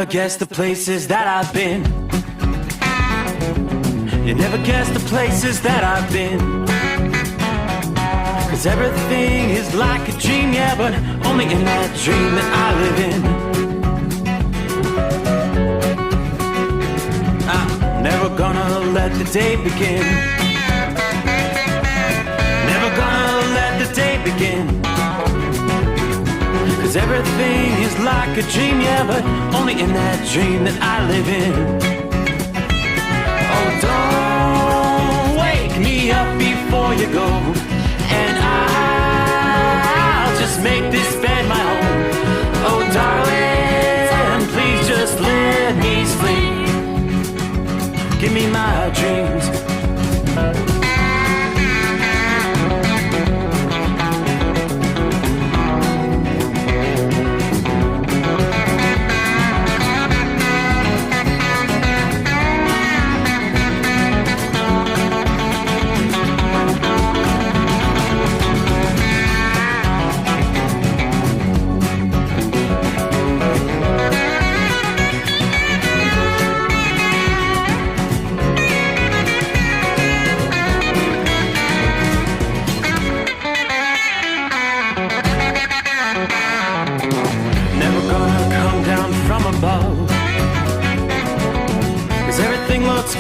guess the places that I've been. You never guess the places that I've been. 'Cause everything is like a dream, yeah, but only in that dream that I live in. I'm never gonna let the day begin. Never gonna let the day begin. 'Cause everything is like a dream, yeah, but only in that dream that I live in. Oh, don't wake me up before you go, and I'll just make this bed my home. Oh, darling, please just let me sleep. Give me my dreams.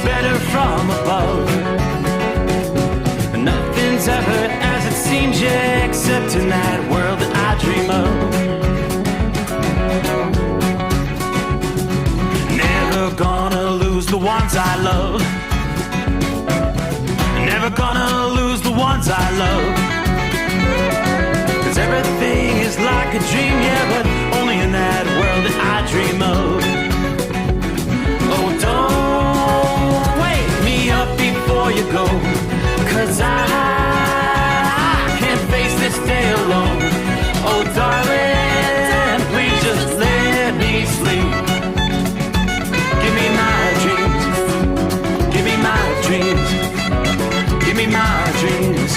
Better from above. Nothing's ever as it seems, yeah, except in that world that I dream of. Never gonna lose the ones I love. Never gonna lose the ones I love. 'Cause everything is like a dream, yeah, but only in that world that I dream of. Oh, don't up before you go, 'cause I can't face this day alone. Oh, darling, please just let me sleep. Give me my dreams. Give me my dreams. Give me my dreams.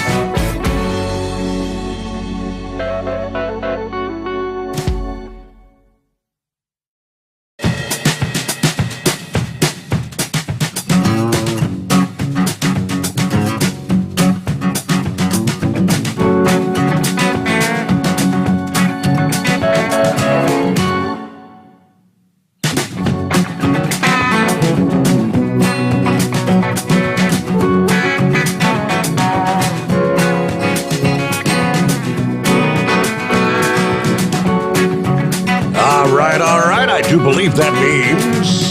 I do believe that means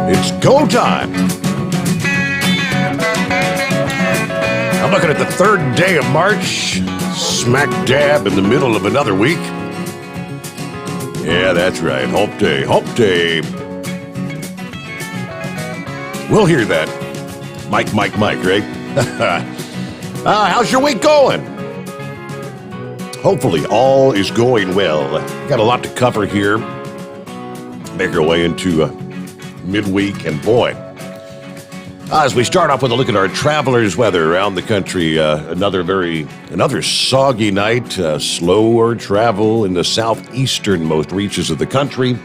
it's go time. I'm looking at the third day of March, smack dab in the middle of another week. Yeah, that's right. Hump day, hump day. We'll hear that. Mike, right? How's your week going? Hopefully all is going well. Got a lot to cover here. Make our way into midweek, and boy, as we start off with a look at our travelers' weather around the country, another soggy night, slower travel in the southeasternmost reaches of the country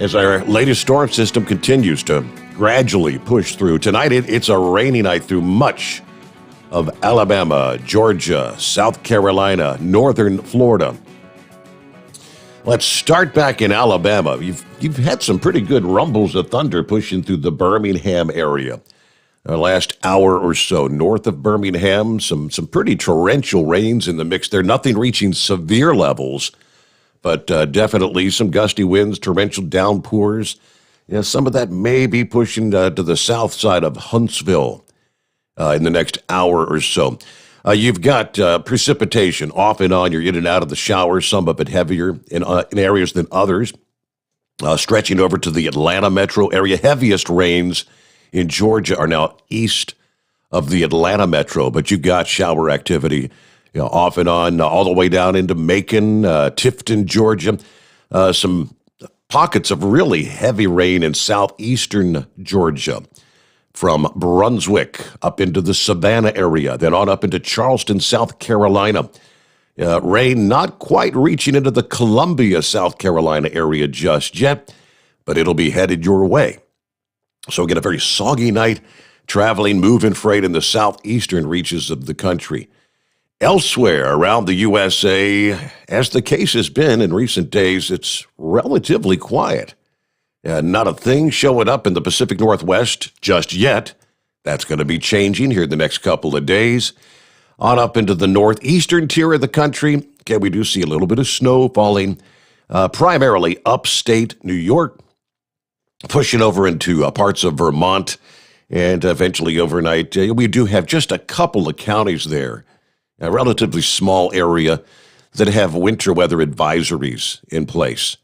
as our latest storm system continues to gradually push through. Tonight, it's a rainy night through much of Alabama, Georgia, South Carolina, northern Florida. Let's start back in Alabama. You've had some pretty good rumbles of thunder pushing through the Birmingham area. The last hour or so north of Birmingham, some pretty torrential rains in the mix there. Nothing reaching severe levels, but definitely some gusty winds, torrential downpours. Yeah, some of that may be pushing to the south side of Huntsville in the next hour or so. You've got precipitation off and on. You're in and out of the shower, some of it heavier in areas than others, stretching over to the Atlanta metro area. Heaviest rains in Georgia are now east of the Atlanta metro, but you've got shower activity off and on all the way down into Macon, Tifton, Georgia. Some pockets of really heavy rain in southeastern Georgia, from Brunswick up into the Savannah area, then on up into Charleston, South Carolina. Rain not quite reaching into the Columbia, South Carolina area just yet, but it'll be headed your way. So again, a very soggy night, traveling, moving freight in the southeastern reaches of the country. Elsewhere around the USA, as the case has been in recent days, it's relatively quiet. Not a thing showing up in the Pacific Northwest just yet. That's going to be changing here in the next couple of days. On up into the northeastern tier of the country, okay, we do see a little bit of snow falling, primarily upstate New York, pushing over into parts of Vermont, and eventually overnight, we do have just a couple of counties there, a relatively small area that have winter weather advisories in place,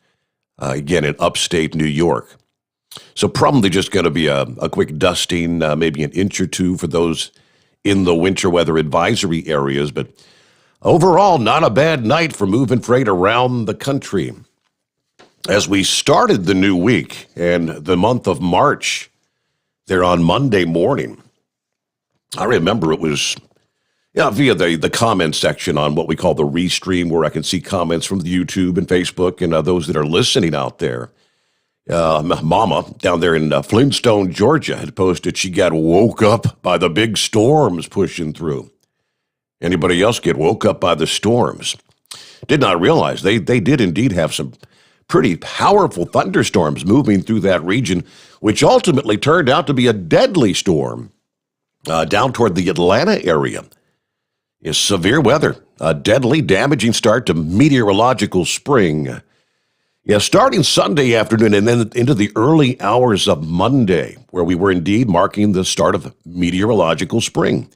again, in upstate New York. So probably just going to be a quick dusting, maybe an inch or two for those in the winter weather advisory areas, but overall, not a bad night for moving freight around the country. As we started the new week and the month of March, there on Monday morning, I remember it was via the comment section on what we call the Restream, where I can see comments from YouTube and Facebook and those that are listening out there. Mama down there in Flintstone, Georgia, had posted she got woke up by the big storms pushing through. Anybody else get woke up by the storms? Did not realize they did indeed have some pretty powerful thunderstorms moving through that region, which ultimately turned out to be a deadly storm down toward the Atlanta area. Is severe weather, a deadly, damaging start to meteorological spring. Starting Sunday afternoon and then into the early hours of Monday, where we were indeed marking the start of meteorological spring.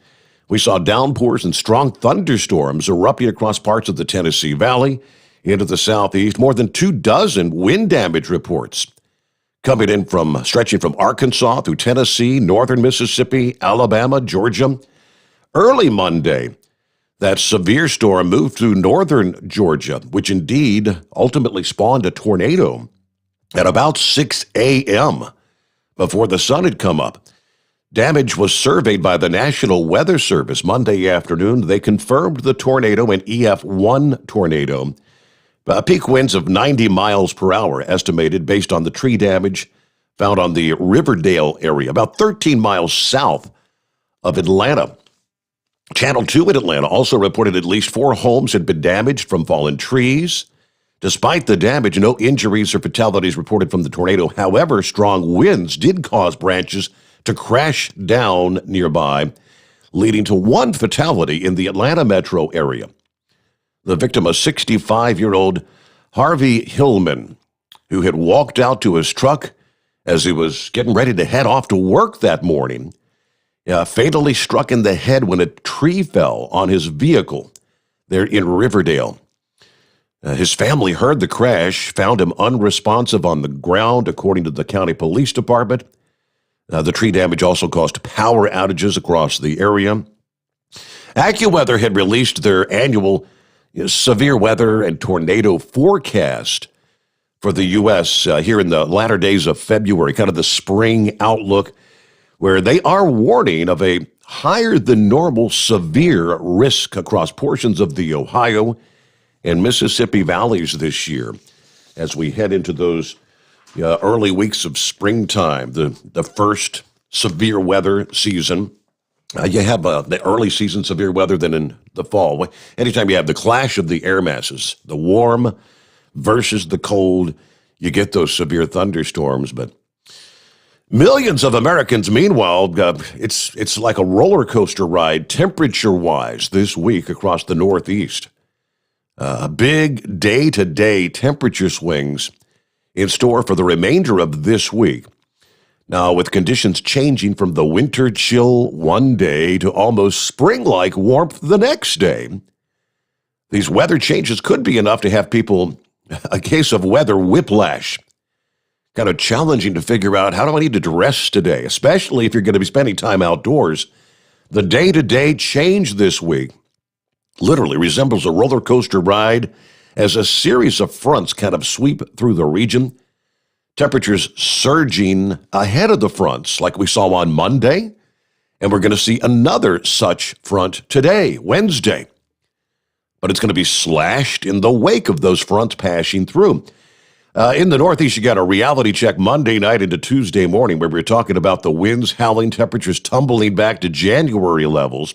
We saw downpours and strong thunderstorms erupting across parts of the Tennessee Valley into the southeast. More than 24 wind damage reports coming in stretching from Arkansas through Tennessee, northern Mississippi, Alabama, Georgia. Early Monday, that severe storm moved through northern Georgia, which indeed ultimately spawned a tornado at about 6 a.m. before the sun had come up. Damage was surveyed by the National Weather Service Monday afternoon. They confirmed the tornado an EF1 tornado. Peak winds of 90 miles per hour estimated based on the tree damage found on the Riverdale area, about 13 miles south of Atlanta. Channel 2 in Atlanta also reported at least 4 homes had been damaged from fallen trees. Despite the damage, no injuries or fatalities reported from the tornado. However, strong winds did cause branches to crash down nearby, leading to 1 fatality in the Atlanta metro area. The victim, a 65-year-old Harvey Hillman, who had walked out to his truck as he was getting ready to head off to work that morning, fatally struck in the head when a tree fell on his vehicle there in Riverdale. His family heard the crash, found him unresponsive on the ground, according to the county police department. The tree damage also caused power outages across the area. AccuWeather had released their annual severe weather and tornado forecast for the U.S. Here in the latter days of February, kind of the spring outlook, where they are warning of a higher than normal severe risk across portions of the Ohio and Mississippi valleys this year as we head into those early weeks of springtime, the first severe weather season. You have the early season severe weather than in the fall. Anytime you have the clash of the air masses, the warm versus the cold, you get those severe thunderstorms. But millions of Americans, meanwhile, it's like a roller coaster ride temperature-wise this week across the Northeast. Big day-to-day temperature swings in store for the remainder of this week. Now, with conditions changing from the winter chill one day to almost spring-like warmth the next day, these weather changes could be enough to have people a case of weather whiplash. Kind of challenging to figure out, how do I need to dress today, especially if you're going to be spending time outdoors. The day-to-day change this week literally resembles a roller coaster ride as a series of fronts kind of sweep through the region. Temperatures surging ahead of the fronts like we saw on Monday, and we're going to see another such front today, Wednesday. But it's going to be slashed in the wake of those fronts passing through. In the Northeast, you got a reality check Monday night into Tuesday morning where we're talking about the winds howling, temperatures tumbling back to January levels.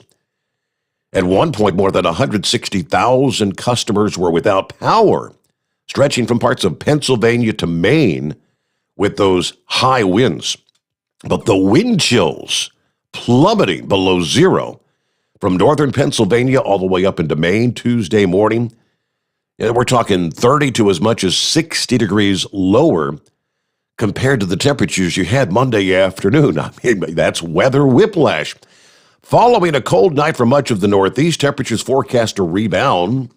At one point, more than 160,000 customers were without power, stretching from parts of Pennsylvania to Maine with those high winds. But the wind chills plummeting below zero from northern Pennsylvania all the way up into Maine Tuesday morning. And we're talking 30 to as much as 60 degrees lower compared to the temperatures you had Monday afternoon. I mean, that's weather whiplash. Following a cold night for much of the Northeast, temperatures forecast to rebound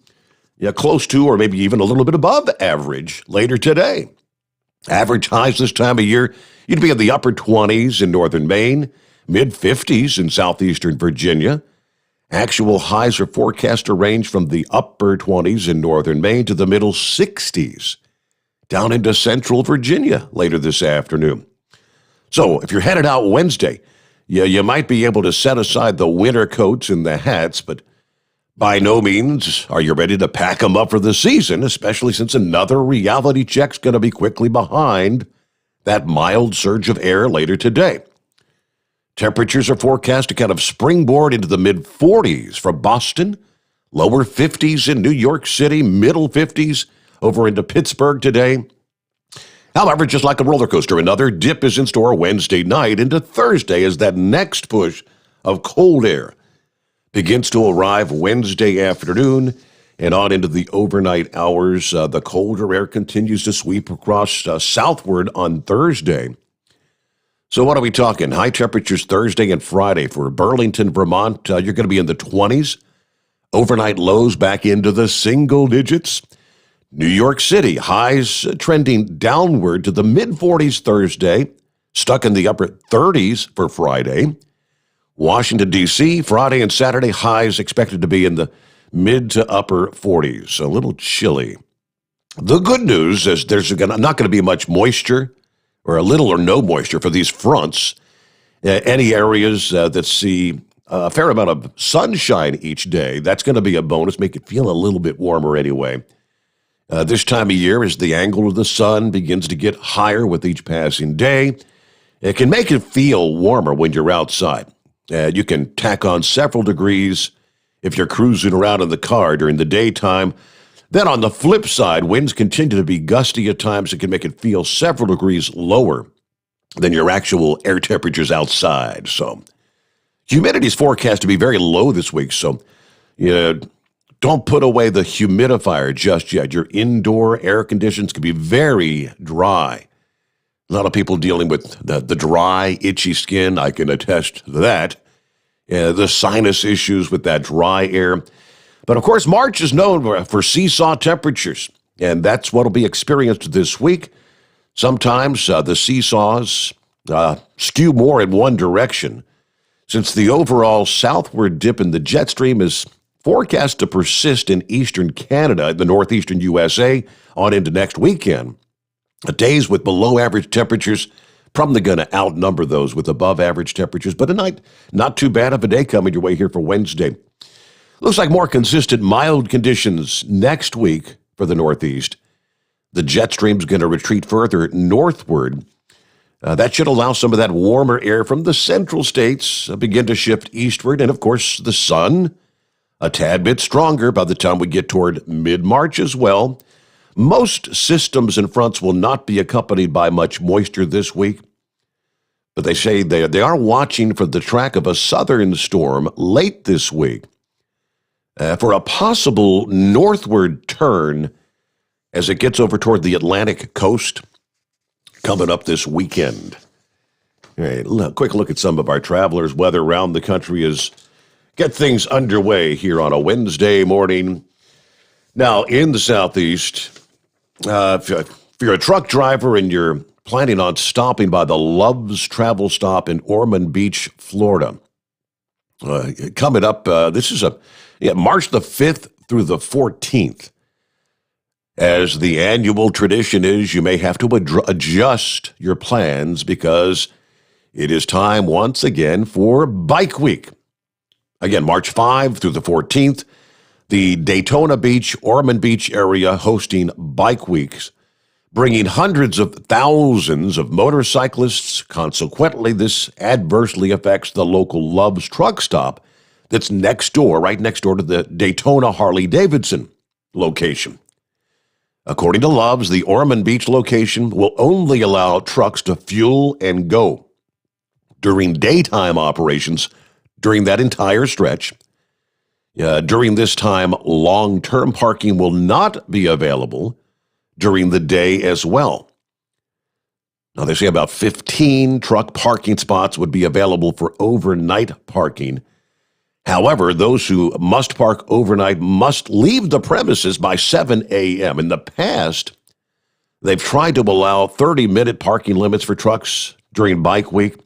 close to or maybe even a little bit above average later today. Average highs this time of year, you'd be in the upper 20s in northern Maine, mid-50s in southeastern Virginia. Actual highs are forecast to range from the upper 20s in northern Maine to the middle 60s down into central Virginia later this afternoon. So if you're headed out Wednesday, you might be able to set aside the winter coats and the hats, but by no means are you ready to pack them up for the season, especially since another reality check's going to be quickly behind that mild surge of air later today. Temperatures are forecast to kind of springboard into the mid-40s for Boston, lower 50s in New York City, middle 50s over into Pittsburgh today. However, just like a roller coaster, another dip is in store Wednesday night into Thursday as that next push of cold air begins to arrive Wednesday afternoon and on into the overnight hours. The colder air continues to sweep across southward on Thursday. So what are we talking? High temperatures Thursday and Friday for Burlington, Vermont. You're going to be in the 20s. Overnight lows back into the single digits. New York City, highs trending downward to the mid-40s Thursday, stuck in the upper 30s for Friday. Washington, D.C., Friday and Saturday, highs expected to be in the mid to upper 40s. A little chilly. The good news is there's not going to be much moisture, or a little or no moisture for these fronts. Any areas that see a fair amount of sunshine each day, that's going to be a bonus, make it feel a little bit warmer anyway. This time of year, as the angle of the sun begins to get higher with each passing day, it can make it feel warmer when you're outside. You can tack on several degrees if you're cruising around in the car during the daytime. Then on the flip side, winds continue to be gusty at times. It can make it feel several degrees lower than your actual air temperatures outside. So humidity is forecast to be very low this week, so don't put away the humidifier just yet. Your indoor air conditions can be very dry. A lot of people dealing with the dry, itchy skin. I can attest to that. The sinus issues with that dry air. But of course, March is known for seesaw temperatures, and that's what will be experienced this week. Sometimes the seesaws skew more in one direction, since the overall southward dip in the jet stream is forecast to persist in eastern Canada, the northeastern USA, on into next weekend. Days with below-average temperatures probably going to outnumber those with above-average temperatures, but a night not too bad of a day coming your way here for Wednesday. Looks like more consistent, mild conditions next week for the Northeast. The jet stream's going to retreat further northward. That should allow some of that warmer air from the central states begin to shift eastward. And, of course, the sun, a tad bit stronger by the time we get toward mid-March as well. Most systems and fronts will not be accompanied by much moisture this week. But they say they are watching for the track of a southern storm late this week. For a possible northward turn as it gets over toward the Atlantic coast coming up this weekend. All right, quick look at some of our travelers' weather around the country as get things underway here on a Wednesday morning. Now, in the southeast, if you're a truck driver and you're planning on stopping by the Love's Travel Stop in Ormond Beach, Florida, coming up, this is March the 5th through the 14th. As the annual tradition is, you may have to adjust your plans because it is time once again for Bike Week. Again, March 5 through the 14th, the Daytona Beach, Ormond Beach area hosting Bike Weeks. bringing hundreds of thousands of motorcyclists. Consequently, this adversely affects the local Love's truck stop that's next door, right next door to the Daytona Harley-Davidson location. According to Love's, the Ormond Beach location will only allow trucks to fuel and go during daytime operations during that entire stretch. During this time, long-term parking will not be available during the day as well. Now, they say about 15 truck parking spots would be available for overnight parking. However, those who must park overnight must leave the premises by 7 a.m. In the past, they've tried to allow 30-minute parking limits for trucks during Bike Week.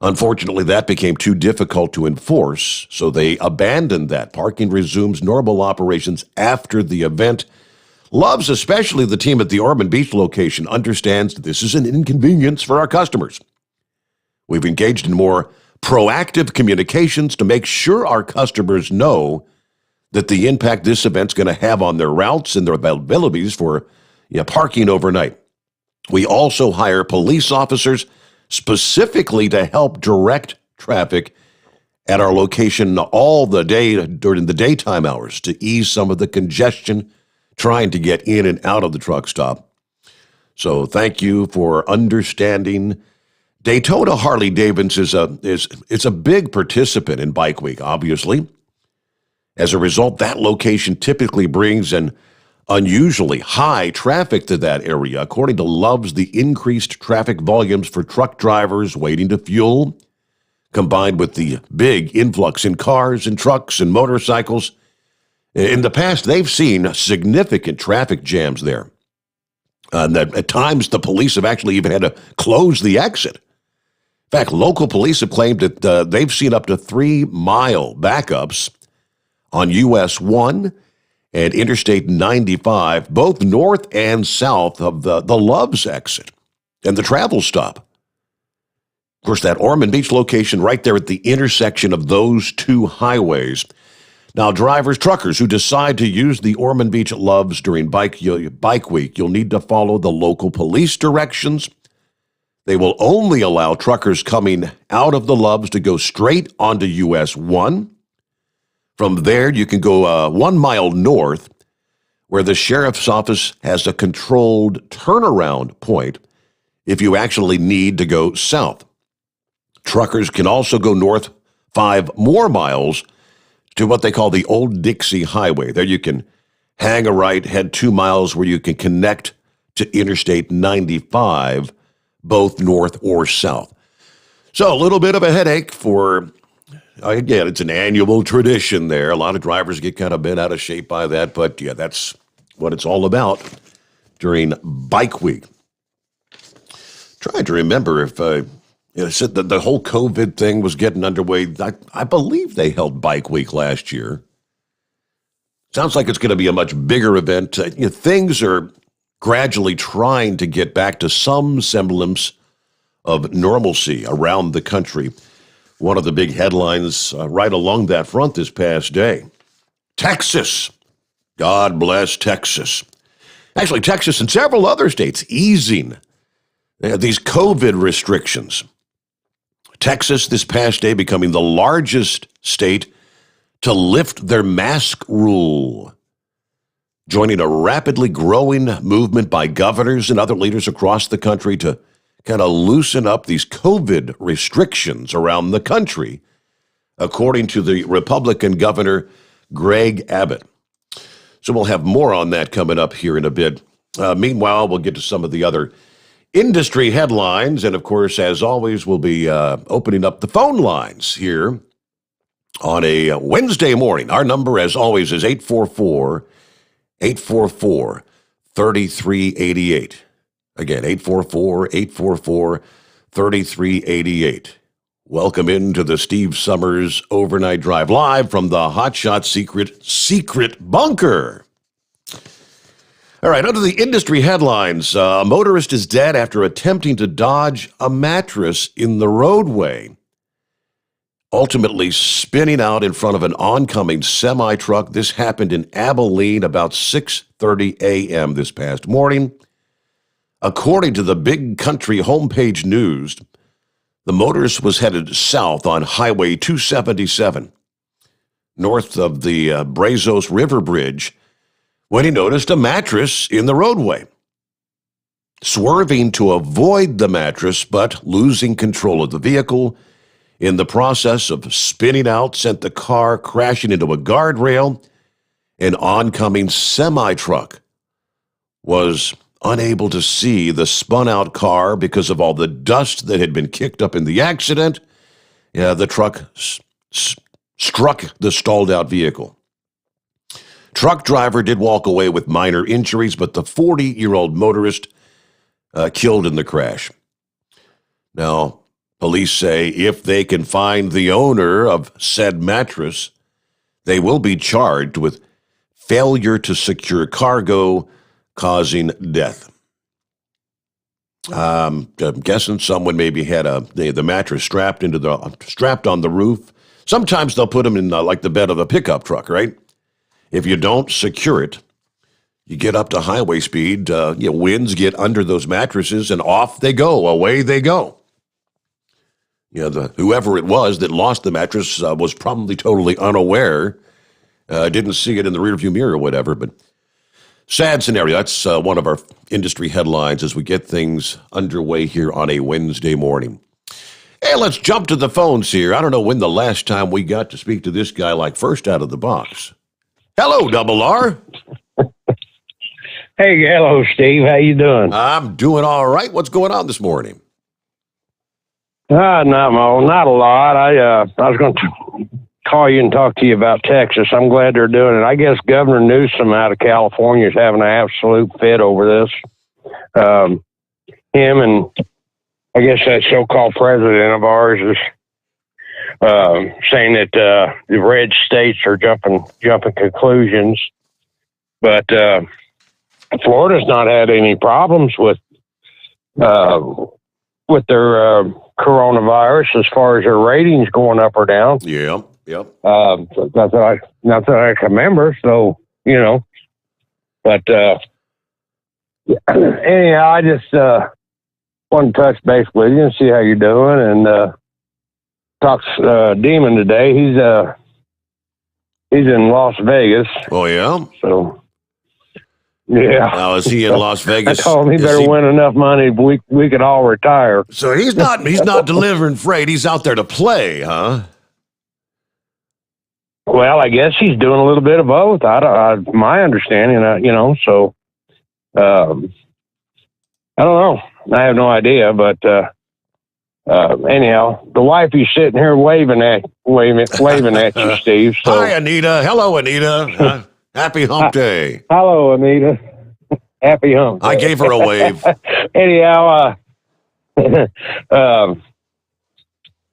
Unfortunately, that became too difficult to enforce, so they abandoned that. Parking resumes normal operations after the event. Love's, especially the team at the Ormond Beach location, understands that this is an inconvenience for our customers. We've engaged in more proactive communications to make sure our customers know that the impact this event's going to have on their routes and their availabilities for parking overnight. We also hire police officers specifically to help direct traffic at our location all the day during the daytime hours to ease some of the congestion trying to get in and out of the truck stop. So thank you for understanding. Daytona Harley-Davidson is a big participant in Bike Week, obviously. As a result, that location typically brings an unusually high traffic to that area. According to Love's, the increased traffic volumes for truck drivers waiting to fuel, combined with the big influx in cars and trucks and motorcycles, in the past, they've seen significant traffic jams there. And that at times, the police have actually even had to close the exit. In fact, local police have claimed that they've seen up to 3-mile backups on US 1 and Interstate 95, both north and south of the Love's exit and the travel stop. Of course, that Ormond Beach location right there at the intersection of those two highways. Now, drivers, truckers who decide to use the Ormond Beach Love's during Bike Week, you'll need to follow the local police directions. They will only allow truckers coming out of the Love's to go straight onto US 1. From there, you can go 1 mile north, where the sheriff's office has a controlled turnaround point if you actually need to go south. Truckers can also go north 5 more miles to what they call the Old Dixie Highway. There you can hang a right, head 2 miles where you can connect to Interstate 95, both north or south. So a little bit of a headache for, again, it's an annual tradition there. A lot of drivers get kind of bent out of shape by that, but yeah, that's what it's all about during Bike Week. Trying to remember if said that the whole COVID thing was getting underway. I believe they held Bike Week last year. Sounds like it's going to be a much bigger event. Things are gradually trying to get back to some semblance of normalcy around the country. One of the big headlines right along that front this past day, Texas. God bless Texas. Actually, Texas and several other states easing these COVID restrictions. Texas this past day becoming the largest state to lift their mask rule, joining a rapidly growing movement by governors and other leaders across the country to kind of loosen up these COVID restrictions around the country, according to the Republican Governor Greg Abbott. So we'll have more on that coming up here in a bit. Meanwhile, we'll get to some of the other industry headlines. And of course, as always, we'll be opening up the phone lines here on a Wednesday morning. Our number, as always, is 844-3388. Again, 844-844-3388. Welcome into the Steve Sommers Overnight Drive, live from the Hotshot Secret Bunker. All right, under the industry headlines, a motorist is dead after attempting to dodge a mattress in the roadway, ultimately spinning out in front of an oncoming semi-truck. This happened in Abilene about 6:30 a.m. this past morning. According to the Big Country homepage news, the motorist was headed south on Highway 277, north of the Brazos River Bridge, when he noticed a mattress in the roadway. Swerving to avoid the mattress, but losing control of the vehicle, in the process of spinning out, sent the car crashing into a guardrail. An oncoming semi-truck was unable to see the spun-out car because of all the dust that had been kicked up in the accident. The truck struck the stalled-out vehicle. Truck driver did walk away with minor injuries, but the 40-year-old motorist killed in the crash. Now, police say if they can find the owner of said mattress, they will be charged with failure to secure cargo causing death. I'm guessing someone maybe had the mattress strapped on the roof. Sometimes they'll put them in like the bed of a pickup truck, right? If you don't secure it, you get up to highway speed, winds get under those mattresses, and off they go, away they go. Whoever it was that lost the mattress was probably totally unaware, didn't see it in the rearview mirror or whatever, but sad scenario. That's one of our industry headlines as we get things underway here on a Wednesday morning. Hey, let's jump to the phones here. I don't know when the last time we got to speak to this guy like first out of the box. Hello, Double R. Hey, hello, Steve. How you doing? I'm doing all right. What's going on this morning? Not a lot. I was going to call you and talk to you about Texas. I'm glad they're doing it. I guess Governor Newsom out of California is having an absolute fit over this. Him and I guess that so-called president of ours is saying that the red states are jumping conclusions, but Florida's not had any problems with their coronavirus as far as their ratings going up or down. Yeah, yep. Not that I can remember. So but anyhow, I just wanted to touch base with you and see how you're doing. And talked Demon today. He's in Las Vegas. Oh yeah. So. Yeah. Now is he in Las Vegas? I told him he better win enough money we could all retire. So he's not delivering freight. He's out there to play, huh? Well, I guess he's doing a little bit of both. My understanding, So, I don't know. I have no idea, but anyhow, the wifey's sitting here waving at you, Steve. So. Hi, Anita. Hello, Anita. Happy hump day. Hello, Anita. Happy hump day. I gave her a wave. Anyhow,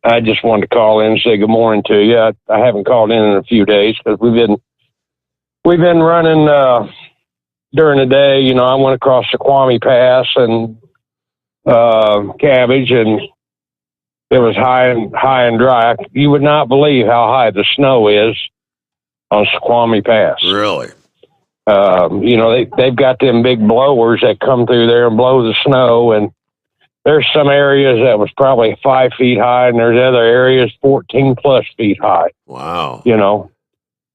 I just wanted to call in and say good morning to you. I haven't called in a few days because we've been running during the day. I went across the Kwame Pass and Cabbage, and it was high and dry. You would not believe how high the snow is on Squamish Pass. Really? They've got them big blowers that come through there and blow the snow, and there's some areas that was probably 5 feet high, and there's other areas 14 plus feet high. Wow.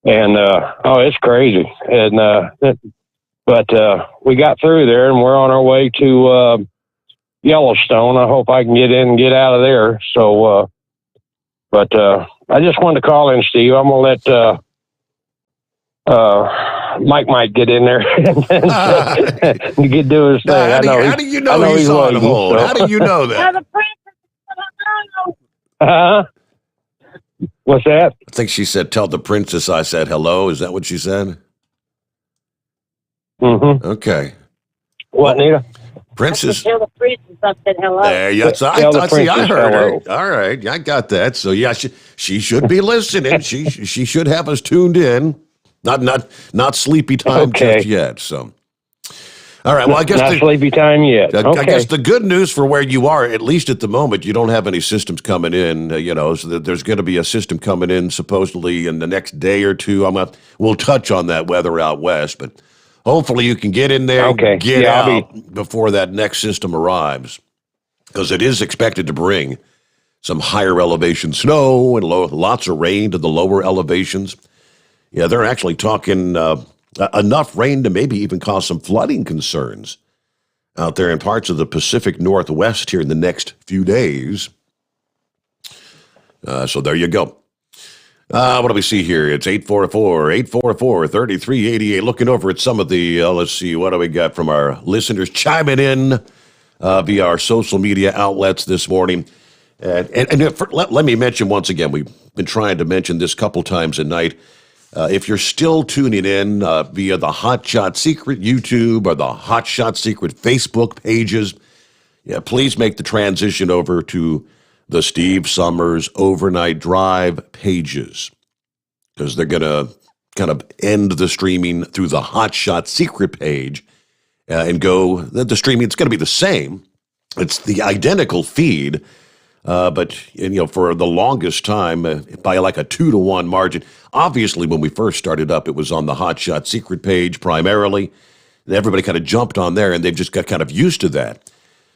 And it's crazy. And but we got through there, and we're on our way to Yellowstone. I hope I can get in and get out of there. So, but I just wanted to call in, Steve. I'm gonna let Mike might get in there and get do his thing. How do you know he's on hold? So. How do you know that? What's that? I think she said, "Tell the princess I said hello." Is that what she said? Mm-hmm. Okay. What, Nita? Princess. Tell the princess I said hello. There, yes, I heard her. All right, I got that. So yeah, she should be listening. She should have us tuned in. Not sleepy time just yet. So, all right. Well, I guess not sleepy time yet. I guess the good news for where you are, at least at the moment, you don't have any systems coming in. So there's going to be a system coming in supposedly in the next day or two. We'll touch on that weather out west, but hopefully you can get in there, Okay. get Yeah, out before that next system arrives, because it is expected to bring some higher elevation snow and lots of rain to the lower elevations. Yeah, they're actually talking enough rain to maybe even cause some flooding concerns out there in parts of the Pacific Northwest here in the next few days. So there you go. What do we see here? It's 844-3388. Looking over at some of the, let's see, what do we got from our listeners chiming in via our social media outlets this morning. Let me mention once again, we've been trying to mention this couple times a night. If you're still tuning in via the Hot Shot Secret YouTube or the Hot Shot Secret Facebook pages, yeah, please make the transition over to the Steve Sommers Overnight Drive pages, because they're going to kind of end the streaming through the Hot Shot Secret page and go, the streaming, it's going to be the same. It's the identical feed. But for the longest time, by like a 2-to-1 margin, obviously when we first started up, it was on the Hot Shot Secret page primarily. And everybody kind of jumped on there, and they've just got kind of used to that.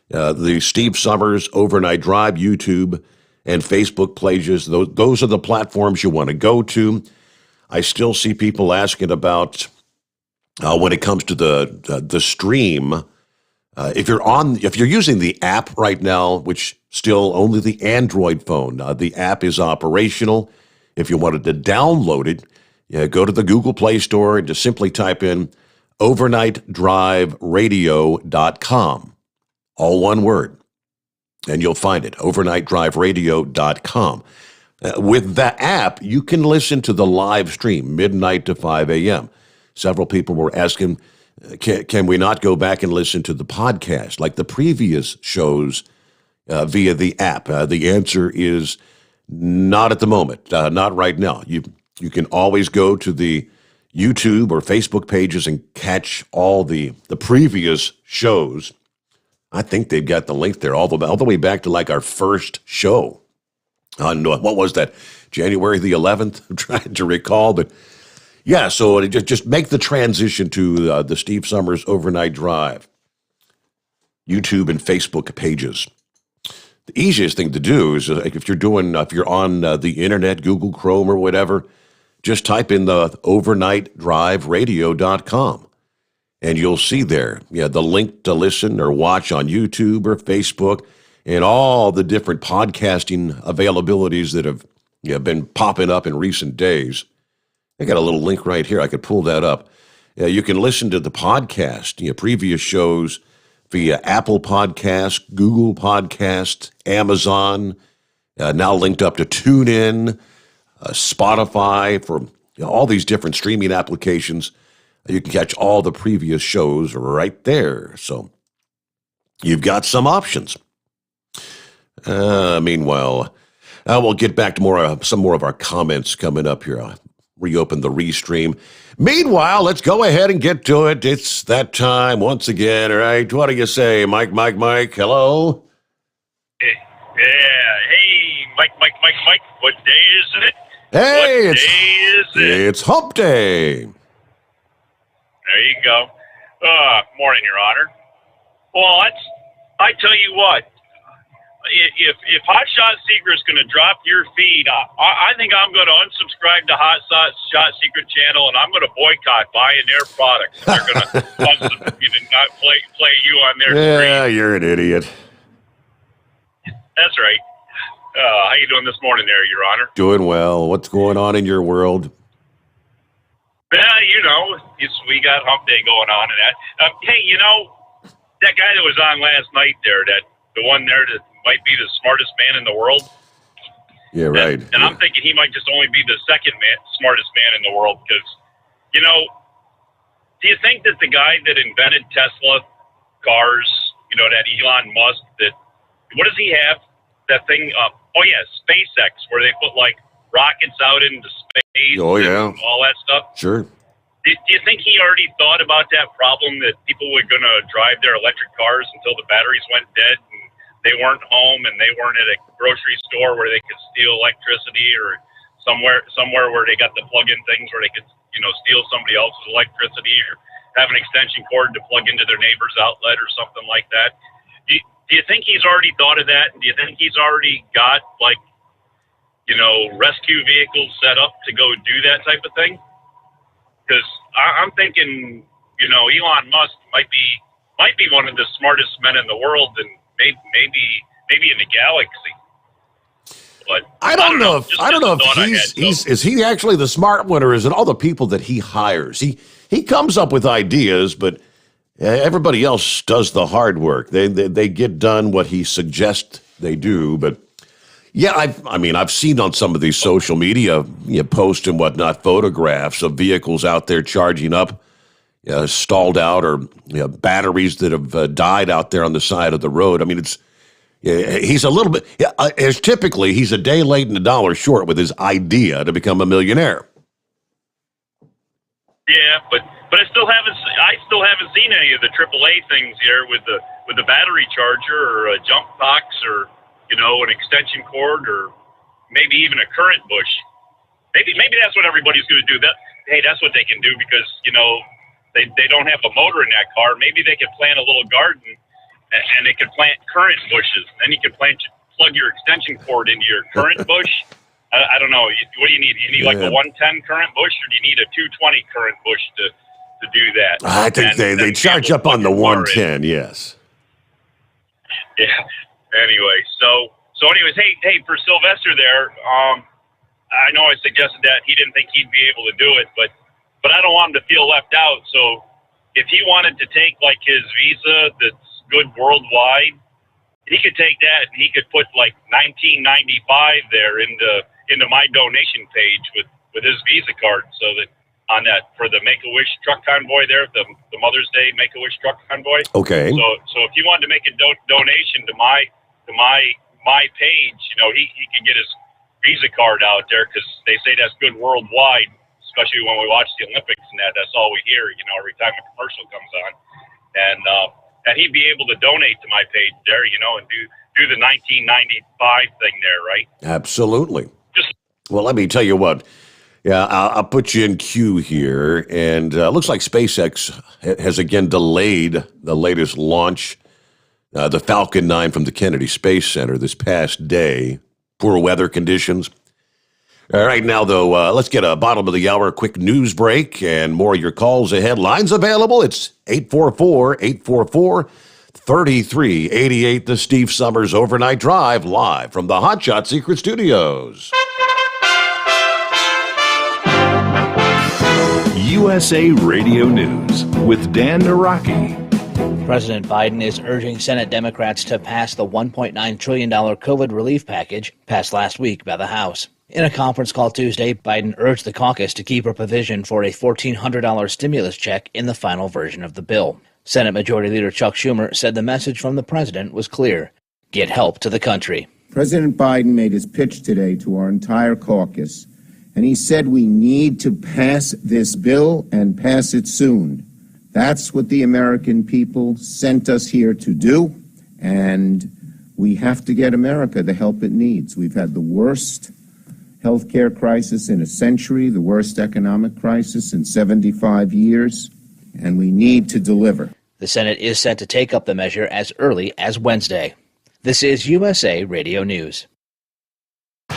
The Steve Sommers Overnight Drive YouTube and Facebook pages, those are the platforms you want to go to. I still see people asking about when it comes to the stream. If you're using the app right now, which still only the Android phone, the app is operational. If you wanted to download it, go to the Google Play Store and just simply type in overnightdriveradio.com, all one word, and you'll find it, overnightdriveradio.com. With the app, you can listen to the live stream, midnight to 5 a.m. Several people were asking, can we not go back and listen to the podcast like the previous shows via the app? The answer is not at the moment, not right now. You can always go to the YouTube or Facebook pages and catch all the previous shows. I think they've got the link there all the way back to like our first show on, what was that, January the 11th? I'm trying to recall, but yeah, so just make the transition to the Steve Sommers Overnight Drive, YouTube and Facebook pages. The easiest thing to do is if you're on the internet, Google Chrome or whatever, just type in the overnightdriveradio.com, and you'll see there, the link to listen or watch on YouTube or Facebook, and all the different podcasting availabilities that have been popping up in recent days. I got a little link right here. I could pull that up. You can listen to the podcast, previous shows via Apple Podcasts, Google Podcasts, Amazon, now linked up to TuneIn, Spotify, for all these different streaming applications. You can catch all the previous shows right there. So you've got some options. Meanwhile, we'll get back to some more of our comments coming up here. I'll reopen the restream. Meanwhile, let's go ahead and get to it. It's that time once again, all right? What do you say, Mike? Hello? Yeah. Hey, Mike. What day is it? Hey, what day is it? It's Hump Day. There you go. Morning, Your Honor. Well, I tell you what. If Hot Shot Secret is going to drop your feed, I think I'm going to unsubscribe to Hot Shot Secret channel, and I'm going to boycott buying their products. They're going to not play you on their screen. Yeah, you're an idiot. That's right. How you doing this morning there, Your Honor? Doing well. What's going on in your world? We got Hump Day going on and that. Hey, that guy that was on last night there, the one there that might be the smartest man in the world. Yeah, right. And I'm thinking he might just only be the second smartest man in the world because, do you think that the guy that invented Tesla cars, that Elon Musk, what does he have? That thing, SpaceX, where they put like rockets out into space and all that stuff. Sure. Do you think he already thought about that problem that people were going to drive their electric cars until the batteries went dead and they weren't home and they weren't at a grocery store where they could steal electricity or somewhere where they got the plug-in things where they could, steal somebody else's electricity or have an extension cord to plug into their neighbor's outlet or something like that. Do you think he's already thought of that? Do you think he's already got, like, you know, rescue vehicles set up to go do that type of thing? Because I'm thinking, you know, Elon Musk might be one of the smartest men in the world, and maybe in the galaxy. But I don't know if is he actually the smart one, or is it all the people that he hires? He comes up with ideas, but everybody else does the hard work. They get done what he suggests they do. But yeah, I've seen on some of these social media posts and whatnot photographs of vehicles out there charging up, stalled out, or batteries that have died out there on the side of the road. I mean, he's a little bit, as typically, he's a day late and a dollar short with his idea to become a millionaire. Yeah, but I still haven't seen any of the AAA things here with the battery charger or a jump box or, you know, an extension cord or maybe even a current bush. Maybe that's what everybody's going to do. That's what they can do because, you know, they don't have a motor in that car. Maybe they could plant a little garden and they could plant current bushes. Then you can plug your extension cord into your current bush. I don't know. What do you need? You need like a 110 current bush, or do you need a 220 current bush to do that? I think they charge up on the 110. Yes. Yeah. Anyway, so anyways, hey, for Sylvester there, I know I suggested that he didn't think he'd be able to do it, but I don't want him to feel left out. So if he wanted to take like his visa that's good worldwide, he could take that and he could put like 1995 there into my donation page with his Visa card, so that on that for the Make-A-Wish truck convoy there, the Mother's Day Make-A-Wish truck convoy. Okay. So if he wanted to make a donation to my page, you know, he could get his Visa card out there, because they say that's good worldwide, especially when we watch the Olympics and that's all we hear, you know, every time a commercial comes on, and he'd be able to donate to my page there, you know, and do the 1995 thing there, right? Absolutely. Well, let me tell you what. Yeah, I'll put you in queue here, and looks like SpaceX has again delayed the latest launch, the Falcon 9 from the Kennedy Space Center this past day. Poor weather conditions. All right, now, though, let's get a bottom of the hour quick news break and more of your calls ahead. Lines available. It's 844-844-3388, the Steve Sommers Overnight Drive, live from the Hot Shot Secret Studios. USA Radio News with Dan Naraki. President Biden is urging Senate Democrats to pass the $1.9 trillion COVID relief package passed last week by the House. In a conference call Tuesday, Biden urged the caucus to keep a provision for a $1,400 stimulus check in the final version of the bill. Senate Majority Leader Chuck Schumer said the message from the president was clear: get help to the country. President Biden made his pitch today to our entire caucus, and he said we need to pass this bill and pass it soon. That's what the American people sent us here to do, and we have to get America the help it needs. We've had the worst healthcare crisis in a century, the worst economic crisis in 75 years, and we need to deliver. The Senate is set to take up the measure as early as Wednesday. This is USA Radio News.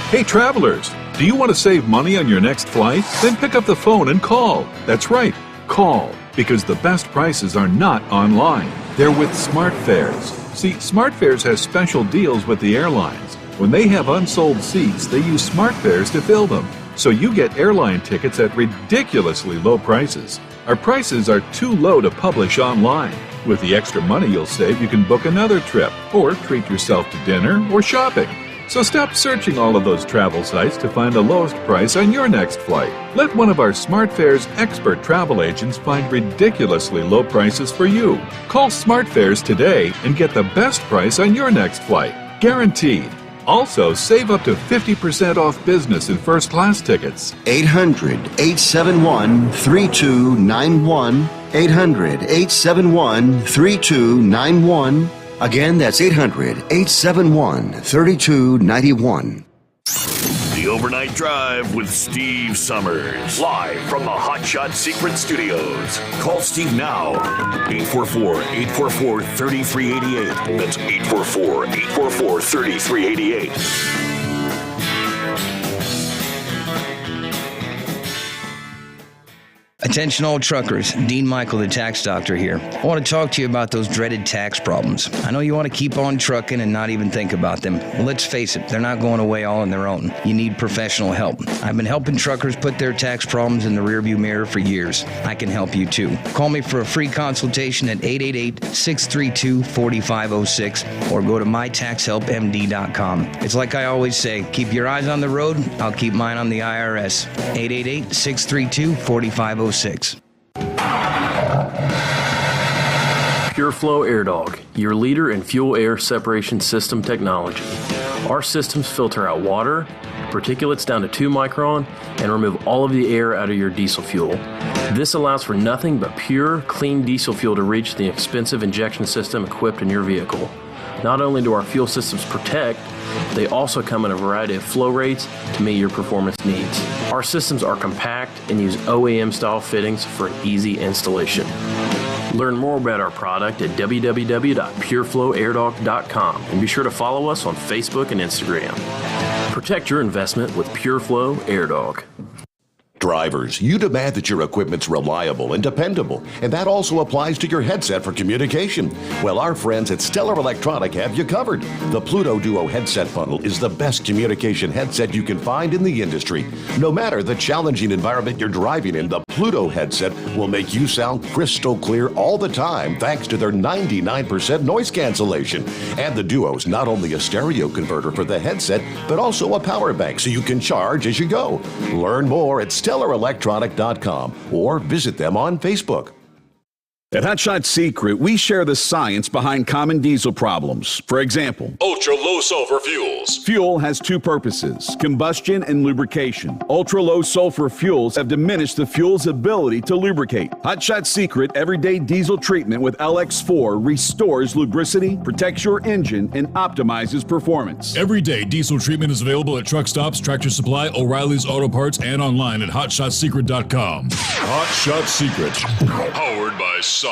Hey travelers, do you want to save money on your next flight? Then pick up the phone and call. That's right, call, because the best prices are not online. They're with SmartFares. See, SmartFares has special deals with the airlines. When they have unsold seats, they use SmartFares to fill them. So you get airline tickets at ridiculously low prices. Our prices are too low to publish online. With the extra money you'll save, you can book another trip, or treat yourself to dinner or shopping. So stop searching all of those travel sites to find the lowest price on your next flight. Let one of our SmartFares expert travel agents find ridiculously low prices for you. Call SmartFares today and get the best price on your next flight. Guaranteed. Also, save up to 50% off business and first-class tickets. 800-871-3291. 800-871-3291. Again, that's 800-871-3291. The Overnight Overnight Drive with Steve Sommers. Live from the Hot Shot Secret Studios. Call Steve now. 844-844-3388. That's 844-844-3388. Attention all truckers, Dean Michael, the tax doctor here. I want to talk to you about those dreaded tax problems. I know you want to keep on trucking and not even think about them. Well, let's face it, they're not going away all on their own. You need professional help. I've been helping truckers put their tax problems in the rearview mirror for years. I can help you too. Call me for a free consultation at 888-632-4506 or go to mytaxhelpmd.com. It's like I always say, keep your eyes on the road, I'll keep mine on the IRS. 888-632-4506. Pure Flow Air Dog, your leader in fuel air separation system technology. Our systems filter out water, particulates down to 2 micron, and remove all of the air out of your diesel fuel. This allows for nothing but pure, clean diesel fuel to reach the expensive injection system equipped in your vehicle. Not only do our fuel systems protect, they also come in a variety of flow rates to meet your performance needs. Our systems are compact and use OEM-style fittings for an easy installation. Learn more about our product at www.pureflowairdog.com and be sure to follow us on Facebook and Instagram. Protect your investment with Pure Flow Air Dog. Drivers, you demand that your equipment's reliable and dependable, and that also applies to your headset for communication. Well, our friends at Stellar Electronic have you covered. The Pluto Duo headset bundle is the best communication headset you can find in the industry. No matter the challenging environment you're driving in, the Pluto headset will make you sound crystal clear all the time thanks to their 99% noise cancellation. And the Duo's not only a stereo converter for the headset, but also a power bank so you can charge as you go. Learn more at StellarElectronic.com or visit them on Facebook. At Hot Shot Secret, we share the science behind common diesel problems. For example, ultra-low sulfur fuels. Fuel has 2 purposes, combustion and lubrication. Ultra-low sulfur fuels have diminished the fuel's ability to lubricate. Hot Shot Secret Everyday Diesel Treatment with LX4 restores lubricity, protects your engine, and optimizes performance. Everyday diesel treatment is available at truck stops, Tractor Supply, O'Reilly's Auto Parts, and online at HotShotSecret.com. Hot Shot Secret, powered by science.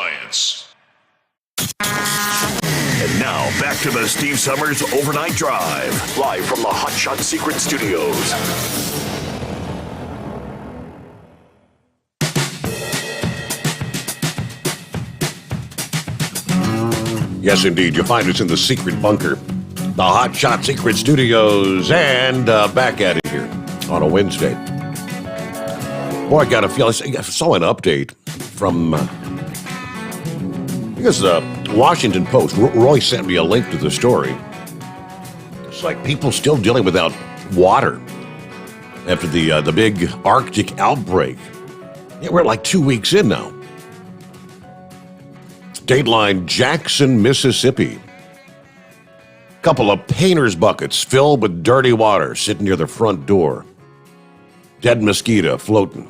And now, back to the Steve Sommers Overnight Drive, live from the Hot Shot Secret Studios. Yes, indeed, you'll find us in the secret bunker, the Hot Shot Secret Studios, and back at it here on a Wednesday. Boy, I got to feel, I saw an update from... Because the Washington Post, Roy sent me a link to the story. It's like people still dealing without water after the big Arctic outbreak. Yeah, we're like 2 weeks in now. Dateline, Jackson, Mississippi. Couple of painter's buckets filled with dirty water sitting near the front door. Dead mosquito floating.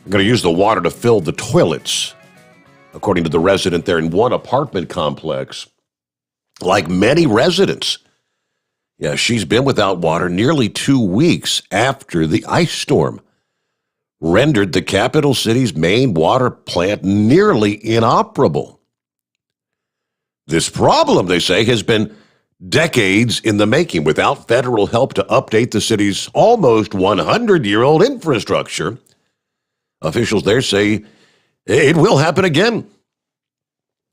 I'm going to use the water to fill the toilets. According to the resident there in one apartment complex, like many residents, yeah, she's been without water nearly 2 weeks after the ice storm rendered the capital city's main water plant nearly inoperable. This problem, they say, has been decades in the making without federal help to update the city's almost 100-year-old infrastructure. Officials there say it will happen again.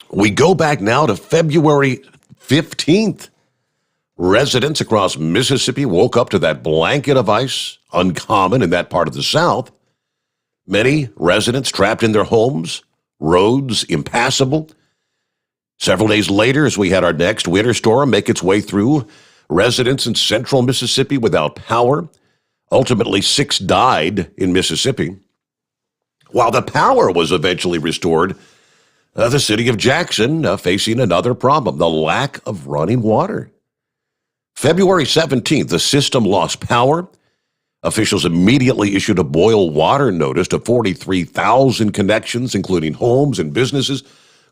We go back now to February 15th. Residents across Mississippi woke up to that blanket of ice, uncommon in that part of the South. Many residents trapped in their homes, roads impassable. Several days later, as we had our next winter storm make its way through, residents in central Mississippi without power. Ultimately, 6 died in Mississippi. While the power was eventually restored, the city of Jackson facing another problem, the lack of running water. February 17th, the system lost power. Officials immediately issued a boil water notice to 43,000 connections, including homes and businesses.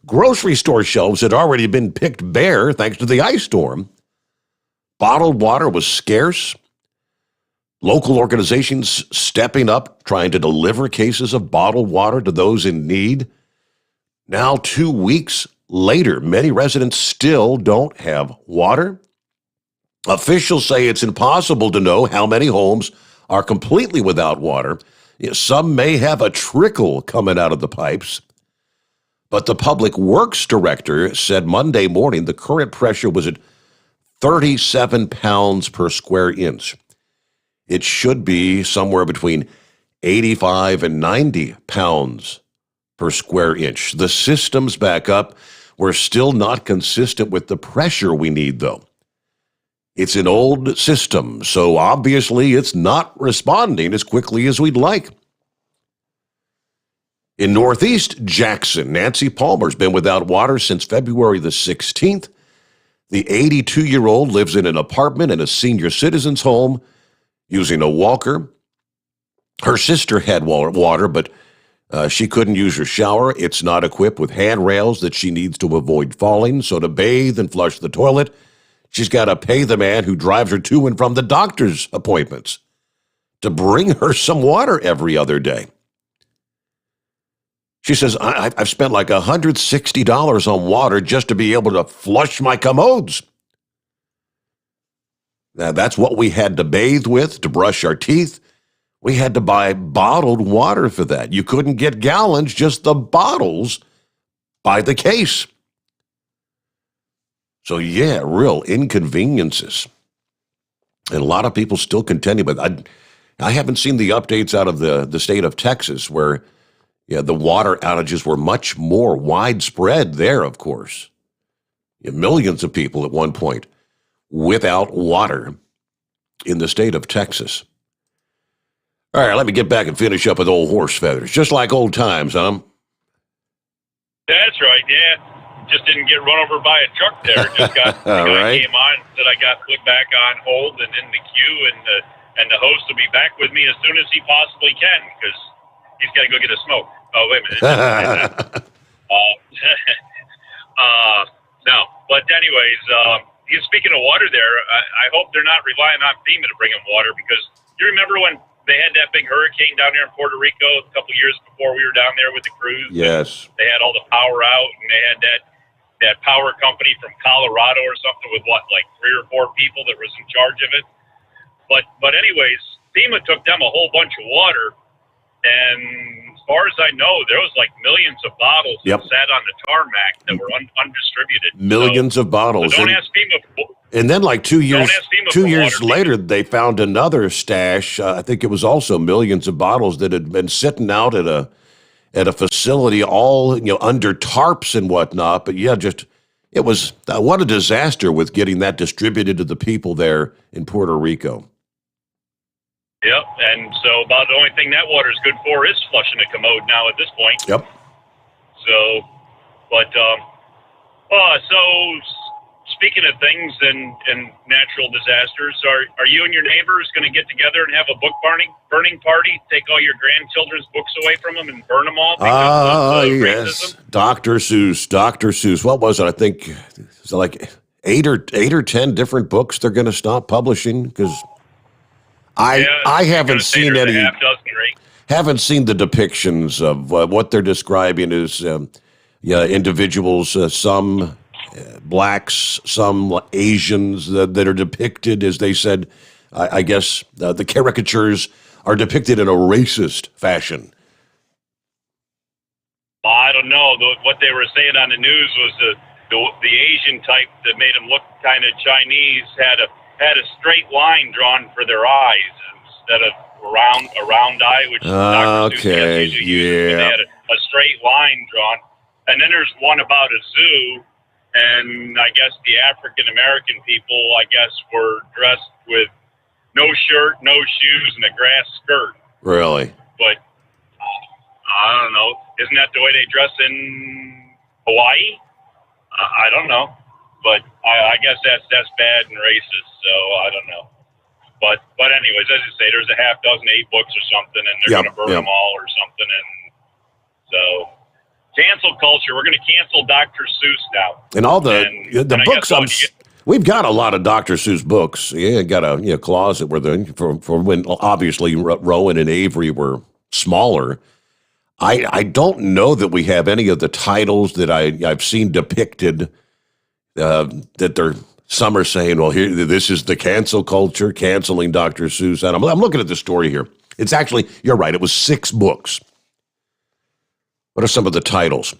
Grocery store shelves had already been picked bare thanks to the ice storm. Bottled water was scarce. Local organizations stepping up, trying to deliver cases of bottled water to those in need. Now, 2 weeks later, many residents still don't have water. Officials say it's impossible to know how many homes are completely without water. Some may have a trickle coming out of the pipes. But the Public Works Director said Monday morning the current pressure was at 37 pounds per square inch. It should be somewhere between 85 and 90 pounds per square inch. The system's back up. We're still not consistent with the pressure we need, though. It's an old system, so obviously it's not responding as quickly as we'd like. In Northeast Jackson, Nancy Palmer's been without water since February the 16th. The 82-year-old lives in an apartment in a senior citizen's home using a walker. Her sister had water, but she couldn't use her shower. It's not equipped with handrails that she needs to avoid falling. So to bathe and flush the toilet, she's got to pay the man who drives her to and from the doctor's appointments to bring her some water every other day. She says, I've spent like $160 on water just to be able to flush my commodes. Now, that's what we had to bathe with, to brush our teeth. We had to buy bottled water for that. You couldn't get gallons, just the bottles by the case. So, yeah, real inconveniences. And a lot of people still contending, but I haven't seen the updates out of the state of Texas where the water outages were much more widespread there, of course. Millions of people at one point without water in the state of Texas. All right, let me get back and finish up with old horse feathers, just like old times, huh? That's right, yeah. Just didn't get run over by a truck there. Just got the guy right. came on, said I got put back on hold and in the queue, and the host will be back with me as soon as he possibly can because he's got to go get a smoke. Oh, wait a minute. No, but anyways, speaking of water there, I hope they're not relying on FEMA to bring them water because you remember when they had that big hurricane down there in Puerto Rico a couple years before we were down there with the cruise? Yes. They had all the power out, and they had that power company from Colorado or something with like 3 or 4 people that was in charge of it. But anyways, FEMA took them a whole bunch of water, and as far as I know, there was like millions of bottles that sat on the tarmac that were undistributed. Millions of bottles. So don't ask FEMA. And then like 2 years later, they found another stash. I think it was also millions of bottles that had been sitting out at a facility, all under tarps and whatnot. But yeah, it was what a disaster with getting that distributed to the people there in Puerto Rico. Yep, and so about the only thing that water is good for is flushing a commode now at this point. Yep. So, but so speaking of things and natural disasters, are you and your neighbors going to get together and have a book burning party? Take all your grandchildren's books away from them and burn them all? Yes. Racism? Dr. Seuss. What was it? I think it's like 8 or 10 different books they're going to stop publishing because I haven't seen any. Haven't seen the depictions of what they're describing as individuals, some blacks, some Asians that are depicted, as they said. I guess the caricatures are depicted in a racist fashion. I don't know. What they were saying on the news was the Asian type that made them look kind of Chinese had a straight line drawn for their eyes instead of a round eye, which Dr. Seuss usually uses. They had a straight line drawn. And then there's one about a zoo, and I guess the African American people, were dressed with no shirt, no shoes, and a grass skirt. Really? But I don't know. Isn't that the way they dress in Hawaii? I don't know. But I guess that's bad and racist, so I don't know. But anyways, as you say, there's a half dozen 8 books or something, and they're going to burn them all or something. And so, cancel culture. We're going to cancel Dr. Seuss now. And all the books. We've got a lot of Dr. Seuss books. Yeah, got a closet where for when obviously Rowan and Avery were smaller. I don't know that we have any of the titles that I've seen depicted that they're. Some are saying, well, here, this is the cancel culture, canceling Dr. Seuss. And I'm looking at the story here. It's actually, you're right, it was 6 books. What are some of the titles?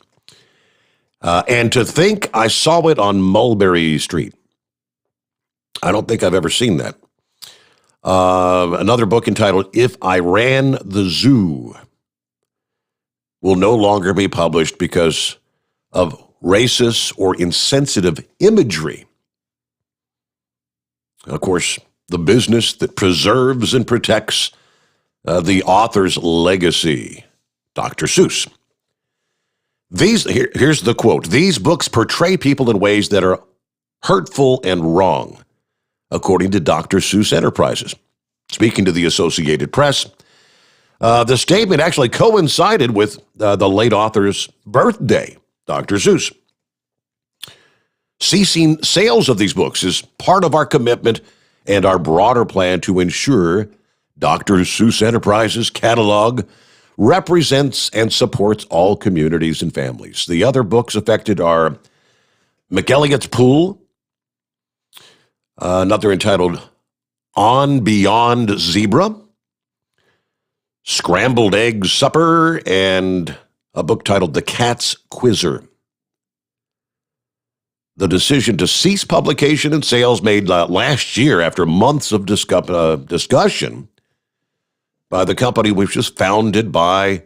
And to think I saw it on Mulberry Street. I don't think I've ever seen that. Another book entitled If I Ran the Zoo will no longer be published because of racist or insensitive imagery. Of course, the business that preserves and protects the author's legacy, Dr. Seuss. Here's the quote. These books portray people in ways that are hurtful and wrong, according to Dr. Seuss Enterprises. Speaking to the Associated Press, the statement actually coincided with the late author's birthday, Dr. Seuss. Ceasing sales of these books is part of our commitment and our broader plan to ensure Dr. Seuss Enterprises catalog represents and supports all communities and families. The other books affected are McElligot's Pool, another entitled On Beyond Zebra, Scrambled Egg Supper, and a book titled The Cat's Quizzer. The decision to cease publication and sales made last year after months of discussion by the company, which was founded by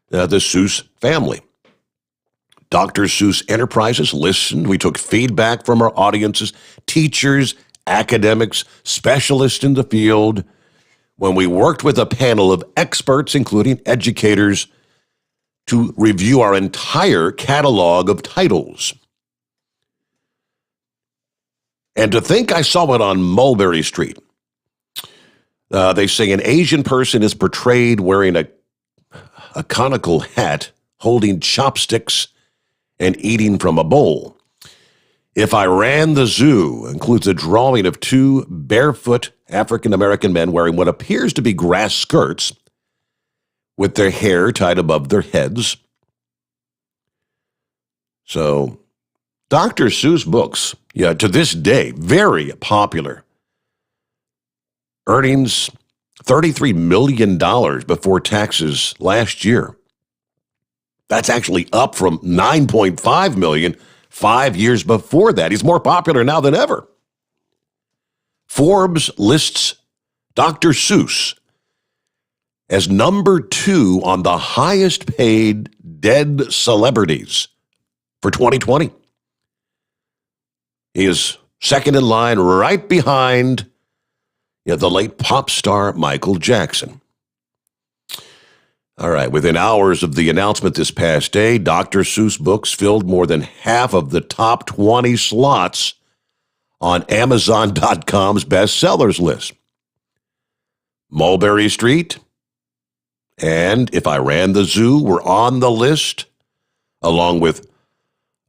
the Seuss family. Dr. Seuss Enterprises listened. We took feedback from our audiences, teachers, academics, specialists in the field, when we worked with a panel of experts, including educators, to review our entire catalog of titles. And to think I saw it on Mulberry Street. They say an Asian person is portrayed wearing a conical hat, holding chopsticks, and eating from a bowl. If I Ran the Zoo includes a drawing of 2 barefoot African-American men wearing what appears to be grass skirts with their hair tied above their heads. So, Dr. Seuss books, to this day, very popular. Earnings $33 million before taxes last year. That's actually up from $9.5 million 5 years before that. He's more popular now than ever. Forbes lists Dr. Seuss as number 2 on the highest paid dead celebrities for 2020. He is second in line right behind the late pop star Michael Jackson. All right, within hours of the announcement this past day, Dr. Seuss books filled more than half of the top 20 slots on Amazon.com's bestsellers list. Mulberry Street and If I Ran the Zoo were on the list, along with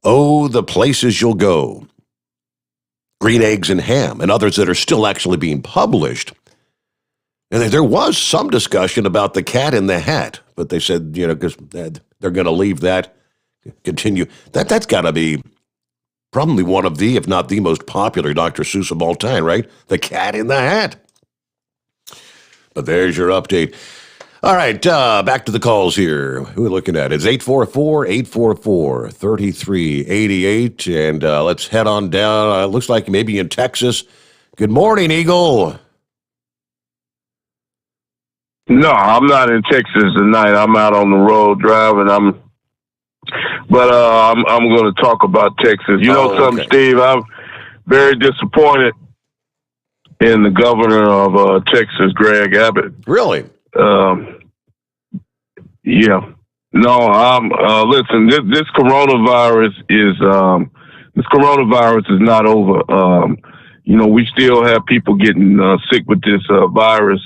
Oh, the Places You'll Go, Green Eggs and Ham, and others that are still actually being published. And there was some discussion about The Cat in the Hat, but they said, because they're going to leave that, continue. That's got to be probably one of the, if not the most popular Dr. Seuss of all time, right? The Cat in the Hat. But there's your update. All right, back to the calls here. Who are we looking at? It's 844-844-3388, and let's head on down. Looks like maybe in Texas. Good morning, Eagle. No, I'm not in Texas tonight. I'm out on the road driving. I'm going to talk about Texas. You know something, Steve? I'm very disappointed in the governor of Texas, Greg Abbott. Really? Yeah. No, listen, this coronavirus is not over. We still have people getting sick with this virus.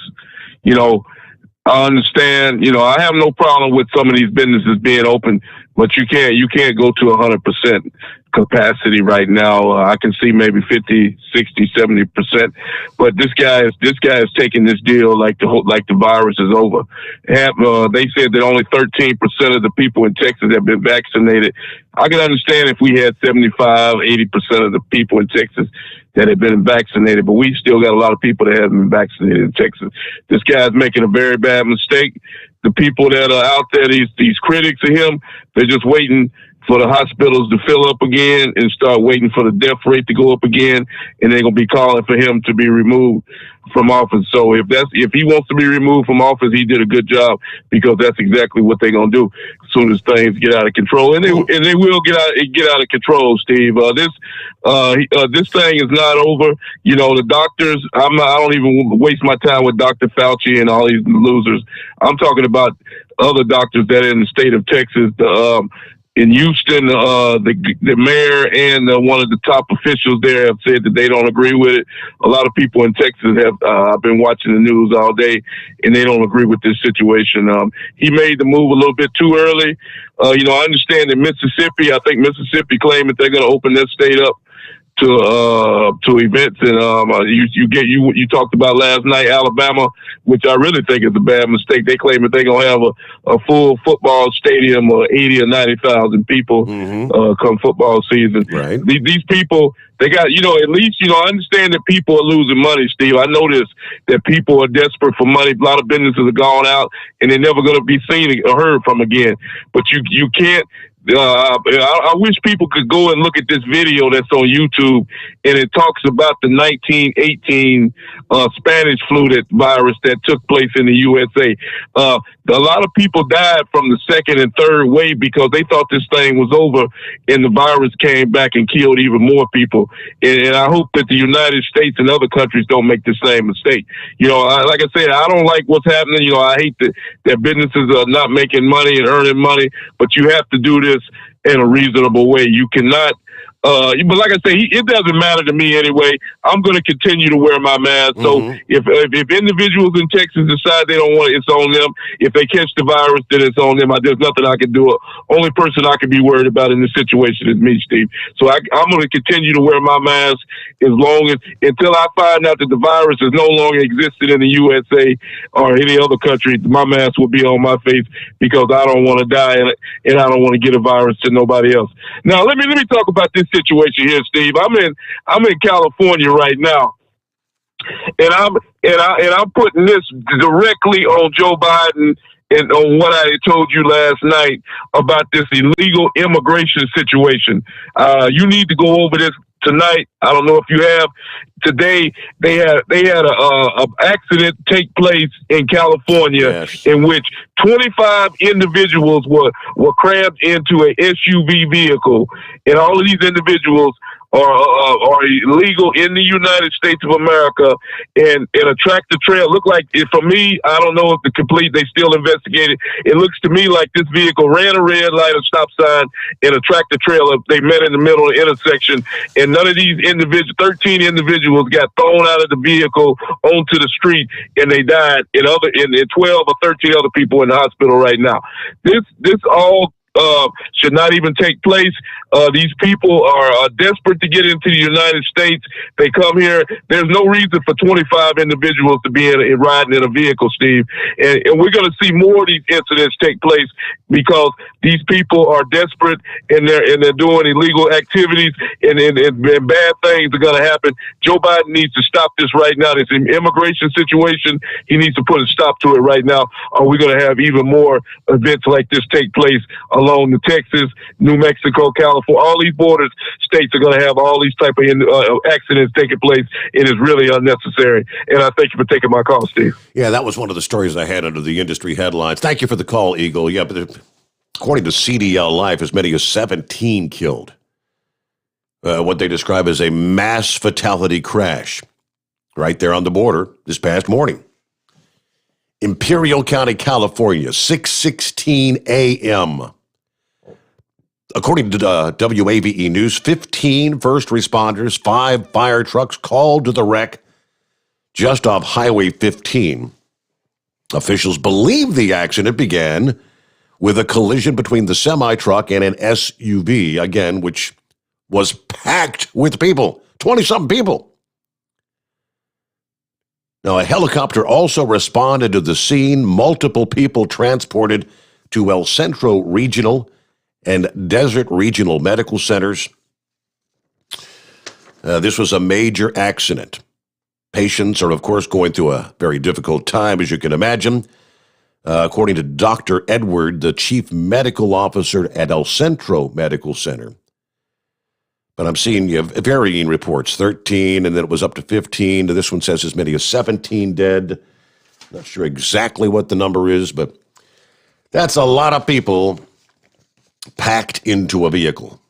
I understand, I have no problem with some of these businesses being open, but you can't go to 100% capacity right now. I can see maybe 50, 60, 70%, but this guy is taking this deal like the virus is over. They said that only 13% of the people in Texas have been vaccinated. I can understand if we had 75, 80% of the people in Texas that have been vaccinated, but we still got a lot of people that haven't been vaccinated in Texas. This guy's making a very bad mistake. The people that are out there, these critics of him, they're just waiting for the hospitals to fill up again and start waiting for the death rate to go up again, and they're gonna be calling for him to be removed from office. So if he wants to be removed from office, he did a good job, because that's exactly what they're gonna do as soon as things get out of control, and they will get out of control, Steve. This thing is not over. You know, the doctors. I don't even waste my time with Dr. Fauci and all these losers. I'm talking about other doctors that are in the state of Texas. In Houston, the mayor and one of the top officials there have said that they don't agree with it. A lot of people in Texas have. I've been watching the news all day, and they don't agree with this situation. He made the move a little bit too early. I understand that Mississippi. I think Mississippi claimed that they're going to open their state up to events, and you talked about last night Alabama, which I really think is a bad mistake. They claim that they're gonna have a full football stadium of 80 or 90,000 people come football season. Right. These people, they got at least I understand that people are losing money, Steve. I notice that people are desperate for money. A lot of businesses are gone out, and they're never gonna be seen or heard from again. But you can't. I wish people could go and look at this video that's on YouTube, and it talks about the 1918 Spanish flu virus that took place in the USA. A lot of people died from the second and third wave because they thought this thing was over, and the virus came back and killed even more people. And I hope that the United States and other countries don't make the same mistake. Like I said, I don't like what's happening. I hate that businesses are not making money and earning money, but you have to do this in a reasonable way. You cannot, but like I say, it doesn't matter to me anyway. I'm going to continue to wear my mask. So if individuals in Texas decide they don't want it, it's on them. If they catch the virus, then it's on them. There's nothing I can do. Only person I can be worried about in this situation is me, Steve. So I'm going to continue to wear my mask until I find out that the virus is no longer existed in the USA or any other country. My mask will be on my face, because I don't want to die and I don't want to get a virus to nobody else. Now let me talk about this situation here, Steve. I'm in California right now, and I'm putting this directly on Joe Biden and on what I told you last night about this illegal immigration situation. You need to go over this tonight. I don't know if you have. Today they had a accident take place in California, in which 25 individuals were crammed into a SUV vehicle, and all of these individuals are illegal in the United States of America, and a tractor trailer looked like it. For me, I don't know if they still investigating. It looks to me like this vehicle ran a red light, a stop sign, and a tractor trailer. They met in the middle of the intersection, and none of these 13 individuals got thrown out of the vehicle onto the street, and they died, and 12 or 13 other people in the hospital right now. This all should not even take place. These people are desperate to get into the United States. They come here. There's no reason for 25 individuals to be riding in a vehicle, Steve. And we're going to see more of these incidents take place, because these people are desperate, and they're doing illegal activities, and bad things are going to happen. Joe Biden needs to stop this right now. This immigration situation, he needs to put a stop to it right now, or we're going to have even more events like this take place along the Texas, New Mexico, California. All these border states are going to have all these type of accidents taking place. It is really unnecessary. And I thank you for taking my call, Steve. Yeah, that was one of the stories I had under the industry headlines. Thank you for the call, Eagle. Yeah, but according to CDL Life, as many as 17 killed. What they describe as a mass fatality crash right there on the border this past morning. Imperial County, California, 6:16 a.m. According to WAVE News, 15 first responders, 5 fire trucks called to the wreck just off Highway 15. Officials believe the accident began with a collision between the semi-truck and an SUV, again, which was packed with people, 20-something people. Now, a helicopter also responded to the scene. Multiple people transported to El Centro Regional and Desert Regional Medical Centers. This was a major accident. Patients are, of course, going through a very difficult time, as you can imagine. According to Dr. Edward, the chief medical officer at El Centro Medical Center. But I'm seeing varying reports, 13, and then it was up to 15. This one says as many as 17 dead. Not sure exactly what the number is, but that's a lot of people packed into a vehicle.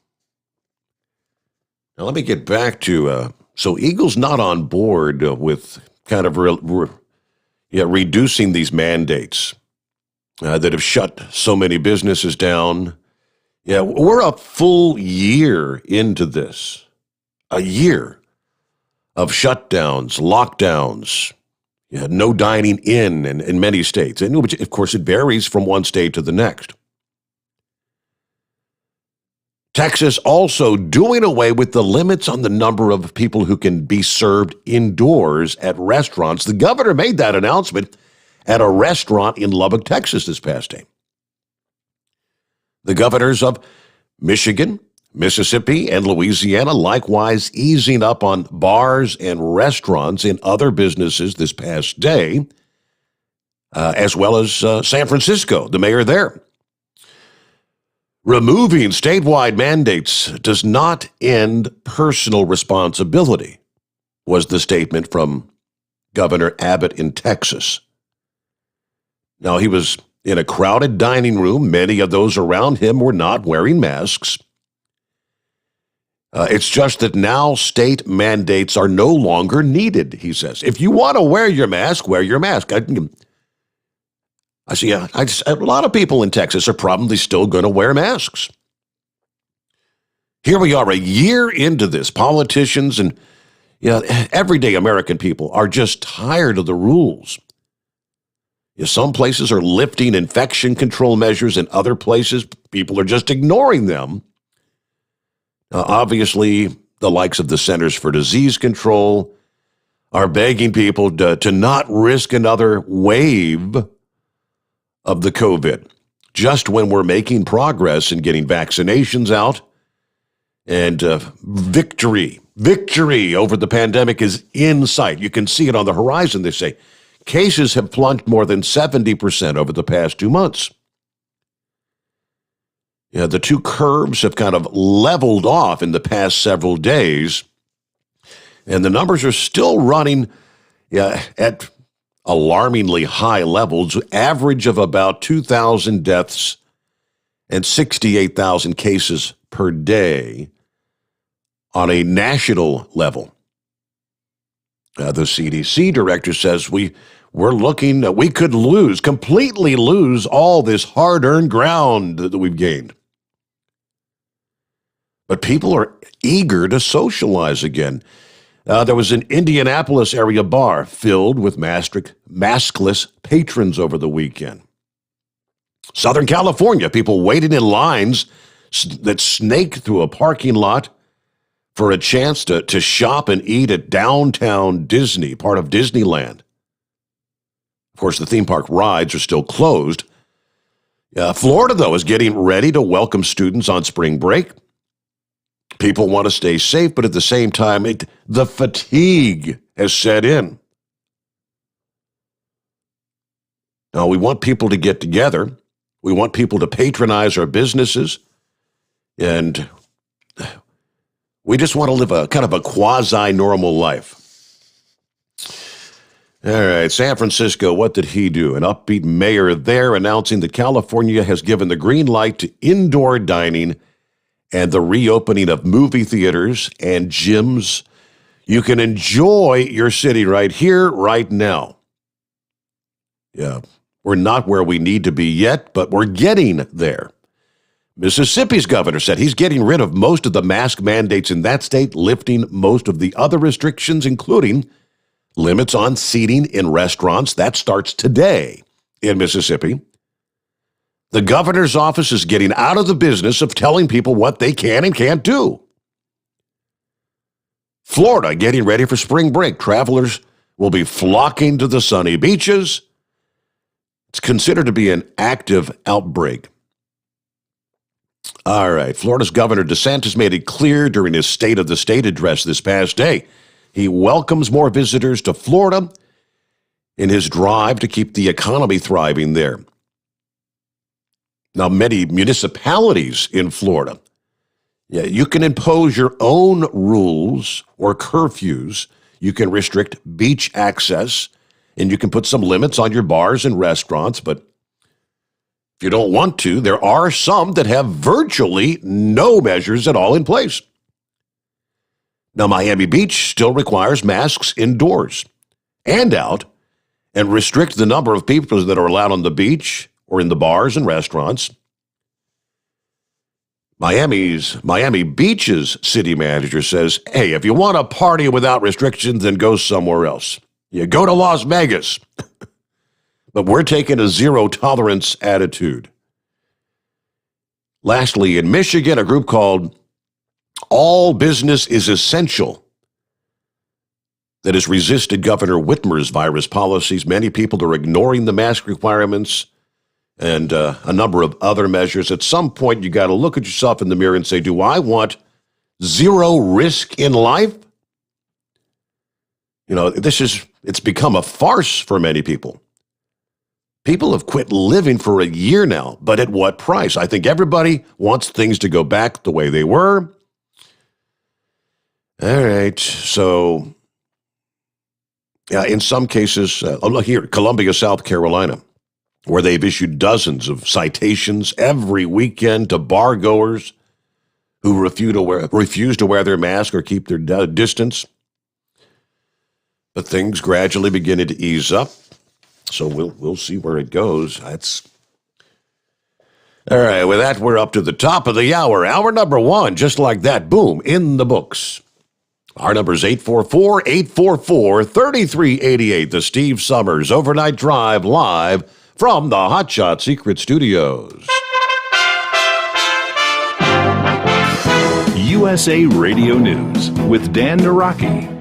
Now, let me get back to, so Eagle's not on board with kind of reducing these mandates that have shut so many businesses down. Yeah, we're a full year into this. A year of shutdowns, lockdowns, no dining in many states. And which, of course, it varies from one state to the next. Texas also doing away with the limits on the number of people who can be served indoors at restaurants. The governor made that announcement at a restaurant in Lubbock, Texas this past day. The governors of Michigan, Mississippi, and Louisiana likewise easing up on bars and restaurants and other businesses this past day, as well as San Francisco, the mayor there. Removing statewide mandates does not end personal responsibility, was the statement from Governor Abbott in Texas. Now, he was in a crowded dining room. Many of those around him were not wearing masks. It's just that now state mandates are no longer needed, he says. If you want to wear your mask, wear your mask. I see a lot of people in Texas are probably still going to wear masks. Here we are a year into this. Politicians and everyday American people are just tired of the rules. Some places are lifting infection control measures, and other places people are just ignoring them. Obviously, the likes of the Centers for Disease Control are begging people to not risk another wave of the COVID, just when we're making progress in getting vaccinations out. And victory over the pandemic is in sight. You can see it on the horizon, they say. Cases have plunged more than 70% over the past 2 months. The two curves have kind of leveled off in the past several days, and the numbers are still running at alarmingly high levels, average of about 2,000 deaths and 68,000 cases per day on a national level. The CDC director says we could completely lose all this hard-earned ground that we've gained. But people are eager to socialize again. There was an Indianapolis area bar filled with maskless patrons over the weekend. Southern California, people waiting in lines that snake through a parking lot for a chance to shop and eat at downtown Disney, part of Disneyland. Of course, the theme park rides are still closed. Florida, though, is getting ready to welcome students on spring break. People want to stay safe, but at the same time, the fatigue has set in. Now, we want people to get together. We want people to patronize our businesses. And we just want to live a kind of a quasi-normal life. All right, San Francisco, what did he do? An upbeat mayor there announcing that California has given the green light to indoor dining and the reopening of movie theaters and gyms. You can enjoy your city right here, right now. Yeah, we're not where we need to be yet, but we're getting there. Mississippi's governor said he's getting rid of most of the mask mandates in that state, lifting most of the other restrictions, including limits on seating in restaurants. That starts today in Mississippi. The governor's office is getting out of the business of telling people what they can and can't do. Florida getting ready for spring break. Travelers will be flocking to the sunny beaches. It's considered to be an active outbreak. All right, Florida's Governor DeSantis made it clear during his State of the State address this past day. He welcomes more visitors to Florida in his drive to keep the economy thriving there. Now, many municipalities in Florida, you can impose your own rules or curfews. You can restrict beach access, and you can put some limits on your bars and restaurants. But if you don't want to, there are some that have virtually no measures at all in place. Now, Miami Beach still requires masks indoors and out, and restrict the number of people that are allowed on the beach or in the bars and restaurants. Miami Beach's city manager says, hey, if you want to party without restrictions, then go somewhere else. You go to Las Vegas. But we're taking a zero-tolerance attitude. Lastly, in Michigan, a group called All Business is Essential that has resisted Governor Whitmer's virus policies. Many people are ignoring the mask requirements and a number of other measures. At some point, you got to look at yourself in the mirror and say, do I want zero risk in life? You know, it's become a farce for many people. People have quit living for a year now, but at what price? I think everybody wants things to go back the way they were. All right, so in some cases, look here, Columbia, South Carolina, where they've issued dozens of citations every weekend to bar goers who refuse to wear their mask or keep their distance. But things gradually beginning to ease up, so we'll see where it goes. All right, with that, we're up to the top of the hour. Hour number one, just like that, boom, in the books. Our number is 844-844-3388, the Steve Sommers Overnight Drive, live from the Hot Shot Secret Studios. USA Radio News with Dan Naraki.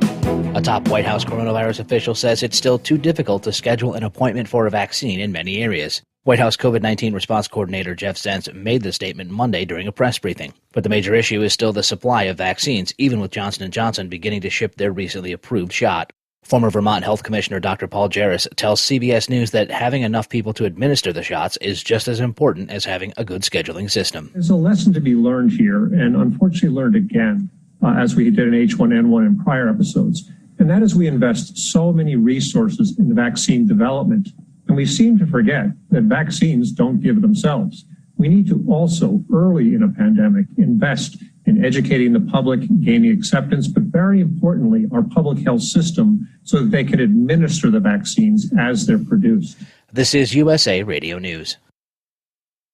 A top White House coronavirus official says it's still too difficult to schedule an appointment for a vaccine in many areas. White House COVID-19 response coordinator Jeff Zients made the statement Monday during a press briefing. But the major issue is still the supply of vaccines, even with Johnson & Johnson beginning to ship their recently approved shot. Former Vermont Health Commissioner Dr. Paul Jarvis tells CBS News that having enough people to administer the shots is just as important as having a good scheduling system. There's a lesson to be learned here, and unfortunately learned again, as we did in H1N1 in prior episodes. And that is we invest so many resources in the vaccine development, and we seem to forget that vaccines don't give themselves. We need to also, early in a pandemic, invest in educating the public, gaining acceptance, but very importantly, our public health system so that they can administer the vaccines as they're produced. This is USA Radio News.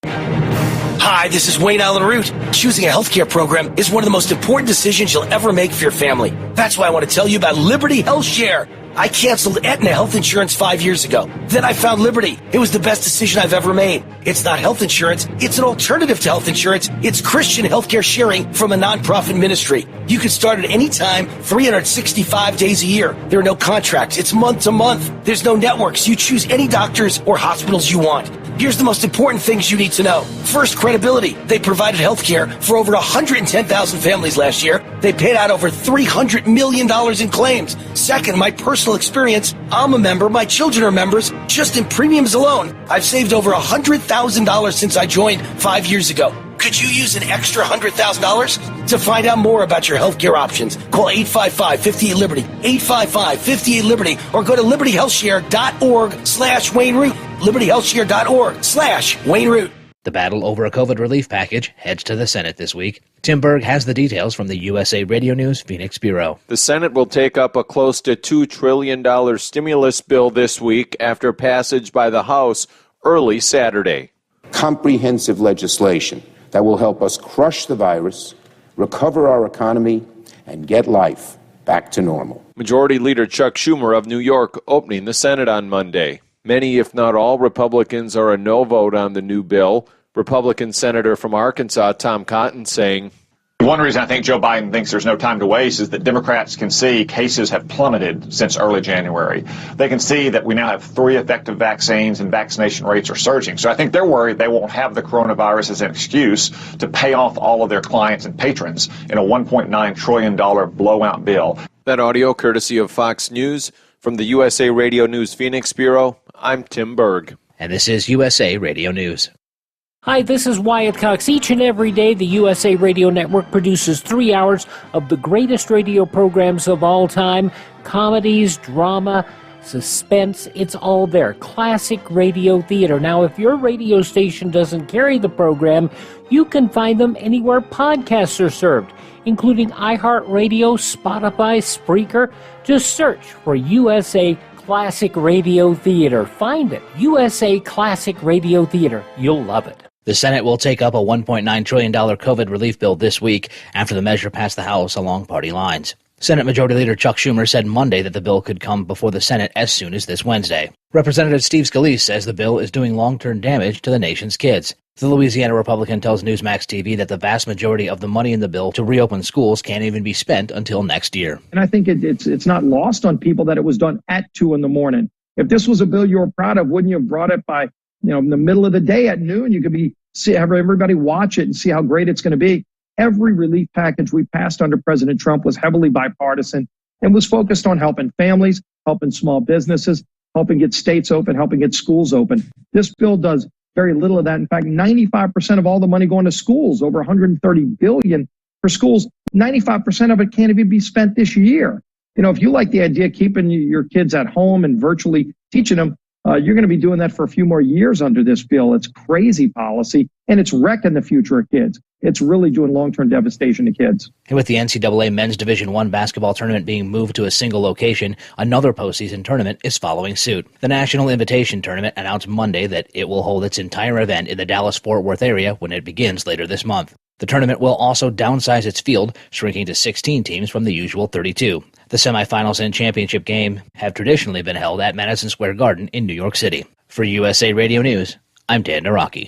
Hi, this is Wayne Allen Root. Choosing a healthcare program is one of the most important decisions you'll ever make for your family. That's why I want to tell you about Liberty Health Share. I canceled Aetna health insurance 5 years ago. Then I found Liberty. It was the best decision I've ever made. It's not health insurance. It's an alternative to health insurance. It's Christian healthcare sharing from a nonprofit ministry. You can start at any time, 365 days a year. There are no contracts. It's month to month. There's no networks. You choose any doctors or hospitals you want. Here's the most important things you need to know. First, credibility. They provided health care for over 110,000 families last year. They paid out over $300 million in claims. Second, my personal experience. I'm a member. My children are members. Just in premiums alone, I've saved over $100,000 since I joined 5 years ago. Could you use an extra $100,000? To find out more about your healthcare options, call 855-58-LIBERTY, 855-58-LIBERTY, or go to libertyhealthshare.org/Wayne Root, libertyhealthshare.org/Wayne Root. The battle over a COVID relief package heads to the Senate this week. Tim Berg has the details from the USA Radio News Phoenix Bureau. The Senate will take up a close to $2 trillion stimulus bill this week after passage by the House early Saturday. Comprehensive legislation that will help us crush the virus, recover our economy, and get life back to normal. Majority Leader Chuck Schumer of New York opening the Senate on Monday. Many, if not all, Republicans are a no vote on the new bill. Republican Senator from Arkansas, Tom Cotton, saying, one reason I think Joe Biden thinks there's no time to waste is that Democrats can see cases have plummeted since early January. They can see that we now have 3 effective vaccines and vaccination rates are surging. So I think they're worried they won't have the coronavirus as an excuse to pay off all of their clients and patrons in a $1.9 trillion blowout bill. That audio courtesy of Fox News. From the USA Radio News Phoenix Bureau, I'm Tim Berg. And this is USA Radio News. Hi, this is Wyatt Cox. Each and every day, the USA Radio Network produces 3 hours of the greatest radio programs of all time. Comedies, drama, suspense, it's all there. Classic radio theater. Now, if your radio station doesn't carry the program, you can find them anywhere podcasts are served, including iHeartRadio, Spotify, Spreaker. Just search for USA Classic Radio Theater. Find it. USA Classic Radio Theater. You'll love it. The Senate will take up a $1.9 trillion COVID relief bill this week after the measure passed the House along party lines. Senate Majority Leader Chuck Schumer said Monday that the bill could come before the Senate as soon as this Wednesday. Representative Steve Scalise says the bill is doing long-term damage to the nation's kids. The Louisiana Republican tells Newsmax TV that the vast majority of the money in the bill to reopen schools can't even be spent until next year. And I think it's not lost on people that it was done at 2 a.m. If this was a bill you were proud of, wouldn't you have brought it by, in the middle of the day at noon? You could have everybody watch it and see how great it's going to be. Every relief package we passed under President Trump was heavily bipartisan and was focused on helping families, helping small businesses, helping get states open, helping get schools open. This bill does very little of that. In fact, 95% of all the money going to schools, over $130 billion for schools, 95% of it can't even be spent this year. If you like the idea of keeping your kids at home and virtually teaching them, you're going to be doing that for a few more years under this bill. It's crazy policy, and it's wrecking the future of kids. It's really doing long-term devastation to kids. And with the NCAA Men's Division I basketball tournament being moved to a single location, another postseason tournament is following suit. The National Invitation Tournament announced Monday that it will hold its entire event in the Dallas-Fort Worth area when it begins later this month. The tournament will also downsize its field, shrinking to 16 teams from the usual 32. The semifinals and championship game have traditionally been held at Madison Square Garden in New York City. For USA Radio News, I'm Dan Naraki.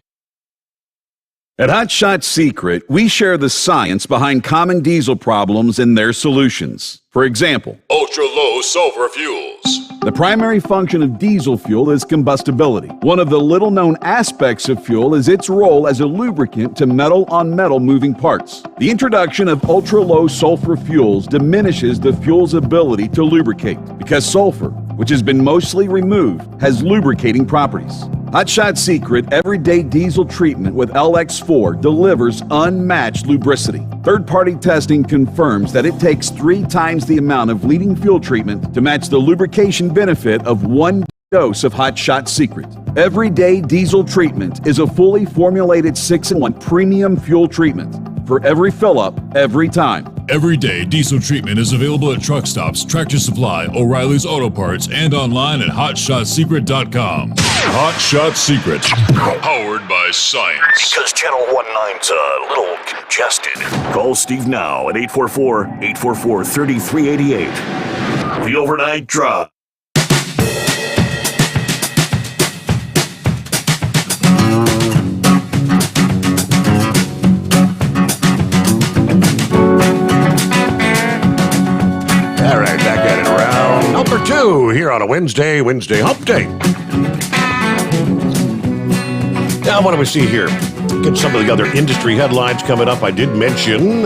At Hot Shot Secret, we share the science behind common diesel problems and their solutions. For example, ultra-low sulfur fuels. The primary function of diesel fuel is combustibility. One of the little-known aspects of fuel is its role as a lubricant to metal-on-metal moving parts. The introduction of ultra-low sulfur fuels diminishes the fuel's ability to lubricate because sulfur, which has been mostly removed, has lubricating properties. Hot Shot Secret Everyday Diesel Treatment with LX4 delivers unmatched lubricity. Third-party testing confirms that it takes 3 times the amount of leading fuel treatment to match the lubrication benefit of 1 dose of Hot Shot Secret. Everyday Diesel Treatment is a fully formulated 6-in-1 premium fuel treatment for every fill-up, every time. Everyday Diesel Treatment is available at truck stops, Tractor Supply, O'Reilly's Auto Parts, and online at HotShotSecret.com. Hot Shot Secret, powered by science. Because Channel 19's a little congested. Call Steve now at 844-844-3388. The Overnight Drop. All right, back at it around number 2 here on a Wednesday Hump Day. Now, what do we see here? Get some of the other industry headlines coming up. I did mention,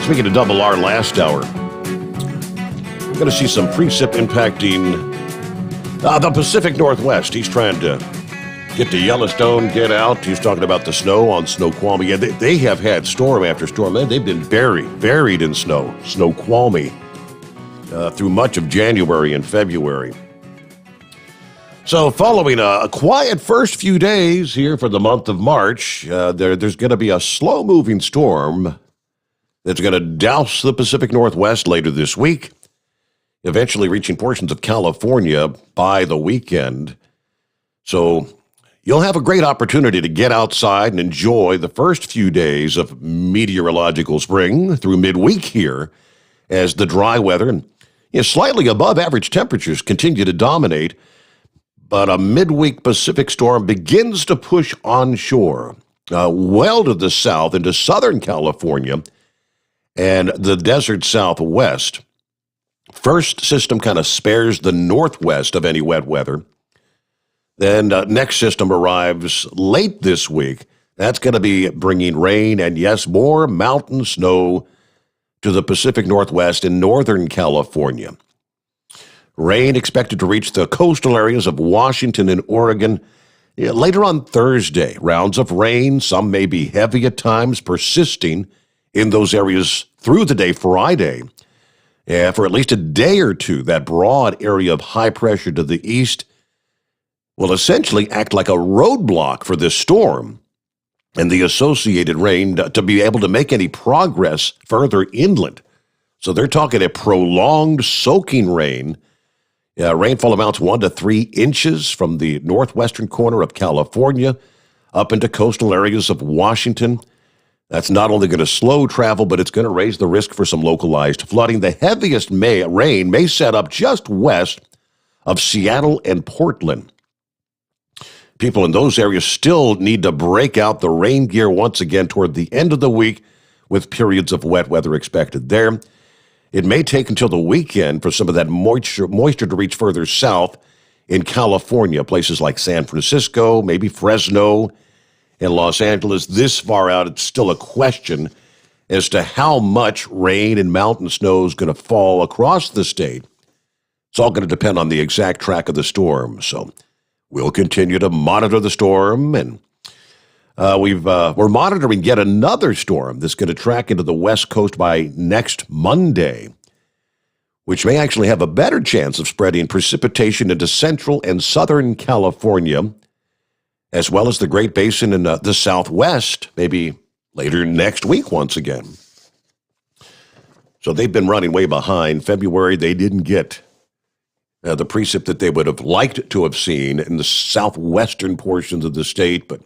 speaking of double R last hour, we're going to see some precip impacting the Pacific Northwest. He's trying to get to Yellowstone, get out. He's talking about the snow on Snoqualmie. Yeah, they have had storm after storm. They've been buried in Snoqualmie, through much of January and February. So following a quiet first few days here for the month of March, there's going to be a slow-moving storm that's going to douse the Pacific Northwest later this week, eventually reaching portions of California by the weekend. So you'll have a great opportunity to get outside and enjoy the first few days of meteorological spring through midweek here as the dry weather and Slightly above average temperatures continue to dominate, but a midweek Pacific storm begins to push onshore, well to the south into Southern California and the desert Southwest. First system kind of spares the Northwest of any wet weather. Then next system arrives late this week. That's going to be bringing rain and, yes, more mountain snow to the Pacific Northwest and Northern California. Rain expected to reach the coastal areas of Washington and Oregon later on Thursday. Rounds of rain, some may be heavy at times, persisting in those areas through the day Friday. For at least a day or two, that broad area of high pressure to the east will essentially act like a roadblock for this storm and the associated rain to be able to make any progress further inland. So they're talking a prolonged soaking rain. Rainfall amounts 1 to 3 inches from the northwestern corner of California up into coastal areas of Washington. That's not only going to slow travel, but it's going to raise the risk for some localized flooding. The heaviest rain may set up just west of Seattle and Portland. People in those areas still need to break out the rain gear once again toward the end of the week, with periods of wet weather expected there. It may take until the weekend for some of that moisture to reach further south in California, places like San Francisco, maybe Fresno, and Los Angeles. This far out, it's still a question as to how much rain and mountain snow is going to fall across the state. It's all going to depend on the exact track of the storm. So we'll continue to monitor the storm, and we're monitoring yet another storm that's going to track into the west coast by next Monday, which may actually have a better chance of spreading precipitation into central and southern California, as well as the Great Basin in the southwest, maybe later next week once again. So they've been running way behind. February, they didn't get the precip that they would have liked to have seen in the southwestern portions of the state. But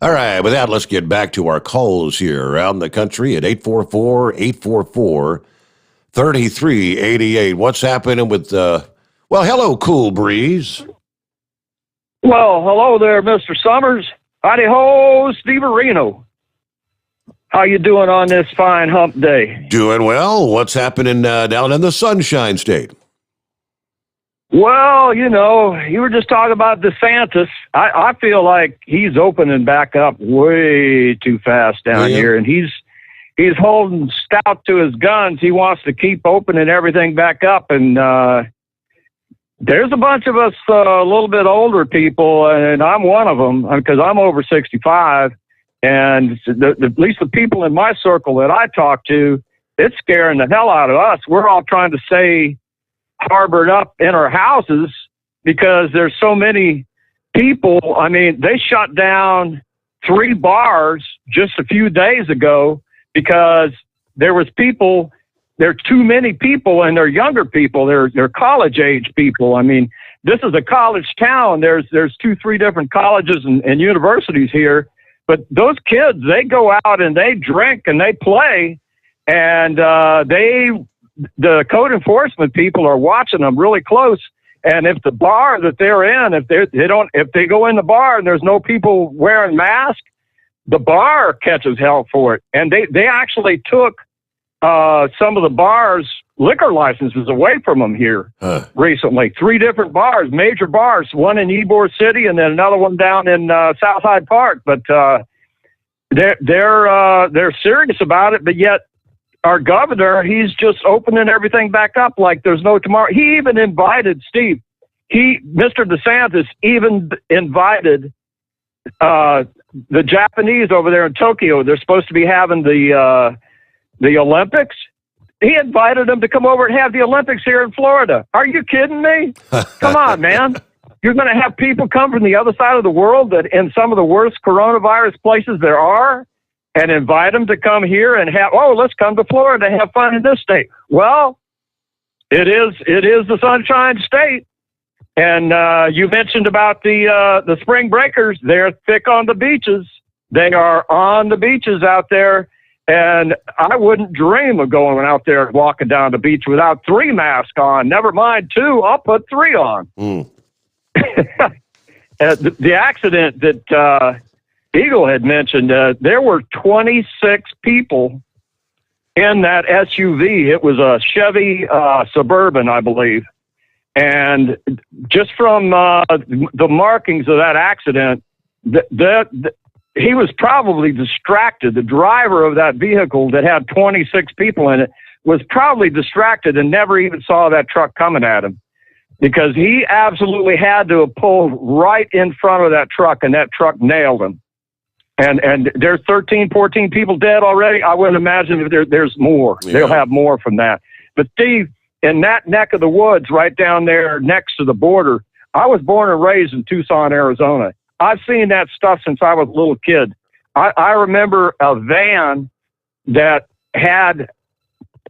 all right, with that, let's get back to our calls here around the country at 844-844-3388. What's happening with, well, hello, Cool Breeze. Well, hello there, Mr. Sommers. Howdy ho, Steve Areno. How you doing on this fine hump day? Doing well. What's happening down in the Sunshine State? Well, you know, you were just talking about DeSantis. I feel like he's opening back up way too fast down here, and he's holding stout to his guns. He wants to keep opening everything back up, and there's a bunch of us a little bit older people, and I'm one of them because I'm over 65, and at least the people in my circle that I talk to, it's scaring the hell out of us. We're all trying to stay harbored up in our houses because there's so many people. I mean, they shut down 3 bars just a few days ago because there was people. There are too many people, and they're younger people. They're college age people. I mean, this is a college town. There's 2-3 different colleges and universities here, but those kids, they go out and they drink and they play, and the code enforcement people are watching them really close. And if the bar that they're in, if they go in the bar and there's no people wearing masks, the bar catches hell for it. And they actually took some of the bars' liquor licenses away from them here recently. 3 different bars, major bars, one in Ybor City and then another one down in South Hyde Park. But they're serious about it. But yet our governor, he's just opening everything back up like there's no tomorrow. He even invited Mr. DeSantis even invited the Japanese over there in Tokyo. They're supposed to be having the Olympics. He invited them to come over and have the Olympics here in Florida. Are you kidding me? Come on, man. You're going to have people come from the other side of the world that in some of the worst coronavirus places there are and invite them to come here and let's come to Florida and have fun in this state. Well, it is the Sunshine State. And you mentioned about the spring breakers. They're thick on the beaches. They are on the beaches out there. And I wouldn't dream of going out there and walking down the beach without 3 masks on. Never mind 2, I'll put 3 on. The accident that Eagle had mentioned, there were 26 people in that SUV. It was a Chevy Suburban, I believe. And just from the markings of that accident, he was probably distracted. The driver of that vehicle that had 26 people in it was probably distracted and never even saw that truck coming at him, because he absolutely had to have pulled right in front of that truck, and that truck nailed him. And there's 13, 14 people dead already. I wouldn't imagine if there's more. Yeah. They'll have more from that. But Steve, in that neck of the woods right down there next to the border, I was born and raised in Tucson, Arizona. I've seen that stuff since I was a little kid. I remember a van that had,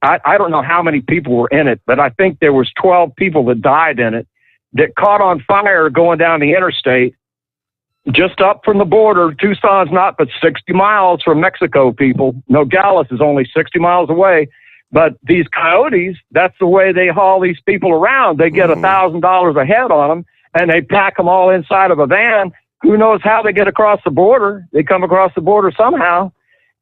I don't know how many people were in it, but I think there was 12 people that died in it, that caught on fire going down the interstate just up from the border. Tucson's not but 60 miles from Mexico, people. Nogales is only 60 miles away. But these coyotes, that's the way they haul these people around. They get $1,000 a head on them, and they pack them all inside of a van. Who knows how they get across the border? They come across the border somehow.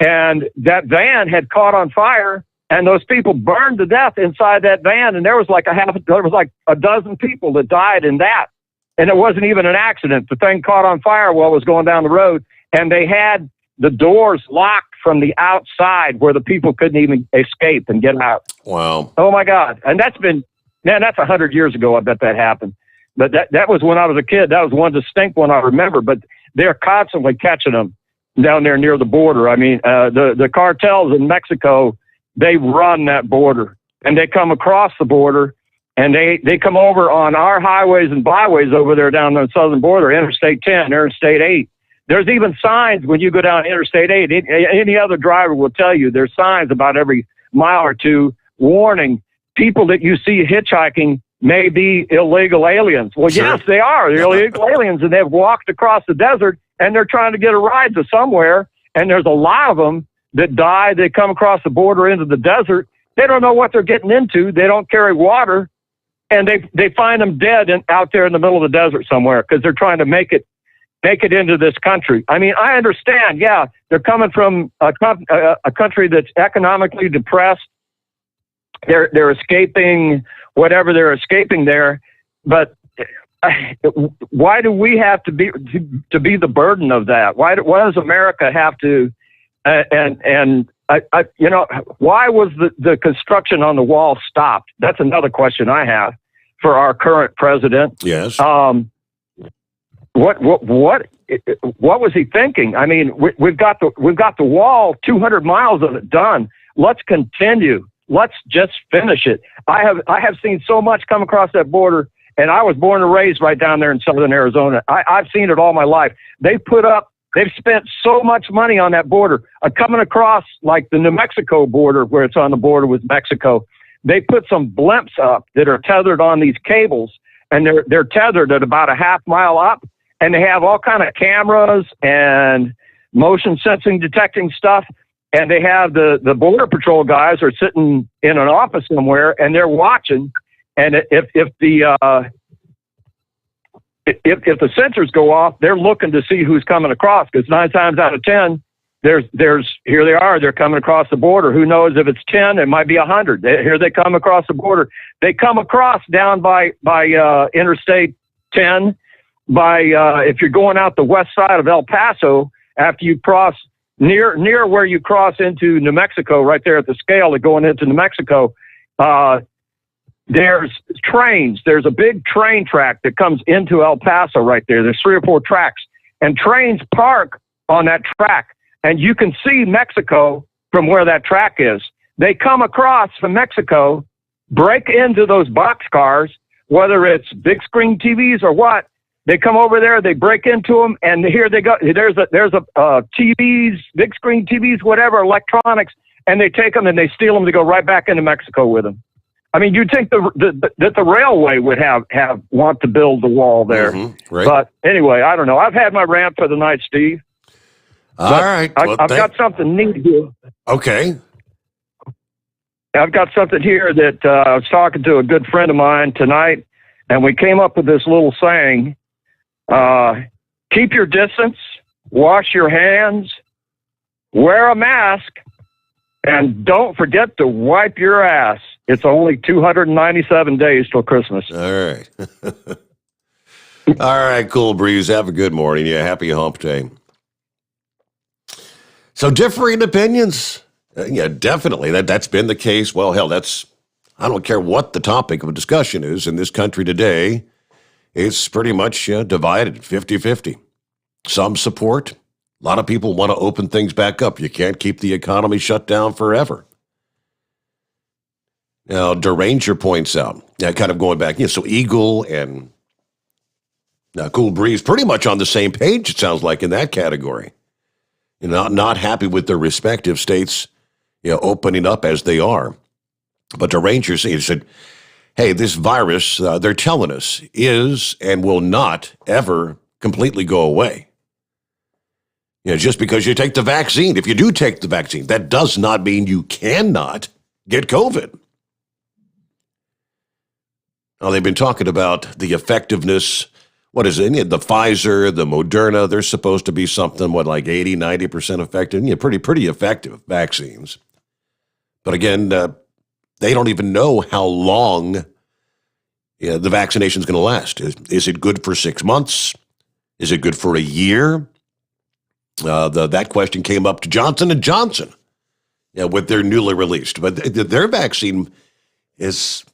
And that van had caught on fire, and those people burned to death inside that van. And there was like a dozen people that died in that. And it wasn't even an accident. The thing caught on fire while it was going down the road, and they had the doors locked from the outside where the people couldn't even escape and get out. Wow. Oh my God. And that's 100 years ago. I bet that happened. But that was when I was a kid. That was one distinct one I remember, but they're constantly catching them down there near the border. I mean, the cartels in Mexico, they run that border, and they come across the border, and they come over on our highways and byways over there down the southern border, Interstate 10, Interstate 8. There's even signs when you go down Interstate 8. Any other driver will tell you there's signs about every mile or two warning people that you see hitchhiking may be illegal aliens. Well, sure. Yes, they are. They're illegal aliens, and they've walked across the desert, and they're trying to get a ride to somewhere, and there's a lot of them that die. They come across the border into the desert. They don't know what they're getting into. They don't carry water, and they find them dead out there in the middle of the desert somewhere because they're trying to make it into this country. I mean, I understand. Yeah, they're coming from a country that's economically depressed. They're escaping whatever they're escaping there, but why do we have to be the burden of that? Why does America have to? Why was the construction on the wall stopped? That's another question I have for our current president. Yes. What was he thinking? I mean, we've got the wall, 200 miles of it done. Let's continue. Let's just finish it. I have seen so much come across that border, and I was born and raised right down there in southern Arizona. I've seen it all my life. They've spent so much money on that border. Coming across like the New Mexico border, where it's on the border with Mexico, they put some blimps up that are tethered on these cables, and they're tethered at about a half mile up, and they have all kind of cameras and motion sensing detecting stuff. And they have the Border Patrol guys are sitting in an office somewhere, and they're watching. And if the sensors go off, they're looking to see who's coming across, because 9 times out of 10, here they are. They're coming across the border. Who knows if it's 10? It might be 100. Here they come across the border. They come across down by Interstate 10. If you're going out the west side of El Paso, after you cross. Near where you cross into New Mexico, right there at the scale of going into New Mexico, there's trains. There's a big train track that comes into El Paso right there. There's 3 or 4 tracks, and trains park on that track, and you can see Mexico from where that track is. They come across from Mexico, break into those boxcars, whether it's big screen TVs or what. They come over there, they break into them, and here they go. There's a TVs, big screen TVs, whatever, electronics, and they take them and they steal them to go right back into Mexico with them. I mean, you'd think that the railway would want to build the wall there. Mm-hmm, right. But anyway, I don't know. I've had my rant for the night, Steve. All right. I've got something neat here. Okay. I've got something here that I was talking to a good friend of mine tonight, and we came up with this little saying, keep your distance, wash your hands, wear a mask, and don't forget to wipe your ass. It's only 297 days till Christmas. All right. All right, Cool Breeze. Have a good morning. Yeah, happy hump day. So differing opinions. Yeah, definitely. That's been the case. Well, hell, I don't care what the topic of discussion is in this country today. It's pretty much divided 50-50. Some support. A lot of people want to open things back up. You can't keep the economy shut down forever. Now, Deranger points out, kind of going back, so Eagle and Cool Breeze pretty much on the same page, it sounds like, in that category. Not happy with their respective states, opening up as they are. But Deranger said, hey, this virus, they're telling us, is and will not ever completely go away. Just because you take the vaccine, if you do take the vaccine, that does not mean you cannot get COVID. Now, they've been talking about the effectiveness. What is it? The Pfizer, the Moderna, they're supposed to be something, like 80, 90% effective. Pretty effective vaccines. But again, they don't even know how long the vaccination is going to last. Is it good for 6 months? Is it good for a year? That question came up to Johnson & Johnson with their newly released. But their vaccine is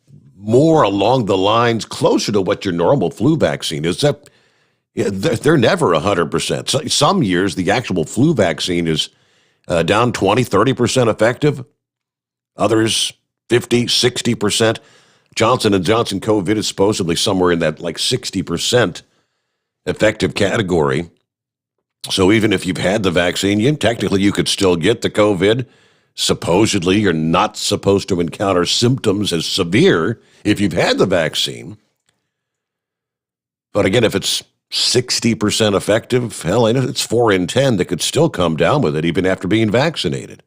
more along the lines closer to what your normal flu vaccine is. They're never 100%. So some years, the actual flu vaccine is down 20, 30% effective. Others, 50, 60%. Johnson & Johnson COVID is supposedly somewhere in that 60% effective category. So even if you've had the vaccine, technically you could still get the COVID. Supposedly, you're not supposed to encounter symptoms as severe if you've had the vaccine. But again, if it's 60% effective, hell, it's 4 in 10 that could still come down with it even after being vaccinated.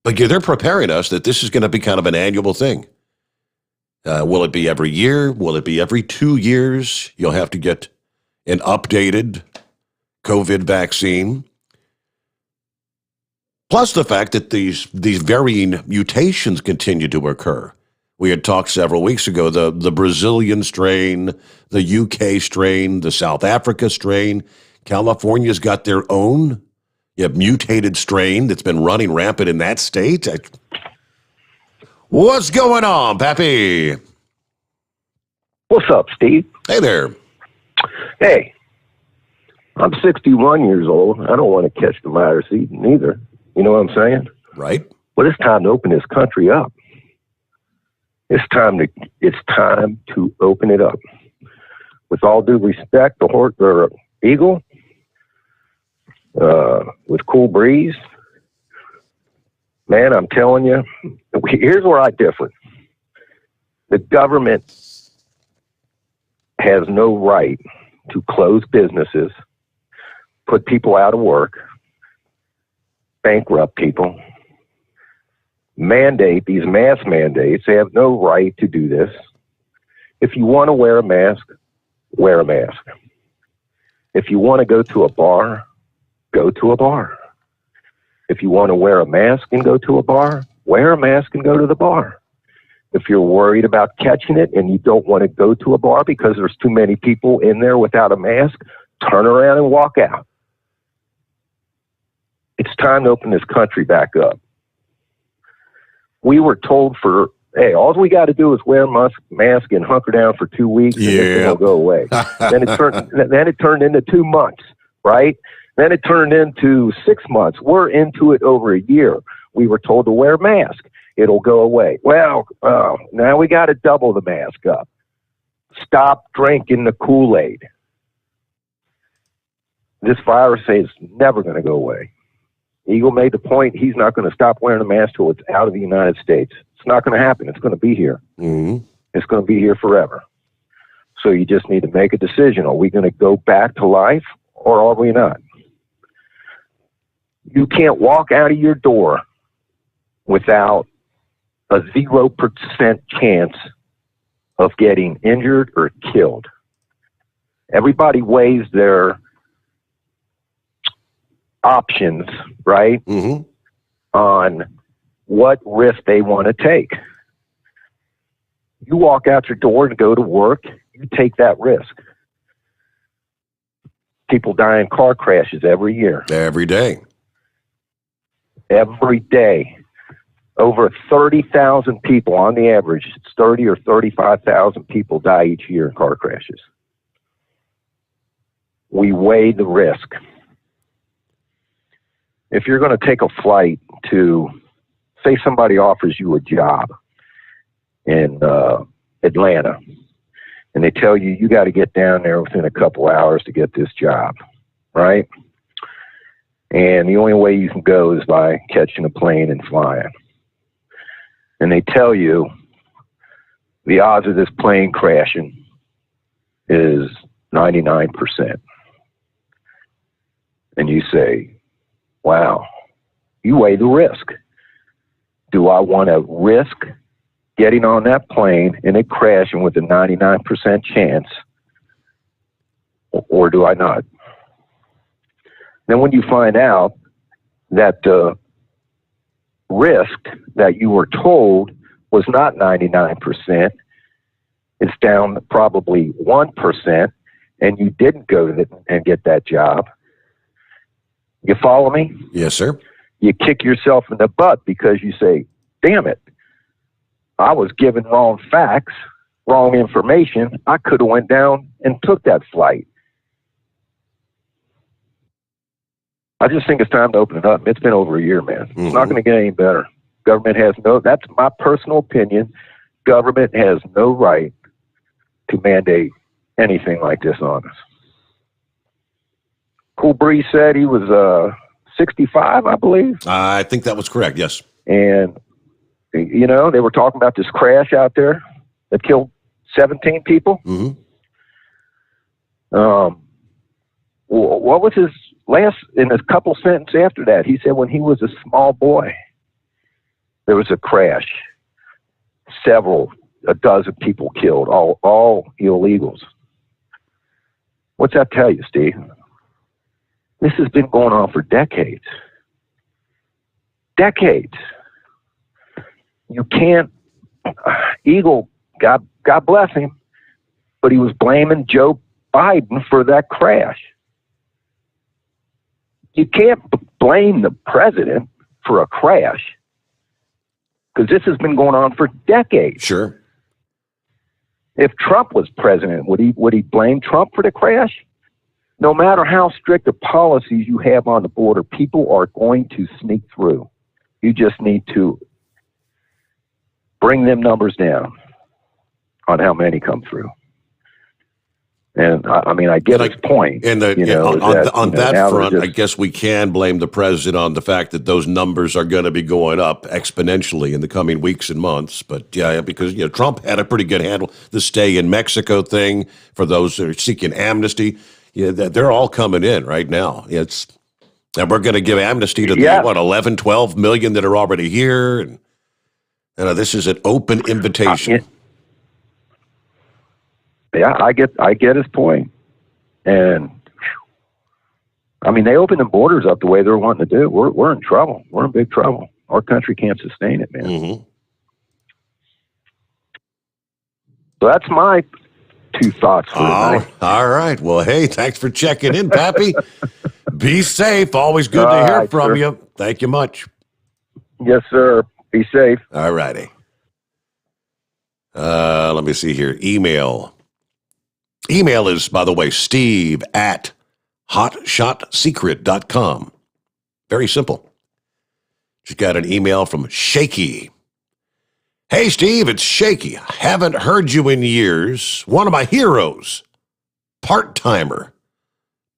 But they're preparing us that this is going to be kind of an annual thing. Will it be every year? Will it be every 2 years? You'll have to get an updated COVID vaccine. Plus the fact that these varying mutations continue to occur. We had talked several weeks ago, the Brazilian strain, the UK strain, the South Africa strain. California's got their own mutated strain that's been running rampant in that state. What's going on, Pappy? What's up, Steve? Hey there. Hey, I'm 61 years old. I don't want to catch the virus either. You know what I'm saying? Right. Well, it's time to open this country up. It's time to open it up. With all due respect, the Eagle, with Cool Breeze, man, I'm telling you, here's where I differ. The government has no right to close businesses, put people out of work, bankrupt people, mandate these mask mandates. They have no right to do this. If you want to wear a mask, wear a mask. If you want to go to a bar, go to a bar. If you want to wear a mask and go to a bar, wear a mask and go to the bar. If you're worried about catching it and you don't want to go to a bar because there's too many people in there without a mask, turn around and walk out. It's time to open this country back up. We were told all we got to do is wear a mask and hunker down for 2 weeks and this will go away. then it turned into 2 months, right? Then it turned into 6 months. We're into it over a year. We were told to wear a mask. It'll go away. Well, now we got to double the mask up. Stop drinking the Kool-Aid. This virus is never going to go away. Eagle made the point he's not going to stop wearing a mask till it's out of the United States. It's not going to happen. It's going to be here. Mm-hmm. It's going to be here forever. So you just need to make a decision. Are we going to go back to life or are we not? You can't walk out of your door without a 0% chance of getting injured or killed. Everybody weighs their options, right? Mm-hmm. On what risk they want to take. You walk out your door and go to work, you take that risk. People die in car crashes every year. Every day. Every day. Over 30,000 people on the average, it's 30 or 35,000 people die each year in car crashes. We weigh the risk. If you're going to take a flight to, say somebody offers you a job in Atlanta, and they tell you got to get down there within a couple hours to get this job, right? And the only way you can go is by catching a plane and flying. And they tell you the odds of this plane crashing is 99%. And you say, wow, you weigh the risk. Do I want to risk getting on that plane and it crashing with a 99% chance, or do I not? Then when you find out that the risk that you were told was not 99%, it's down to probably 1%, and you didn't go to and get that job. You follow me? Yes, sir. You kick yourself in the butt because you say, damn it, I was given wrong facts, wrong information. I could have went down and took that flight. I just think it's time to open it up. It's been over a year, man. It's not going to get any better. Government has that's my personal opinion. Government has no right to mandate anything like this on us. Cool Breeze said he was 65, I believe. I think that was correct, yes. And, you know, they were talking about this crash out there that killed 17 people. Mm-hmm. What was his in a couple sentences after that? He said when he was a small boy, there was a crash. A dozen people killed, all illegals. What's that tell you, Steve? This has been going on for decades. Decades. You can't, Eagle, God bless him, but he was blaming Joe Biden for that crash. You can't blame the president for a crash because this has been going on for decades. Sure. If Trump was president, would he blame Trump for the crash? No matter how strict the policies you have on the border, people are going to sneak through. You just need to bring them numbers down on how many come through. And I mean, I get his point. And on that front, I guess we can blame the president on the fact that those numbers are going to be going up exponentially in the coming weeks and months. But yeah, because Trump had a pretty good handle. The stay in Mexico thing for those that are seeking amnesty, they're all coming in right now. And we're going to give amnesty to the 11, 12 million that are already here. And this is an open invitation. Yeah, I get his point. And I mean, they opened the borders up the way they're wanting to do. We're in trouble. We're in big trouble. Our country can't sustain it, man. Mm-hmm. So that's my two thoughts for tonight. All right. Well, hey, thanks for checking in, Pappy. Be safe. Always good to hear from you. Thank you much. Yes, sir. Be safe. All righty. Let me see here. Email is, by the way, steve@hotshotsecret.com. Very simple. Just got an email from Shaky. Hey, Steve, it's Shaky. Haven't heard you in years. One of my heroes, part-timer,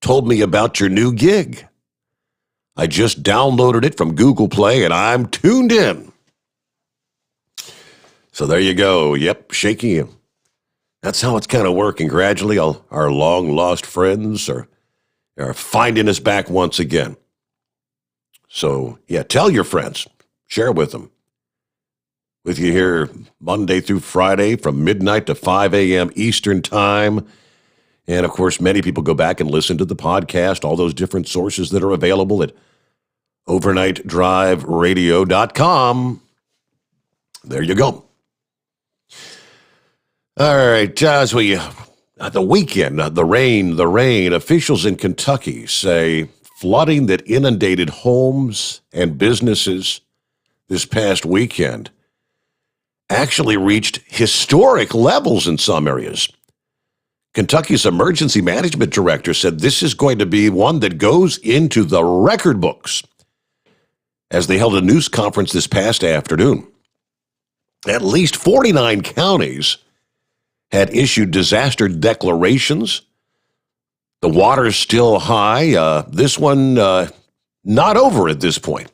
told me about your new gig. I just downloaded it from Google Play, and I'm tuned in. So there you go. Yep, Shaky. That's how it's kind of working. Gradually, our long-lost friends are finding us back once again. So, yeah, tell your friends. Share it with them. With you here Monday through Friday from midnight to 5 a.m. Eastern Time. And, of course, many people go back and listen to the podcast, all those different sources that are available at overnightdriveradio.com. There you go. All right, as we, the weekend, the rain, officials in Kentucky say flooding that inundated homes and businesses this past weekend actually reached historic levels in some areas. Kentucky's emergency management director said this is going to be one that goes into the record books as they held a news conference this past afternoon. At least 49 counties had issued disaster declarations. The water's still high. This one, not over at this point.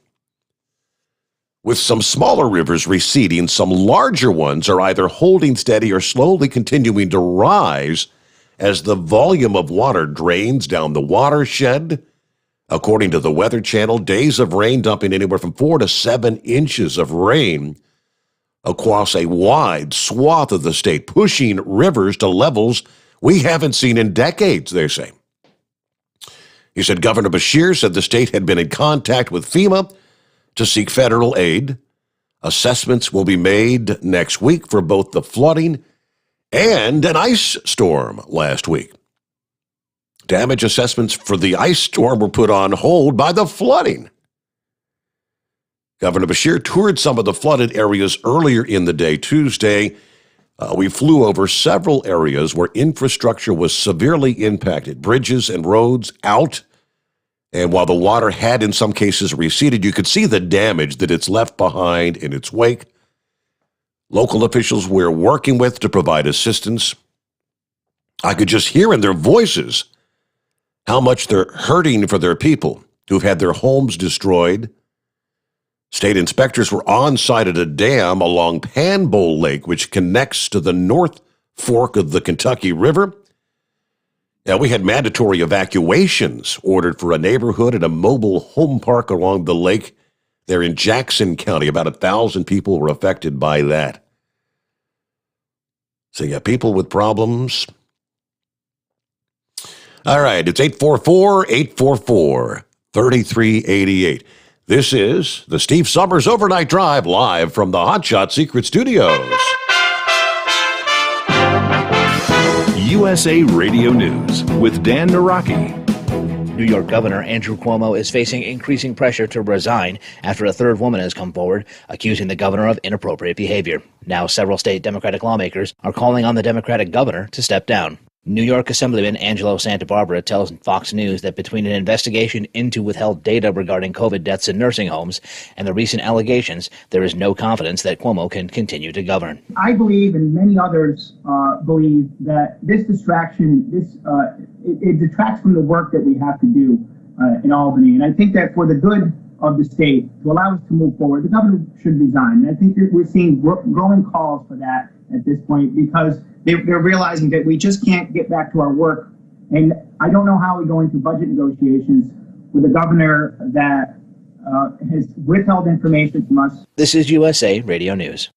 With some smaller rivers receding, some larger ones are either holding steady or slowly continuing to rise as the volume of water drains down the watershed. According to the Weather Channel, days of rain dumping anywhere from 4 to 7 inches of rain across a wide swath of the state, pushing rivers to levels we haven't seen in decades, they say. He said Governor Beshear said the state had been in contact with FEMA to seek federal aid. Assessments will be made next week for both the flooding and an ice storm last week. Damage assessments for the ice storm were put on hold by the flooding. Governor Beshear toured some of the flooded areas earlier in the day Tuesday. We flew over several areas where infrastructure was severely impacted, bridges and roads out. And while the water had in some cases receded, you could see the damage that it's left behind in its wake. Local officials we're working with to provide assistance. I could just hear in their voices how much they're hurting for their people who've had their homes destroyed. State inspectors were on site at a dam along Panbowl Lake, which connects to the North Fork of the Kentucky River. Now, we had mandatory evacuations ordered for a neighborhood and a mobile home park along the lake there in Jackson County. About 1,000 people were affected by that. So, yeah, people with problems. All right, it's 844-844-3388. This is the Steve Sommers Overnight Drive, live from the Hot Shot Secret Studios. USA Radio News with Dan Naraki. New York Governor Andrew Cuomo is facing increasing pressure to resign after a third woman has come forward accusing the governor of inappropriate behavior. Now several state Democratic lawmakers are calling on the Democratic governor to step down. New York Assemblyman Angelo Santabarbara tells Fox News that between an investigation into withheld data regarding COVID deaths in nursing homes and the recent allegations, there is no confidence that Cuomo can continue to govern. I believe, and many others believe, that this distraction, it detracts from the work that we have to do in Albany. And I think that for the good of the state, to allow us to move forward, the governor should resign. And I think that we're seeing growing calls for that at this point, because they're realizing that we just can't get back to our work. And I don't know how we go into budget negotiations with a governor that has withheld information from us. This is USA Radio News.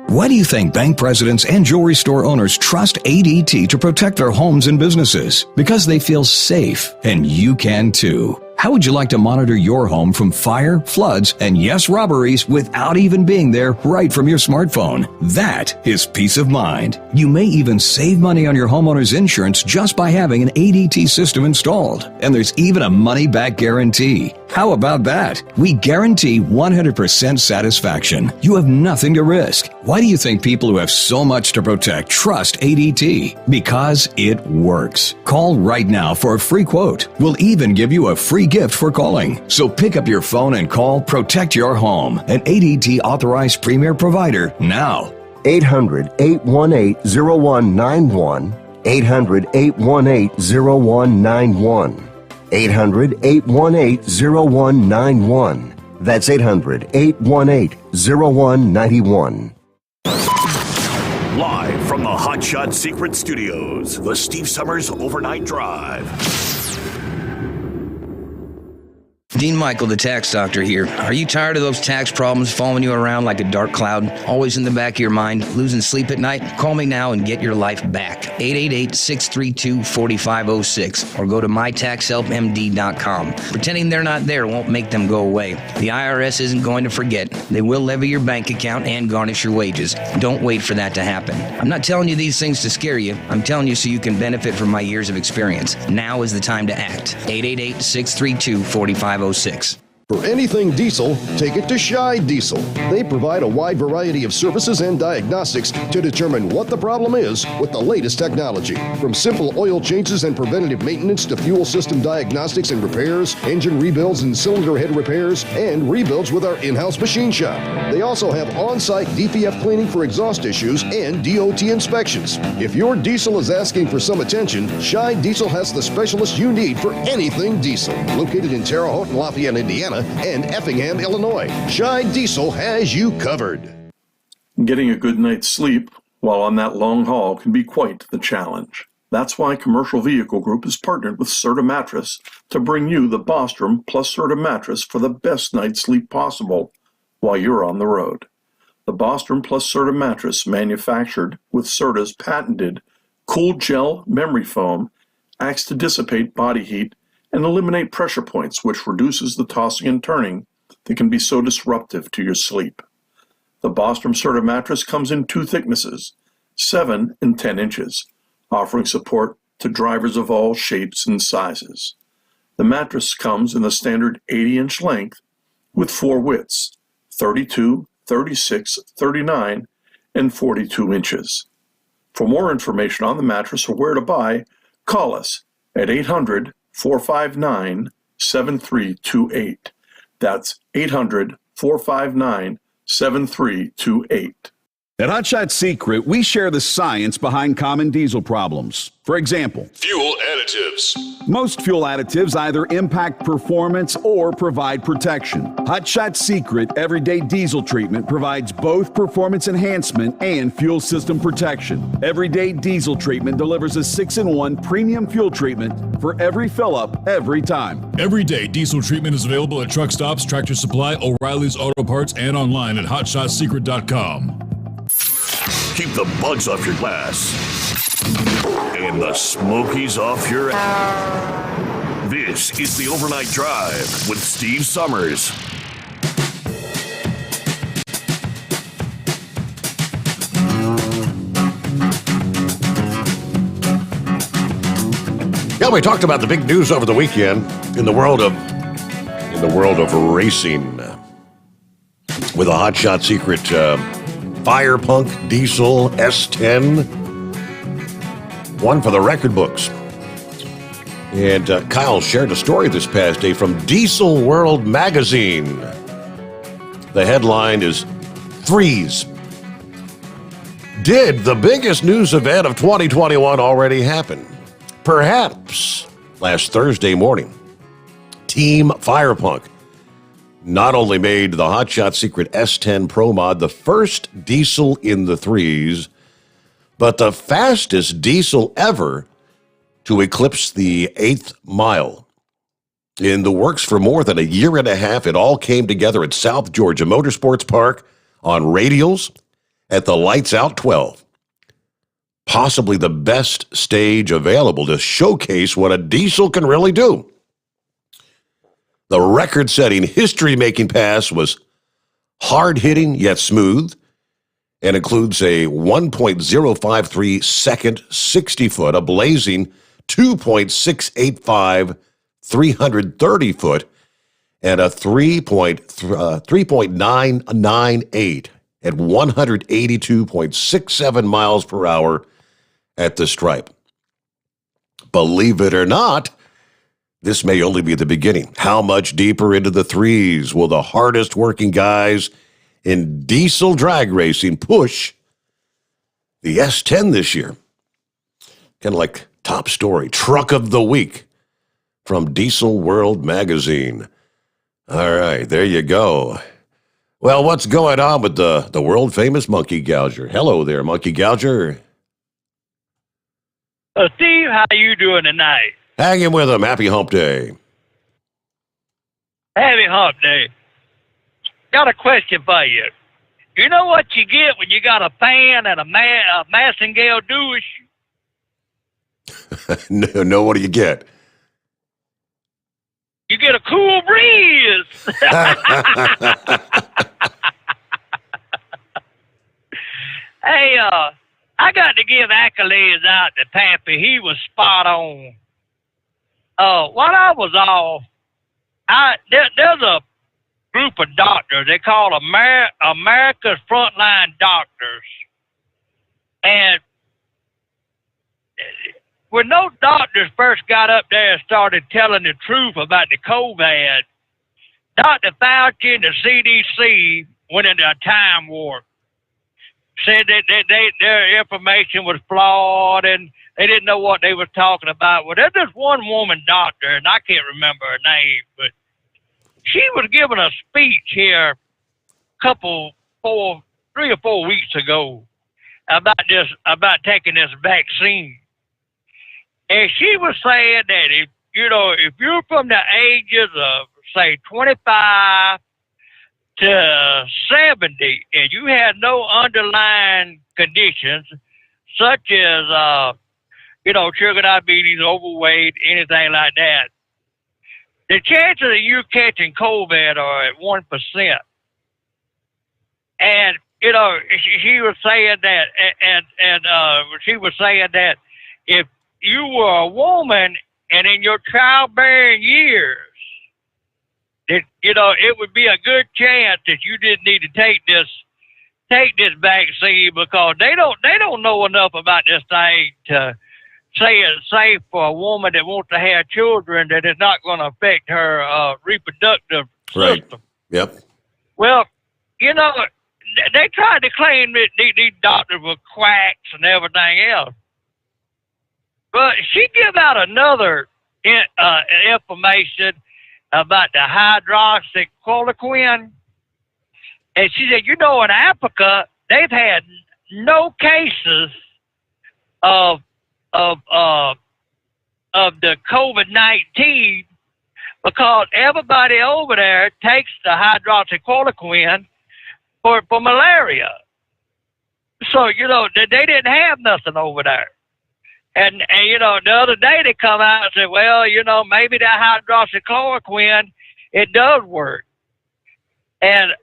Why do you think bank presidents and jewelry store owners trust ADT to protect their homes and businesses? Because they feel safe, and you can too. How would you like to monitor your home from fire, floods, and yes, robberies without even being there right from your smartphone? That is peace of mind. You may even save money on your homeowner's insurance just by having an ADT system installed. And there's even a money-back guarantee. How about that? We guarantee 100% satisfaction. You have nothing to risk. Why do you think people who have so much to protect trust ADT? Because it works. Call right now for a free quote. We'll even give you a free gift for calling. So pick up your phone and call Protect Your Home, an ADT authorized premier provider now. 800-818-0191. 800-818-0191. 800-818-0191. That's 800-818-0191. Live from the Hot Shot Secret Studios, the Steve Sommers Overnight Drive. Dean Michael, the tax doctor here. Are you tired of those tax problems following you around like a dark cloud, always in the back of your mind, losing sleep at night? Call me now and get your life back. 888-632-4506 or go to mytaxhelpmd.com. Pretending they're not there won't make them go away. The IRS isn't going to forget. They will levy your bank account and garnish your wages. Don't wait for that to happen. I'm not telling you these things to scare you. I'm telling you so you can benefit from my years of experience. Now is the time to act. 888-632-4506. For anything diesel, take it to Shy Diesel. They provide a wide variety of services and diagnostics to determine what the problem is with the latest technology. From simple oil changes and preventative maintenance to fuel system diagnostics and repairs, engine rebuilds and cylinder head repairs, and rebuilds with our in-house machine shop. They also have on-site DPF cleaning for exhaust issues and DOT inspections. If your diesel is asking for some attention, Shy Diesel has the specialist you need for anything diesel. Located in Terre Haute and Lafayette, Indiana, and Effingham, Illinois. Shy Diesel has you covered. Getting a good night's sleep while on that long haul can be quite the challenge. That's why Commercial Vehicle Group has partnered with Serta Mattress to bring you the Bostrom plus Serta Mattress for the best night's sleep possible while you're on the road. The Bostrom plus Serta Mattress, manufactured with Serta's patented Cool Gel Memory Foam, acts to dissipate body heat and eliminate pressure points, which reduces the tossing and turning that can be so disruptive to your sleep. The Bostrom Serta mattress comes in two thicknesses, 7 and 10 inches, offering support to drivers of all shapes and sizes. The mattress comes in the standard 80-inch length with 4 widths, 32, 36, 39, and 42 inches. For more information on the mattress or where to buy, call us at 800-459-7328. That's 800-459-7328. At Hot Shot Secret, we share the science behind common diesel problems. For example, fuel additives. Most fuel additives either impact performance or provide protection. Hot Shot Secret Everyday Diesel Treatment provides both performance enhancement and fuel system protection. Everyday Diesel Treatment delivers a 6-in-1 premium fuel treatment for every fill-up, every time. Everyday Diesel Treatment is available at truck stops, Tractor Supply, O'Reilly's Auto Parts, and online at hotshotsecret.com. Keep the bugs off your glass and the smokies off your ass. This is the Overnight Drive with Steve Sommers. Yeah, we talked about the big news over the weekend in the world of racing with a Hot Shot Secret Fire Punk Diesel S10, one for the record books. And Kyle shared a story this past day from Diesel World magazine. The headline is Threes. Did the biggest news event of 2021 already happen? Perhaps last Thursday morning, Team Fire Punk not only made the Hot Shot Secret S10 Pro Mod the first diesel in the threes, but the fastest diesel ever to eclipse the 8th mile. In the works for more than a year and a half, it all came together at South Georgia Motorsports Park on radials at the Lights Out 12. Possibly the best stage available to showcase what a diesel can really do. The record-setting, history-making pass was hard-hitting yet smooth and includes a 1.053 second 60-foot, a blazing 2.685 330-foot, and a 3.998 at 182.67 miles per hour at the stripe. Believe it or not, this may only be the beginning. How much deeper into the threes will the hardest working guys in diesel drag racing push the S10 this year? Kind of like top story, truck of the week from Diesel World magazine. All right, there you go. Well, what's going on with the world famous Monkey Gouger? Hello there, Monkey Gouger. Steve, how you doing tonight? Hanging with him. Happy hump day. Happy Hump Day. Got a question for you. You know what you get when you got a fan and a Massingale douche? No, what do you get? You get a cool breeze. Hey, I got to give accolades out to Pappy. He was spot on. While I was off, there's a group of doctors. They call America's Frontline Doctors. And when those doctors first got up there and started telling the truth about the COVID, Dr. Fauci and the CDC went into a time warp. Said that their information was flawed and they didn't know what they were talking about. Well, there's this one woman doctor, and I can't remember her name, but she was giving a speech here 3 or 4 weeks ago about taking this vaccine. And she was saying that if you're from the ages of, say, 25 to 70 and you had no underlying conditions such as, sugar diabetes, overweight, anything like that, the chances of you catching COVID are at 1%. And, she was saying that, and she was saying that if you were a woman and in your childbearing years, that, it would be a good chance that you didn't need to take this vaccine because they don't know enough about this thing to say it's safe for a woman that wants to have children, that it's not going to affect her reproductive Right. system. Yep. Well, they tried to claim that these doctors were quacks and everything else. But she gave out another information about the hydroxychloroquine. And she said, in Africa, they've had no cases of the COVID-19 because everybody over there takes the hydroxychloroquine for malaria. So, they didn't have nothing over there. And the other day they come out and say, well, maybe that hydroxychloroquine, it does work. And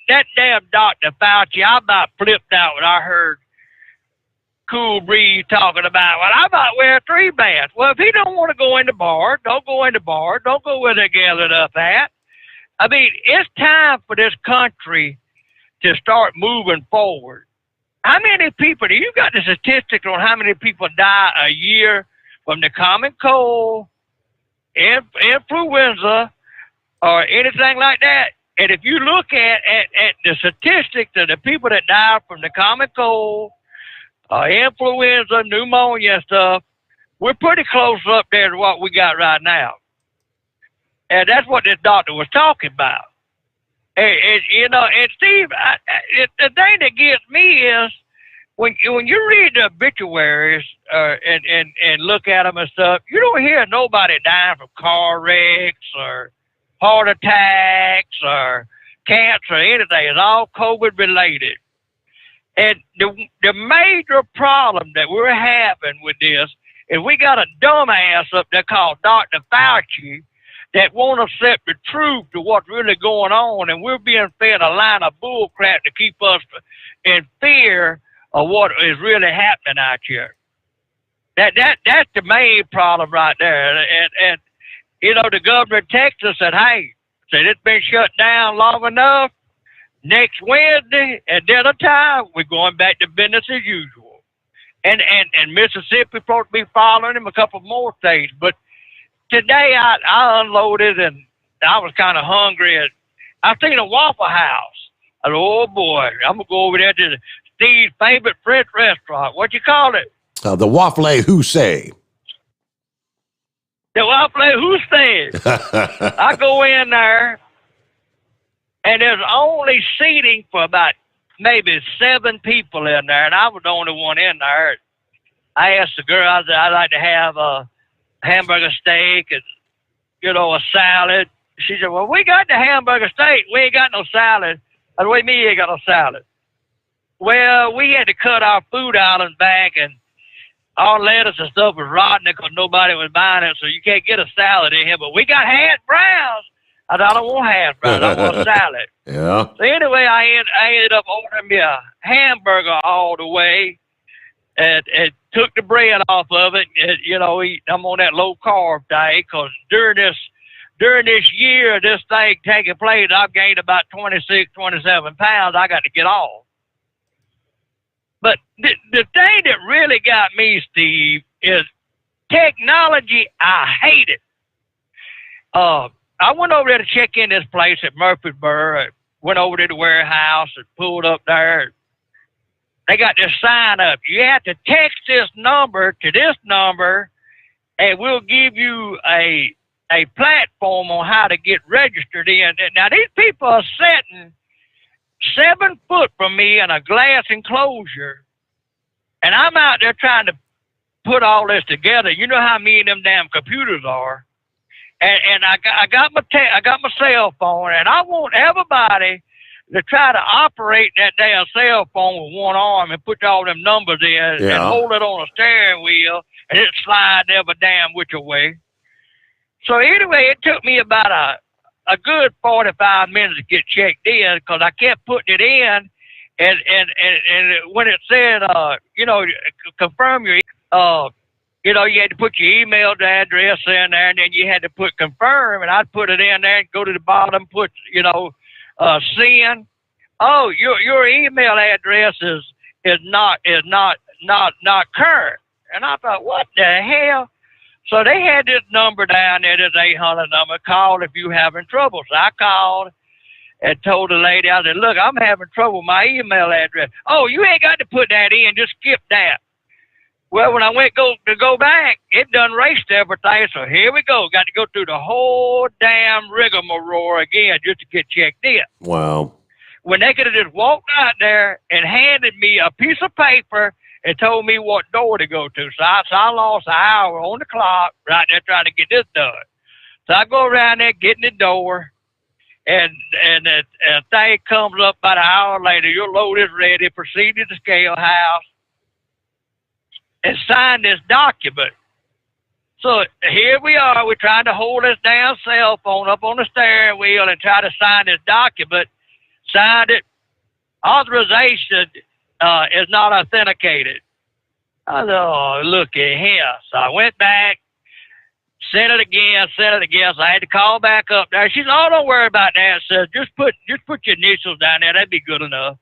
that damn Dr. Fauci, I about flipped out when I heard Cool Breeze talking about, well, I might wear 3 bands. Well, if he don't want to go in the bar, don't go in the bar. Don't go where they're gathered up at. I mean, it's time for this country to start moving forward. How many people, you got the statistics on how many people die a year from the common cold, influenza, or anything like that? And if you look at the statistics of the people that die from the common cold, influenza, pneumonia and stuff, we're pretty close up there to what we got right now. And that's what this doctor was talking about. And Steve, the thing that gets me is when you read the obituaries and look at them and stuff, you don't hear nobody dying from car wrecks or heart attacks or cancer or anything. It's all COVID related. And the major problem that we're having with this is we got a dumbass up there called Dr. Fauci that won't accept the truth to what's really going on, and we're being fed a line of bull crap to keep us in fear of what is really happening out here. That's the main problem right there. And the governor of Texas said, hey, it's been shut down long enough. Next Wednesday at dinner time, we're going back to business as usual. And Mississippi supposed to be following him, a couple more states. But today I unloaded and I was kind of hungry. And I seen a Waffle House. I said, oh boy, I'm going to go over there to Steve's favorite French restaurant. What you call it? The Waffle Hussey. The Waffle Hussey. I go in there, and there's only seating for about maybe 7 people in there, and I was the only one in there. I asked the girl, I said, I'd like to have a hamburger steak and, a salad. She said, well, we got the hamburger steak. We ain't got no salad. I said, what do you mean you ain't got no salad? Well, we had to cut our food out and back, and our lettuce and stuff was rotten because nobody was buying it, so you can't get a salad in here. But we got hash browns. I said, I don't want hash browns. I want a salad. Yeah. So anyway, I ended up ordering me a hamburger all the way, and took the bread off of it. And, I'm on that low carb diet because during this year, this thing taking place, I've gained about 26, 27 pounds. I got to get off. But the thing that really got me, Steve, is technology. I hate it. I went over there to check in this place at Murfreesboro. Went over to the warehouse and pulled up there. They got this sign up. You have to text this number to this number, and we'll give you a platform on how to get registered in. Now, these people are sitting 7 foot from me in a glass enclosure, and I'm out there trying to put all this together. You know how mean them damn computers are. And I got my cell phone, and I want everybody to try to operate that damn cell phone with one arm and put all them numbers in and hold it on a steering wheel, and it slide every damn which way. So anyway, it took me about a good 45 minutes to get checked in because I kept putting it in, and when it said, confirm your, you had to put your email address in there, and then you had to put confirm, and I'd put it in there and go to the bottom, put, send. Oh, your email address is not current. And I thought, what the hell? So they had this number down there, this 800 number, call if you having trouble. So I called and told the lady, I said, look, I'm having trouble with my email address. Oh, you ain't got to put that in, just skip that. Well, when I went to go back, it done raced everything, so here we go. Got to go through the whole damn rigmarole again just to get checked in. Wow. When they could have just walked out there and handed me a piece of paper and told me what door to go to. So I lost an hour on the clock right there trying to get this done. So I go around there, get in the door, and the thing comes up about an hour later. Your load is ready. Proceed to the scale house and sign this document. So here we are. We're trying to hold this damn cell phone up on the steering wheel and try to sign this document. Signed it. Authorization is not authenticated. I said, oh, look at here. So I went back, sent it again. So I had to call back up there. She said, oh, don't worry about that. So just put your initials down there. That'd be good enough.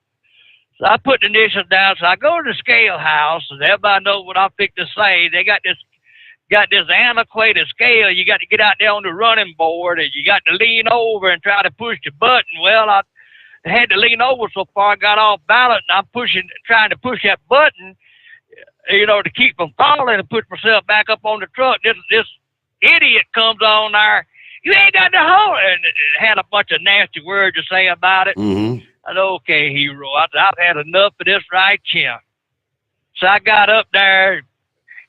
So I put the initials down. So I go to the scale house, and everybody knows what I picked to say. They got this antiquated scale. You got to get out there on the running board, and you got to lean over and try to push the button. Well, I had to lean over so far I got off balance, and I'm trying to push that button, to keep from falling and put myself back up on the truck. This idiot comes on there. You ain't got the hold, and had a bunch of nasty words to say about it. Mm-hmm. I said, okay, hero. I said, I've had enough of this right here. So I got up there.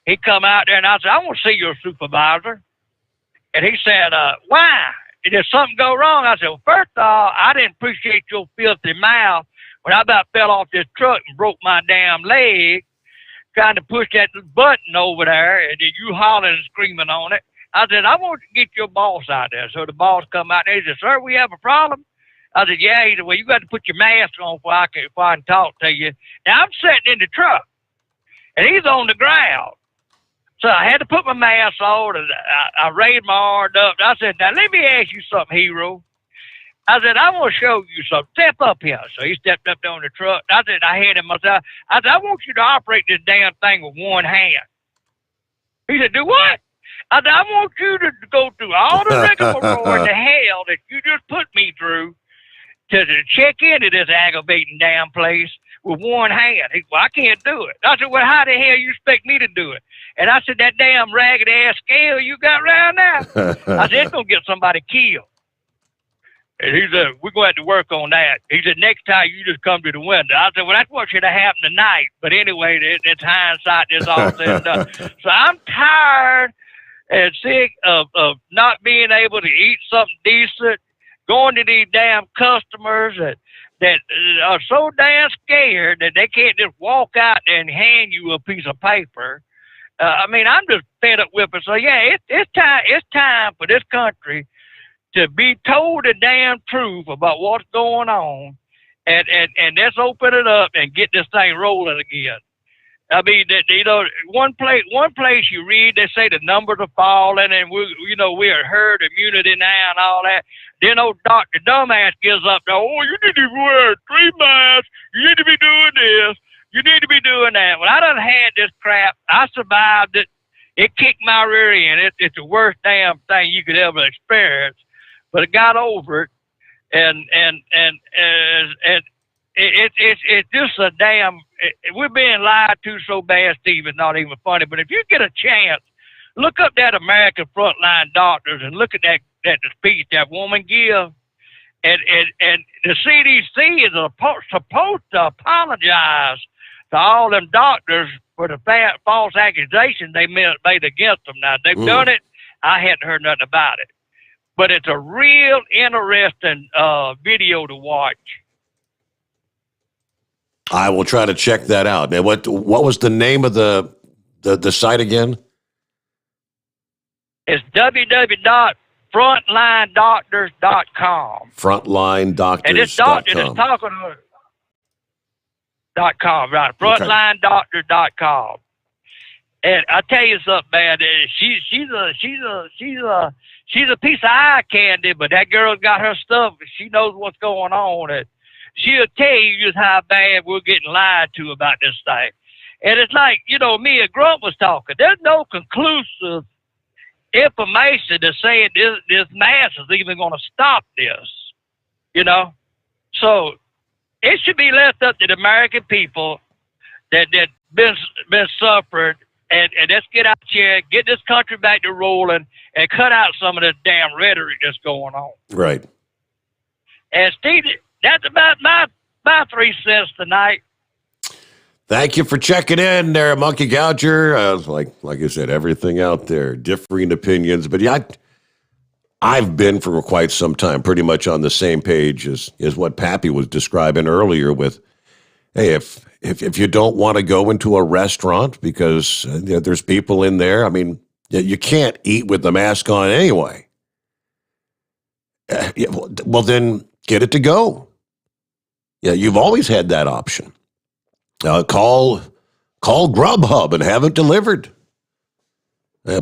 He come out there, and I said, I want to see your supervisor. And he said, why? Did something go wrong? I said, well, first of all, I didn't appreciate your filthy mouth when I about fell off this truck and broke my damn leg trying to push that button over there, and then you hollering and screaming on it. I said, I want to get your boss out there. So the boss come out there. He said, sir, we have a problem. I said, yeah. He said, well, you got to put your mask on before I can talk to you. Now, I'm sitting in the truck, and he's on the ground. So I had to put my mask on, and I raised my arm up. I said, now, let me ask you something, hero. I said, I want to show you something. Step up here. So he stepped up there on the truck. I said, I handed myself. I said, I want you to operate this damn thing with one hand. He said, do what? I said, I want you to go through all the rigmarole and the hell that you just put me through to check into this aggravating damn place with one hand. He said, well, I can't do it. I said, well, how the hell you expect me to do it? And I said, that damn ragged-ass scale you got around there, I said, it's going to get somebody killed. And he said, we're going to have to work on that. He said, next time you just come to the window. I said, well, that's what should have happened tonight. But anyway, it's hindsight. It's all said and done. So I'm tired and sick of not being able to eat something decent, going to these damn customers that are so damn scared that they can't just walk out and hand you a piece of paper. I mean, I'm just fed up with it. So yeah, it's time for this country to be told the damn truth about what's going on, and let's open it up and get this thing rolling again. I mean, one place you read, they say the numbers are falling, and we're herd immunity now and all that. Then old Dr. Dumbass gives up. Oh, you need to wear 3 masks. You need to be doing this. You need to be doing that. Well, I done had this crap. I survived it. It kicked my rear end. It's the worst damn thing you could ever experience. But I got over it, and it's just a damn. We're being lied to so bad, Steve. It's not even funny. But if you get a chance, look up that American Frontline Doctors and look at that speech that woman give. And the CDC is supposed to apologize to all them doctors for the false accusations they made against them. Now, they've done it. I hadn't heard nothing about it. But it's a real interesting video to watch. I will try to check that out. Now, what was the name of the site again? It's www.frontlinedoctors.com. Frontlinedoctors.com. And this doctor is talking to .com, right? Frontlinedoctors.com. And I tell you something, man. She's a piece of eye candy, but that girl's got her stuff. She knows what's going on. And she'll tell you just how bad we're getting lied to about this thing. And it's like, me and Grunt was talking. There's no conclusive information to say this mass is even going to stop this, So it should be left up to the American people that been suffering, and let's get out here, get this country back to rolling, and cut out some of this damn rhetoric that's going on. Right. And Steve, that's about my 3 cents tonight. Thank you for checking in there, Monkey Gouger. Like I said, everything out there, differing opinions. But yeah, I've been for quite some time pretty much on the same page as what Pappy was describing earlier with, hey, if you don't want to go into a restaurant because there's people in there, I mean, you can't eat with the mask on anyway. Well, then get it to go. Yeah, you've always had that option. Call Grubhub and have it delivered.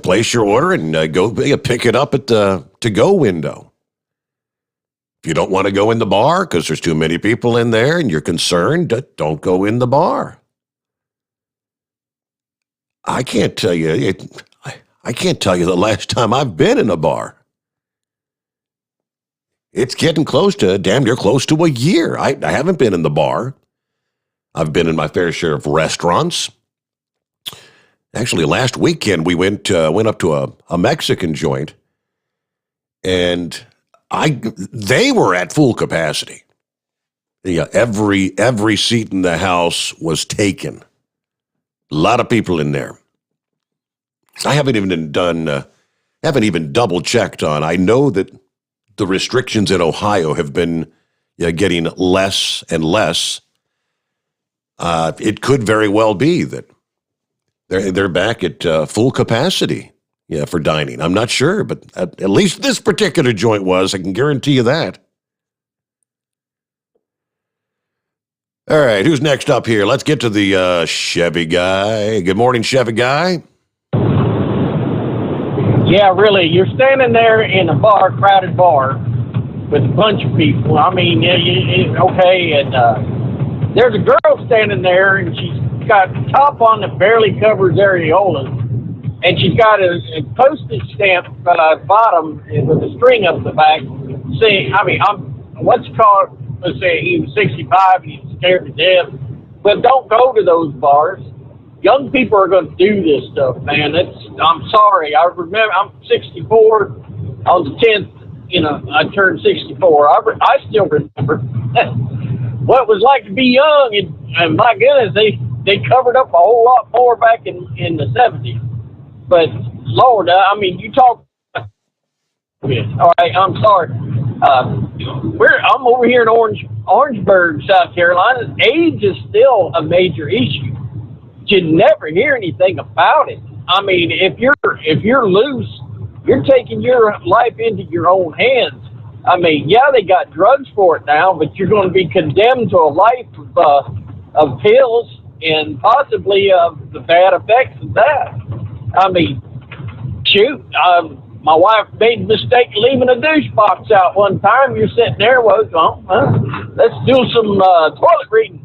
Place your order and go pick it up at the to-go window. If you don't want to go in the bar because there's too many people in there and you're concerned, don't go in the bar. I can't tell you. I can't tell you the last time I've been in a bar. It's getting damn near close to a year. I haven't been in the bar. I've been in my fair share of restaurants. Actually, last weekend we went up to a Mexican joint, and they were at full capacity. Yeah, every seat in the house was taken. A lot of people in there. I haven't even double checked on. I know that the restrictions in Ohio have been getting less and less. It could very well be that they're back at full capacity, for dining. I'm not sure, but at least this particular joint was. I can guarantee you that. All right, who's next up here? Let's get to the Chevy guy. Good morning, Chevy guy. Yeah, really. You're standing there in a crowded bar, with a bunch of people. I mean, okay, and there's a girl standing there, and she's got a top on that barely covers areolas, and she's got a postage stamp bottom with a string up the back. Saying, let's say he was 65 and he's scared to death. But don't go to those bars. Young people are going to do this stuff, man. I'm sorry. I remember, I'm 64. On the 10th, I turned 64. I still remember what it was like to be young, and my goodness, they covered up a whole lot more back in the 70s. But Lord, I mean, you talk. All right, I'm sorry. I'm over here in Orangeburg, South Carolina. AIDS is still a major issue. You never hear anything about it. I mean, if you're loose, you're taking your life into your own hands. I mean, yeah, they got drugs for it now, but you're going to be condemned to a life of pills and possibly the bad effects of that. I mean, shoot, my wife made the mistake of leaving a douche box out one time. You're sitting there, let's do some toilet reading.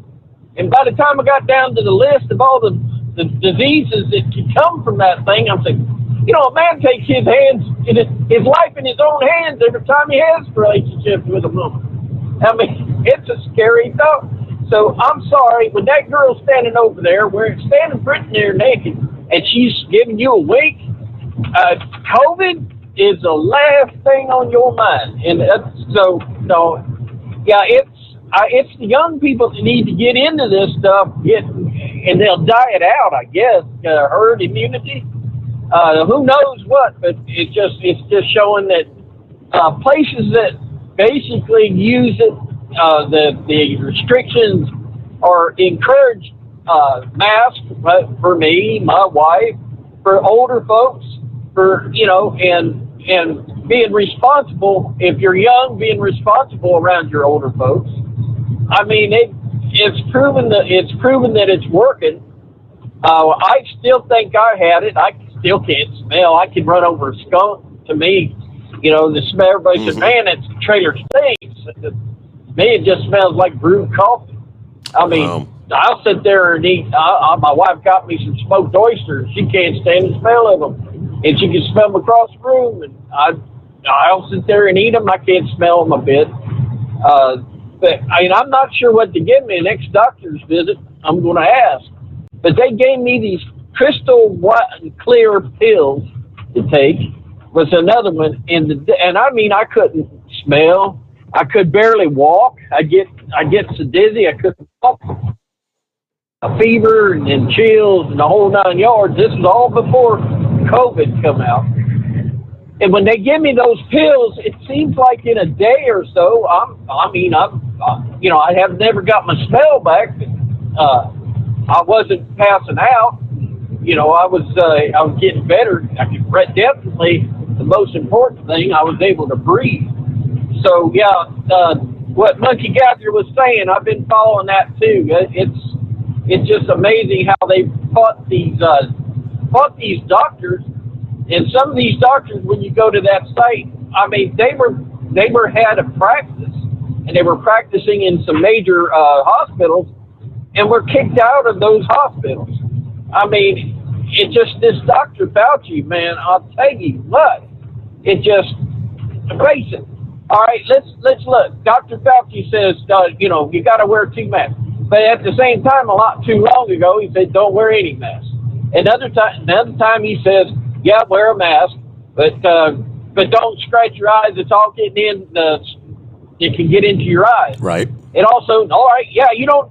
And by the time I got down to the list of all the diseases that could come from that thing, I'm saying, a man takes his life in his own hands every time he has a relationship with a woman. I mean, it's a scary thought. So I'm sorry, when that girl's standing over there, standing pretty near naked, and she's giving you a wink, COVID is the last thing on your mind. And it's the young people that need to get into this stuff, and they'll die it out, I guess, herd immunity. Who knows what, but it's just showing that places that basically use it, the restrictions are encouraged masks for me, my wife, for older folks, and being responsible. If you're young, being responsible around your older folks. I mean, it's proven that it's working. I still think I had it. I still can't smell. I can run over a skunk. To me, the smell. Everybody said, "Man, that trailer stinks." To me, it just smells like brewed coffee. I mean, I'll sit there and eat. My wife got me some smoked oysters. She can't stand the smell of them, and she can smell them across the room. And I'll sit there and eat them. I can't smell them a bit. But I'm not sure what to give me next doctor's visit. I'm going to ask. But they gave me these crystal white and clear pills to take. Was another one, and I mean, I couldn't smell. I could barely walk. I get so dizzy I couldn't walk. A fever and chills and the whole 9 yards. This was all before COVID come out. And when they give me those pills, it seems like in a day or so, I have never got my smell back. I wasn't passing out. I was getting better. Definitely the most important thing, I was able to breathe. So yeah, what Monkey Gatherer was saying, I've been following that too. It's just amazing how they fought these doctors. And some of these doctors, when you go to that site, I mean, they had a practice, and they were practicing in some major hospitals, and were kicked out of those hospitals. I mean, this Dr. Fauci, man, I'll tell you what, it just face it. All right, let's look. Dr. Fauci says, you got to wear 2 masks, but at the same time, not too long ago, he said don't wear any mask. Another time he says, yeah, wear a mask, but don't scratch your eyes. It's all getting in. It can get into your eyes. Right. And also, all right, yeah, you don't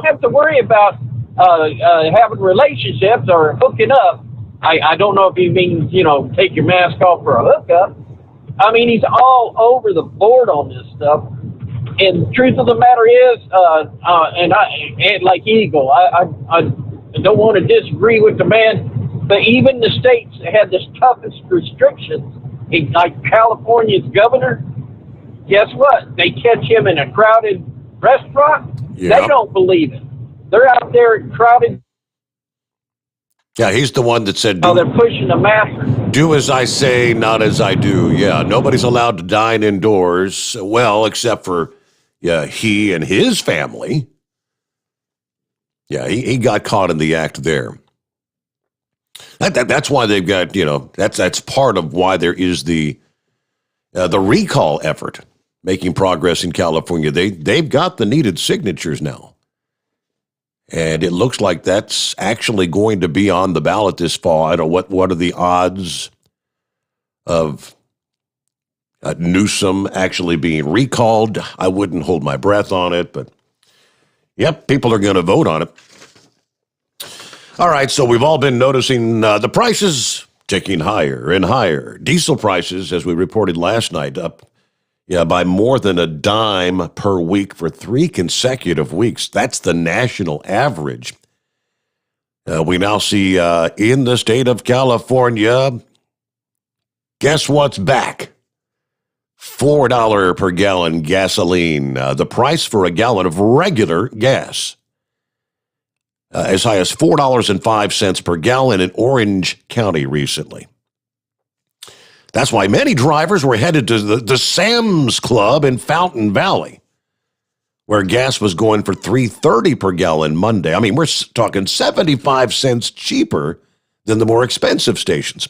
have to worry about having relationships or hooking up. I don't know if he means take your mask off for a hookup. I mean, he's all over the board on this stuff. And the truth of the matter is, and like Eagle, I don't want to disagree with the man. But even the states that had the toughest restrictions, like California's governor, guess what? They catch him in a crowded restaurant. Yeah. They don't believe it. They're out there crowded. Yeah, he's the one that said, they're pushing the mask. Do as I say, not as I do. Yeah, nobody's allowed to dine indoors. Well, except for he and his family. Yeah, he got caught in the act there. That's why they've got, that's part of why there is the recall effort making progress in California. They've got the needed signatures now. And it looks like that's actually going to be on the ballot this fall. I don't know what are the odds of Newsom actually being recalled. I wouldn't hold my breath on it, but yep, people are going to vote on it. All right, so we've all been noticing the prices ticking higher and higher. Diesel prices, as we reported last night, up by more than a dime per week for 3 consecutive weeks. That's the national average. We now see in the state of California, guess what's back? $4 per gallon gasoline. The price for a gallon of regular gas. As high as $4.05 per gallon in Orange County recently. That's why many drivers were headed to the Sam's Club in Fountain Valley, where gas was going for $3.30 per gallon Monday. I mean, we're talking 75 cents cheaper than the more expensive stations.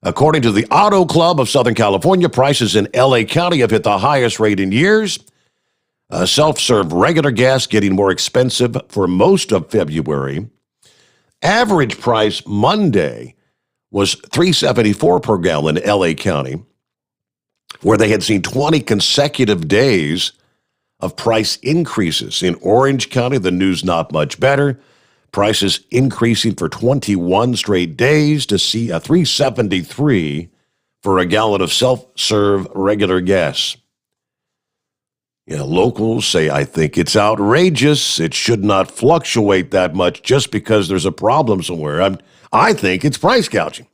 According to the Auto Club of Southern California, prices in L.A. County have hit the highest rate in years. Self-serve regular gas getting more expensive for most of February. Average price Monday was $3.74 per gallon in L.A. County, where they had seen 20 consecutive days of price increases. In Orange County, the news not much better. Prices increasing for 21 straight days to see a $3.73 for a gallon of self-serve regular gas. Locals say, I think it's outrageous. It should not fluctuate that much just because there's a problem somewhere. I think it's price gouging.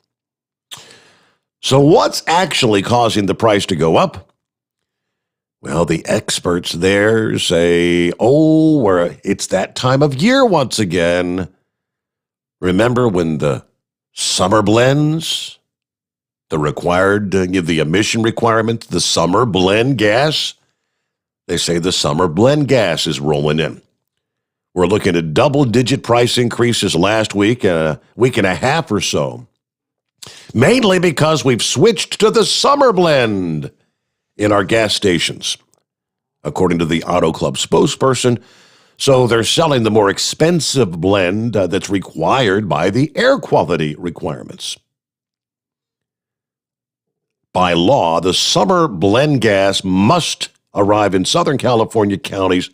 So what's actually causing the price to go up? Well, the experts there say, it's that time of year once again. Remember when the summer blends, the emission requirements, the summer blend gas? They say the summer blend gas is rolling in. We're looking at double-digit price increases last week, a week and a half or so, mainly because we've switched to the summer blend in our gas stations, according to the Auto Club spokesperson. So they're selling the more expensive blend that's required by the air quality requirements. By law, the summer blend gas must arrive in Southern California counties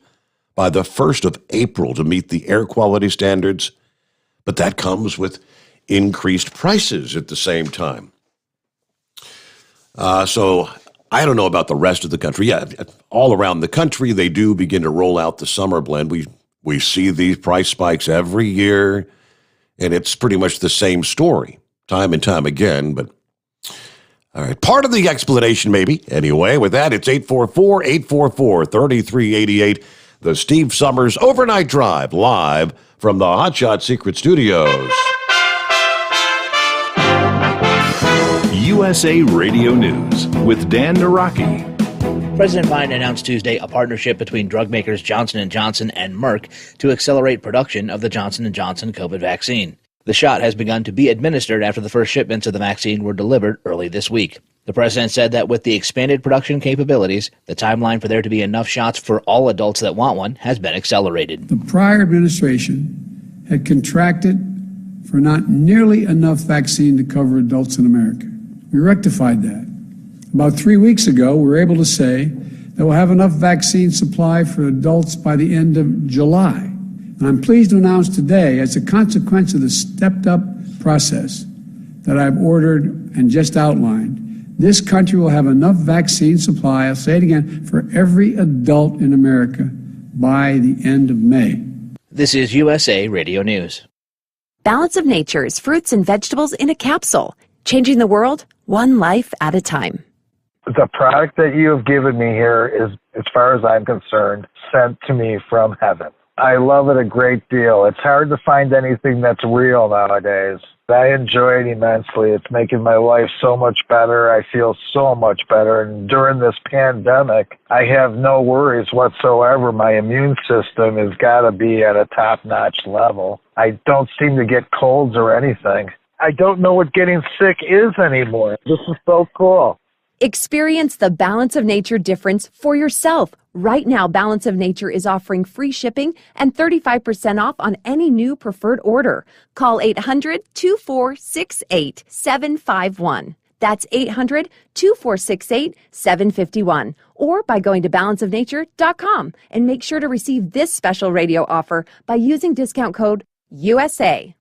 by the 1st of April to meet the air quality standards, but that comes with increased prices at the same time. So I don't know about the rest of the country. Yeah, all around the country, they do begin to roll out the summer blend. We see these price spikes every year, and it's pretty much the same story, time and time again, but all right, part of the explanation maybe. Anyway, with that, it's 844-844-3388. The Steve Sommers Overnight Drive, live from the Hotshot Secret Studios. USA Radio News with Dan Naraki. President Biden announced Tuesday a partnership between drug makers Johnson & Johnson and Merck to accelerate production of the Johnson & Johnson COVID vaccine. The shot has begun to be administered after the first shipments of the vaccine were delivered early this week. The president said that with the expanded production capabilities, the timeline for there to be enough shots for all adults that want one has been accelerated. The prior administration had contracted for not nearly enough vaccine to cover adults in America. We rectified that. About 3 weeks ago, we were able to say that we'll have enough vaccine supply for adults by the end of July. And I'm pleased to announce today, as a consequence of the stepped-up process that I've ordered and just outlined, this country will have enough vaccine supply, I'll say it again, for every adult in America by the end of May. This is USA Radio News. Balance of Nature's fruits and vegetables in a capsule, changing the world one life at a time. The product that you have given me here is, as far as I'm concerned, sent to me from heaven. I love it a great deal. It's hard to find anything that's real nowadays. I enjoy it immensely. It's making my life so much better. I feel so much better. And during this pandemic, I have no worries whatsoever. My immune system has got to be at a top-notch level. I don't seem to get colds or anything. I don't know what getting sick is anymore. This is so cool. Experience the Balance of Nature difference for yourself. Right now, Balance of Nature is offering free shipping and 35% off on any new preferred order. Call 800-2468-751. That's 800-2468-751. Or by going to balanceofnature.com and make sure to receive this special radio offer by using discount code USA.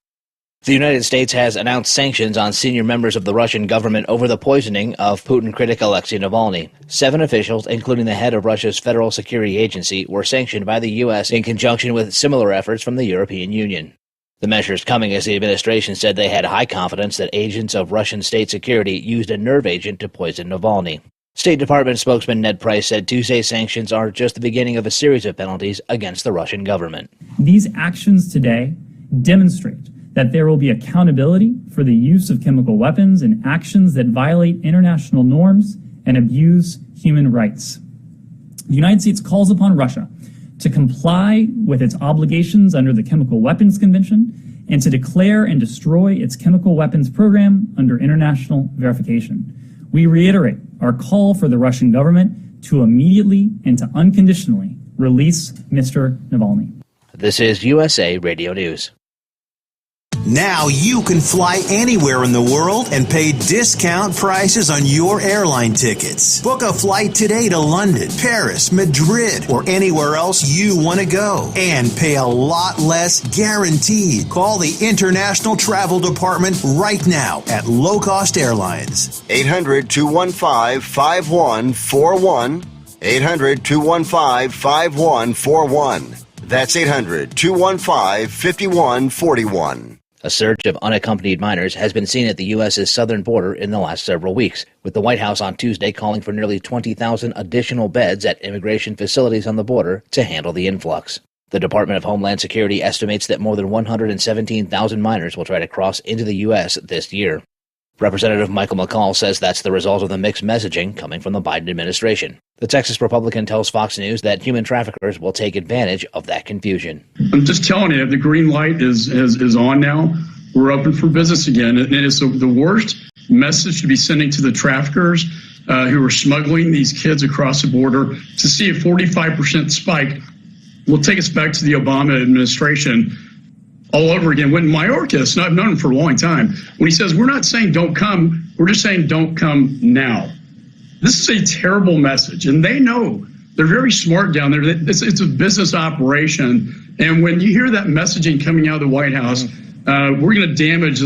The United States has announced sanctions on senior members of the Russian government over the poisoning of Putin critic Alexei Navalny. 7 officials, including the head of Russia's Federal Security Agency, were sanctioned by the U.S. in conjunction with similar efforts from the European Union. The measures coming as the administration said they had high confidence that agents of Russian state security used a nerve agent to poison Navalny. State Department spokesman Ned Price said Tuesday's sanctions are just the beginning of a series of penalties against the Russian government. These actions today demonstrate that there will be accountability for the use of chemical weapons and actions that violate international norms and abuse human rights. The United States calls upon Russia to comply with its obligations under the Chemical Weapons Convention and to declare and destroy its chemical weapons program under international verification. We reiterate our call for the Russian government to immediately and to unconditionally release Mr. Navalny. This is USA Radio News. Now you can fly anywhere in the world and pay discount prices on your airline tickets. Book a flight today to London, Paris, Madrid, or anywhere else you want to go and pay a lot less guaranteed. Call the International Travel Department right now at Low Cost Airlines. 800-215-5141. 800-215-5141. That's 800-215-5141. A surge of unaccompanied minors has been seen at the U.S.'s southern border in the last several weeks, with the White House on Tuesday calling for nearly 20,000 additional beds at immigration facilities on the border to handle the influx. The Department of Homeland Security estimates that more than 117,000 minors will try to cross into the U.S. this year. Representative Michael McCall says that's the result of the mixed messaging coming from the Biden administration. The Texas Republican tells Fox News that human traffickers will take advantage of that confusion. I'm just telling you, the green light is on now. We're open for business again. And it is the worst message to be sending to the traffickers who are smuggling these kids across the border. To see a 45% spike will take us back to the Obama administration all over again. When Mayorkas, and I've known him for a long time, when he says, we're not saying don't come, we're just saying don't come now. This is a terrible message, and they know. They're very smart down there. It's a business operation, and when you hear that messaging coming out of the White House, we're going to damage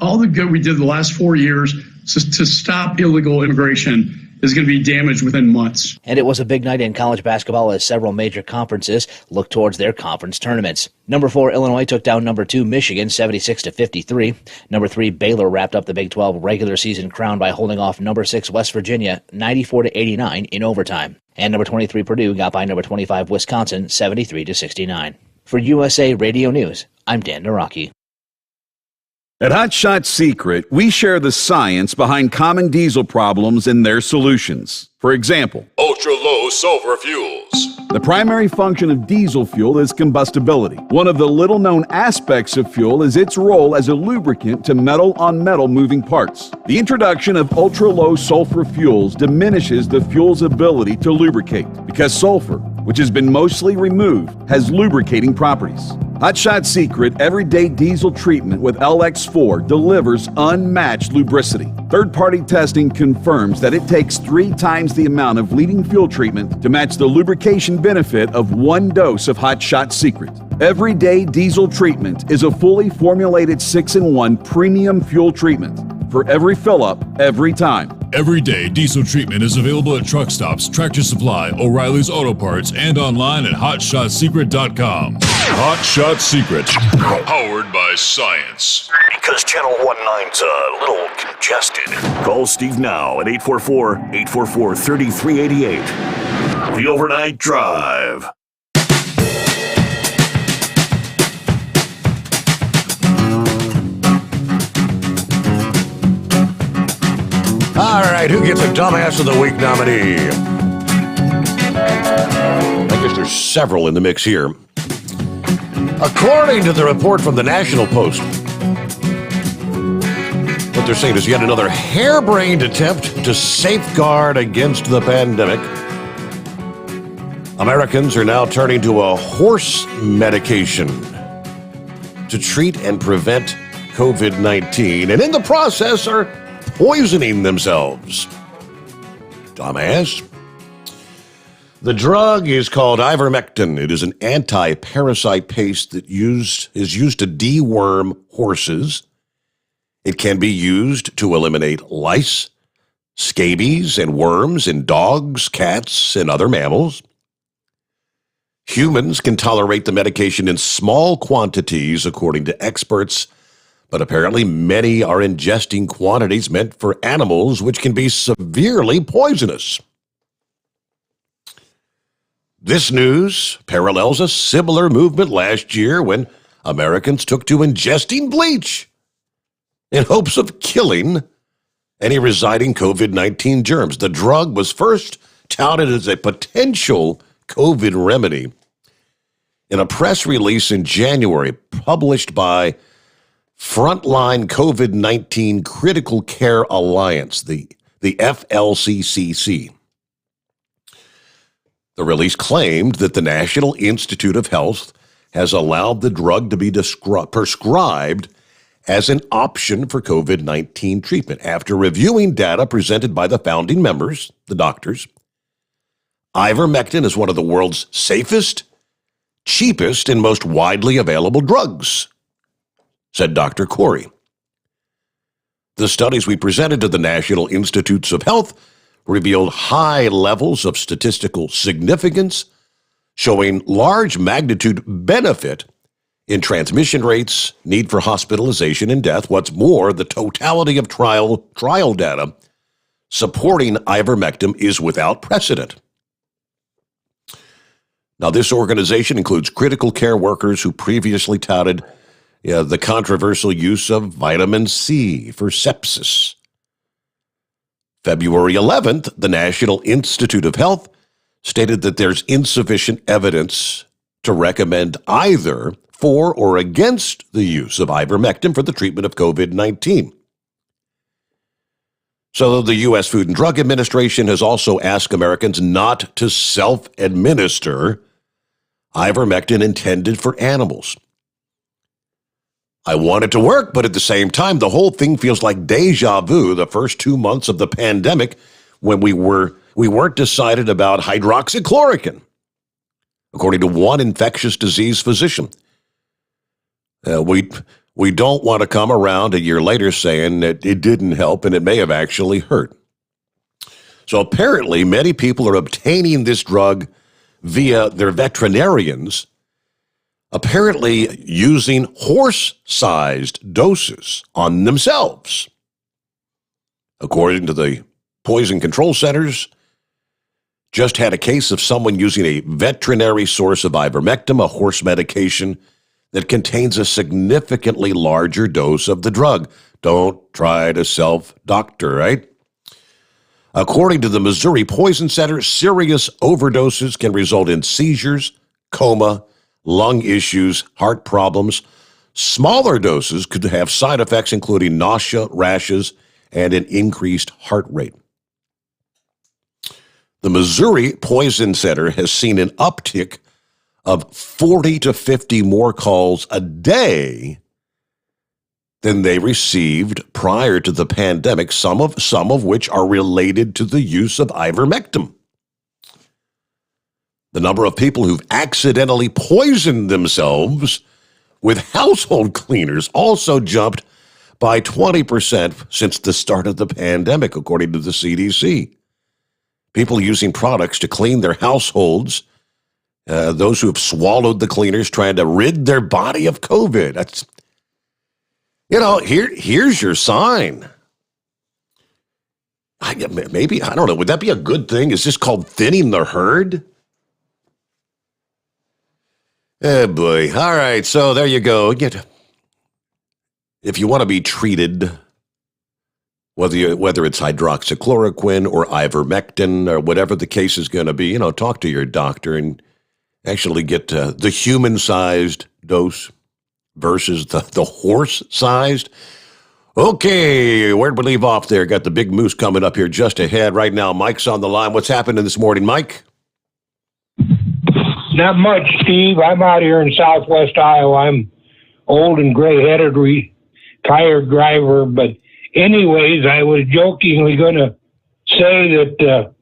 all the good we did the last 4 years to stop illegal immigration is going to be damaged within months. And it was a big night in college basketball as several major conferences look towards their conference tournaments. Number 4 Illinois took down number 2 Michigan 76-53. Number 3 Baylor wrapped up the Big 12 regular season crown by holding off number 6 West Virginia 94-89 in overtime. And number 23 Purdue got by number 25 Wisconsin 73-69. For USA Radio News, I'm Dan Naraki. At Hot Shot Secret, we share the science behind common diesel problems and their solutions. For example, ultra-low sulfur fuels. The primary function of diesel fuel is combustibility. One of the little-known aspects of fuel is its role as a lubricant to metal-on-metal moving parts. The introduction of ultra-low sulfur fuels diminishes the fuel's ability to lubricate because sulfur, which has been mostly removed, has lubricating properties. Hot Shot Secret Everyday Diesel Treatment with LX4 delivers unmatched lubricity. Third-party testing confirms that it takes 3 times the amount of leading fuel treatment to match the lubrication benefit of 1 dose of Hot Shot Secret. Everyday Diesel Treatment is a fully formulated 6-in-1 premium fuel treatment for every fill-up, every time. Everyday Diesel Treatment is available at truck stops, Tractor Supply, O'Reilly's Auto Parts, and online at HotShotSecret.com. Hot Shot Secret, powered by science. Because Channel 19's a little congested. Call Steve now at 844-844-3388. The Overnight Drive. All right, who gets a Dumbass of the Week nominee? I guess there's several in the mix here. According to the report from the National Post, what they're saying is yet another harebrained attempt to safeguard against the pandemic. Americans are now turning to a horse medication to treat and prevent COVID-19, and in the process are poisoning themselves. Dumbass. The drug is called ivermectin. It is an anti-parasite paste that is used to deworm horses. It can be used to eliminate lice, scabies, and worms in dogs, cats, and other mammals. Humans can tolerate the medication in small quantities, according to experts, but apparently many are ingesting quantities meant for animals, which can be severely poisonous. This news parallels a similar movement last year when Americans took to ingesting bleach in hopes of killing any residing COVID-19 germs. The drug was first touted as a potential COVID remedy. In a press release in January published by Frontline COVID-19 Critical Care Alliance, the FLCCC, the release claimed that the National Institute of Health has allowed the drug to be prescribed as an option for COVID-19 treatment. After reviewing data presented by the founding members, the doctors, ivermectin is one of the world's safest, cheapest, and most widely available drugs, said Dr. Corey. The studies we presented to the National Institutes of Health revealed high levels of statistical significance, showing large magnitude benefit in transmission rates, need for hospitalization, and death. What's more, the totality of trial data supporting ivermectin is without precedent. Now, this organization includes critical care workers who previously touted the controversial use of vitamin C for sepsis. February 11th, the National Institute of Health stated that there's insufficient evidence to recommend either for or against the use of ivermectin for the treatment of COVID-19. So the U.S. Food and Drug Administration has also asked Americans not to self-administer ivermectin intended for animals. I want it to work, but at the same time, the whole thing feels like deja vu, the first 2 months of the pandemic when we weren't decided about hydroxychloroquine, according to one infectious disease physician. We don't want to come around a year later saying that it didn't help and it may have actually hurt. So apparently, many people are obtaining this drug via their veterinarians, apparently using horse-sized doses on themselves. According to the Poison Control Centers, just had a case of someone using a veterinary source of ivermectin, a horse medication that contains a significantly larger dose of the drug. Don't try to self-doctor, right? According to the Missouri Poison Center, serious overdoses can result in seizures, coma, lung issues, heart problems. Smaller doses could have side effects including nausea, rashes, and an increased heart rate. The Missouri Poison Center has seen an uptick of 40 to 50 more calls a day than they received prior to the pandemic, some of which are related to the use of ivermectin. The number of people who've accidentally poisoned themselves with household cleaners also jumped by 20% since the start of the pandemic, according to the CDC. People using products to clean their households, those who have swallowed the cleaners trying to rid their body of COVID. That's, here's your sign. Maybe, I don't know, would that be a good thing? Is this called thinning the herd? Oh, boy. All right, so there you go. If you want to be treated, whether it's hydroxychloroquine or ivermectin or whatever the case is going to be, talk to your doctor and actually get the human-sized dose versus the horse-sized. Okay, where'd we leave off there? Got the big moose coming up here just ahead. Right now, Mike's on the line. What's happening this morning, Mike? Not much, Steve. I'm out here in southwest Iowa. I'm old and gray-headed, retired driver. But anyways, I was jokingly going to say that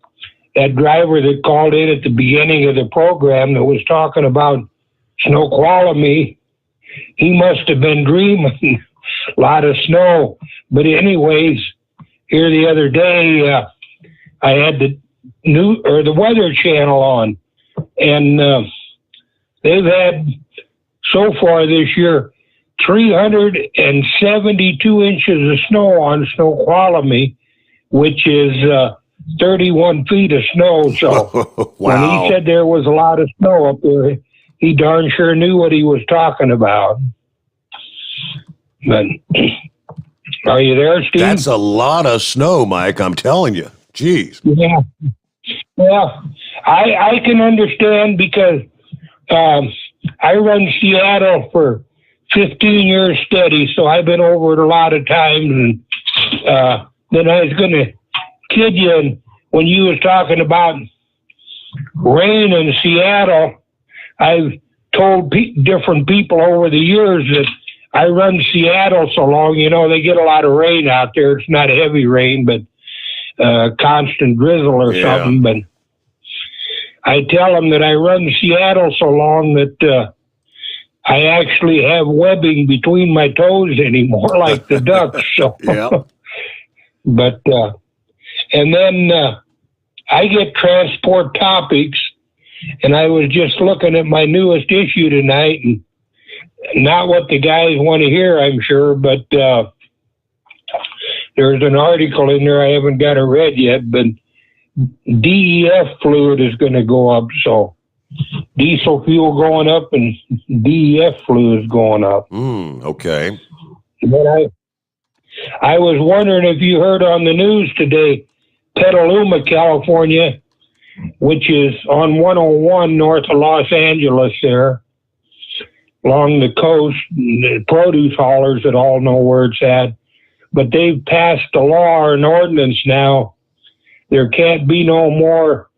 that driver that called in at the beginning of the program that was talking about snow quality, he must have been dreaming a lot of snow. But anyways, here the other day, I had the Weather Channel on, and they've had so far this year 372 inches of snow on Snoqualmie, which is 31 feet of snow. So when he said there was a lot of snow up there, he darn sure knew what he was talking about. But are you there, Steve? That's a lot of snow, Mike. I'm telling you. Jeez. Yeah. Well, I can understand because I run Seattle for 15 years steady, so I've been over it a lot of times. And then I was going to kid you, and when you was talking about rain in Seattle, I've told different people over the years that I run Seattle so long, they get a lot of rain out there. It's not heavy rain, but constant drizzle or something. But I tell them that I run Seattle so long that I actually have webbing between my toes anymore, like the ducks. So, but and then I get Transport Topics, and I was just looking at my newest issue tonight, and not what the guys want to hear, I'm sure, but there's an article in there I haven't got it read yet, but DEF fluid is going to go up, so diesel fuel going up and DEF fluid is going up. Okay. But I was wondering if you heard on the news today, Petaluma, California, which is on 101 north of Los Angeles there, along the coast, the produce haulers that all know where it's at. But they've passed a law or an ordinance now. There can't be no more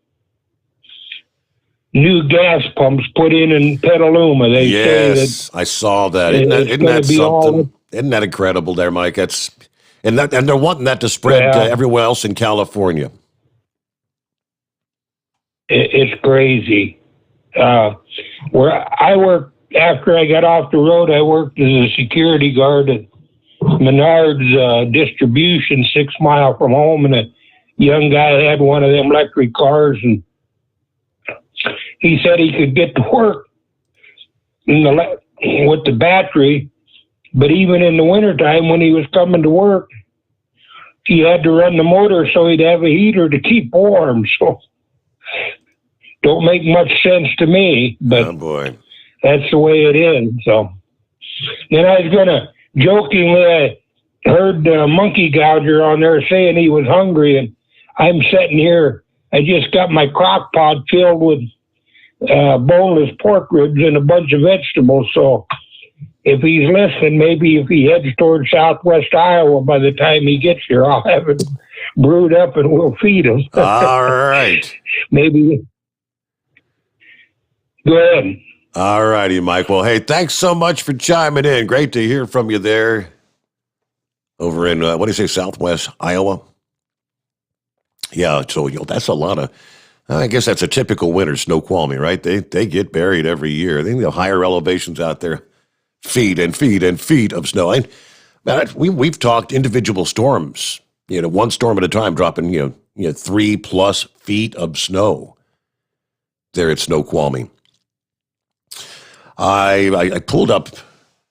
new gas pumps put in Petaluma. They say that I saw that. Isn't that something? Isn't that incredible there, Mike? And they're wanting that to spread everywhere else in California. It's crazy. Where I worked, after I got off the road, I worked as a security guard at Menard's distribution 6 miles from home, and a young guy had one of them electric cars, and he said he could get to work with the battery, but even in the wintertime when he was coming to work, he had to run the motor so he'd have a heater to keep warm. So don't make much sense to me, but that's the way it is. So then I was going to jokingly, I heard Monkey Gouger on there saying he was hungry, and I'm sitting here. I just got my crock pot filled with boneless pork ribs and a bunch of vegetables. So if he's listening, maybe if he heads towards southwest Iowa, by the time he gets here, I'll have it brewed up and we'll feed him. All right. Maybe. Go ahead. All righty, Mike. Well, hey, thanks so much for chiming in. Great to hear from you there over in, what do you say, southwest Iowa? Yeah, so that's a lot of, I guess that's a typical winter Snoqualmie, right? They get buried every year. I think the higher elevations out there, feet and feet and feet of snow. And we've talked individual storms, one storm at a time dropping, 3+ feet of snow there at Snoqualmie. I pulled up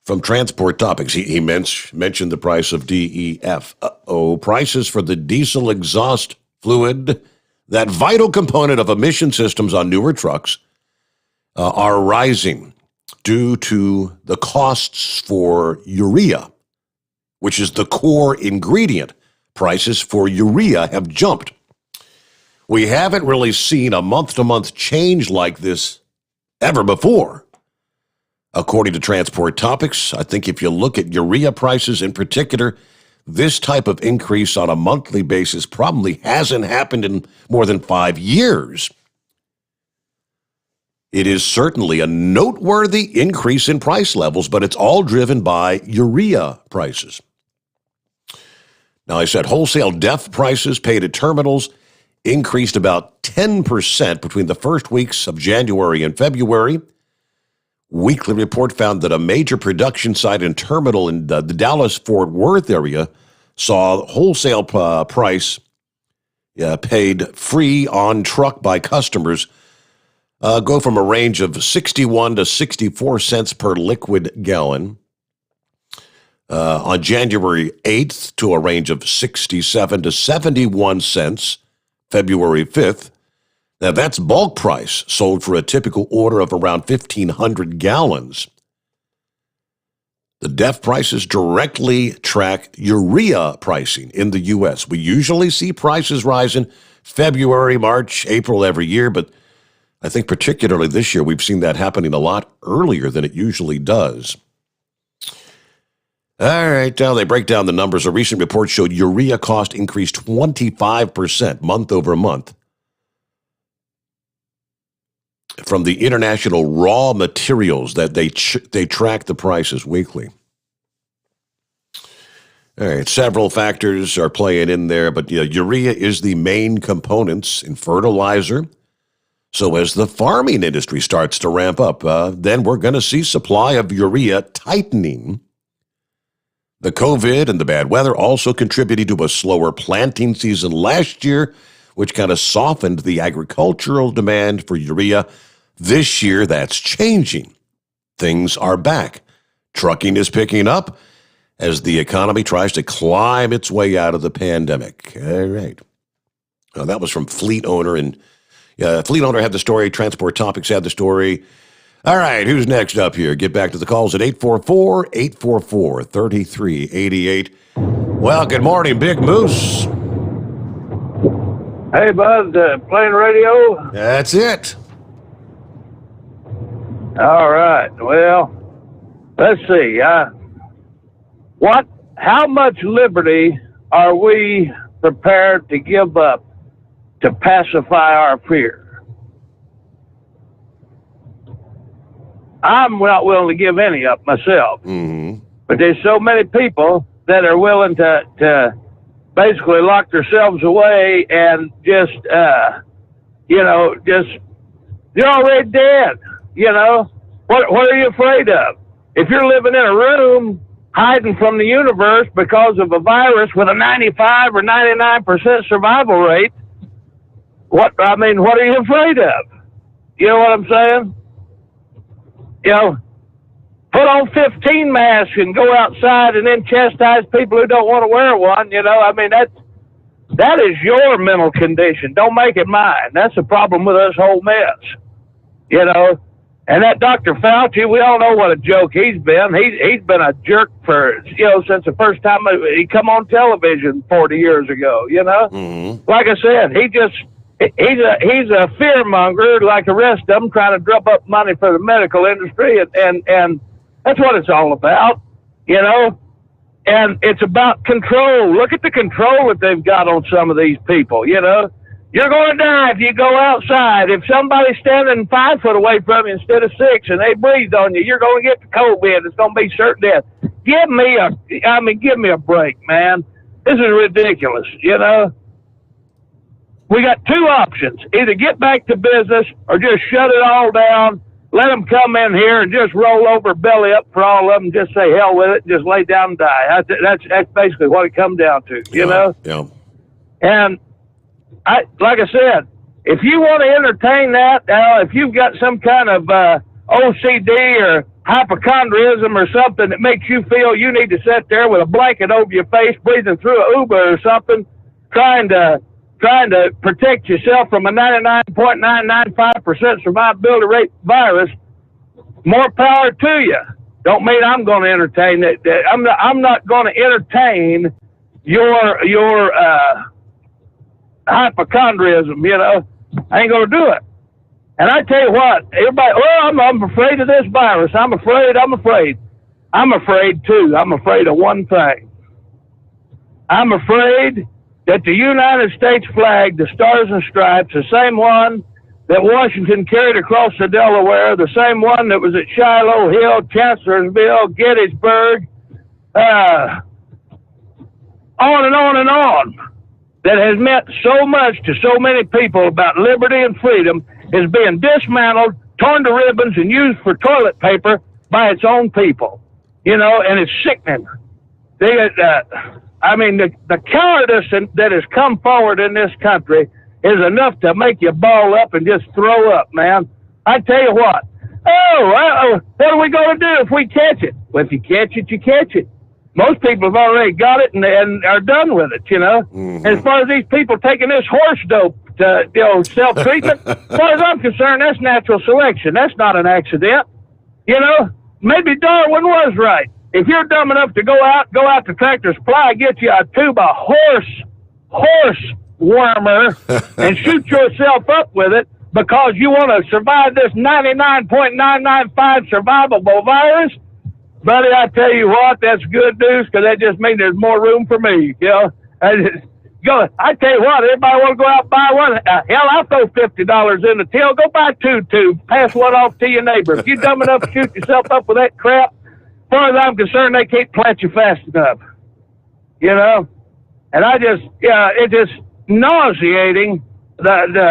from Transport Topics. He mentioned the price of DEF. Prices for the diesel exhaust fluid, that vital component of emission systems on newer trucks, are rising due to the costs for urea, which is the core ingredient. Prices for urea have jumped. We haven't really seen a month-to-month change like this ever before. According to Transport Topics, I think if you look at urea prices in particular, this type of increase on a monthly basis probably hasn't happened in more than 5 years. It is certainly a noteworthy increase in price levels, but it's all driven by urea prices. Now, I said wholesale DEF prices paid at terminals increased about 10% between the first weeks of January and February. Weekly report found that a major production site and terminal in the Dallas-Fort Worth area saw wholesale price paid free on truck by customers go from a range of 61 to 64 cents per liquid gallon on January 8th to a range of 67 to 71 cents February 5th. Now, that's bulk price sold for a typical order of around 1,500 gallons. The DEF prices directly track urea pricing in the U.S. We usually see prices rise in February, March, April every year, but I think particularly this year we've seen that happening a lot earlier than it usually does. All right, now they break down the numbers. A recent report showed urea cost increased 25% month over month. From the International Raw Materials that they track the prices weekly. All right, several factors are playing in there, but urea is the main components in fertilizer. So as the farming industry starts to ramp up, then we're going to see supply of urea tightening. The COVID and the bad weather also contributed to a slower planting season last year, which kind of softened the agricultural demand for urea. This year, that's changing. Things are back. Trucking is picking up as the economy tries to climb its way out of the pandemic. All right. Now, that was from Fleet Owner, and Fleet Owner had the story. Transport Topics had the story. All right, who's next up here? Get back to the calls at 844-844-3388. Well, good morning, Big Moose. Hey, bud, playing radio? That's it. All right. Well, let's see. How much liberty are we prepared to give up to pacify our fear? I'm not willing to give any up myself. Mm-hmm. But there's so many people that are willing to basically lock themselves away and just, you're already dead. What are you afraid of? If you're living in a room hiding from the universe because of a virus with a 95 or 99% survival rate, what are you afraid of? You know what I'm saying? Put on 15 masks and go outside and then chastise people who don't want to wear one. That is your mental condition. Don't make it mine. That's the problem with this whole mess. And that Dr. Fauci, we all know what a joke he's been. He's been a jerk for, since the first time he come on television 40 years ago, Mm-hmm. Like I said, he's a fear monger like the rest of them, trying to drum up money for the medical industry. And that's what it's all about, and it's about control. Look at the control that they've got on some of these people, You're going to die if you go outside. If somebody's standing 5 foot away from you instead of 6 and they breathe on you, you're going to get the COVID. It's going to be certain death. Give me a break, man. This is ridiculous, We got two options. Either get back to business or just shut it all down, let them come in here and just roll over belly up for all of them, just say hell with it, just lay down and die. That's basically what it comes down to, Yeah. And like I said, if you want to entertain that, if you've got some kind of OCD or hypochondriacism or something that makes you feel you need to sit there with a blanket over your face, breathing through an Uber or something, trying to protect yourself from a 99.995% survivability rate virus, more power to you. Don't mean I'm going to entertain that. I'm not going to entertain your hypochondriacism, I ain't gonna do it. And I tell you what, everybody, I'm afraid of this virus. I'm afraid. I'm afraid too. I'm afraid of one thing. I'm afraid that the United States flag, the Stars and Stripes, the same one that Washington carried across the Delaware, the same one that was at Shiloh Hill, Chancellorsville, Gettysburg, on and on and on. that has meant so much to so many people about liberty and freedom is being dismantled, torn to ribbons, and used for toilet paper by its own people. You know, and it's sickening. The cowardice that has come forward in this country is enough to make you ball up and just throw up, man. I tell you what. What are we going to do if we catch it? Well, if you catch it, you catch it. Most people have already got it and are done with it, you know. Mm-hmm. As far as these people taking this horse dope to, self-treatment, as far as I'm concerned, that's natural selection. That's not an accident. You know, maybe Darwin was right. If you're dumb enough to go out to Tractor Supply, get you a tube of horse wormer and shoot yourself up with it because you want to survive this 99.995 survivable virus, buddy, I tell you what, that's good news because that just means there's more room for me, you know. I tell you what, everybody want to go out and buy one? Hell, I'll throw $50 in the till. Go buy two tubes. Pass one off to your neighbor. If you're dumb enough to shoot yourself up with that crap, as far as I'm concerned, they can't plant you fast enough, you know. And it's just nauseating. I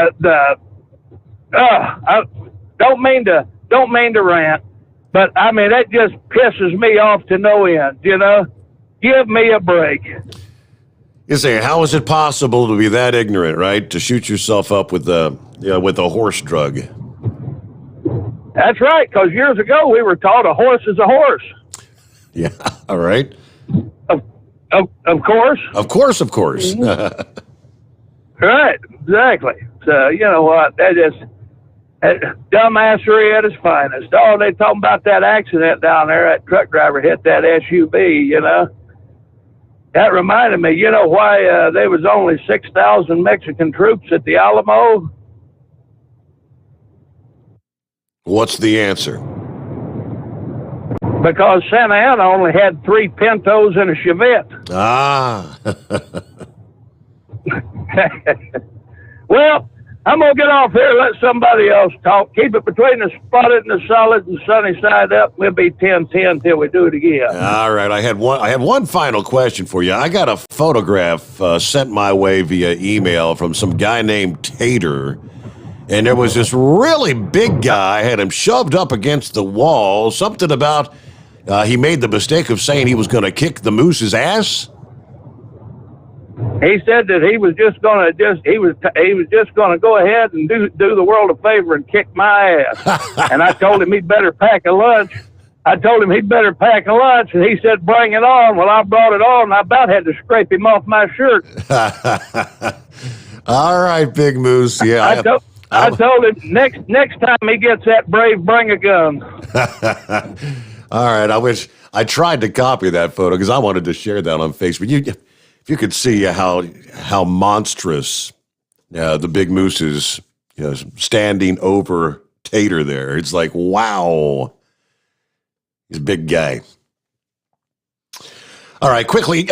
don't mean to rant, but I mean that just pisses me off to no end. You know, give me a break. You say, how is it possible to be that ignorant, right? To shoot yourself up with a horse drug. That's right, because years ago we were taught a horse is a horse. Yeah, all right. Of course. Of course. Right, exactly. So, you know what, that dumbassery at its finest. Oh, they talking about that accident down there, that truck driver hit that SUV, you know. That reminded me, you know why there was only 6,000 Mexican troops at the Alamo? What's the answer? Because Santa Ana only had 3 Pintos and a Chevette. Ah. Well, I'm going to get off here and let somebody else talk. Keep it between the spotted and the solid and sunny side up. We'll be 10-10 till we do it again. All right. I had one final question for you. I got a photograph sent my way via email from some guy named Tater. And there was this really big guy, had him shoved up against the wall. Something about he made the mistake of saying he was going to kick the moose's ass. He said that he was just going to go ahead and do the world a favor and kick my ass. And I told him he'd better pack a lunch. And he said, "Bring it on." Well, I brought it on, and I about had to scrape him off my shirt. All right, Big Moose. Yeah, I told him next time he gets that brave, bring a gun. All right. I tried to copy that photo because I wanted to share that on Facebook. If you could see how monstrous the Big Moose is, standing over Tater there. It's like, wow. He's a big guy. All right, quickly,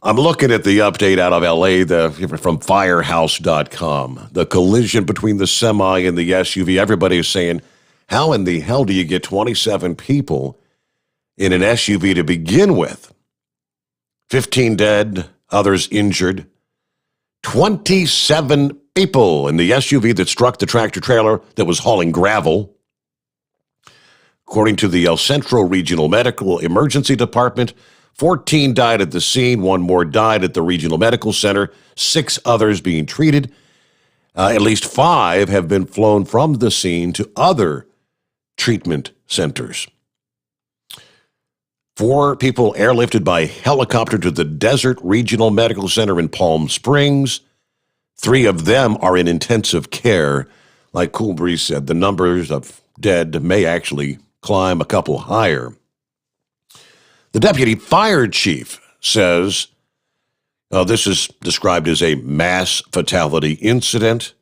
I'm looking at the update out of L.A. From Firehouse.com. The collision between the semi and the SUV. Everybody is saying, how in the hell do you get 27 people in an SUV to begin with? 15 dead, others injured. 27 people in the SUV that struck the tractor trailer that was hauling gravel. According to the El Centro Regional Medical Emergency Department, 14 died at the scene, 1 more died at the Regional Medical Center, 6 others being treated. At least 5 have been flown from the scene to other treatment centers. 4 people airlifted by helicopter to the Desert Regional Medical Center in Palm Springs. 3 of them are in intensive care. Like Cool Breeze said, the numbers of dead may actually climb a couple higher. The deputy fire chief says this is described as a mass fatality incident.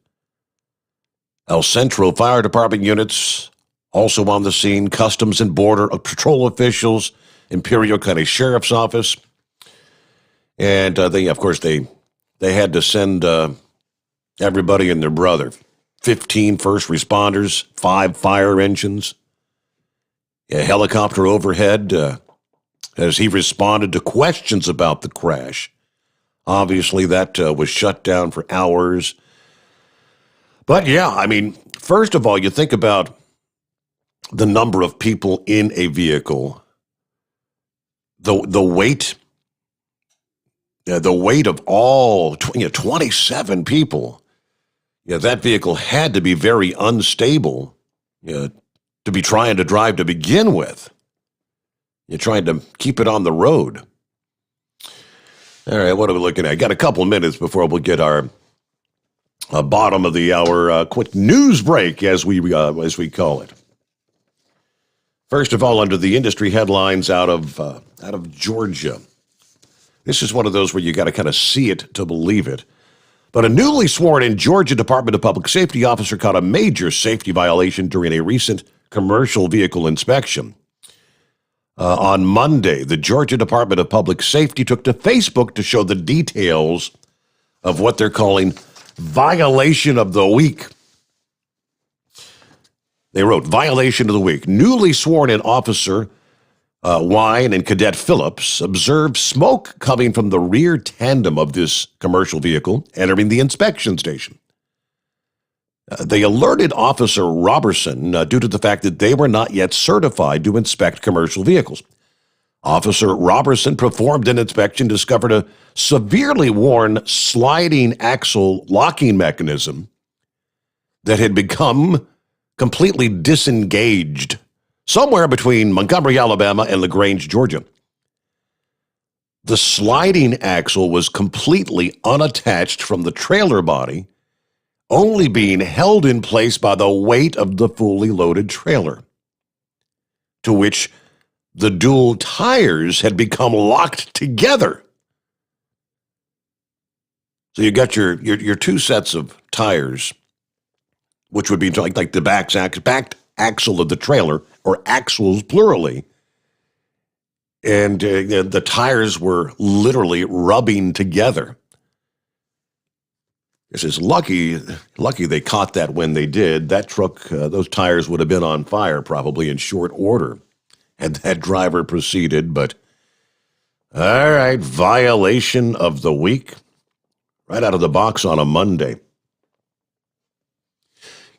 El Centro Fire Department units also on the scene, Customs and Border Patrol officials, Imperial County Sheriff's Office. And they had to send everybody and their brother. 15 first responders, 5 fire engines, a helicopter overhead as he responded to questions about the crash Obviously, that was shut down for hours. But yeah, I mean, first of all, you think about the number of people in a vehicle, the weight of all 27 people. Yeah, that vehicle had to be very unstable to be trying to drive to begin with. You're trying to keep it on the road. All right, what are we looking at? Got a couple of minutes before we'll get our bottom of the hour quick news break, as we call it. First of all, under the industry headlines out of Georgia. This is one of those where you got to kind of see it to believe it. But a newly sworn-in Georgia Department of Public Safety officer caught a major safety violation during a recent commercial vehicle inspection. On Monday, the Georgia Department of Public Safety took to Facebook to show the details of what they're calling violation of the week. They wrote, violation of the week. Newly sworn-in officer Wine and Cadet Phillips observed smoke coming from the rear tandem of this commercial vehicle entering the inspection station. They alerted Officer Robertson due to the fact that they were not yet certified to inspect commercial vehicles. Officer Robertson performed an inspection, discovered a severely worn sliding axle locking mechanism that had become completely disengaged somewhere between Montgomery, Alabama and LaGrange, Georgia. The sliding axle was completely unattached from the trailer body, only being held in place by the weight of the fully loaded trailer, to which the dual tires had become locked together. So you got your two sets of tires, which would be like the back axle of the trailer, or axles plurally, and the tires were literally rubbing together. This is lucky they caught that when they did. That truck, those tires would have been on fire probably in short order had that driver proceeded. But all right, violation of the week, right out of the box on a Monday.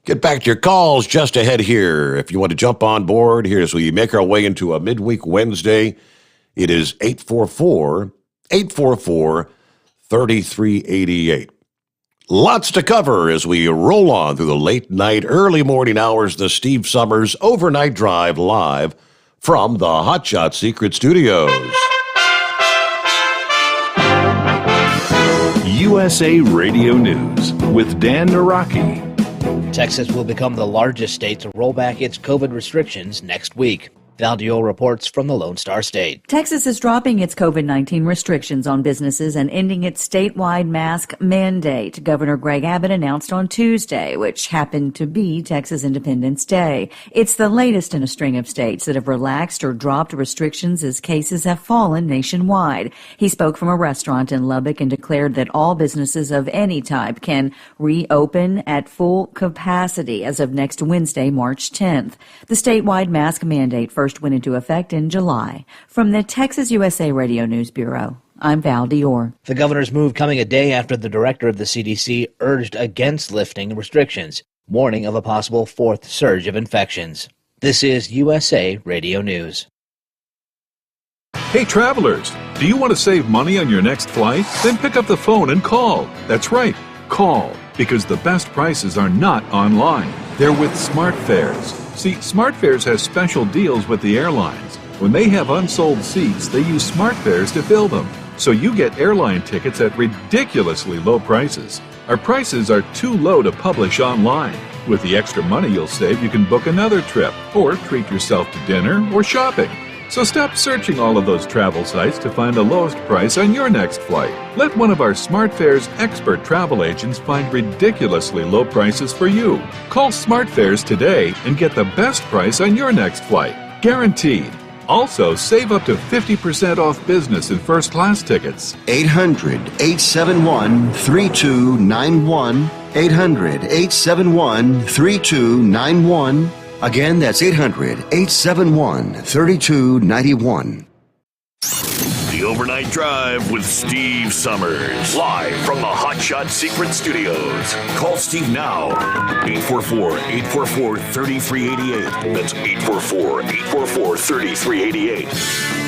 Get back to your calls just ahead here. If you want to jump on board here as we make our way into a midweek Wednesday, it is 844-3388. Lots to cover as we roll on through the late night, early morning hours, the Steve Sommers Overnight Drive live from the Hot Shot Secret Studios. USA Radio News with Dan Naraki. Texas will become the largest state to roll back its COVID restrictions next week. Val Diol reports from the Lone Star State. Texas is dropping its COVID-19 restrictions on businesses and ending its statewide mask mandate, Governor Greg Abbott announced on Tuesday, which happened to be Texas Independence Day. It's the latest in a string of states that have relaxed or dropped restrictions as cases have fallen nationwide. He spoke from a restaurant in Lubbock and declared that all businesses of any type can reopen at full capacity as of next Wednesday, March 10th. The statewide mask mandate first went into effect in July. From the Texas USA Radio News Bureau, I'm Val Dior. The governor's move coming a day after the director of the CDC urged against lifting restrictions, warning of a possible fourth surge of infections. This is USA Radio News. Hey travelers, do you want to save money on your next flight? Then pick up the phone and call. That's right, call, because the best prices are not online. They're with SmartFares. See, SmartFares has special deals with the airlines. When they have unsold seats, they use SmartFares to fill them. So you get airline tickets at ridiculously low prices. Our prices are too low to publish online. With the extra money you'll save, you can book another trip, or treat yourself to dinner or shopping. So stop searching all of those travel sites to find the lowest price on your next flight. Let one of our SmartFares expert travel agents find ridiculously low prices for you. Call SmartFares today and get the best price on your next flight. Guaranteed. Also, save up to 50% off business and first class tickets. 800-871-3291. 800-871-3291. Again, that's 800-871-3291. The Overnight Drive with Steve Sommers. Live from the Hot Shot Secret Studios. Call Steve now. 844-844-3388. That's 844-844-3388.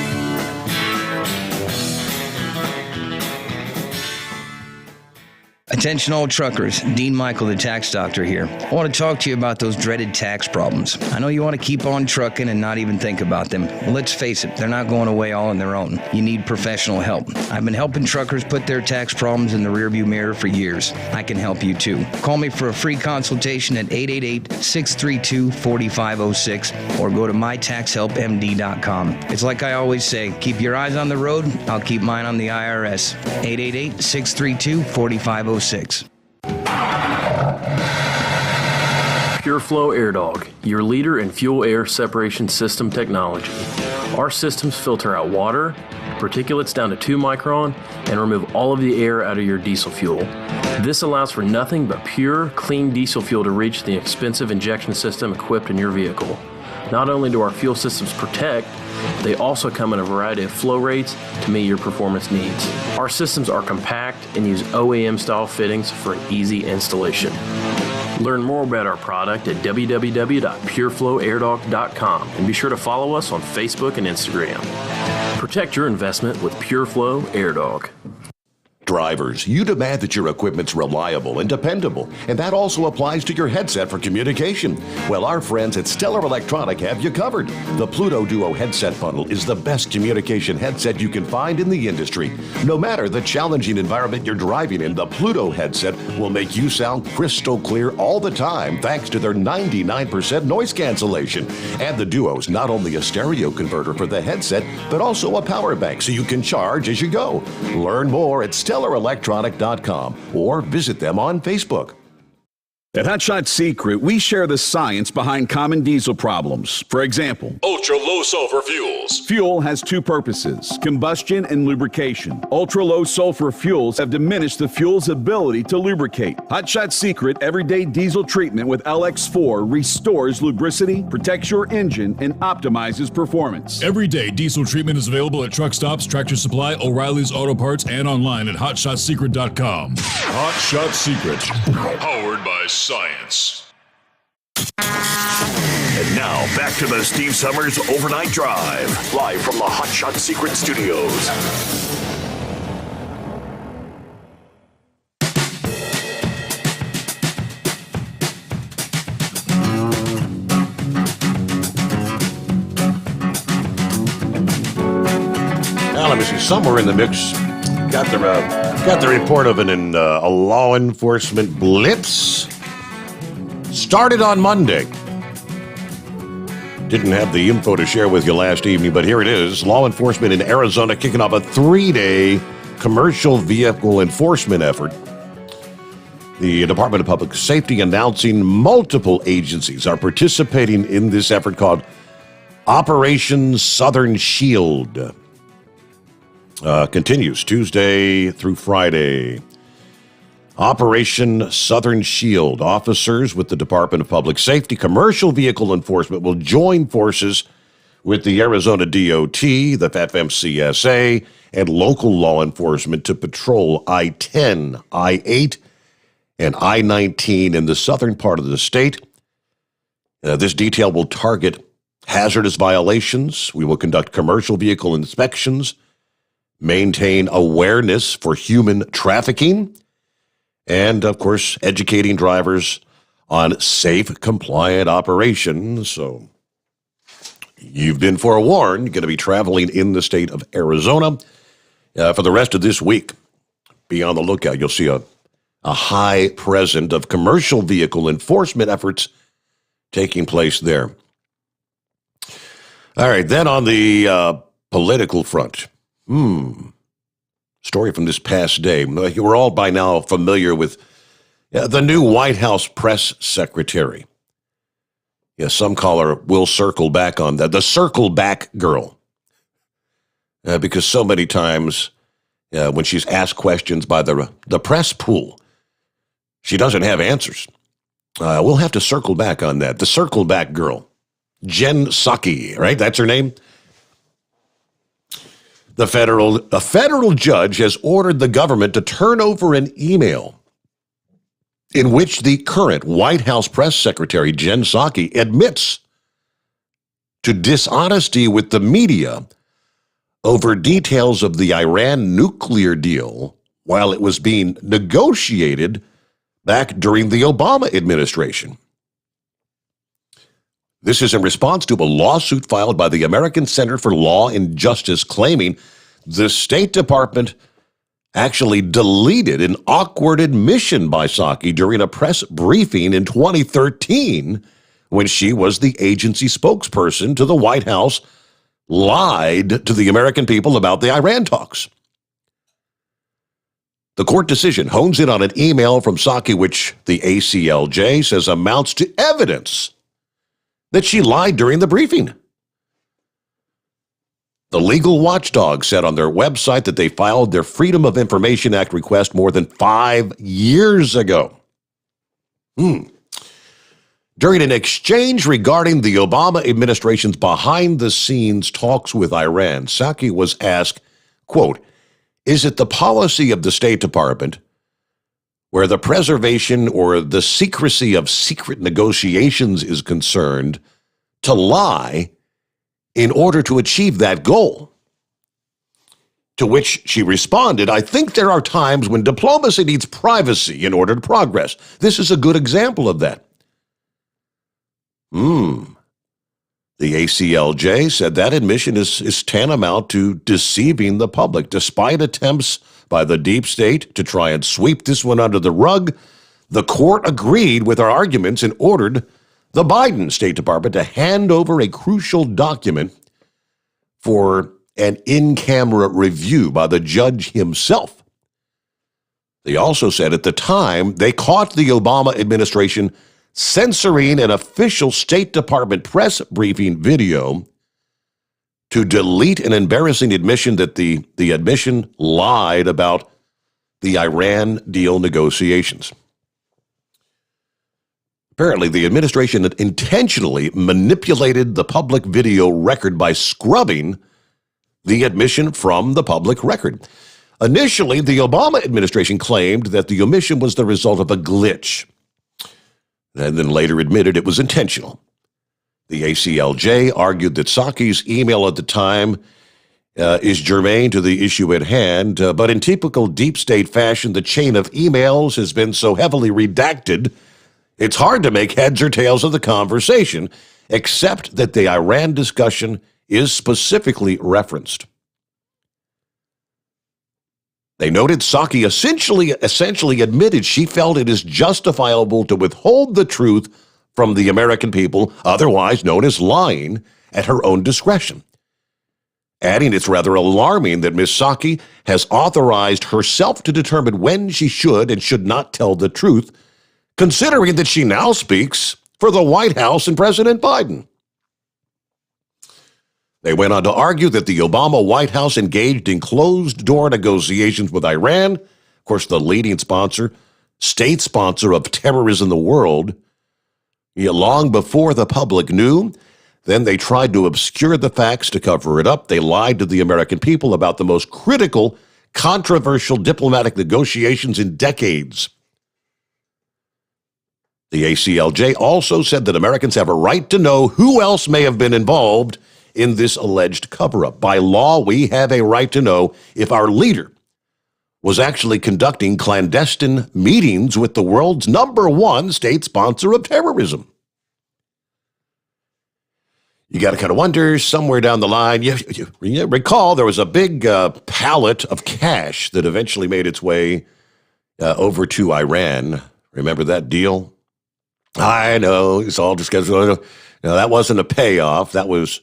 Attention all truckers, Dean Michael, the tax doctor here. I want to talk to you about those dreaded tax problems. I know you want to keep on trucking and not even think about them. Well, let's face it, they're not going away all on their own. You need professional help. I've been helping truckers put their tax problems in the rearview mirror for years. I can help you too. Call me for a free consultation at 888-632-4506 or go to mytaxhelpmd.com. It's like I always say, keep your eyes on the road, I'll keep mine on the IRS. 888-632-4506. PureFlow Air Dog, your leader in fuel air separation system technology. Our systems filter out water, particulates down to 2 micron, and remove all of the air out of your diesel fuel. This allows for nothing but pure, clean diesel fuel to reach the expensive injection system equipped in your vehicle. Not only do our fuel systems protect, they also come in a variety of flow rates to meet your performance needs. Our systems are compact and use OEM-style fittings for an easy installation. Learn more about our product at www.pureflowairdog.com and be sure to follow us on Facebook and Instagram. Protect your investment with PureFlow AirDog. Drivers, you demand that your equipment's reliable and dependable, and that also applies to your headset for communication. Well, our friends at Stellar Electronic have you covered. The Pluto Duo headset bundle is the best communication headset you can find in the industry. No matter the challenging environment you're driving in, the Pluto headset will make you sound crystal clear all the time thanks to their 99% noise cancellation. And the Duo's not only a stereo converter for the headset, but also a power bank so you can charge as you go. Learn more at StellarElectronic.com or visit them on Facebook. At Hot Shot Secret, we share the science behind common diesel problems. For example, ultra-low sulfur fuels. Fuel has 2 purposes, combustion and lubrication. Ultra-low sulfur fuels have diminished the fuel's ability to lubricate. Hot Shot Secret Everyday Diesel Treatment with LX4 restores lubricity, protects your engine, and optimizes performance. Everyday diesel treatment is available at truck stops, Tractor Supply, O'Reilly's Auto Parts, and online at hotshotsecret.com. Hot Shot Secret, powered by science. And now, back to the Steve Sommers Overnight Drive, live from the Hot Shot Secret Studios. Now, let me see, somewhere in the mix, got the report of a law enforcement blitz. Started on Monday. Didn't have the info to share with you last evening, but here it is. Law enforcement in Arizona kicking off a 3-day commercial vehicle enforcement effort. The Department of Public Safety announcing multiple agencies are participating in this effort called Operation Southern Shield. Continues Tuesday through Friday. Operation Southern Shield. Officers with the Department of Public Safety Commercial Vehicle Enforcement will join forces with the Arizona DOT, the FMCSA, and local law enforcement to patrol I-10, I-8, and I-19 in the southern part of the state. This detail will target hazardous violations. We will conduct commercial vehicle inspections, maintain awareness for human trafficking, and, of course, educating drivers on safe, compliant operations. So you've been forewarned. You're going to be traveling in the state of Arizona for the rest of this week. Be on the lookout. You'll see a high presence of commercial vehicle enforcement efforts taking place there. All right, then on the political front. Story from this past day. We're all by now familiar with the new White House press secretary. Yes, some call her, we'll circle back on that, the circle back girl. Because so many times when she's asked questions by the press pool, she doesn't have answers. We'll have to circle back on that. The circle back girl. Jen Psaki, right? That's her name? A federal judge has ordered the government to turn over an email in which the current White House press secretary, Jen Psaki, admits to dishonesty with the media over details of the Iran nuclear deal while it was being negotiated back during the Obama administration. This is in response to a lawsuit filed by the American Center for Law and Justice claiming the State Department actually deleted an awkward admission by Psaki during a press briefing in 2013 when she was the agency spokesperson to the White House, lied to the American people about the Iran talks. The court decision hones in on an email from Psaki which the ACLJ says amounts to evidence that she lied during the briefing. The legal watchdog said on their website that they filed their Freedom of Information Act request more than 5 years ago. During an exchange regarding the Obama administration's behind-the-scenes talks with Iran, Psaki was asked, quote, "Is it the policy of the State Department where the preservation or the secrecy of secret negotiations is concerned to lie in order to achieve that goal?" To which she responded, "I think there are times when diplomacy needs privacy in order to progress. This is a good example of that." The ACLJ said that admission is tantamount to deceiving the public. Despite attempts by the deep state to try and sweep this one under the rug, the court agreed with our arguments and ordered the Biden State Department to hand over a crucial document for an in-camera review by the judge himself. They also said at the time they caught the Obama administration censoring an official State Department press briefing video to delete an embarrassing admission that the admission lied about the Iran deal negotiations. Apparently, the administration had intentionally manipulated the public video record by scrubbing the admission from the public record. Initially, the Obama administration claimed that the omission was the result of a glitch, and then later admitted it was intentional. The ACLJ argued that Psaki's email at the time is germane to the issue at hand, but in typical deep state fashion, the chain of emails has been so heavily redacted, it's hard to make heads or tails of the conversation, except that the Iran discussion is specifically referenced. They noted Psaki essentially admitted she felt it is justifiable to withhold the truth from the American people, otherwise known as lying, at her own discretion. Adding it's rather alarming that Ms. Psaki has authorized herself to determine when she should and should not tell the truth, considering that she now speaks for the White House and President Biden. They went on to argue that the Obama White House engaged in closed-door negotiations with Iran, of course, the leading sponsor, state sponsor of terrorism in the world, long before the public knew. Then they tried to obscure the facts to cover it up. They lied to the American people about the most critical, controversial diplomatic negotiations in decades. The ACLJ also said that Americans have a right to know who else may have been involved in this alleged cover-up. By law, we have a right to know if our leader was actually conducting clandestine meetings with the world's #1 state sponsor of terrorism. You got to kind of wonder, somewhere down the line, you recall there was a big pallet of cash that eventually made its way over to Iran. Remember that deal? I know, it's all discussed. No, that wasn't a payoff. That was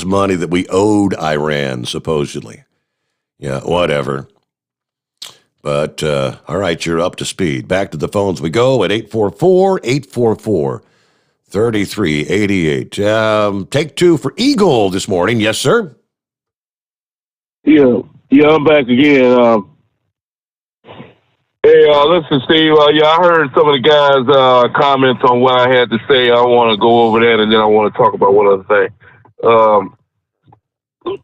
money that we owed Iran, supposedly. Yeah, whatever. But, all right, you're up to speed. Back to the phones we go at 844-844-3388. Take two for Eagle this morning. Yes, sir? Yeah, I'm back again. Hey, listen, Steve, I heard some of the guys' comments on what I had to say. I want to go over that, and then I want to talk about one other thing.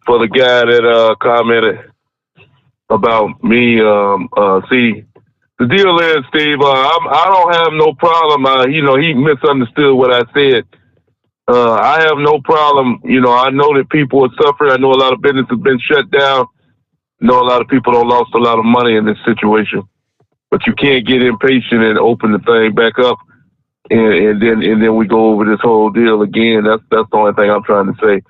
for the guy that commented about me. See, the deal is, Steve, I don't have no problem. He misunderstood what I said. I have no problem. I know that people are suffering. I know a lot of business has been shut down. I know a lot of people have lost a lot of money in this situation. But you can't get impatient and open the thing back up, and then we go over this whole deal again. That's the only thing I'm trying to say.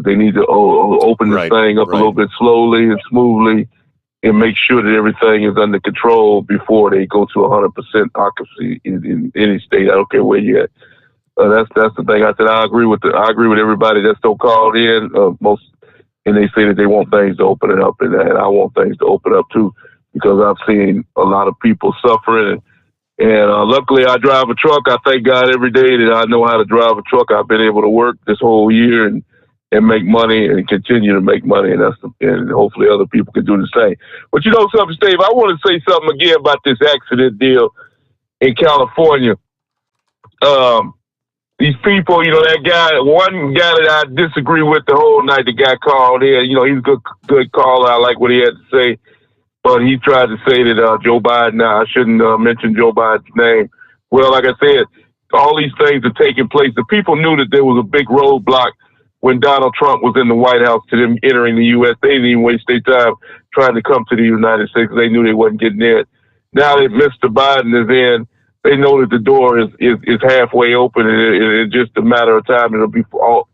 They need to open this thing up a little bit slowly and smoothly, and make sure that everything is under control before they go to 100% occupancy in any state. I don't care where you're at. That's the thing. I said I agree with everybody that's still called in. And they say that they want things to open it up, and I want things to open up too, because I've seen a lot of people suffering. And luckily, I drive a truck. I thank God every day that I know how to drive a truck. I've been able to work this whole year and make money and continue to make money, and hopefully other people can do the same. But you know something, Steve? I want to say something again about this accident deal in California. These people, one guy that I disagree with the whole night, the guy called in, he's a good caller. I like what he had to say. But he tried to say that Joe Biden, I shouldn't mention Joe Biden's name. Well, like I said, all these things are taking place. The people knew that there was a big roadblock when Donald Trump was in the White House to them entering the U.S. They didn't even waste their time trying to come to the United States. They knew they wasn't getting in. Now that Mr. Biden is in, they know that the door is halfway open, and it's just a matter of time. It'll be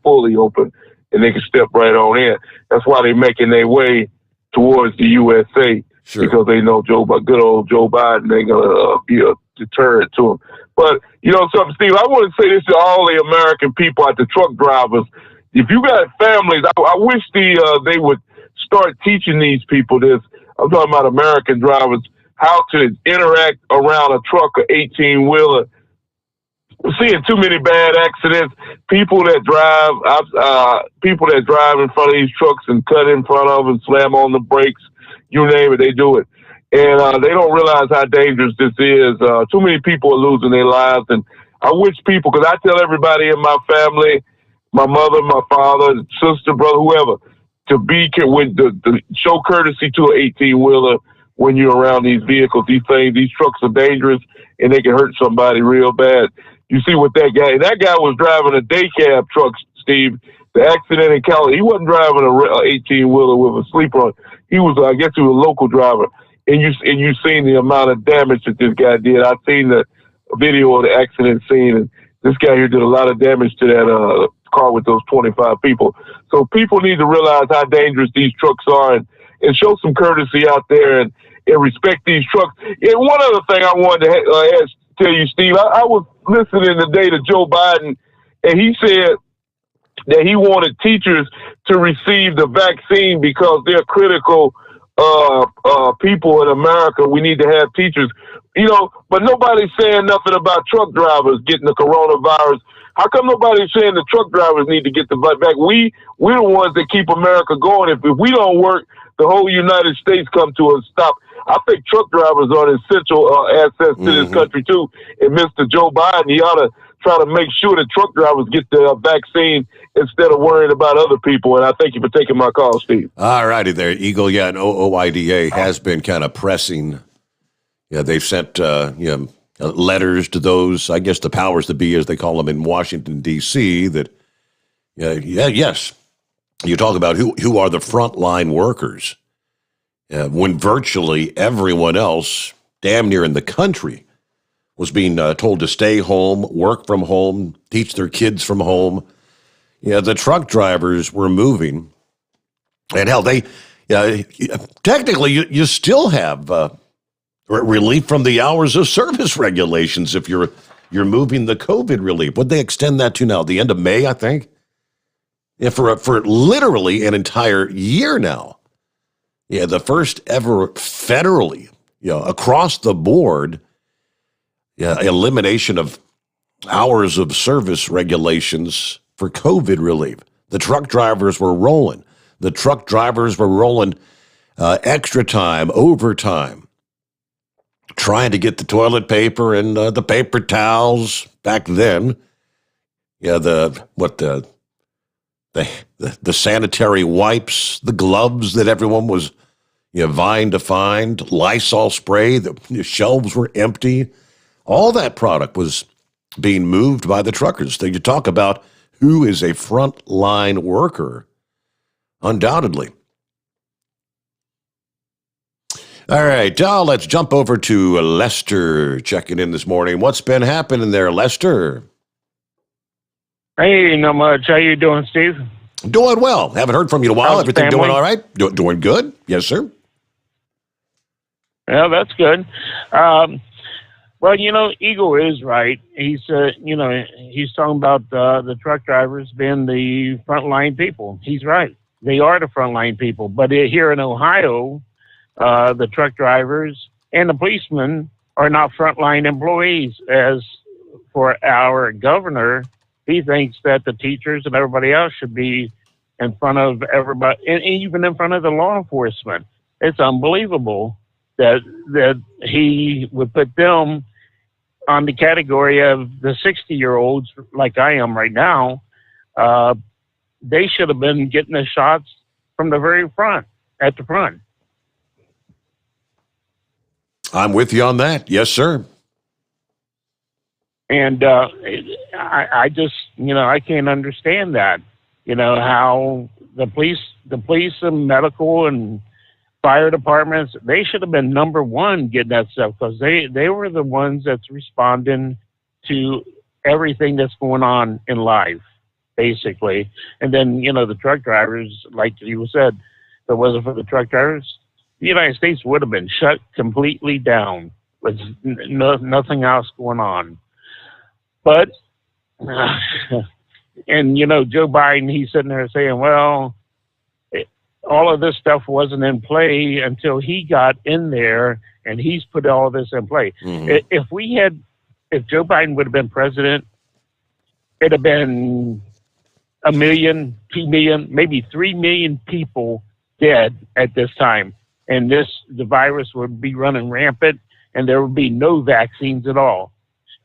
fully open, and they can step right on in. That's why they're making their way towards the USA, because they know good old Joe Biden ain't going to be a deterrent to them. But, you know something, Steve, I want to say this to all the American people, the truck drivers. If you got families, I wish they would start teaching these people this. I'm talking about American drivers, how to interact around a truck, an 18-wheeler. We're seeing too many bad accidents. People that drive in front of these trucks and cut in front of them, slam on the brakes, you name it, they do it. And they don't realize how dangerous this is. Too many people are losing their lives. And I wish people, because I tell everybody in my family, my mother, my father, sister, brother, whoever, to show courtesy to an 18-wheeler when you're around these vehicles. These trucks are dangerous, and they can hurt somebody real bad. You see what that guy was driving a day cab truck, Steve. The accident in Cali, he wasn't driving a 18-wheeler with a sleeper on. He was, I guess he was a local driver. And you seen the amount of damage that this guy did. I've seen the video of the accident scene, and this guy here did a lot of damage to that car with those 25 people. So people need to realize how dangerous these trucks are, and show some courtesy out there and respect these trucks. And one other thing I wanted to tell you, Steve, I was listening today to Joe Biden, and he said that he wanted teachers to receive the vaccine because they're critical people in America. We need to have teachers, but nobody's saying nothing about truck drivers getting the coronavirus. How come nobody's saying the truck drivers need to get the vaccine? We're the ones that keep America going. If we don't work, the whole United States come to a stop. I think truck drivers are an essential asset to this country too. And Mr. Joe Biden, he ought to try to make sure that truck drivers get the vaccine instead of worrying about other people. And I thank you for taking my call, Steve. All righty there, Eagle. Yeah, and OIDA has been kind of pressing. Yeah, they've sent letters to those, I guess the powers that be, as they call them in Washington, D.C., that, yes, you talk about who are the frontline workers when virtually everyone else, damn near in the country, was being told to stay home, work from home, teach their kids from home. Yeah, the truck drivers were moving. And hell, technically, you still have relief from the hours of service regulations if you're moving the COVID relief. What'd they extend that to now? The end of May, I think? Yeah, for literally an entire year now. Yeah, the first ever federally, across the board, elimination of hours of service regulations for COVID relief. The truck drivers were rolling. The truck drivers were rolling extra time, overtime, trying to get the toilet paper and the paper towels back then. Yeah, the sanitary wipes, the gloves that everyone was vying to find, Lysol spray, the shelves were empty. All that product was being moved by the truckers. So you talk about who is a frontline worker, undoubtedly. All right, let's jump over to Lester checking in this morning. What's been happening there, Lester? Hey, not much. How you doing, Steve? Doing well. Haven't heard from you in a while. How's Everything family? doing all right? Doing good? Yes, sir. Yeah, that's good. Well, Eagle is right. He's talking about the truck drivers being the frontline people. He's right. They are the frontline people. But here in Ohio, the truck drivers and the policemen are not frontline employees. As for our governor, he thinks that the teachers and everybody else should be in front of everybody, and even in front of the law enforcement. It's unbelievable that he would put them on the category of the 60-year-olds like I am right now. They should have been getting the shots from the very front, at the front. I'm with you on that. Yes, sir. And I just, I can't understand that. How the police and medical and fire departments, they should have been number one getting that stuff, because they were the ones that's responding to everything that's going on in life, basically. And then, the truck drivers, like you said, if it wasn't for the truck drivers, the United States would have been shut completely down with nothing else going on. But, and, Joe Biden, he's sitting there saying, well, all of this stuff wasn't in play until he got in there, and he's put all this in play. Mm-hmm. If Joe Biden would have been president, it'd have been 1 million, 2 million, maybe 3 million people dead at this time. And the virus would be running rampant, and there would be no vaccines at all.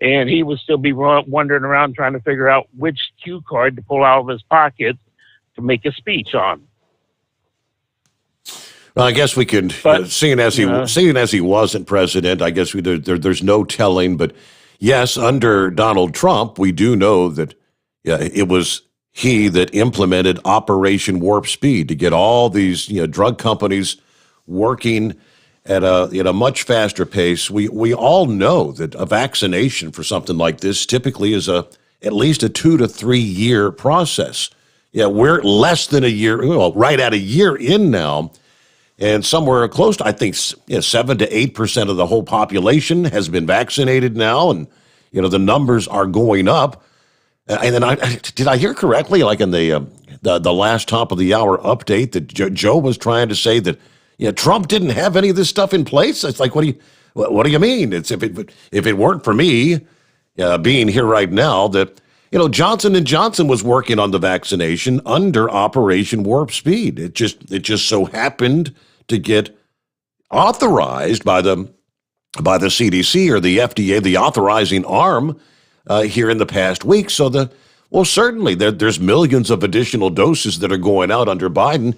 And he would still be wandering around trying to figure out which cue card to pull out of his pocket to make a speech on. Well, I guess we could, seeing as he wasn't president, I guess there's no telling. But yes, under Donald Trump, we do know that it was he that implemented Operation Warp Speed to get all these drug companies working at a much faster pace. We all know that a vaccination for something like this typically is at least a 2 to 3 year process. Yeah, we're less than a year, right at a year in now. And somewhere close to, I think, 7 to 8% of the whole population has been vaccinated now, and the numbers are going up. And then did I hear correctly? Like in the last top of the hour update, that Joe was trying to say that Trump didn't have any of this stuff in place. It's like, what do you mean? It's if it weren't for me being here right now, that Johnson & Johnson was working on the vaccination under Operation Warp Speed. It just so happened to get authorized by the CDC or the FDA, the authorizing arm, here in the past week. So certainly there's millions of additional doses that are going out under Biden.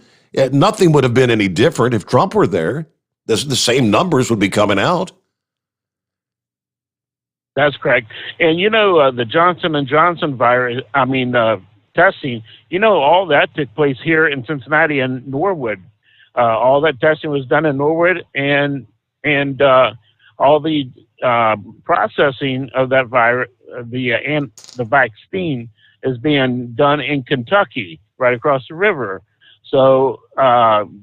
Nothing would have been any different if Trump were there. The same numbers would be coming out. That's correct. And, the Johnson & Johnson virus, testing, all that took place here in Cincinnati and Norwood. All that testing was done in Norwood, and all the processing of that virus, the vaccine, is being done in Kentucky, right across the river. So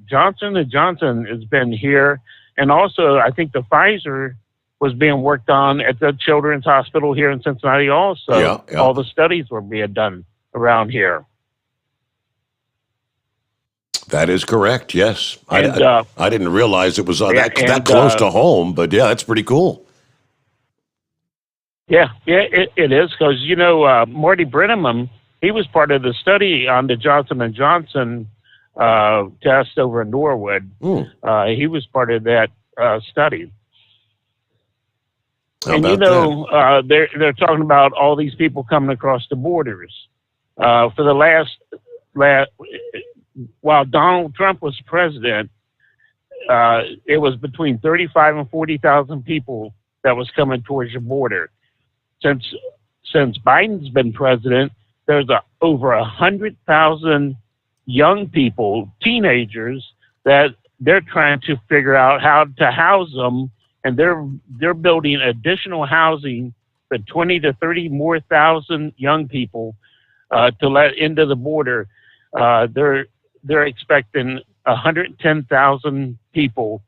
Johnson & Johnson has been here, and also I think the Pfizer was being worked on at the Children's Hospital here in Cincinnati also. Yeah. All the studies were being done around here. That is correct, yes. I didn't realize it was that close to home, but yeah, that's pretty cool. Yeah, it is, because, Marty Brenneman, he was part of the study on the Johnson & Johnson test over in Norwood. He was part of that study. And they're talking about all these people coming across the borders. For the last while Donald Trump was president, it was between 35 and 40,000 people that was coming towards the border. Since Biden's been president, there's over 100,000 young people, teenagers, that they're trying to figure out how to house them, and they're building additional housing for 20 to 30 more thousand young people to let into the border. They're expecting 110,000 people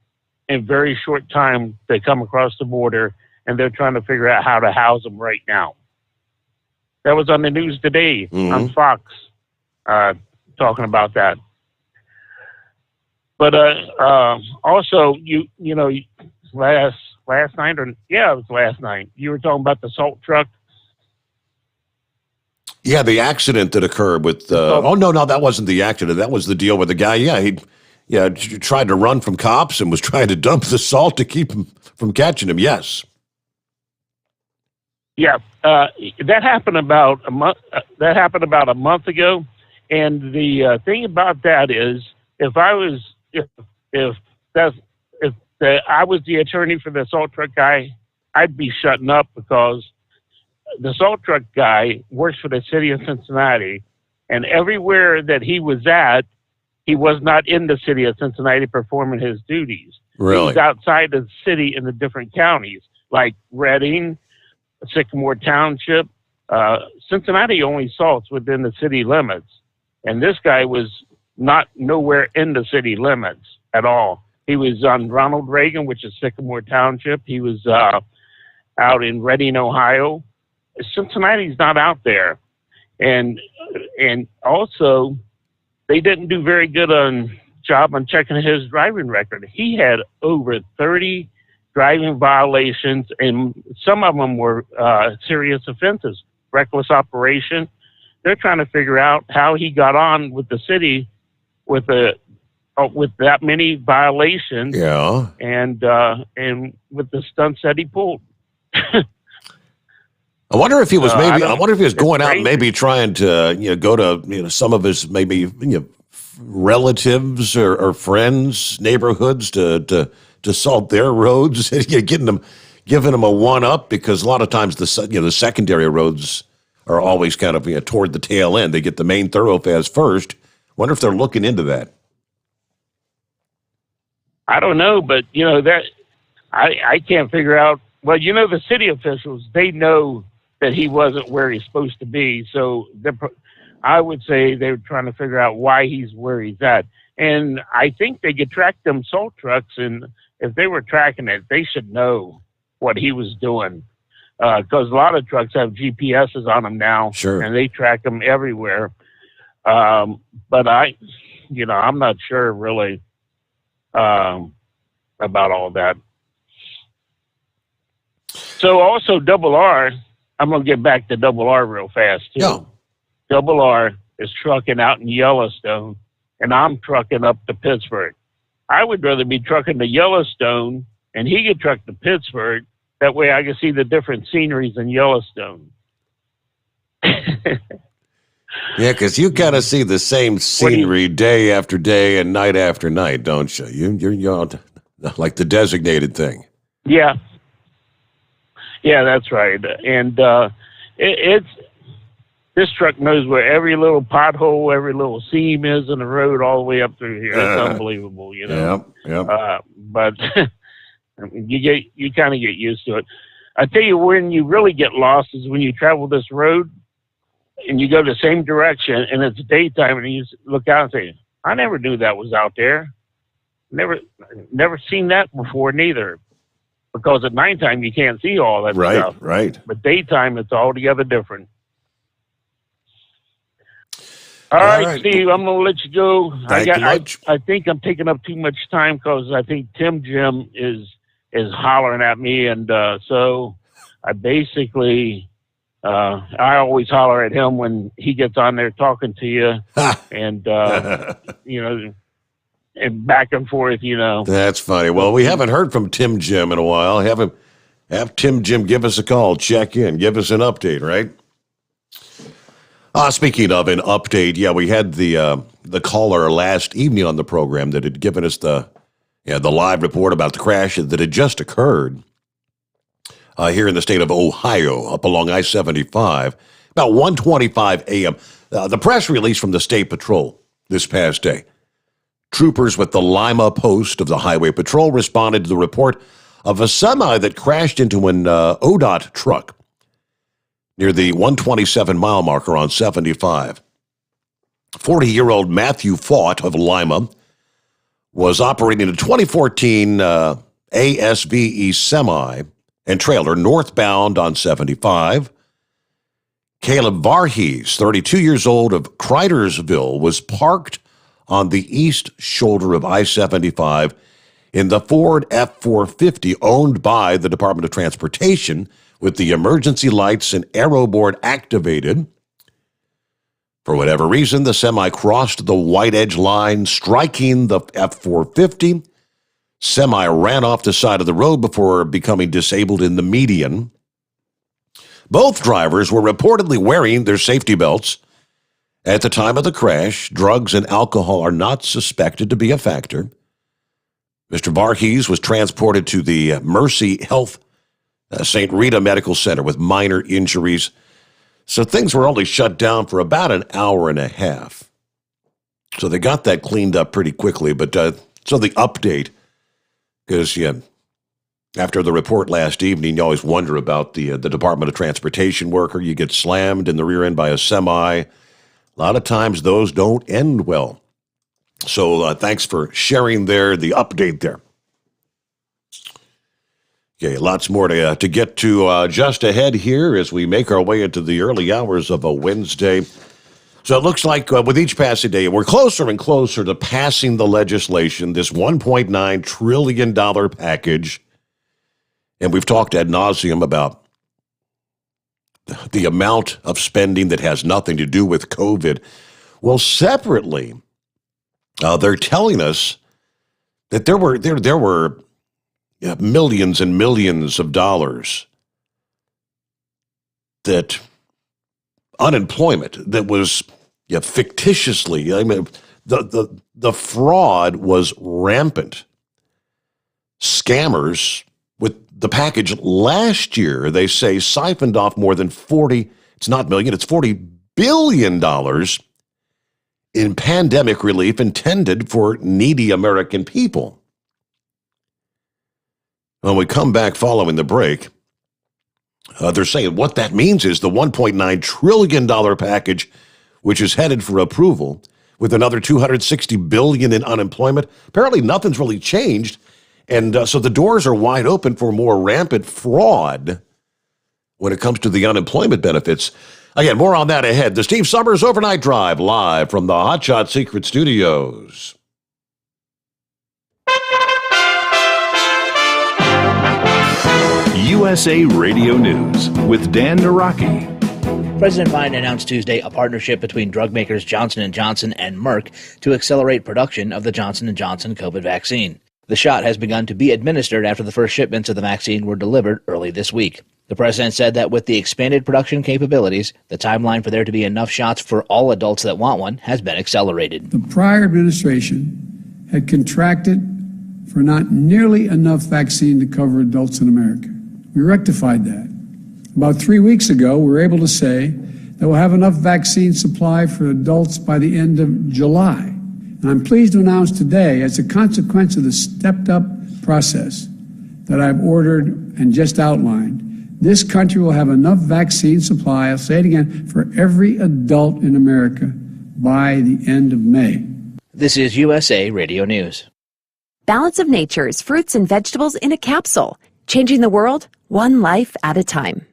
in very short time to come across the border, and they're trying to figure out how to house them right now. That was on the news today on Fox, talking about that. But also, you know, last night, it was last night, you were talking about the salt truck. Yeah, the accident that occurred with. No, that wasn't the accident. That was the deal with the guy. Yeah, he tried to run from cops and was trying to dump the salt to keep him from catching him. Yes. Yeah, that happened about a month. That happened about a month ago, and the thing about that is, if I was the attorney for the salt truck guy, I'd be shutting up, because the salt truck guy works for the city of Cincinnati, and everywhere that he was at, he was not in the city of Cincinnati performing his duties. Really? He was outside of the city in the different counties, like Reading, Sycamore Township. Cincinnati only salts within the city limits, and this guy was not nowhere in the city limits at all. He was on Ronald Reagan, which is Sycamore Township. He was out in Reading, Ohio. Cincinnati's not out there, and also they didn't do very good job on checking his driving record. He had over 30 driving violations, and some of them were serious offenses, reckless operation. They're trying to figure out how he got on with the city with that many violations. Yeah, and with the stunts that he pulled. I wonder if he was going out, maybe trying to go to some of his maybe relatives or friends' neighborhoods to salt their roads, giving them a one up, because a lot of times the secondary roads are always kind of toward the tail end. They get the main thoroughfares first. Wonder if they're looking into that. I don't know, but that I can't figure out. Well, the city officials, they know that he wasn't where he's supposed to be, so I would say they're trying to figure out why he's where he's at. And I think they could track them salt trucks, and if they were tracking it, they should know what he was doing, because a lot of trucks have GPSs on them now, sure, and they track them everywhere. But I'm not sure really about all that. So also Double R, I'm going to get back to Double R real fast too. Yeah. Double R is trucking out in Yellowstone, and I'm trucking up to Pittsburgh. I would rather be trucking to Yellowstone, and he could truck to Pittsburgh. That way I can see the different sceneries in Yellowstone. Yeah, because you kind of see the same scenery day after day and night after night, don't you? You're like the designated thing. Yeah. Yeah, that's right. And it's this truck knows where every little pothole, every little seam is in the road all the way up through here. It's unbelievable, Yep. But you kind of get used to it. I tell you, when you really get lost is when you travel this road and you go the same direction and it's daytime and you look out and say, I never knew that was out there. Never seen that before neither. Because at nighttime you can't see all that stuff. Right. But daytime it's altogether different. All right, Steve, I'm going to let you go. I think I'm taking up too much time because I think Tim Jim is hollering at me, and so I basically I always holler at him when he gets on there talking to you, and and back and forth, That's funny. Well, we haven't heard from Tim Jim in a while. Have Tim Jim give us a call, check in, give us an update, right? Speaking of an update, we had the caller last evening on the program that had given us the live report about the crash that had just occurred here in the state of Ohio, up along I-75, about 1:25 a.m. The press release from the State Patrol this past day. Troopers with the Lima post of the Highway Patrol responded to the report of a semi that crashed into an ODOT truck near the 127-mile marker on 75. 40-year-old Matthew Faught of Lima was operating a 2014 ASVE semi and trailer northbound on 75. Caleb Varghese, 32 years old of Cridersville, was parked on the east shoulder of I-75 in the Ford F-450 owned by the Department of Transportation with the emergency lights and arrow board activated. For whatever reason, the semi crossed the white edge line, striking the F-450. Semi ran off the side of the road before becoming disabled in the median. Both drivers were reportedly wearing their safety belts. At the time of the crash, drugs and alcohol are not suspected to be a factor. Mr. Varghese was transported to the Mercy Health St. Rita Medical Center with minor injuries. So things were only shut down for about an hour and a half. So they got that cleaned up pretty quickly. But so the update, because after the report last evening, you always wonder about the Department of Transportation worker. You get slammed in the rear end by a semi. A lot of times those don't end well. So thanks for sharing the update there. Okay, lots more to get to just ahead here as we make our way into the early hours of a Wednesday. So it looks like with each passing day, we're closer and closer to passing the legislation, this $1.9 trillion package. And we've talked ad nauseum about the amount of spending that has nothing to do with COVID. Well, separately, they're telling us that there were millions and millions of dollars that unemployment that was fictitiously, the fraud was rampant. Scammers with the package last year, they say, siphoned off more than $40 billion in pandemic relief intended for needy American people. When we come back following the break, they're saying what that means is the $1.9 trillion package, which is headed for approval, with another $260 billion in unemployment. Apparently nothing's really changed. And so the doors are wide open for more rampant fraud when it comes to the unemployment benefits. Again, more on that ahead. The Steve Sommers Overnight Drive, live from the Hotshot Secret Studios. USA Radio News with Dan Naraki. President Biden announced Tuesday a partnership between drug makers Johnson & Johnson and Merck to accelerate production of the Johnson & Johnson COVID vaccine. The shot has begun to be administered after the first shipments of the vaccine were delivered early this week. The president said that with the expanded production capabilities, the timeline for there to be enough shots for all adults that want one has been accelerated. The prior administration had contracted for not nearly enough vaccine to cover adults in America. We rectified that. About 3 weeks ago, we were able to say that we'll have enough vaccine supply for adults by the end of July. And I'm pleased to announce today, as a consequence of the stepped-up process that I've ordered and just outlined, this country will have enough vaccine supply, I'll say it again, for every adult in America by the end of May. This is USA Radio News. Balance of Nature's fruits and vegetables in a capsule, changing the world one life at a time.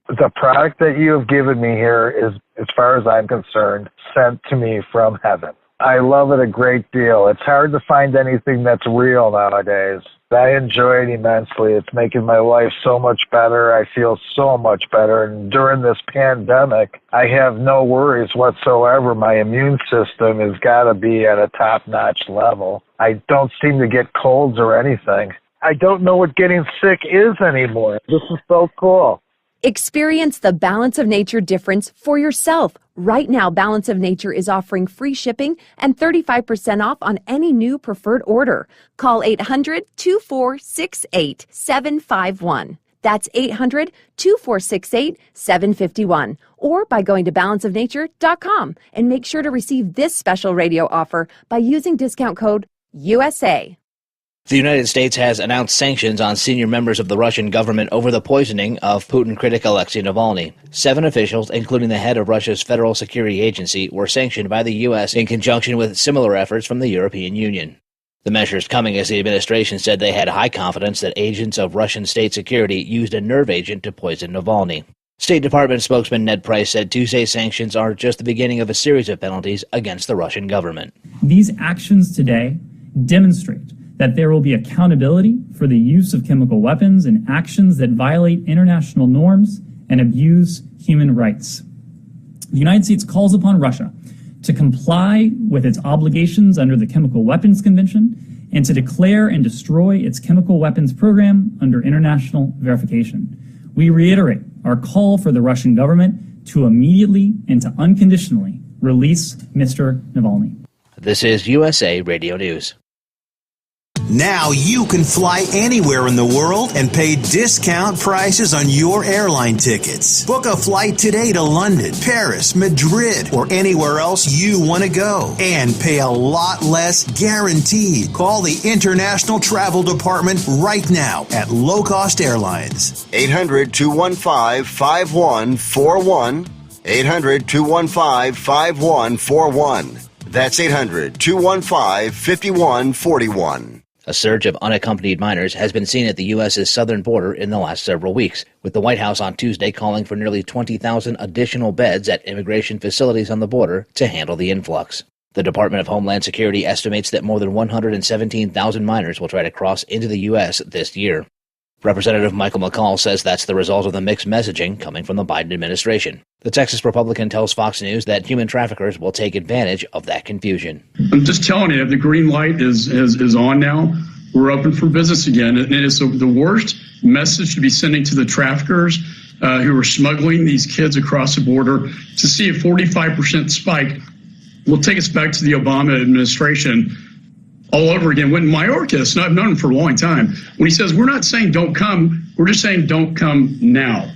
The product that you have given me here is, as far as I'm concerned, sent to me from heaven. I love it a great deal. It's hard to find anything that's real nowadays. I enjoy it immensely. It's making my life so much better. I feel so much better. And during this pandemic, I have no worries whatsoever. My immune system has got to be at a top-notch level. I don't seem to get colds or anything. I don't know what getting sick is anymore. This is so cool. Experience the Balance of Nature difference for yourself. Right now, Balance of Nature is offering free shipping and 35% off on any new preferred order. Call 800-2468-751. That's 800-2468-751. Or by going to balanceofnature.com and make sure to receive this special radio offer by using discount code USA. The United States has announced sanctions on senior members of the Russian government over the poisoning of Putin critic Alexei Navalny. 7 officials, including the head of Russia's Federal Security Agency, were sanctioned by the U.S. in conjunction with similar efforts from the European Union. The measures coming as the administration said they had high confidence that agents of Russian state security used a nerve agent to poison Navalny. State Department spokesman Ned Price said Tuesday's sanctions are just the beginning of a series of penalties against the Russian government. These actions today demonstrate that there will be accountability for the use of chemical weapons and actions that violate international norms and abuse human rights. The United States calls upon Russia to comply with its obligations under the Chemical Weapons Convention and to declare and destroy its chemical weapons program under international verification. We reiterate our call for the Russian government to immediately and to unconditionally release Mr. Navalny. This is USA Radio News. Now you can fly anywhere in the world and pay discount prices on your airline tickets. Book a flight today to London, Paris, Madrid, or anywhere else you want to go and pay a lot less guaranteed. Call the International Travel Department right now at Low Cost Airlines. 800-215-5141. 800-215-5141. That's 800-215-5141. A surge of unaccompanied minors has been seen at the U.S.'s southern border in the last several weeks, with the White House on Tuesday calling for nearly 20,000 additional beds at immigration facilities on the border to handle the influx. The Department of Homeland Security estimates that more than 117,000 minors will try to cross into the U.S. this year. Representative Michael McCall says that's the result of the mixed messaging coming from the Biden administration. The Texas Republican tells Fox News that human traffickers will take advantage of that confusion. I'm just telling you, the green light is on now. We're open for business again. And it's the worst message to be sending to the traffickers who are smuggling these kids across the border. To see a 45% spike will take us back to the Obama administration all over again. When Mayorkas, and I've known him for a long time, when he says, we're not saying don't come, we're just saying don't come now.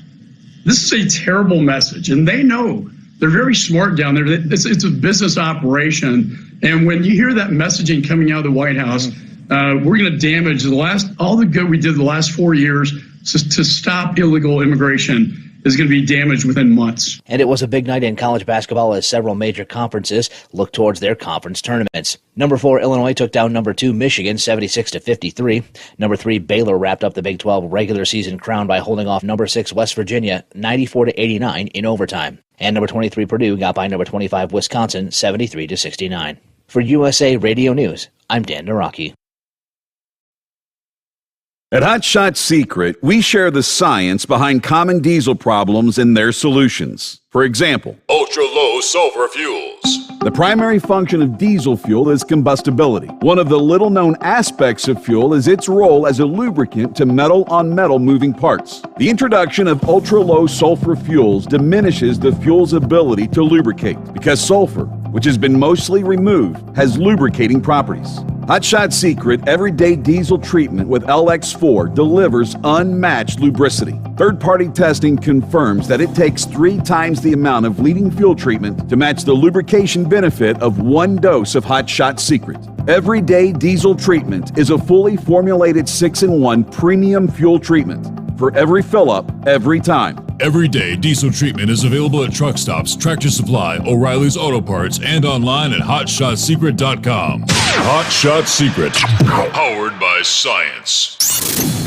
This is a terrible message, and they know. They're very smart down there. It's a business operation, and when you hear that messaging coming out of the White House, we're going to damage all the good we did the last 4 years to stop illegal immigration is going to be damaged within months. And it was a big night in college basketball as several major conferences look towards their conference tournaments. Number 4 Illinois took down number 2 Michigan 76-53. Number 3 Baylor wrapped up the Big 12 regular season crown by holding off number 6 West Virginia 94-89 in overtime. And number 23 Purdue got by number 25 Wisconsin 73-69. For USA Radio News, I'm Dan Naraki. At Hot Shot Secret, we share the science behind common diesel problems and their solutions. For example, ultra-low sulfur fuels. The primary function of diesel fuel is combustibility. One of the little-known aspects of fuel is its role as a lubricant to metal-on-metal moving parts. The introduction of ultra-low sulfur fuels diminishes the fuel's ability to lubricate because sulfur, which has been mostly removed, has lubricating properties. Hot Shot Secret Everyday Diesel Treatment with LX4 delivers unmatched lubricity. Third-party testing confirms that it takes 3 times the amount of leading fuel treatment to match the lubrication benefit of 1 dose of Hot Shot Secret. Everyday Diesel Treatment is a fully formulated 6-in-1 premium fuel treatment for every fill-up, every time. Everyday Diesel Treatment is available at truck stops, Tractor Supply, O'Reilly's Auto Parts, and online at HotShotSecret.com. Hot Shot Secret, powered by science.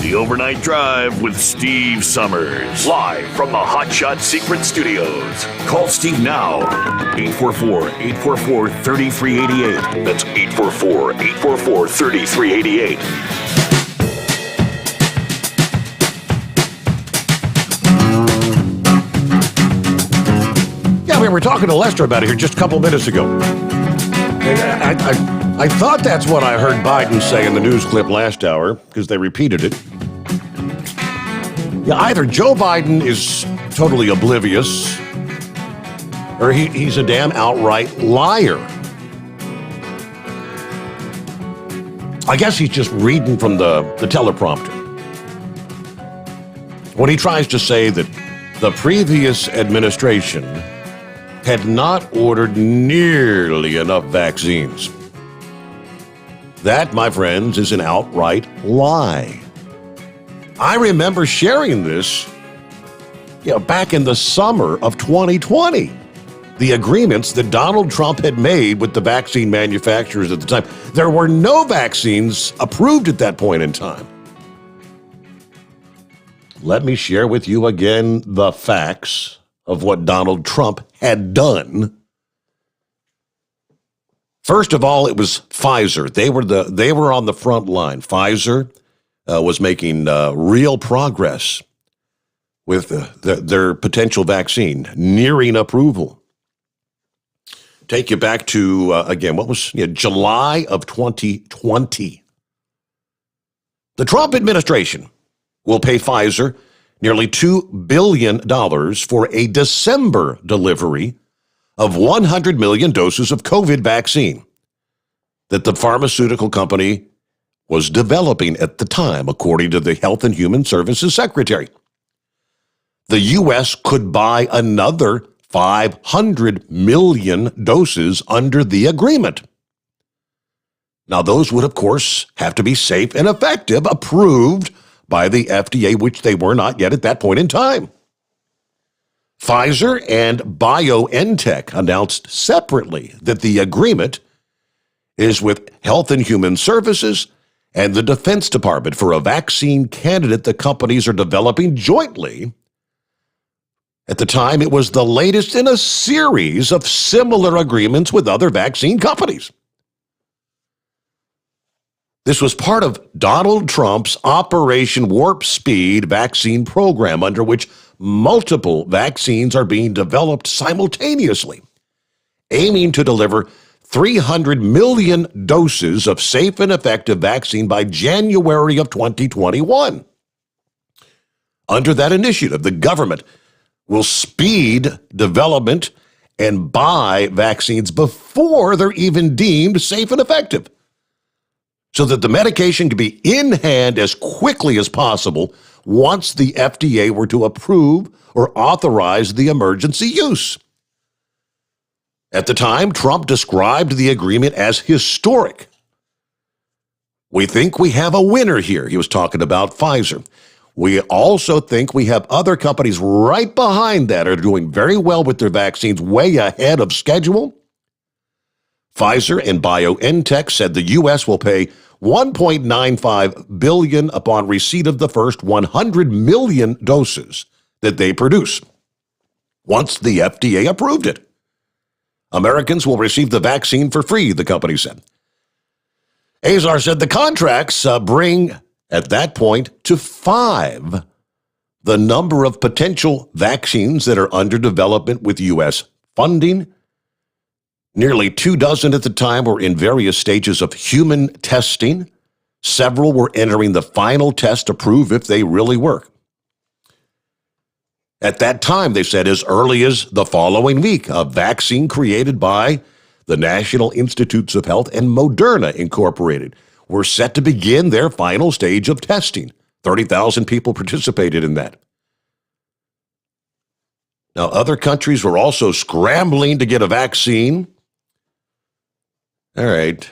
The Overnight Drive with Steve Sommers, live from the Hot Shot Secret Studios. Call Steve now, 844-844-3388. That's 844-844-3388. We were talking to Lester about it here just a couple minutes ago. And I thought that's what I heard Biden say in the news clip last hour, because they repeated it. Yeah, either Joe Biden is totally oblivious, or he's a damn outright liar. I guess he's just reading from the teleprompter. When he tries to say that the previous administration had not ordered nearly enough vaccines. That, my friends, is an outright lie. I remember sharing this back in the summer of 2020. The agreements that Donald Trump had made with the vaccine manufacturers at the time. There were no vaccines approved at that point in time. Let me share with you again the facts of what Donald Trump had done. First of all, it was Pfizer. They were on the front line. Pfizer was making real progress with their potential vaccine, nearing approval. Take you back to, again, what was July of 2020. The Trump administration will pay Pfizer nearly $2 billion for a December delivery of 100 million doses of COVID vaccine that the pharmaceutical company was developing at the time, according to the Health and Human Services Secretary. The U.S. could buy another 500 million doses under the agreement. Now, those would, of course, have to be safe and effective, approved by the FDA, which they were not yet at that point in time. Pfizer and BioNTech announced separately that the agreement is with Health and Human Services and the Defense Department for a vaccine candidate the companies are developing jointly. At the time, it was the latest in a series of similar agreements with other vaccine companies. This was part of Donald Trump's Operation Warp Speed vaccine program, under which multiple vaccines are being developed simultaneously, aiming to deliver 300 million doses of safe and effective vaccine by January of 2021. Under that initiative, the government will speed development and buy vaccines before they're even deemed safe and effective, so that the medication can be in hand as quickly as possible once the FDA were to approve or authorize the emergency use. At the time, Trump described the agreement as historic. We think we have a winner here. He was talking about Pfizer. We also think we have other companies right behind that are doing very well with their vaccines, way ahead of schedule. Pfizer and BioNTech said the U.S. will pay $1.95 billion upon receipt of the first 100 million doses that they produce, once the FDA approved it. Americans will receive the vaccine for free, the company said. Azar said the contracts bring, at that point, to 5 the number of potential vaccines that are under development with U.S. funding. Nearly 24 at the time were in various stages of human testing. Several were entering the final test to prove if they really work. At that time, they said, as early as the following week, a vaccine created by the National Institutes of Health and Moderna Incorporated were set to begin their final stage of testing. 30,000 people participated in that. Now, other countries were also scrambling to get a vaccine. All right.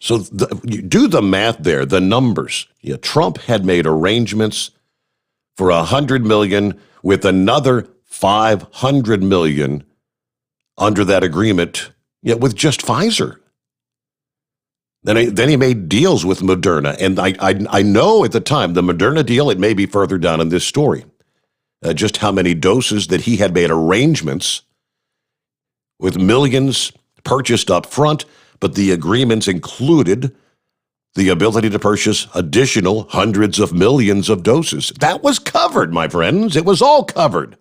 So you do the math there, the numbers. Trump had made arrangements for 100 million with another 500 million under that agreement, with just Pfizer. Then he made deals with Moderna. And I know at the time, the Moderna deal, it may be further down in this story, just how many doses that he had made arrangements with, millions purchased up front, but the agreements included the ability to purchase additional hundreds of millions of doses. That was covered, my friends. It was all covered.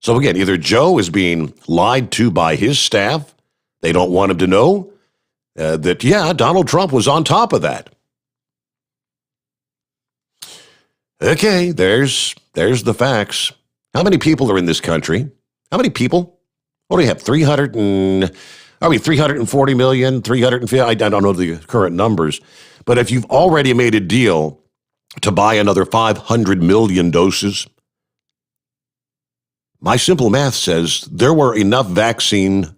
So again, either Joe is being lied to by his staff. They don't want him to know that, Donald Trump was on top of that. Okay, there's the facts. How many people are in this country? How many people? What do we have? 340 million, 350? I don't know the current numbers. But if you've already made a deal to buy another 500 million doses, my simple math says there were enough vaccine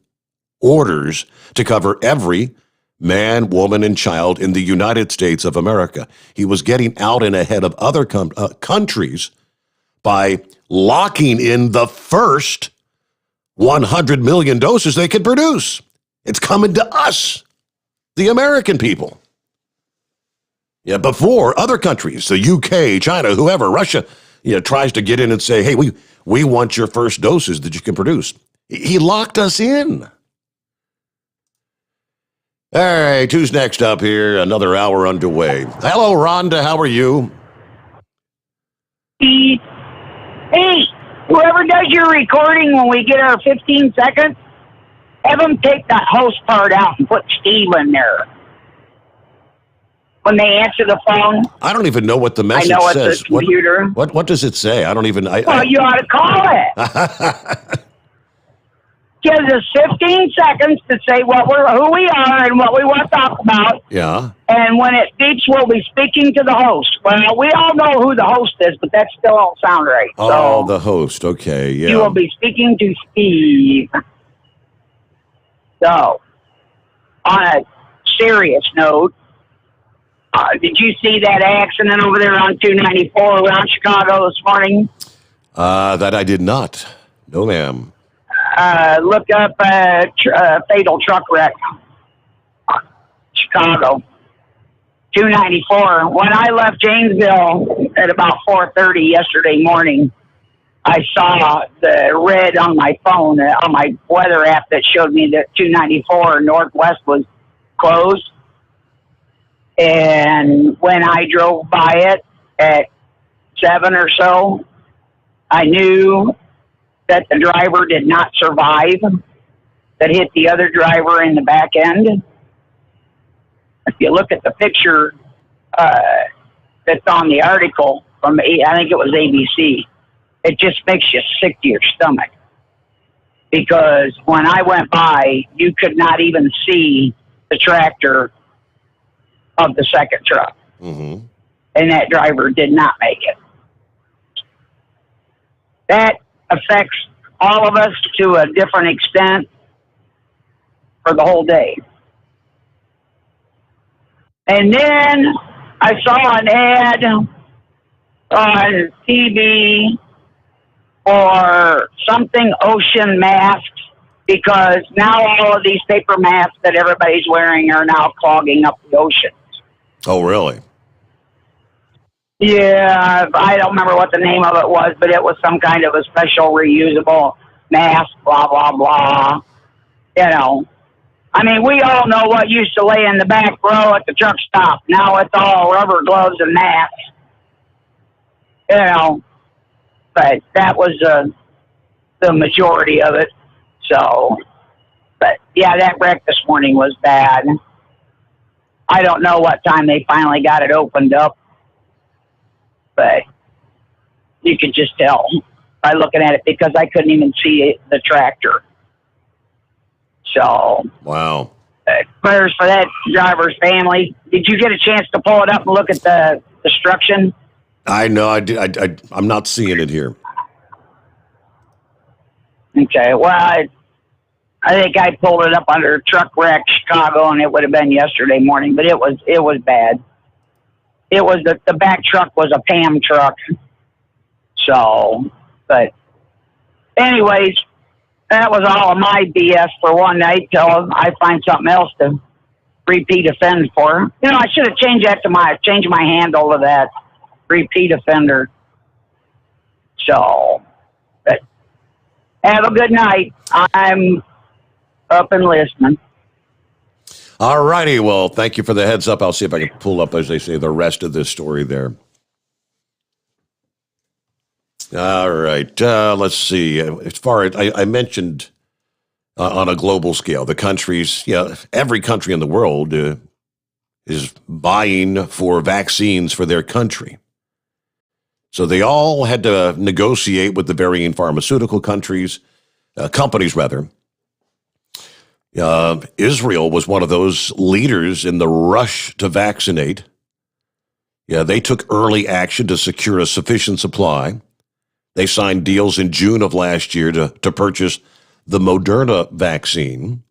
orders to cover every man, woman, and child in the United States of America. He was getting out and ahead of other countries by locking in the first 100 million doses they could produce. It's coming to us, the American people. Yeah, before other countries, the UK, China, whoever, Russia, tries to get in and say, hey, we want your first doses that you can produce. He locked us in. All right, who's next up here? Another hour underway. Hello, Rhonda. How are you? Hey, whoever does your recording when we get our 15 seconds, have them take that host part out and put Steve in there. When they answer the phone. I don't even know what the message says. I know it's a computer. What does it say? I don't even. Well, you ought to call it. Gives us 15 seconds to say who we are and what we want to talk about. Yeah. And when it speaks, we'll be speaking to the host. Well, we all know who the host is, but that still don't sound right. Oh, the host. Okay, yeah. You will be speaking to Steve. So, on a serious note, did you see that accident over there on 294 around Chicago this morning? That I did not. No, ma'am. Look up fatal truck wreck, Chicago, 294. When I left Janesville at about 4:30 yesterday morning, I saw the red on my phone, on my weather app that showed me that 294 Northwest was closed. And when I drove by it at 7 or so, I knew that the driver did not survive, that hit the other driver in the back end. If you look at the picture that's on the article from, I think it was ABC, it just makes you sick to your stomach. Because when I went by, you could not even see the tractor of the second truck. Mm-hmm. And that driver did not make it. That affects all of us to a different extent for the whole day. And then I saw an ad on TV for something ocean masks, because now all of these paper masks that everybody's wearing are now clogging up the ocean. Oh, really? Yeah, I don't remember what the name of it was, but it was some kind of a special reusable mask, blah, blah, blah. I mean, we all know what used to lay in the back row at the truck stop. Now it's all rubber gloves and masks. But that was the majority of it. So, but yeah, that wreck this morning was bad. I don't know what time they finally got it opened up, but you could just tell by looking at it, because I couldn't even see the tractor. So, wow. Prayers for that driver's family. Did you get a chance to pull it up and look at the destruction? I know. I did. I'm not seeing it here. Okay. Well, I think I pulled it up under truck wreck Chicago, and it would have been yesterday morning, but it was bad. It was the back truck was a Pam truck. So, but anyways, that was all of my BS for one night till I find something else to repeat offend for. I should have changed my handle to that, repeat offender. So, but have a good night. I'm up and listening. All righty. Well, thank you for the heads up. I'll see if I can pull up, as they say, the rest of this story there. All right. Let's see. As far as I mentioned on a global scale, the countries, every country in the world is buying for vaccines for their country. So they all had to negotiate with the varying pharmaceutical companies. Israel was one of those leaders in the rush to vaccinate. Yeah, they took early action to secure a sufficient supply. They signed deals in June of last year to purchase the Moderna vaccine.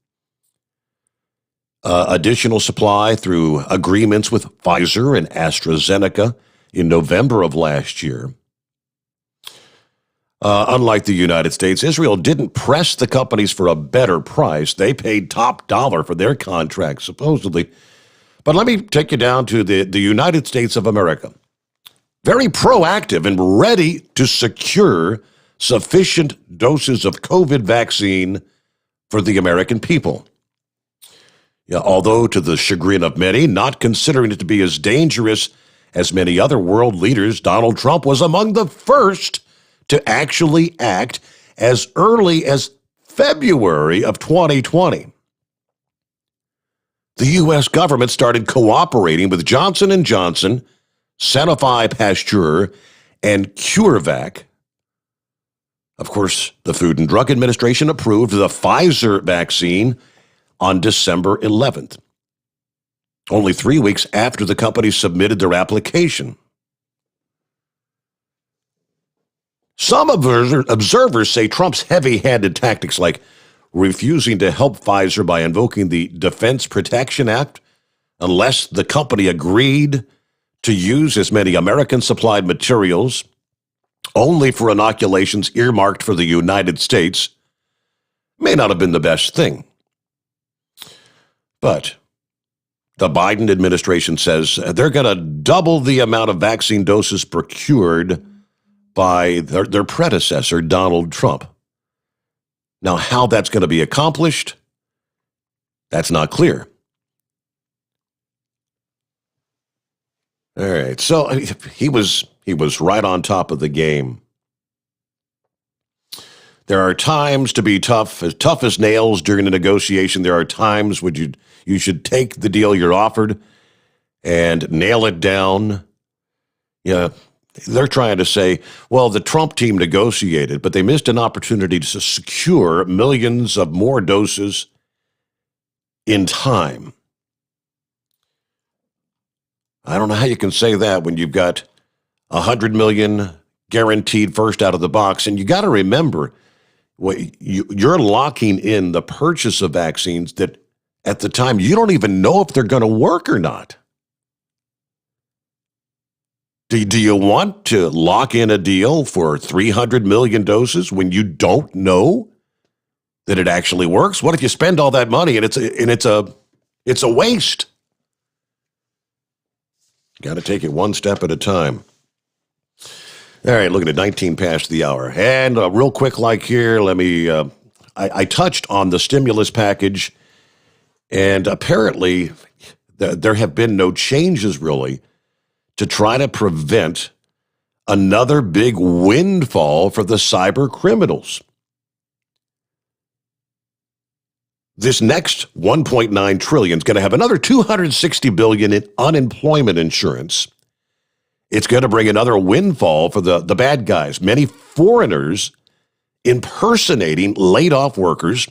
Additional supply through agreements with Pfizer and AstraZeneca in November of last year. Unlike the United States, Israel didn't press the companies for a better price. They paid top dollar for their contract, supposedly. But let me take you down to the United States of America. Very proactive and ready to secure sufficient doses of COVID vaccine for the American people. Yeah, although to the chagrin of many, not considering it to be as dangerous as many other world leaders, Donald Trump was among the first to actually act as early as February of 2020. The U.S. government started cooperating with Johnson & Johnson, Sanofi Pasteur, and CureVac. Of course, the Food and Drug Administration approved the Pfizer vaccine on December 11th, only 3 weeks after the company submitted their application. Some observers say Trump's heavy-handed tactics, like refusing to help Pfizer by invoking the Defense Production Act unless the company agreed to use as many American-supplied materials only for inoculations earmarked for the United States, may not have been the best thing. But the Biden administration says they're going to double the amount of vaccine doses procured by their predecessor, Donald Trump. Now, how that's going to be accomplished, that's not clear. All right, so he was right on top of the game. There are times to be tough as nails during a negotiation. There are times when you should take the deal you're offered and nail it down. Yeah, they're trying to say, well, the Trump team negotiated, but they missed an opportunity to secure millions of more doses in time. I don't know how you can say that when you've got 100 million guaranteed first out of the box. And you got to remember, you're locking in the purchase of vaccines that at the time you don't even know if they're going to work or not. Do you want to lock in a deal for 300 million doses when you don't know that it actually works? What if you spend all that money and it's a waste? Got to take it one step at a time. All right, looking at 19 past the hour. And real quick like here, let me, I touched on the stimulus package, and apparently there have been no changes really to try to prevent another big windfall for the cyber criminals. This next $1.9 trillion is going to have another $260 billion in unemployment insurance. It's going to bring another windfall for the bad guys. Many foreigners impersonating laid-off workers,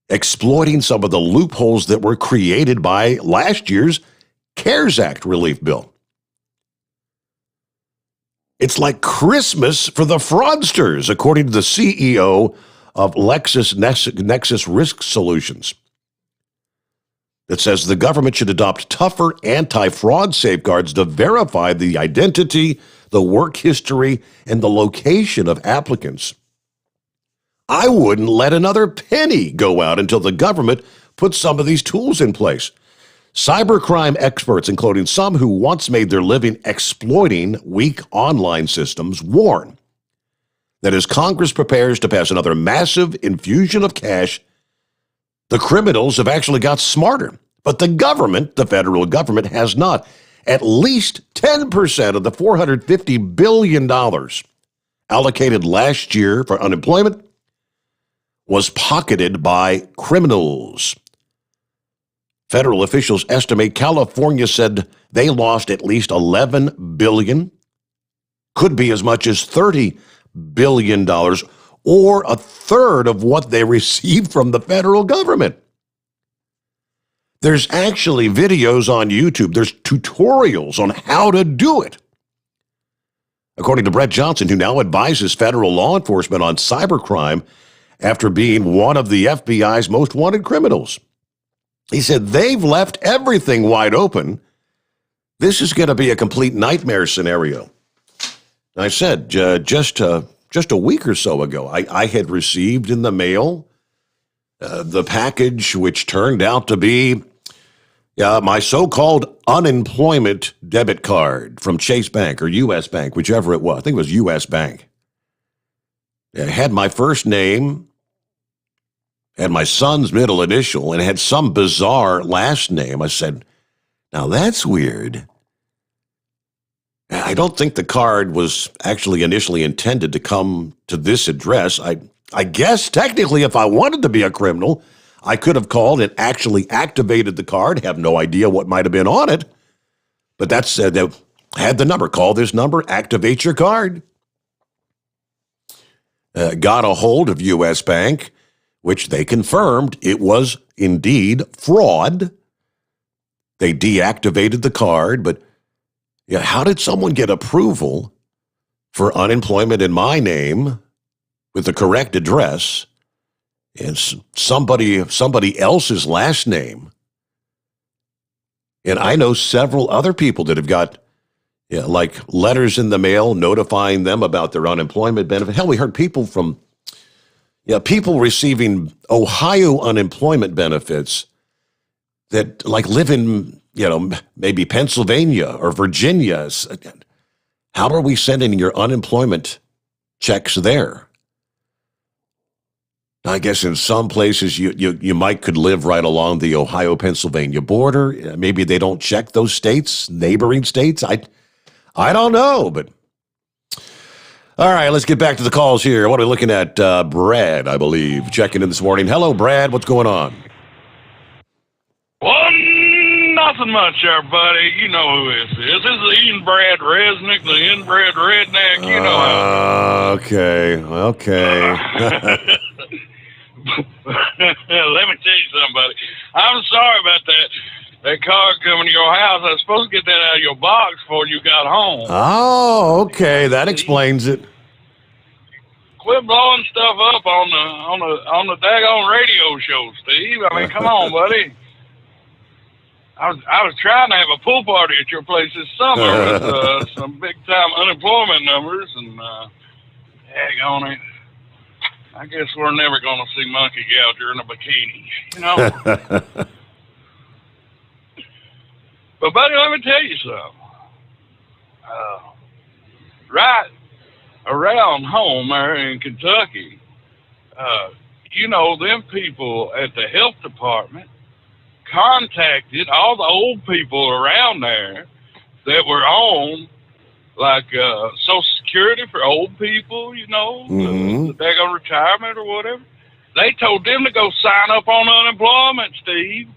exploiting some of the loopholes that were created by last year's CARES Act relief bill. It's like Christmas for the fraudsters, according to the CEO of LexisNexis Risk Solutions. It says the government should adopt tougher anti-fraud safeguards to verify the identity, the work history, and the location of applicants. I wouldn't let another penny go out until the government puts some of these tools in place. Cybercrime experts, including some who once made their living exploiting weak online systems, warn that as Congress prepares to pass another massive infusion of cash, the criminals have actually got smarter. But the government, the federal government, has not. At least 10% of the $450 billion allocated last year for unemployment was pocketed by criminals. Federal officials estimate California said they lost at least $11 billion could be as much as $30 billion, or a third of what they receive from the federal government. There's actually videos on YouTube. There's tutorials on how to do it. According to Brett Johnson, who now advises federal law enforcement on cybercrime after being one of the FBI's most wanted criminals. He said they've left everything wide open. This is going to be a complete nightmare scenario. I said just a week or so ago, I had received in the mail the package which turned out to be my so-called unemployment debit card from Chase Bank or U.S. Bank, whichever it was. I think it was U.S. Bank. It had my first name, had my son's middle initial, and it had some bizarre last name. I said, now that's weird. I don't think the card was actually initially intended to come to this address. I guess technically if I wanted to be a criminal, I could have called and actually activated the card. Have no idea what might have been on it. But that said, that had the number. Call this number, activate your card. Got a hold of U.S. Bank, which they confirmed it was indeed fraud. They deactivated the card, but how did someone get approval for unemployment in my name with the correct address and somebody else's last name? And I know several other people that have got like letters in the mail notifying them about their unemployment benefit. Hell, we heard people from people receiving Ohio unemployment benefits that like live in maybe Pennsylvania or Virginia. How are we sending your unemployment checks there? I guess in some places you might could live right along the Ohio-Pennsylvania border. Maybe they don't check those states, neighboring states. I don't know, but all right, let's get back to the calls here. What are we looking at? Brad, I believe, checking in this morning. Hello, Brad. What's going on? Well, nothing much there, buddy. You know who this is. This is the inbred Resnick, the inbred redneck. You know how. Okay. Let me tell you something, buddy. I'm sorry about that car coming to your house. I was supposed to get that out of your box before you got home. Oh, okay. That explains it. Quit blowing stuff up on the daggone radio show, Steve. I mean, come on, buddy. I was trying to have a pool party at your place this summer with some big time unemployment numbers, and daggone it. I guess we're never going to see Monkey Gouger in a bikini, you know? But, buddy, let me tell you something. Right around home there in Kentucky, them people at the health department contacted all the old people around there that were on like Social Security for old people, the daggone retirement or whatever. They told them to go sign up on unemployment, Steve.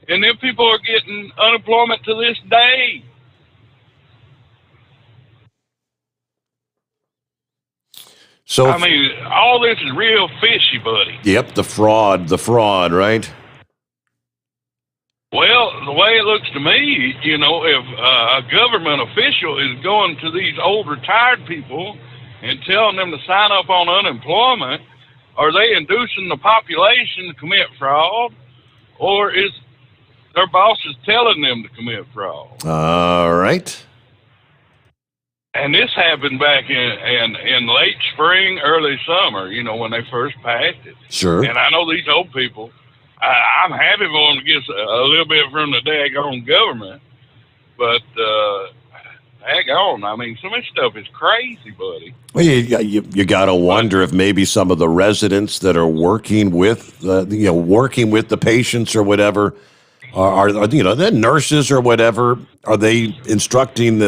And them people are getting unemployment to this day. So, I mean, all this is real fishy, buddy. Yep, the fraud, right? Well, the way it looks to me, if a government official is going to these old retired people and telling them to sign up on unemployment, are they inducing the population to commit fraud, or is their bosses telling them to commit fraud? All right. And this happened back in late spring, early summer, when they first passed it. Sure. And I know these old people, I'm happy for them to get a little bit from the daggone government. But, daggone, I mean, some of this stuff is crazy, buddy. Well, you got to wonder if maybe some of the residents that are working with, working with the patients or whatever, are the nurses or whatever, are they instructing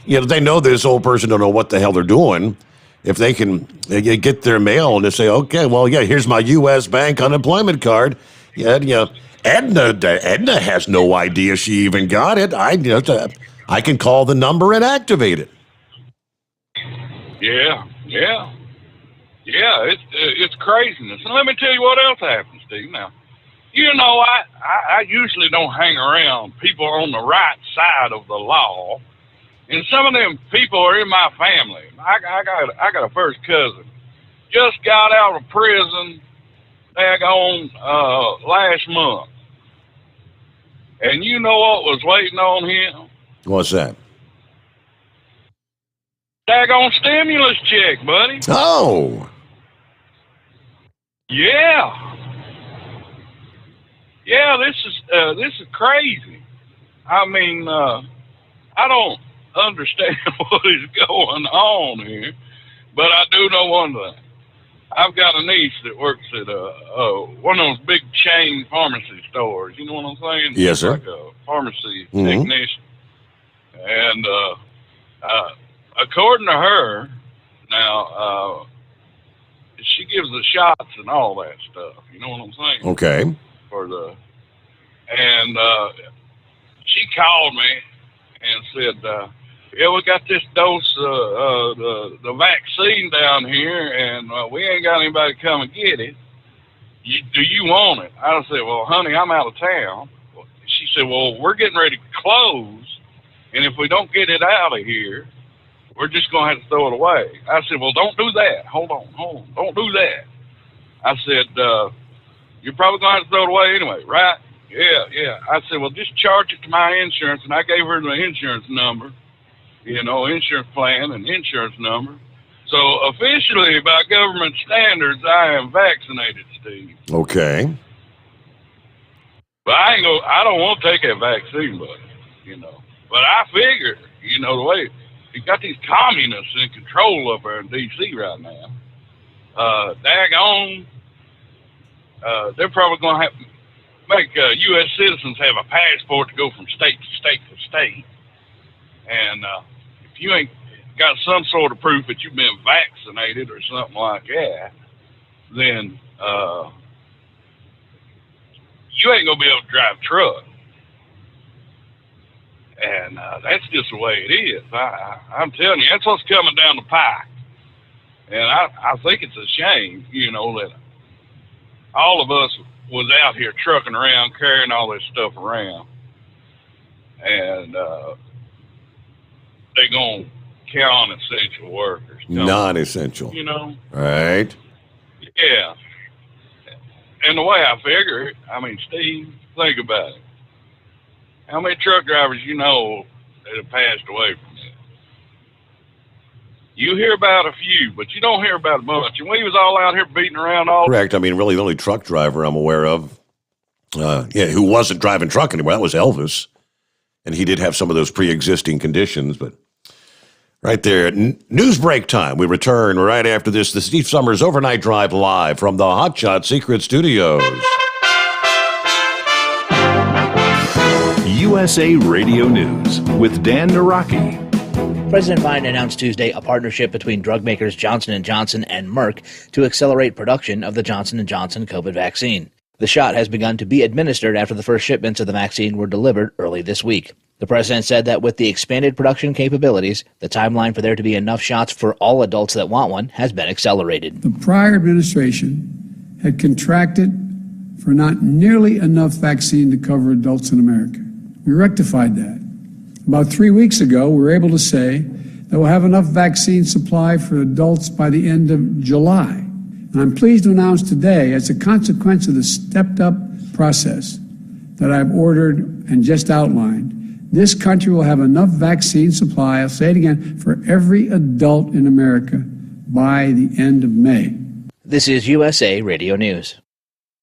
they know this old person don't know what the hell they're doing. If they can get their mail and they say, okay, well, here's my U.S. Bank unemployment card. Edna has no idea she even got it. I can call the number and activate it. Yeah. It's craziness. And let me tell you what else happens, Steve. Now, I usually don't hang around people on the right side of the law, and some of them people are in my family. I got a first cousin, just got out of prison, last month, and you know what was waiting on him? What's that? Daggone stimulus check, buddy. Oh. Yeah, this is crazy. I mean, I don't understand what is going on here, but I do know one thing. I've got a niece that works at one of those big chain pharmacy stores. You know what I'm saying? Yes, sir. Like a pharmacy technician. And according to her, now, she gives the shots and all that stuff. You know what I'm saying? Okay. And she called me and said, yeah, we got this dose of the vaccine down here, and we ain't got anybody to come and get it. Do you want it? I said, well, honey, I'm out of town. She said, well, we're getting ready to close, and if we don't get it out of here, we're just going to have to throw it away. I said, well, don't do that. Hold on. Don't do that. I said, you're probably going to have to throw it away anyway, right? Yeah. I said, well, just charge it to my insurance, and I gave her the insurance number, insurance plan and insurance number. So officially, by government standards, I am vaccinated, Steve. Okay. But I don't want to take that vaccine, buddy, But I figure, the way you got these communists in control up there in D.C. right now, they're probably going to have to make U.S. citizens have a passport to go from state to state to state. And if you ain't got some sort of proof that you've been vaccinated or something like that, then you ain't going to be able to drive a truck. And that's just the way it is. I'm telling you, that's what's coming down the pike. And I think it's a shame, that all of us was out here trucking around, carrying all this stuff around. And they're going to count on essential workers. Non-essential. Right. Yeah. And the way I figure it, Steve, think about it. How many truck drivers that have passed away from this? You hear about a few, but you don't hear about a bunch. And we was all out here beating around all. Correct. Really, the only truck driver I'm aware of, who wasn't driving truck anymore, that was Elvis. And he did have some of those pre-existing conditions, but right there, news break time. We return right after this. The Steve Sommers Overnight Drive live from the Hot Shot Secret Studios. USA Radio News with Dan Naraki. President Biden announced Tuesday a partnership between drug makers Johnson & Johnson and Merck to accelerate production of the Johnson & Johnson COVID vaccine. The shot has begun to be administered after the first shipments of the vaccine were delivered early this week. The president said that with the expanded production capabilities, the timeline for there to be enough shots for all adults that want one has been accelerated. The prior administration had contracted for not nearly enough vaccine to cover adults in America. We rectified that. About 3 weeks ago, we were able to say that we'll have enough vaccine supply for adults by the end of July. And I'm pleased to announce today, as a consequence of the stepped-up process that I've ordered and just outlined, this country will have enough vaccine supply, I'll say it again, for every adult in America by the end of May. This is USA Radio News.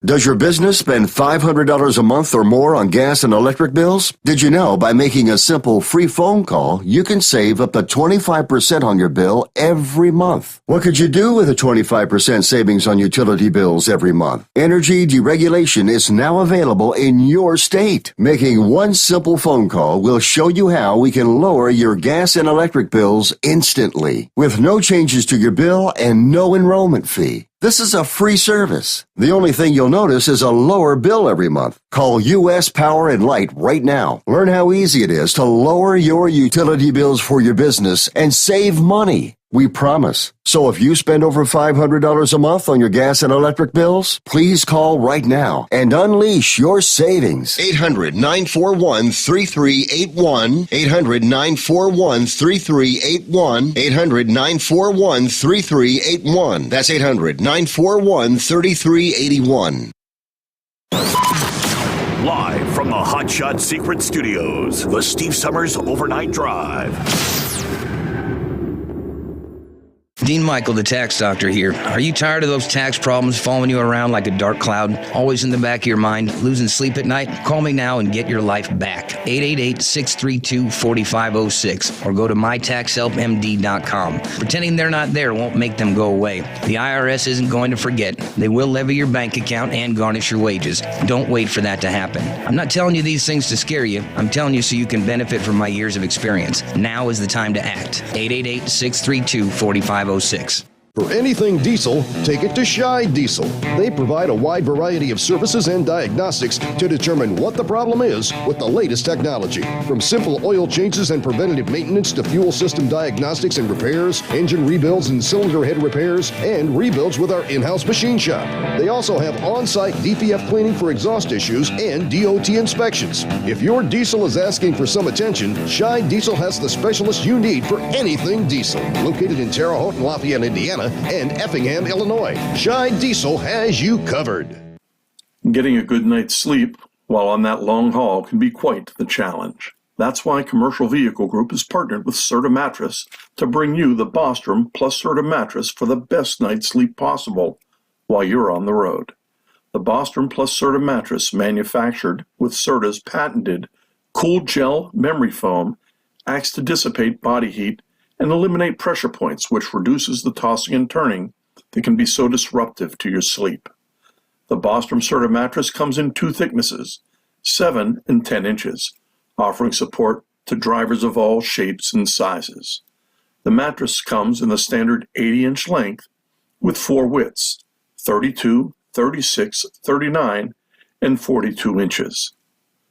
Does your business spend $500 a month or more on gas and electric bills? Did you know by making a simple free phone call, you can save up to 25% on your bill every month? What could you do with a 25% savings on utility bills every month? Energy deregulation is now available in your state. Making one simple phone call will show you how we can lower your gas and electric bills instantly with no changes to your bill and no enrollment fee. This is a free service. The only thing you'll notice is a lower bill every month. Call U.S. Power and Light right now. Learn how easy it is to lower your utility bills for your business and save money. We promise. So if you spend over $500 a month on your gas and electric bills, please call right now and unleash your savings. 800-941-3381. 800-941-3381. 800-941-3381. That's 800-941-3381. Live from the Hot Shot Secret Studios, the Steve Sommers Overnight Drive. Dean Michael, the tax doctor here. Are you tired of those tax problems following you around like a dark cloud, always in the back of your mind, losing sleep at night? Call me now and get your life back. 888-632-4506 or go to mytaxhelpmd.com. Pretending they're not there won't make them go away. The IRS isn't going to forget. They will levy your bank account and garnish your wages. Don't wait for that to happen. I'm not telling you these things to scare you. I'm telling you so you can benefit from my years of experience. Now is the time to act. 888-632-4506. For anything diesel, take it to Shy Diesel. They provide a wide variety of services and diagnostics to determine what the problem is with the latest technology. From simple oil changes and preventative maintenance to fuel system diagnostics and repairs, engine rebuilds and cylinder head repairs, and rebuilds with our in-house machine shop. They also have on-site DPF cleaning for exhaust issues and DOT inspections. If your diesel is asking for some attention, Shy Diesel has the specialist you need for anything diesel. Located in Terre Haute and Lafayette, Indiana, and Effingham, Illinois. Shy Diesel has you covered. Getting a good night's sleep while on that long haul can be quite the challenge. That's why Commercial Vehicle Group has partnered with Serta Mattress to bring you the Bostrom plus Serta Mattress for the best night's sleep possible while you're on the road. The Bostrom plus Serta Mattress, manufactured with Serta's patented Cool Gel Memory Foam, acts to dissipate body heat and eliminate pressure points, which reduces the tossing and turning that can be so disruptive to your sleep. The Bostrom Serta mattress comes in two thicknesses, 7 and 10 inches, offering support to drivers of all shapes and sizes. The mattress comes in the standard 80-inch length with 4 widths, 32, 36, 39, and 42 inches.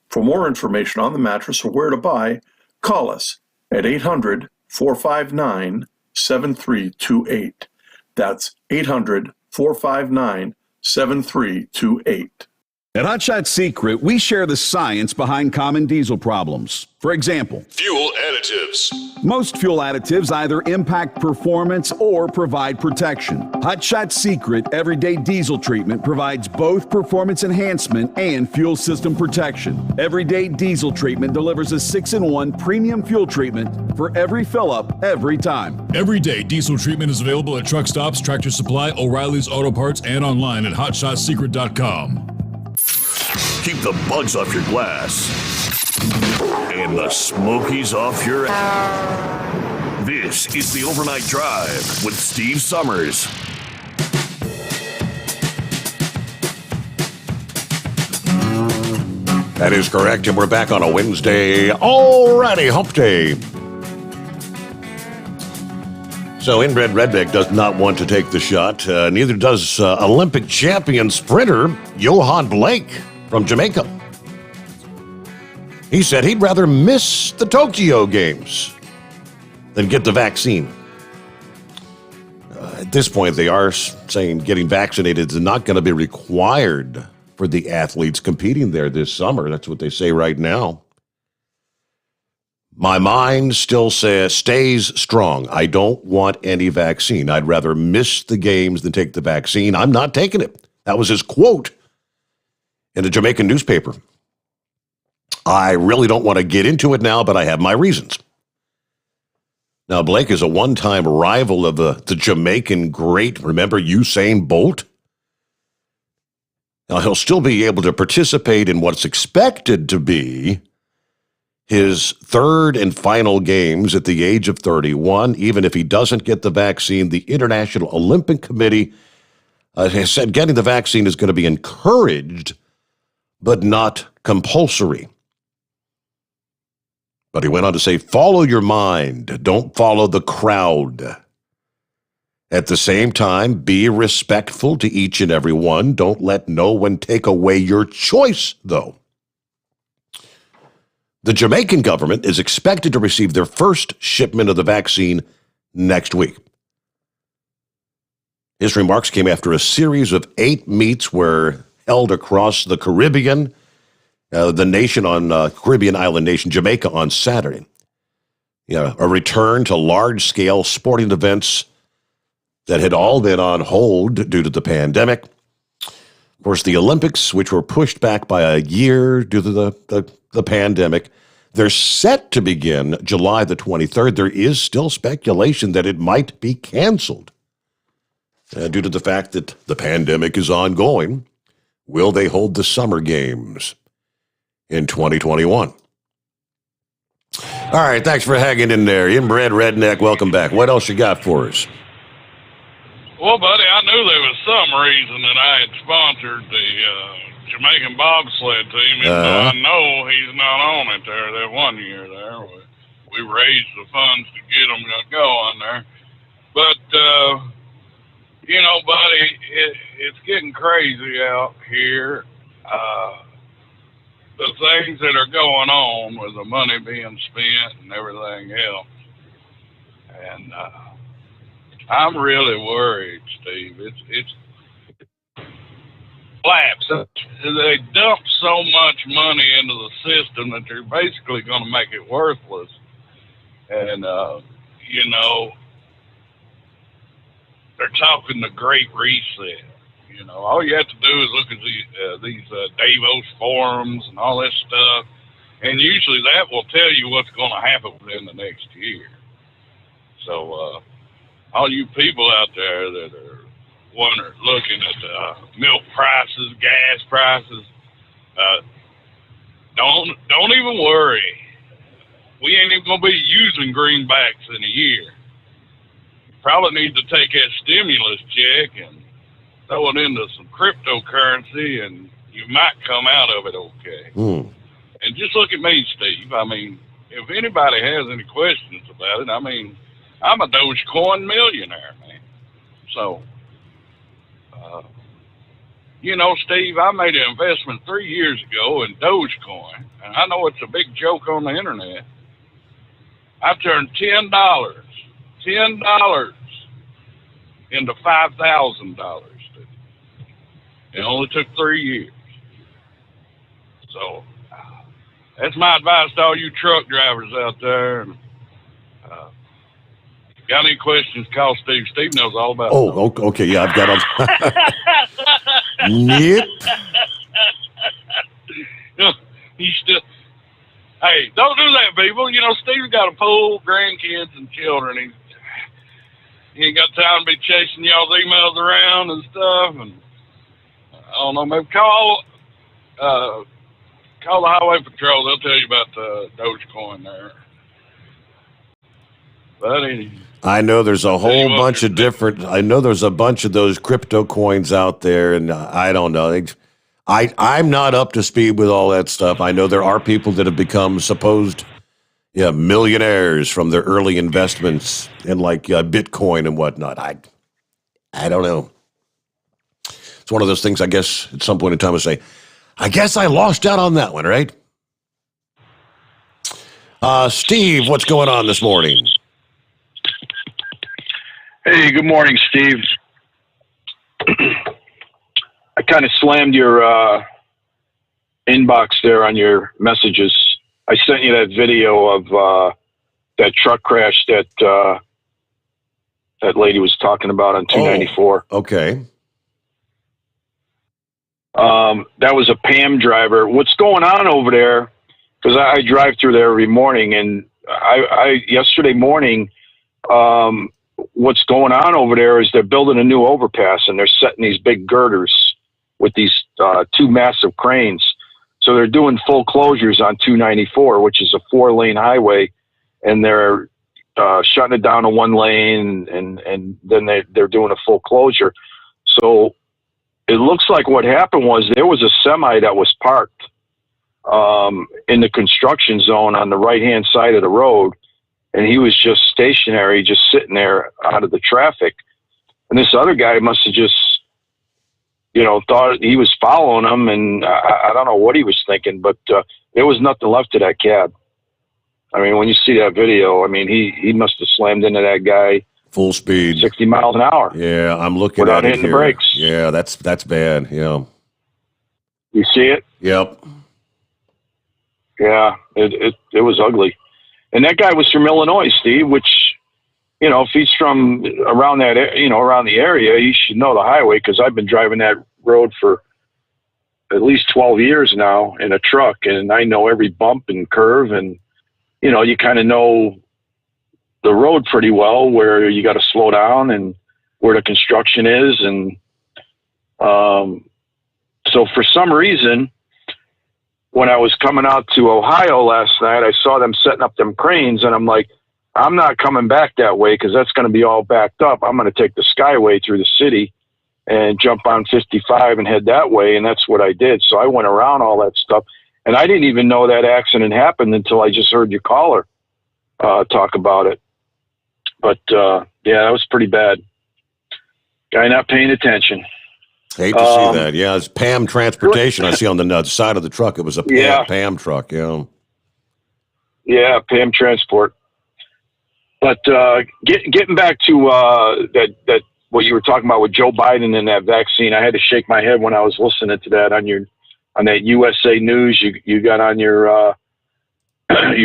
For more information on the mattress or where to buy, call us at 800-459-7328. That's 800-459-7328. At Hot Shot Secret, we share the science behind common diesel problems. For example, Fuel additives. most fuel additives either impact performance or provide protection. Hot Shot Secret Everyday Diesel Treatment provides both performance enhancement and fuel system protection. Everyday Diesel Treatment delivers a 6-in-1 premium fuel treatment for every fill-up, every time. Everyday diesel treatment is available at truck stops, Tractor Supply, O'Reilly's Auto Parts, and online at hotshotsecret.com. Keep the bugs off your glass and the smokies off your ass. This is the Overnight Drive with Steve Sommers. That is correct, and we're back on a Wednesday. Alrighty, hump day. So Inbred Redneck does not want to take the shot. Neither does Olympic champion sprinter Johan Blake from Jamaica. He said he'd rather miss the Tokyo Games than get the vaccine. At this point, they are saying getting vaccinated is not going to be required for the athletes competing there this summer. That's what they say right now. My mind still stays strong. I don't want any vaccine. I'd rather miss the games than take the vaccine. I'm not taking it. That was his quote in a Jamaican newspaper. I really don't want to get into it now, but I have my reasons. Now, Blake is a one-time rival of the Jamaican great, remember, Usain Bolt? Now, he'll still be able to participate in what's expected to be his third and final games at the age of 31, even if he doesn't get the vaccine. The International Olympic Committee has said getting the vaccine is going to be encouraged, but not compulsory. But he went on to say, follow your mind, don't follow the crowd. At the same time, be respectful to each and every one. Don't let no one take away your choice, though. The Jamaican government is expected to receive their first shipment of the vaccine next week. His remarks came after a series of 8 meets were held across the Caribbean, the nation on Caribbean island nation, Jamaica, on Saturday. A return to large-scale sporting events that had all been on hold due to the pandemic. Of course, the Olympics, which were pushed back by a year due to the pandemic, they're set to begin July the 23rd. There is still speculation that it might be canceled due to the fact that the pandemic is ongoing. Will they hold the Summer Games in 2021? All right, thanks for hanging in there. Inbred Redneck, welcome back. What else you got for us? Well, buddy, I knew there was some reason that I had sponsored the Jamaican bobsled team, even though I know he's not on it there that one year there. We raised the funds to get him going there. But, buddy, it's getting crazy out here. The things that are going on with the money being spent and everything else. And I'm really worried, Steve. It's collapse. They dump so much money into the system that they're basically going to make it worthless. And, they're talking the Great Reset. All you have to do is look at these Davos forums and all this stuff, and usually that will tell you what's going to happen within the next year. So, all you people out there that are looking at milk prices, gas prices, don't even worry. We ain't even going to be using greenbacks in a year. Probably need to take that stimulus check and throw it into some cryptocurrency, and you might come out of it okay. And just look at me, Steve. I mean, if anybody has any questions about it, I mean, I'm a Dogecoin millionaire, man. So, Steve, I made an investment 3 years ago in Dogecoin, and I know it's a big joke on the internet. I turned $10 into $5,000. It only took 3 years. So that's my advice to all you truck drivers out there. And, got any questions, call Steve. Steve knows all about it. Oh, okay. Yeah, I've got them. Yep. He's still... Hey, don't do that, people. Steve's got a pool, grandkids, and children. He ain't got time to be chasing y'all's emails around and stuff. And I don't know, maybe call the Highway Patrol. They'll tell you about the Dogecoin there. But anyway, I know there's a whole bunch of different. I know there's a bunch of those crypto coins out there, and I don't know. I'm not up to speed with all that stuff. I know there are people that have become supposed millionaires from their early investments in Bitcoin and whatnot. I don't know. It's one of those things, I guess, at some point in time I say, I guess I lost out on that one, right? Steve, what's going on this morning? Hey, good morning, Steve. I kind of slammed your inbox there on your messages. I sent you that video of that truck crash that that lady was talking about on 294. Oh, okay. That was a PAM driver. What's going on over there? Because I drive through there every morning, and I yesterday morning, what's going on over there is they're building a new overpass, and they're setting these big girders with these 2 massive cranes. So they're doing full closures on 294, which is a 4-lane highway, and they're shutting it down to 1 lane, and then they're doing a full closure. So it looks like what happened was there was a semi that was parked in the construction zone on the right-hand side of the road, and he was just stationary, just sitting there out of the traffic. And this other guy must have just, thought he was following him, and I don't know what he was thinking, but there was nothing left of that cab. I mean, when you see that video, I mean, he must have slammed into that guy full speed, 60 miles an hour. Yeah, I'm looking without at it hitting here. the brakes. Yeah, that's bad. Yeah. You see it? Yep. Yeah, it was ugly. And that guy was from Illinois, Steve, which, if he's from around that, around the area, he should know the highway, because I've been driving that road for at least 12 years now in a truck, and I know every bump and curve, and, you kind of know the road pretty well, where you got to slow down and where the construction is. And so for some reason, when I was coming out to Ohio last night, I saw them setting up them cranes, and I'm like, I'm not coming back that way, because that's going to be all backed up. I'm going to take the Skyway through the city and jump on 55 and head that way. And that's what I did. So I went around all that stuff, and I didn't even know that accident happened until I just heard your caller talk about it. But yeah, that was pretty bad. Guy not paying attention. Hate to see that. Yeah, it's Pam Transportation. I see on the side of the truck. It was a Pam truck. Yeah. Yeah, Pam Transport. But getting back to that what you were talking about with Joe Biden and that vaccine, I had to shake my head when I was listening to that on that USA News you got on your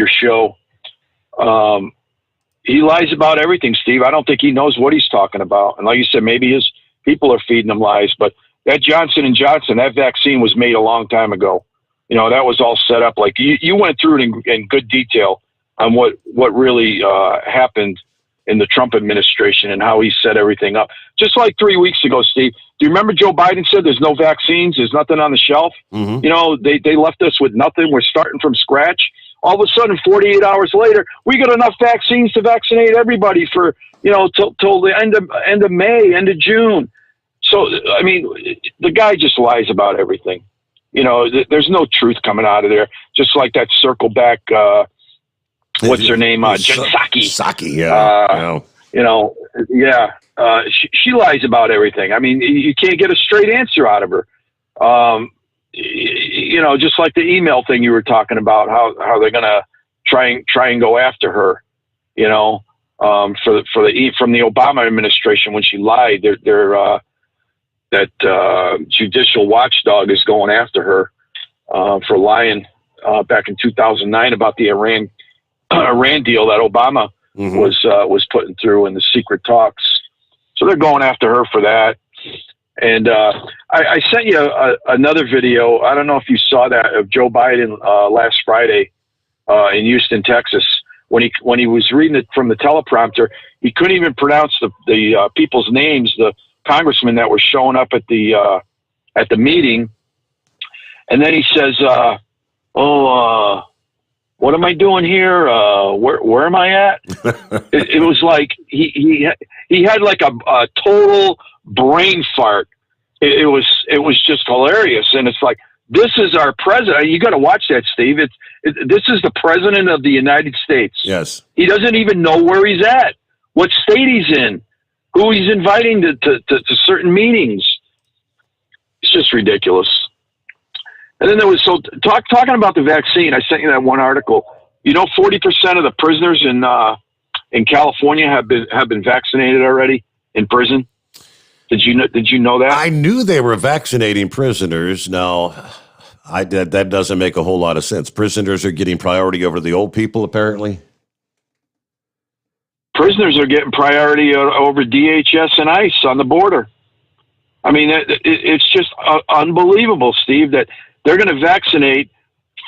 show. He lies about everything, Steve. I don't think he knows what he's talking about. And like you said, maybe his people are feeding him lies. But that Johnson & Johnson, that vaccine was made a long time ago. That was all set up. Like you went through it in good detail on what really happened in the Trump administration and how he set everything up. Just like 3 weeks ago, Steve, do you remember Joe Biden said there's no vaccines, there's nothing on the shelf? Mm-hmm. They left us with nothing. We're starting from scratch. All of a sudden, 48 hours later, we got enough vaccines to vaccinate everybody for, till the end of May, end of June. So, I mean, the guy just lies about everything. There's no truth coming out of there. Just like that circle back, what's her name? Jen Psaki. Psaki, yeah. She lies about everything. I mean, you can't get a straight answer out of her. Just like the email thing you were talking about, how they're gonna try and go after her. From the Obama administration when she lied, that judicial watchdog is going after her for lying back in 2009 about the Iran deal that Obama was putting through in the secret talks. So they're going after her for that. And I sent you another video. I don't know if you saw that, of Joe Biden last Friday in Houston, Texas. When he was reading it from the teleprompter, he couldn't even pronounce the people's names, the congressmen that were showing up at the meeting. And then he says, what am I doing here? Where am I at? It was like he had like a total brain fart. It was just hilarious. And it's like, this is our president. You got to watch that, Steve. This is the president of the United States. Yes. He doesn't even know where he's at, what state he's in, who he's inviting to certain meetings. It's just ridiculous. And then there was talking about the vaccine. I sent you that one article. 40% of the prisoners in California have been vaccinated already in prison. Did you know that? I knew they were vaccinating prisoners. Now, that doesn't make a whole lot of sense. Prisoners are getting priority over the old people, apparently. Prisoners are getting priority over DHS and ICE on the border. I mean, it's just unbelievable, Steve, that they're going to vaccinate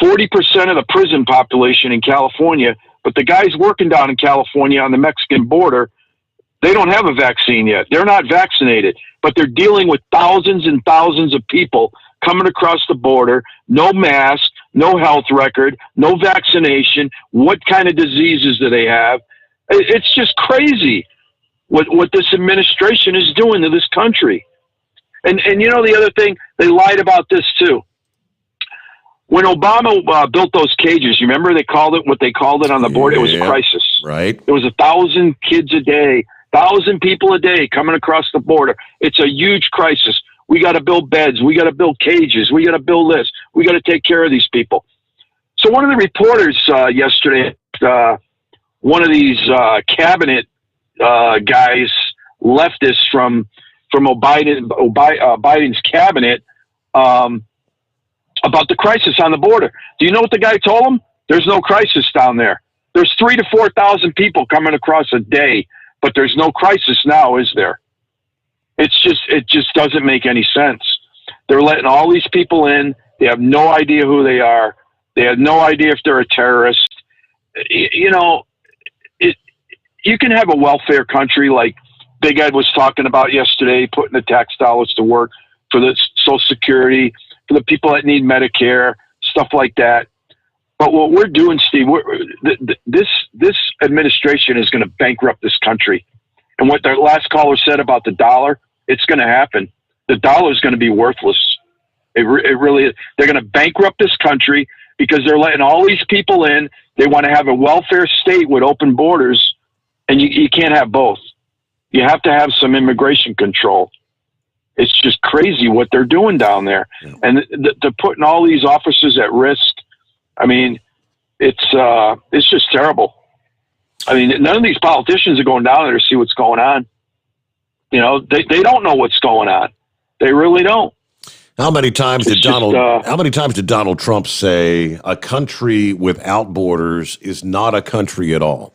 40% of the prison population in California, but the guys working down in California on the Mexican border, they don't have a vaccine yet. They're not vaccinated, but they're dealing with thousands and thousands of people coming across the border, no mask, no health record, no vaccination. What kind of diseases do they have? It's just crazy what this administration is doing to this country. And the other thing, they lied about this too. When Obama built those cages, you remember what they called it on the board? It was a crisis. Right. There was 1,000 kids a day, 1,000 people a day coming across the border. It's a huge crisis. We got to build beds. We got to build cages. We got to build this. We got to take care of these people. So one of the reporters yesterday, one of these cabinet guys, leftists from Biden's cabinet, about the crisis on the border. Do you know what the guy told him? There's no crisis down there. There's 3,000 to 4,000 people coming across a day, but there's no crisis now, is there? It just doesn't make any sense. They're letting all these people in. They have no idea who they are. They have no idea if they're a terrorist. You know, you can have a welfare country like Big Ed was talking about yesterday, putting the tax dollars to work for the Social Security, for the people that need Medicare, stuff like that. But what we're doing, Steve, this administration is going to bankrupt this country. And what the last caller said about the dollar, it's going to happen. The dollar is going to be worthless. It really is. They're going to bankrupt this country because they're letting all these people in. They want to have a welfare state with open borders, and you can't have both. You have to have some immigration control. It's just crazy what they're doing down there. And they're putting all these officers at risk. I mean, it's just terrible. I mean, none of these politicians are going down there to see what's going on. You know, they don't know what's going on. They really don't. How many times did Donald Trump say a country without borders is not a country at all?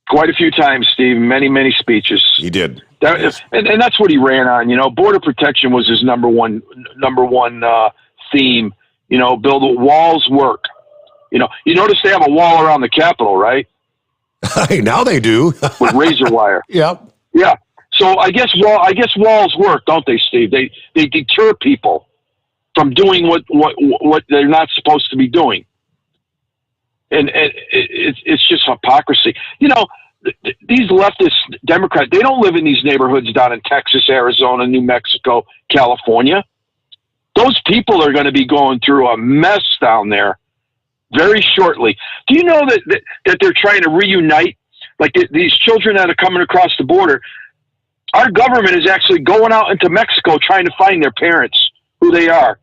Quite a few times, Steve. Many, many speeches. He did. And that's what he ran on. You know, border protection was his number one theme. You know, build walls work. You know, you notice they have a wall around the Capitol, right? Hey, now they do. With razor wire. Yep. Yeah. So I guess walls work, don't they, Steve? They deter people from doing what they're not supposed to be doing. And it's just hypocrisy. You know, these leftist Democrats, they don't live in these neighborhoods down in Texas, Arizona, New Mexico, California. Those people are going to be going through a mess down there very shortly. Do you know that they're trying to reunite, like these children that are coming across the border? Our government is actually going out into Mexico trying to find their parents, who they are.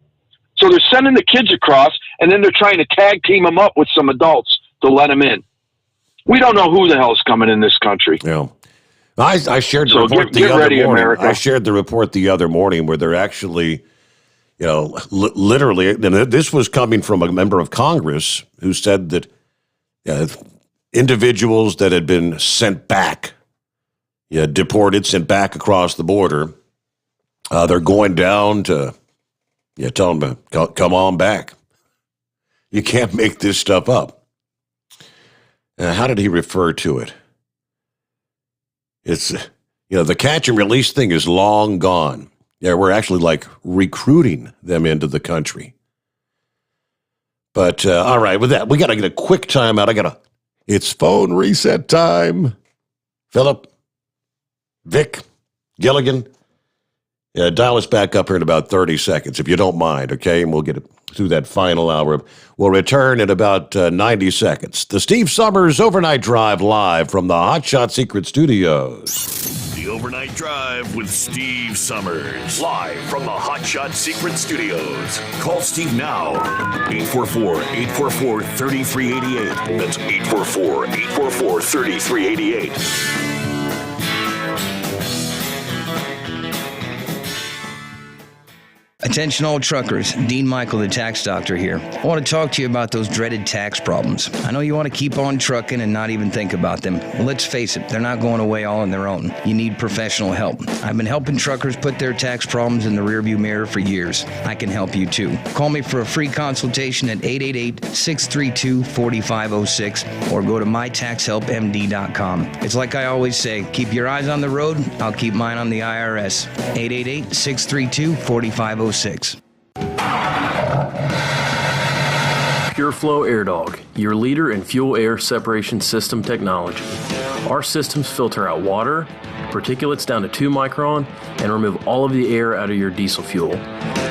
So they're sending the kids across, and then they're trying to tag team them up with some adults to let them in. We don't know who the hell's coming in this country. Yeah. I shared the report the other morning. America. I shared the report the other morning where they're actually, you know, literally, and this was coming from a member of Congress who said that individuals that had been sent back, deported, sent back across the border, they're going down to, tell them to come on back. You can't make this stuff up. How did he refer to it? It's, the catch and release thing is long gone. Yeah, we're actually like recruiting them into the country. But all right, with that, we got to get a quick time out. It's phone reset time. Philip, Vic, Gilligan, dial us back up here in about 30 seconds, if you don't mind, okay? And we'll get through that final hour. We'll return in about 90 seconds. The Steve Sommers Overnight Drive live from the Hot Shot Secret Studios. The Overnight Drive with Steve Sommers. Live from the Hot Shot Secret Studios. Call Steve now. 844-844-3388. That's 844-844-3388. Attention all truckers, Dean Michael, the tax doctor here. I want to talk to you about those dreaded tax problems. I know you want to keep on trucking and not even think about them. Well, let's face it, they're not going away all on their own. You need professional help. I've been helping truckers put their tax problems in the rearview mirror for years. I can help you too. Call me for a free consultation at 888-632-4506 or go to mytaxhelpmd.com. It's like I always say, keep your eyes on the road, I'll keep mine on the IRS. 888-632-4506. Pure Flow Air Dog, your leader in fuel air separation system technology. Our systems filter out water, particulates down to 2 micron, and remove all of the air out of your diesel fuel.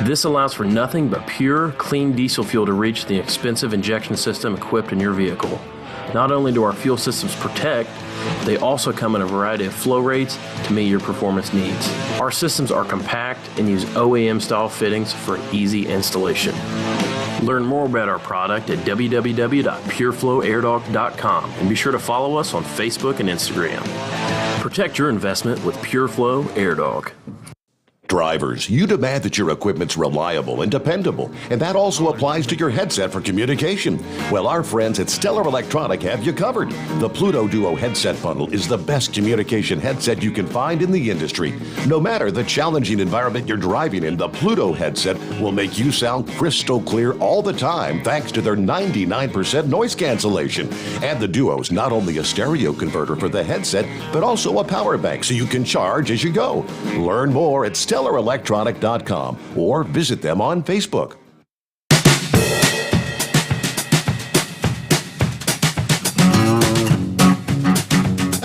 This allows for nothing but pure, clean diesel fuel to reach the expensive injection system equipped in your vehicle. Not only do our fuel systems protect, they also come in a variety of flow rates to meet your performance needs. Our systems are compact and use OEM-style fittings for easy installation. Learn more about our product at www.pureflowairdog.com and be sure to follow us on Facebook and Instagram. Protect your investment with PureFlow AirDog. Drivers, you demand that your equipment's reliable and dependable, and that also applies to your headset for communication. Well, our friends at Stellar Electronic have you covered. The Pluto Duo headset bundle is the best communication headset you can find in the industry. No matter the challenging environment you're driving in, the Pluto headset will make you sound crystal clear all the time thanks to their 99% noise cancellation. And the Duo's not only a stereo converter for the headset, but also a power bank so you can charge as you go. Learn more at StellarElectronic.com or visit them on Facebook.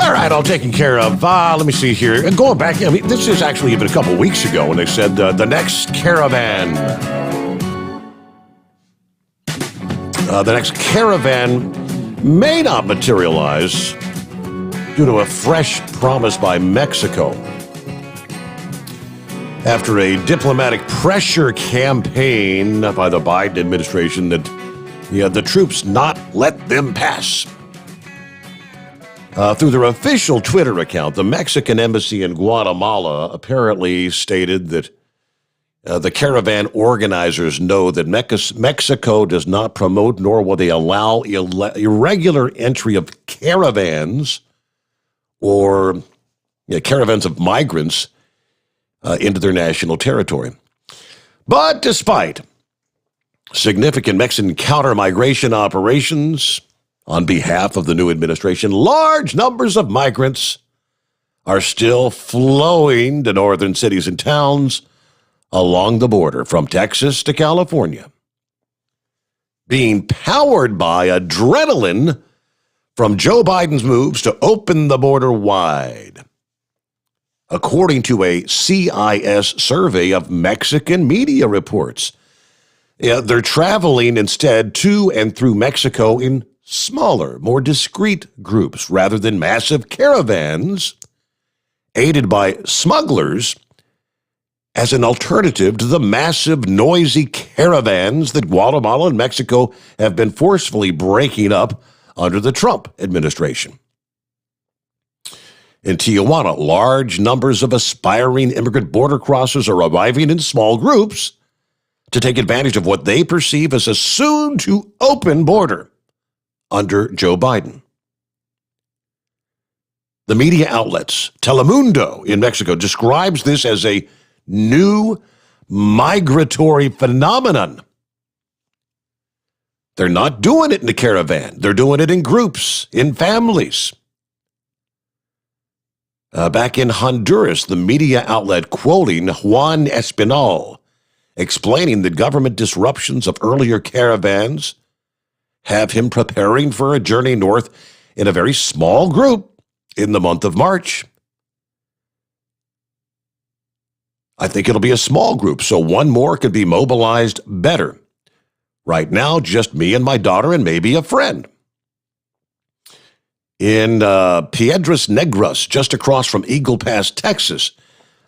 All right, all taken care of. Let me see here. And going back, I mean, this is actually even a couple weeks ago when they said the next caravan. The next caravan may not materialize due to a fresh promise by Mexico. After a diplomatic pressure campaign by the Biden administration that the troops not let them pass. Through their official Twitter account, the Mexican embassy in Guatemala apparently stated that the caravan organizers know that Mexico does not promote nor will they allow irregular entry of caravans or caravans of migrants into their national territory. But despite significant Mexican counter-migration operations on behalf of the new administration, large numbers of migrants are still flowing to northern cities and towns along the border from Texas to California, being powered by adrenaline from Joe Biden's moves to open the border wide. According to a CIS survey of Mexican media reports, they're traveling instead to and through Mexico in smaller, more discreet groups rather than massive caravans aided by smugglers as an alternative to the massive, noisy caravans that Guatemala and Mexico have been forcefully breaking up under the Trump administration. In Tijuana, large numbers of aspiring immigrant border crossers are arriving in small groups to take advantage of what they perceive as a soon-to-open border under Joe Biden. The media outlets, Telemundo in Mexico, describes this as a new migratory phenomenon. They're not doing it in a caravan. They're doing it in groups, in families. Back in Honduras, the media outlet quoting Juan Espinal, explaining the government disruptions of earlier caravans have him preparing for a journey north in a very small group in the month of March. I think it'll be a small group, so one more could be mobilized better. Right now, just me and my daughter and maybe a friend. In Piedras Negras, just across from Eagle Pass, Texas,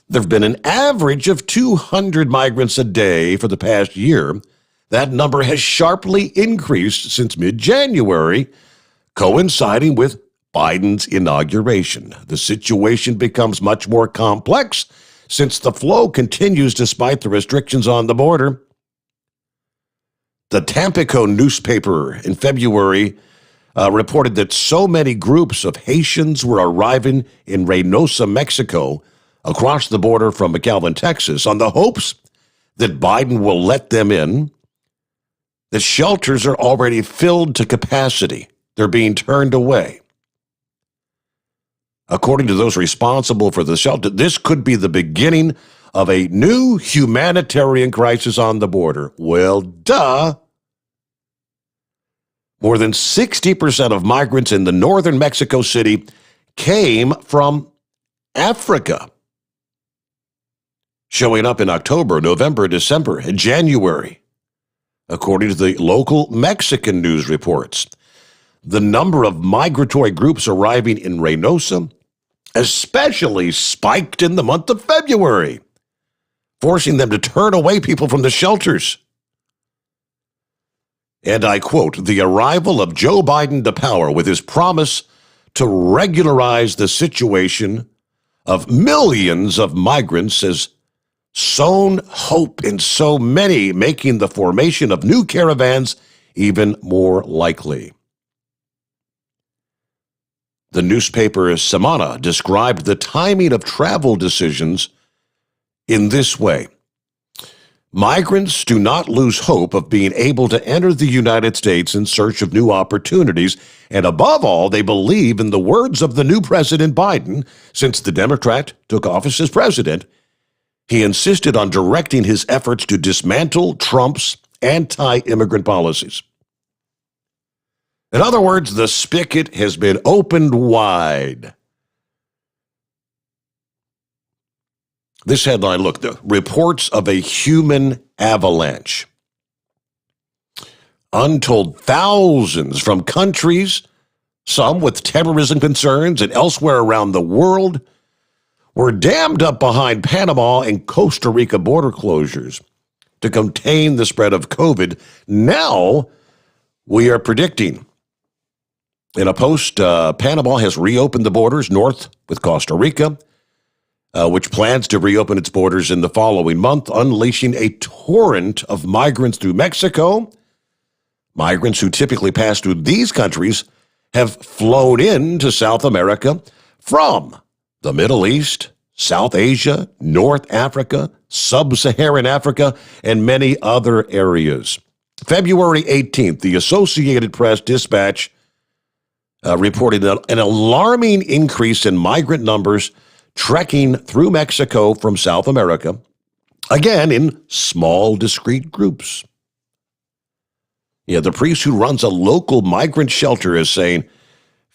there have been an average of 200 migrants a day for the past year. That number has sharply increased since mid-January, coinciding with Biden's inauguration. The situation becomes much more complex since the flow continues despite the restrictions on the border. The Tampico newspaper in February reported that so many groups of Haitians were arriving in Reynosa, Mexico, across the border from McAllen, Texas, on the hopes that Biden will let them in. The shelters are already filled to capacity. They're being turned away. According to those responsible for the shelter, this could be the beginning of a new humanitarian crisis on the border. Well, duh. More than 60% of migrants in the northern Mexico City came from Africa, showing up in October, November, December, and January, according to the local Mexican news reports. the number of migratory groups arriving in Reynosa especially spiked in the month of February, forcing them to turn away people from the shelters. And I quote, the arrival of Joe Biden to power with his promise to regularize the situation of millions of migrants has sown hope in so many, making the formation of new caravans even more likely. The newspaper Semana described the timing of travel decisions in this way. Migrants do not lose hope of being able to enter the United States in search of new opportunities, and above all, they believe in the words of the new President Biden. Since the Democrat took office as president, he insisted on directing his efforts to dismantle Trump's anti-immigrant policies. In other words, the spigot has been opened wide. This headline, look, the reports of a human avalanche. Untold thousands from countries, some with terrorism concerns and elsewhere around the world, were dammed up behind Panama and Costa Rica border closures to contain the spread of COVID. Now we are predicting. In a post, Panama has reopened the borders north with Costa Rica, which plans to reopen its borders in the following month, unleashing a torrent of migrants through Mexico. Migrants who typically pass through these countries have flown into South America from the Middle East, South Asia, North Africa, Sub-Saharan Africa, and many other areas. February 18th, the Associated Press Dispatch reported an alarming increase in migrant numbers trekking through Mexico from South America, again in small, discrete groups. Yeah, the priest who runs a local migrant shelter is saying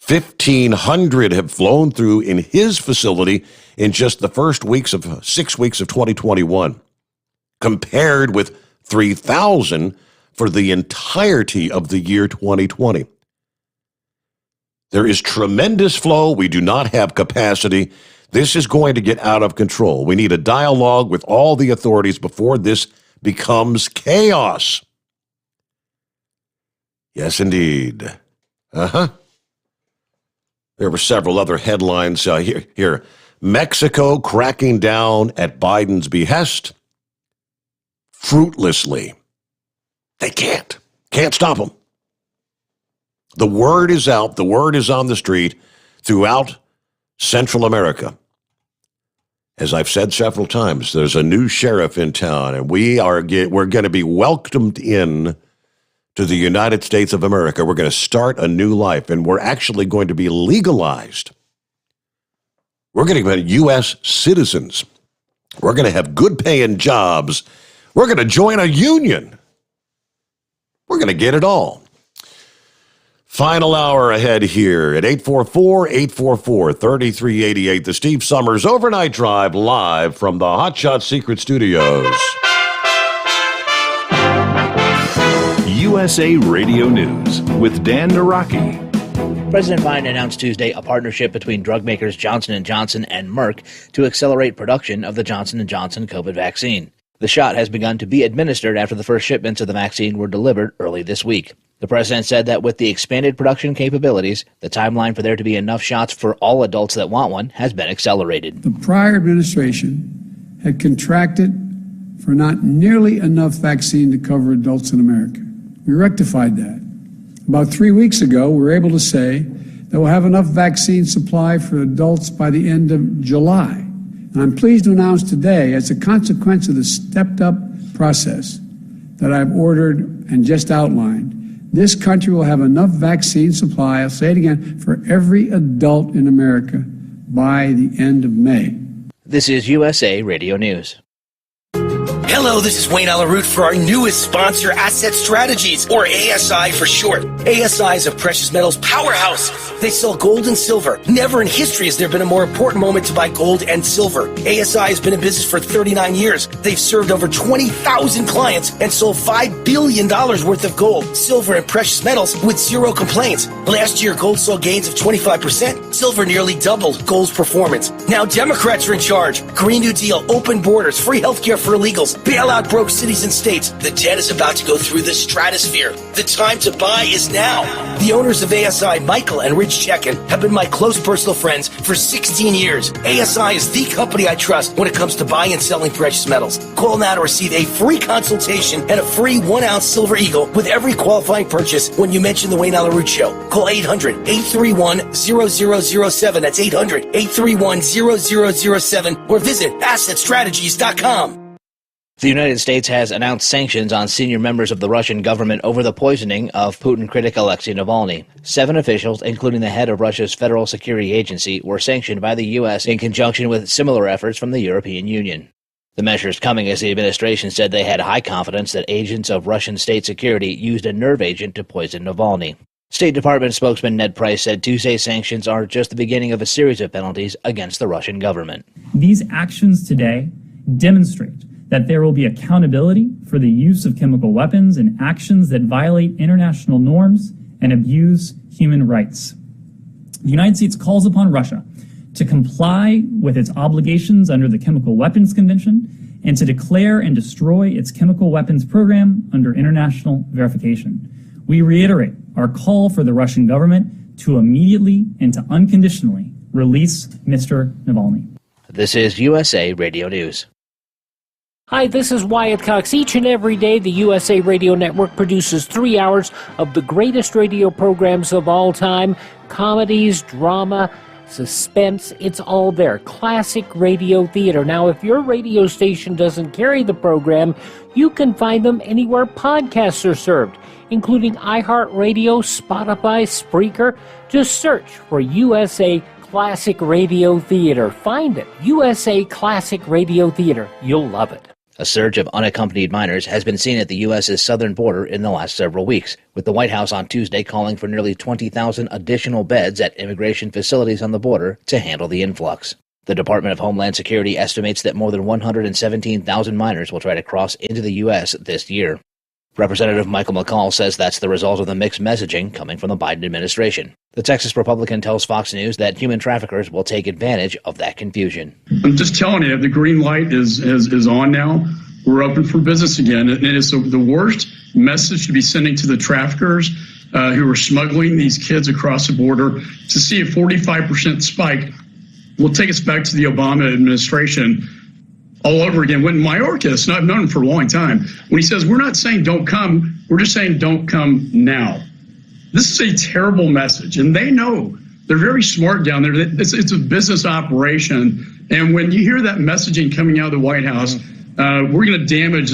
1,500 have flown through in his facility in just the first 6 weeks of 2021, compared with 3,000 for the entirety of the year 2020. There is tremendous flow. We do not have capacity. This is going to get out of control. We need a dialogue with all the authorities before this becomes chaos. Yes, indeed. There were several other headlines here. Mexico cracking down at Biden's behest. Fruitlessly. They can't stop them. The word is out. The word is on the street throughout Central America. As I've said several times, there's a new sheriff in town, and we're going to be welcomed in to the United States of America. We're going to start a new life, and we're actually going to be legalized. We're going to be U.S. citizens. We're going to have good-paying jobs. We're going to join a union. We're going to get it all. Final hour ahead here at 844-844-3388. The Steve Sommers Overnight Drive live from the Hot Shot Secret Studios. USA Radio News with Dan Naraki. President Biden announced Tuesday a partnership between drug makers Johnson & Johnson and Merck to accelerate production of the Johnson & Johnson COVID vaccine. The shot has begun to be administered after the first shipments of the vaccine were delivered early this week. The president said that with the expanded production capabilities, the timeline for there to be enough shots for all adults that want one has been accelerated. The prior administration had contracted for not nearly enough vaccine to cover adults in America. We rectified that. About 3 weeks ago, we were able to say that we'll have enough vaccine supply for adults by the end of July. And I'm pleased to announce today, as a consequence of the stepped-up process that I've ordered and just outlined, this country will have enough vaccine supply, I'll say it again, for every adult in America by the end of May. This is USA Radio News. Hello, this is Wayne Alaroot for our newest sponsor, Asset Strategies, or ASI for short. ASI is a precious metals powerhouse. They sell gold and silver. Never in history has there been a more important moment to buy gold and silver. ASI has been in business for 39 years. They've served over 20,000 clients and sold $5 billion worth of gold, silver, and precious metals with zero complaints. Last year, gold saw gains of 25%. Silver nearly doubled gold's performance. Now Democrats are in charge. Green New Deal, open borders, free healthcare for illegals, bailout broke cities and states. The debt is about to go through the stratosphere. The time to buy is now. The owners of ASI, Michael and Rich Chekin, have been my close personal friends for 16 years. ASI is the company I trust when it comes to buying and selling precious metals. Call now to receive a free consultation and a free 1-ounce Silver Eagle with every qualifying purchase when you mention the Wayne Alaroot Show. Call 800-831-0007. That's 800-831-0007 or visit AssetStrategies.com. The United States has announced sanctions on senior members of the Russian government over the poisoning of Putin critic Alexei Navalny. 7 officials, including the head of Russia's Federal Security Agency, were sanctioned by the U.S. in conjunction with similar efforts from the European Union. The measures coming as the administration said they had high confidence that agents of Russian state security used a nerve agent to poison Navalny. State Department spokesman Ned Price said Tuesday's sanctions are just the beginning of a series of penalties against the Russian government. These actions today demonstrate that there will be accountability for the use of chemical weapons and actions that violate international norms and abuse human rights. The United States calls upon Russia to comply with its obligations under the Chemical Weapons Convention and to declare and destroy its chemical weapons program under international verification. We reiterate our call for the Russian government to immediately and to unconditionally release Mr. Navalny. This is USA Radio News. Hi, this is Wyatt Cox. Each and every day, the USA Radio Network produces 3 hours of the greatest radio programs of all time. Comedies, drama, suspense, it's all there. Classic radio theater. Now, if your radio station doesn't carry the program, you can find them anywhere podcasts are served, including iHeartRadio, Spotify, Spreaker. Just search for USA Classic Radio Theater. Find it. USA Classic Radio Theater. You'll love it. A surge of unaccompanied minors has been seen at the U.S.'s southern border in the last several weeks, with the White House on Tuesday calling for nearly 20,000 additional beds at immigration facilities on the border to handle the influx. The Department of Homeland Security estimates that more than 117,000 minors will try to cross into the U.S. this year. Representative Michael McCall says that's the result of the mixed messaging coming from the Biden administration. The Texas Republican tells Fox News that human traffickers will take advantage of that confusion. I'm just telling you, the green light is on now. We're open for business again. And it is the worst message to be sending to the traffickers who are smuggling these kids across the border. To see a 45% spike will take us back to the Obama administration all over again. When Mayorkas, and I've known him for a long time, when he says, we're not saying don't come, we're just saying don't come now. This is a terrible message, and they know. They're very smart down there. It's a business operation, and when you hear that messaging coming out of the White House, we're going to damage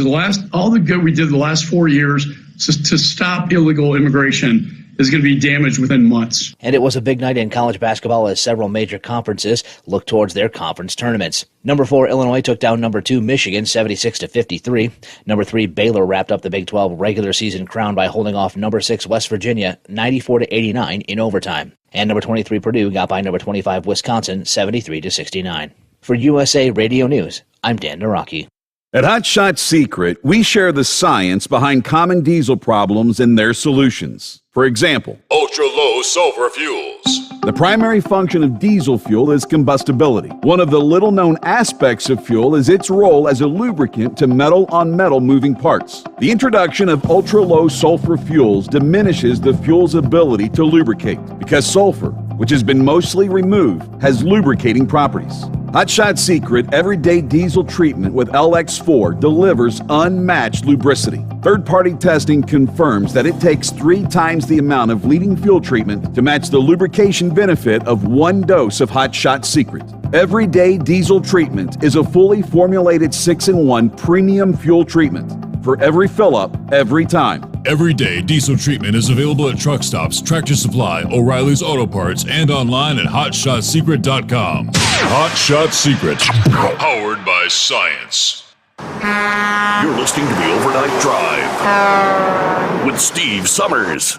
all the good we did the last 4 years to stop illegal immigration is going to be damaged within months. And it was a big night in college basketball as several major conferences look towards their conference tournaments. Number 4, Illinois took down number 2, Michigan, 76-53. Number 3, Baylor wrapped up the Big 12 regular season crown by holding off number 6, West Virginia, 94-89 in overtime. And number 23, Purdue got by number 25, Wisconsin, 73-69. For USA Radio News, I'm Dan Naraki. At Hot Shot Secret, we share the science behind common diesel problems and their solutions. For example, ultra-low sulfur fuels. The primary function of diesel fuel is combustibility. One of the little-known aspects of fuel is its role as a lubricant to metal-on-metal moving parts. The introduction of ultra-low sulfur fuels diminishes the fuel's ability to lubricate because sulfur, which has been mostly removed, has lubricating properties. Hot Shot Secret Everyday Diesel Treatment with LX4 delivers unmatched lubricity. Third-party testing confirms that it takes 3 times the amount of leading fuel treatment to match the lubrication benefit of 1 dose of Hot Shot Secret. Everyday Diesel Treatment is a fully formulated 6-in-1 premium fuel treatment for every fill-up, every time. Everyday Diesel Treatment is available at truck stops, Tractor Supply, O'Reilly's Auto Parts, and online at HotShotSecret.com. Hot Shot Secret, powered by science. You're listening to the Overnight Drive with Steve Summers.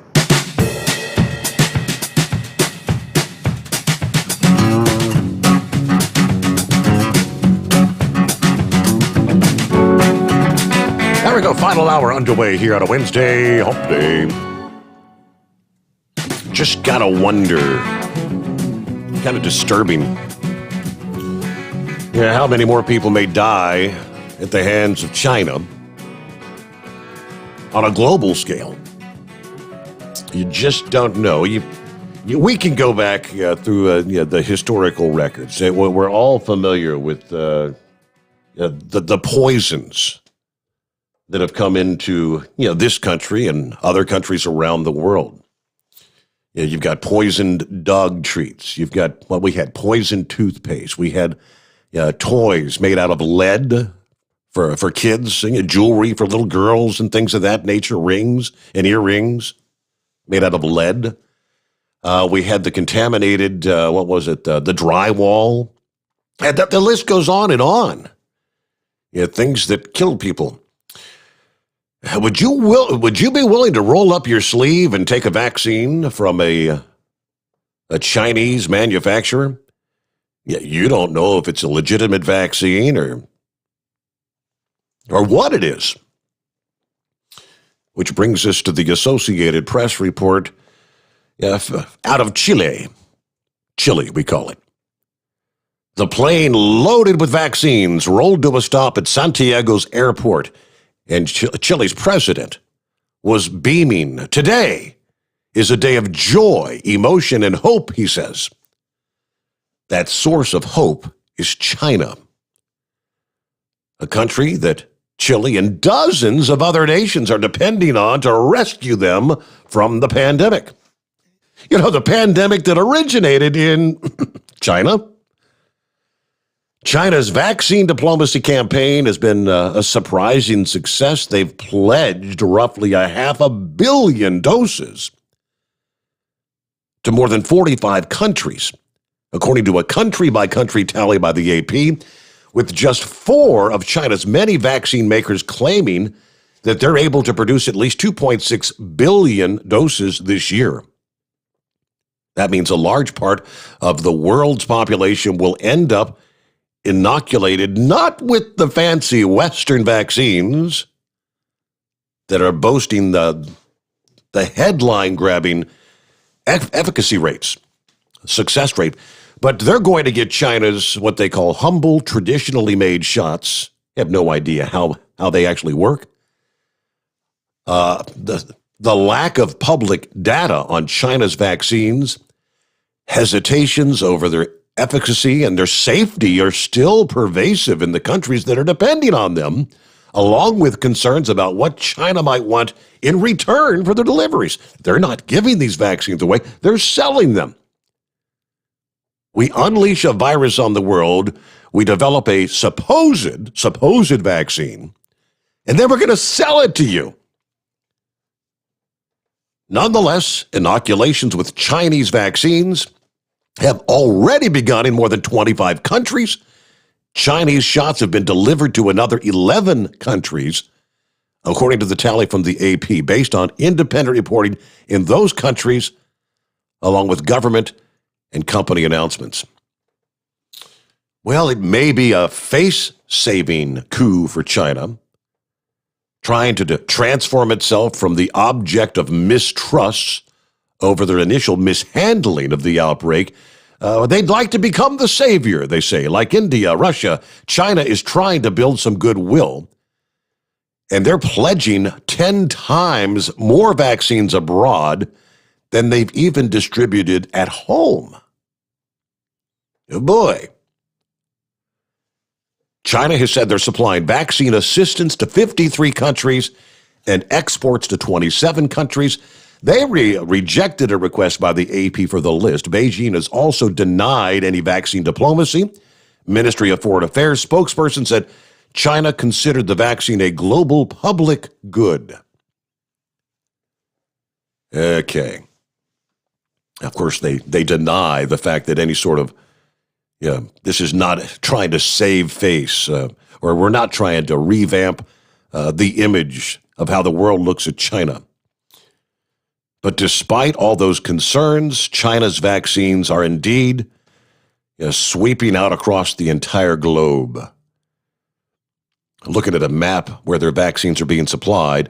There we go. Final hour underway here on a Wednesday, hump day. Just gotta wonder, kind of disturbing, how many more people may die at the hands of China on a global scale. You just don't know. We can go back through the historical records. We're all familiar with the poisons that have come into this country and other countries around the world. You've got poisoned dog treats. You've got we had poisoned toothpaste. We had toys made out of lead for kids, jewelry for little girls and things of that nature, rings and earrings made out of lead. We had the contaminated, the drywall. And the list goes on and on. Things that kill people. Would you be willing to roll up your sleeve and take a vaccine from a Chinese manufacturer? You don't know if it's a legitimate vaccine or what it is. Which brings us to the Associated Press report out of Chile. Chile, we call it. The plane loaded with vaccines rolled to a stop at Santiago's airport, and Chile's president was beaming. Today is a day of joy, emotion, and hope, he says. That source of hope is China, a country that Chile and dozens of other nations are depending on to rescue them from the pandemic. The pandemic that originated in China. China's vaccine diplomacy campaign has been a surprising success. They've pledged roughly 500 million doses to more than 45 countries, according to a country-by-country tally by the AP, with just 4 of China's many vaccine makers claiming that they're able to produce at least 2.6 billion doses this year. That means a large part of the world's population will end up inoculated, not with the fancy Western vaccines that are boasting the headline-grabbing efficacy rates, success rate, but they're going to get China's what they call humble, traditionally made shots. I have no idea how they actually work. The lack of public data on China's vaccines, hesitations over their efficacy and their safety are still pervasive in the countries that are depending on them, along with concerns about what China might want in return for their deliveries. They're not giving these vaccines away, they're selling them. We unleash a virus on the world, we develop a supposed vaccine, and then we're going to sell it to you. Nonetheless, inoculations with Chinese vaccines have already begun in more than 25 countries. Chinese shots have been delivered to another 11 countries, according to the tally from the AP, based on independent reporting in those countries, along with government and company announcements. Well, it may be a face-saving coup for China, trying to transform itself from the object of mistrust over their initial mishandling of the outbreak. They'd like to become the savior, they say. Like India, Russia, China is trying to build some goodwill, and they're pledging 10 times more vaccines abroad than they've even distributed at home. Oh boy. China has said they're supplying vaccine assistance to 53 countries and exports to 27 countries. They rejected a request by the AP for the list. Beijing has also denied any vaccine diplomacy. Ministry of Foreign Affairs spokesperson said China considered the vaccine a global public good. Okay. Of course, they deny the fact that any sort of Yeah, this is not trying to save face, or we're not trying to revamp the image of how the world looks at China. But despite all those concerns, China's vaccines are indeed sweeping out across the entire globe. Looking at a map where their vaccines are being supplied,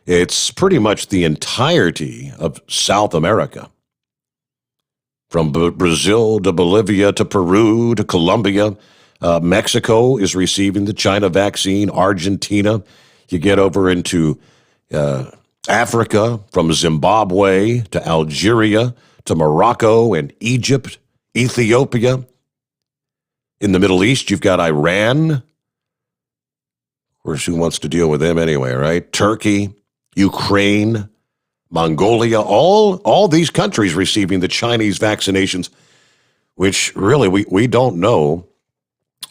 it's pretty much the entirety of South America. From Brazil to Bolivia to Peru to Colombia, Mexico is receiving the China vaccine, Argentina. You get over into Africa, from Zimbabwe to Algeria to Morocco and Egypt, Ethiopia. In the Middle East, you've got Iran. Of course, who wants to deal with them anyway, right? Turkey, Ukraine, Mongolia, all these countries receiving the Chinese vaccinations, which really we don't know.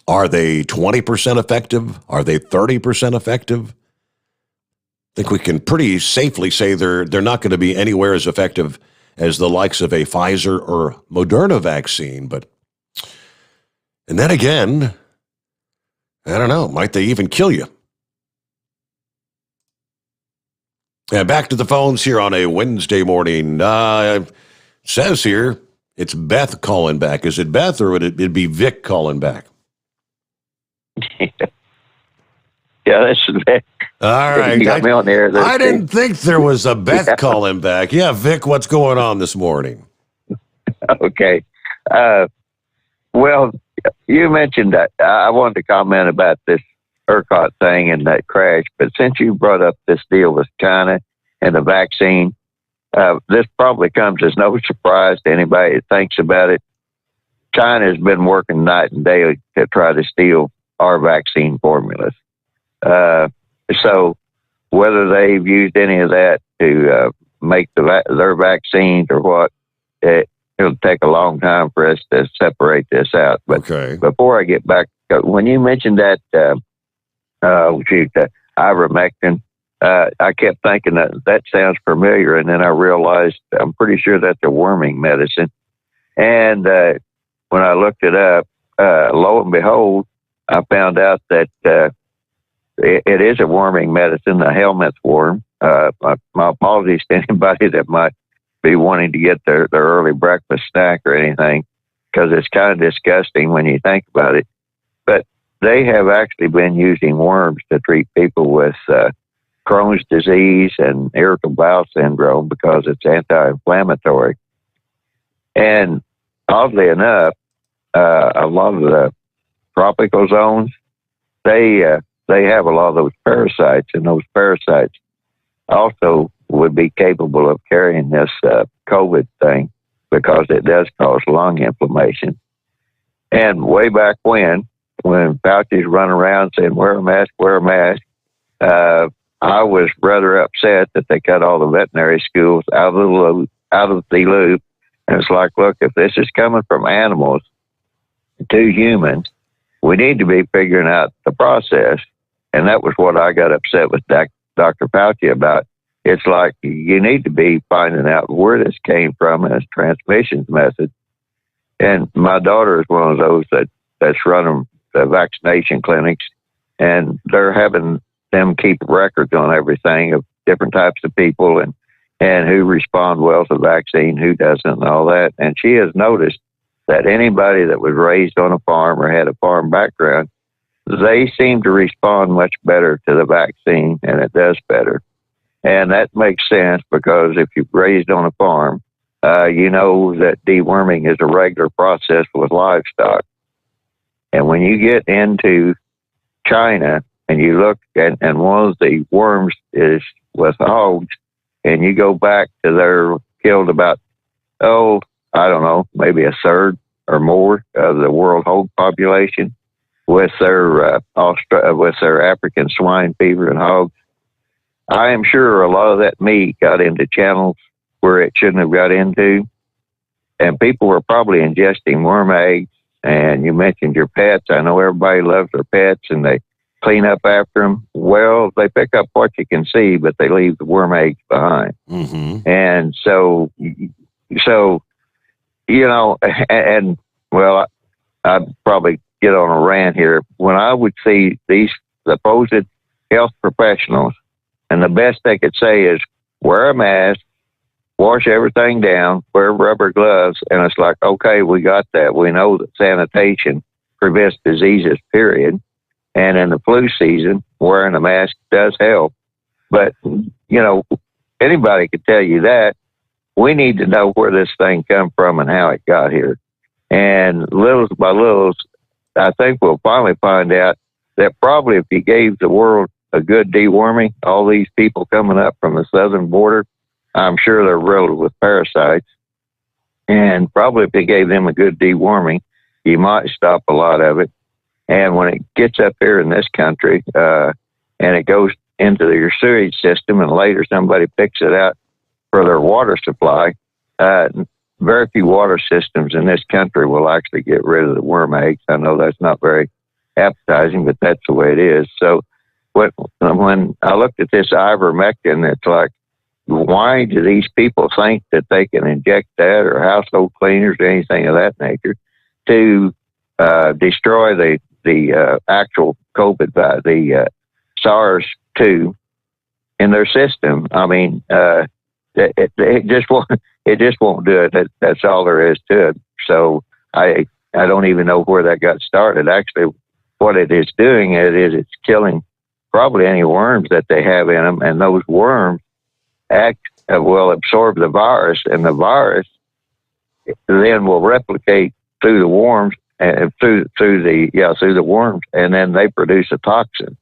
Are they 20% effective? Are they 30% effective? I think we can pretty safely say they're not going to be anywhere as effective as the likes of a Pfizer or Moderna vaccine. And then again, I don't know, might they even kill you? Yeah, back to the phones here on a Wednesday morning. It says here it's Beth calling back. Is it Beth, or would it be Vic calling back? Yeah, that's Vic. All right. You got me on the air. I didn't think there was a Beth calling back. Yeah, Vic, what's going on this morning? Okay. Well, you mentioned that. I wanted to comment about this ERCOT thing and that crash, but since you brought up this deal with China and the vaccine, this probably comes as no surprise to anybody that thinks about it. China has been working night and day to try to steal our vaccine formulas. So whether they've used any of that to make their vaccines or what, it'll take a long time for us to separate this out. But before I get back, when you mentioned that, ivermectin, I kept thinking that sounds familiar, and then I realized I'm pretty sure that's a worming medicine. And when I looked it up, lo and behold, I found out that it is a worming medicine, a helmet worm. My apologies to anybody that might be wanting to get their early breakfast snack or anything, because it's kind of disgusting when you think about it. But they have actually been using worms to treat people with Crohn's disease and irritable bowel syndrome because it's anti-inflammatory. And oddly enough, a lot of the tropical zones, they have a lot of those parasites, and those parasites also would be capable of carrying this COVID thing because it does cause lung inflammation. And way back when Fauci's running around saying, wear a mask, I was rather upset that they cut all the veterinary schools out of the loop. And it's like, look, if this is coming from animals to humans, we need to be figuring out the process. And that was what I got upset with Dr. Fauci about. It's like you need to be finding out where this came from and its transmission method. And my daughter is one of those that's running the vaccination clinics, and they're having them keep records on everything of different types of people and who respond well to the vaccine, who doesn't, and all that. And she has noticed that anybody that was raised on a farm or had a farm background, they seem to respond much better to the vaccine, and it does better. And that makes sense because if you're raised on a farm, you know that deworming is a regular process with livestock. And when you get into China and you look at, and one of the worms is with hogs, and you go back to their killed about, I don't know, maybe a third or more of the world hog population with their African swine fever and hogs. I am sure a lot of that meat got into channels where it shouldn't have got into, and people were probably ingesting worm eggs. And you mentioned your pets. I know everybody loves their pets and they clean up after them. Well, they pick up what you can see, but they leave the worm eggs behind. Mm-hmm. And so, you know, and well, I'd probably get on a rant here. When I would see these supposed health professionals, and the best they could say is wear a mask, wash everything down, wear rubber gloves, and it's like, okay, we got that. We know that sanitation prevents diseases, period. And in the flu season, wearing a mask does help. But, anybody could tell you that. We need to know where this thing come from and how it got here. And little by little, I think we'll finally find out that probably if you gave the world a good deworming, all these people coming up from the southern border, I'm sure they're riddled with parasites. And probably if you gave them a good deworming, you might stop a lot of it. And when it gets up here in this country, and it goes into your sewage system, and later somebody picks it out for their water supply, very few water systems in this country will actually get rid of the worm eggs. I know that's not very appetizing, but that's the way it is. So when I looked at this ivermectin, it's like, why do these people think that they can inject that or household cleaners or anything of that nature to destroy the actual COVID, the SARS-2 in their system? I mean, it just won't do it. That's all there is to it. So I don't even know where that got started. Actually, what it is doing it's killing probably any worms that they have in them, and those worms will absorb the virus, and the virus then will replicate through the worms and through the worms, and then they produce a toxin.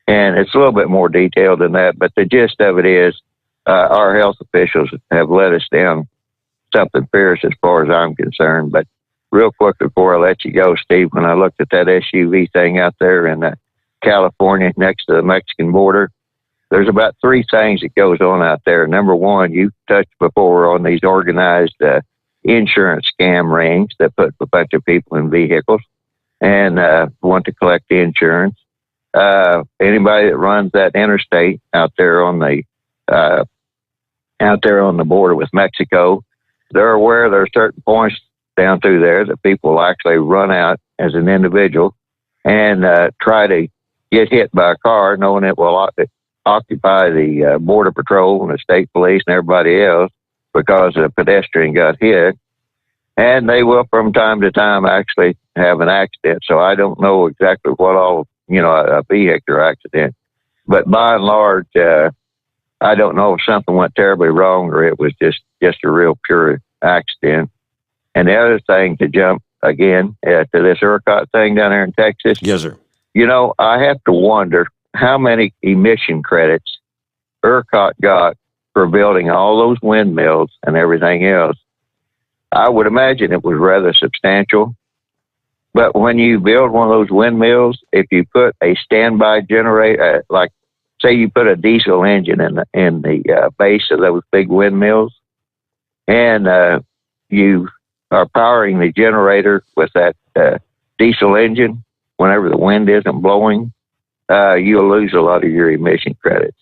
And it's a little bit more detailed than that, but the gist of it is our health officials have let us down something fierce as far as I'm concerned. But real quick before I let you go, Steve, when I looked at that SUV thing out there in California next to the Mexican border, there's about three things that goes on out there. Number one, you touched before on these organized insurance scam rings that put a bunch of people in vehicles and want to collect the insurance. Anybody that runs that interstate out there on the border with Mexico, they're aware there are certain points down through there that people will actually run out as an individual and try to get hit by a car, knowing it will occupy the border patrol and the state police and everybody else because a pedestrian got hit. And they will from time to time actually have an accident. So I don't know exactly what all, a vehicular accident. But by and large, I don't know if something went terribly wrong or it was just a real pure accident. And the other thing, to jump again to this ERCOT thing down there in Texas. Yes, sir. I have to wonder how many emission credits ERCOT got for building all those windmills and everything else. I would imagine it was rather substantial. But when you build one of those windmills, if you put a standby generator, like say you put a diesel engine in the base of those big windmills, and you are powering the generator with that diesel engine, whenever the wind isn't blowing, you'll lose a lot of your emission credits.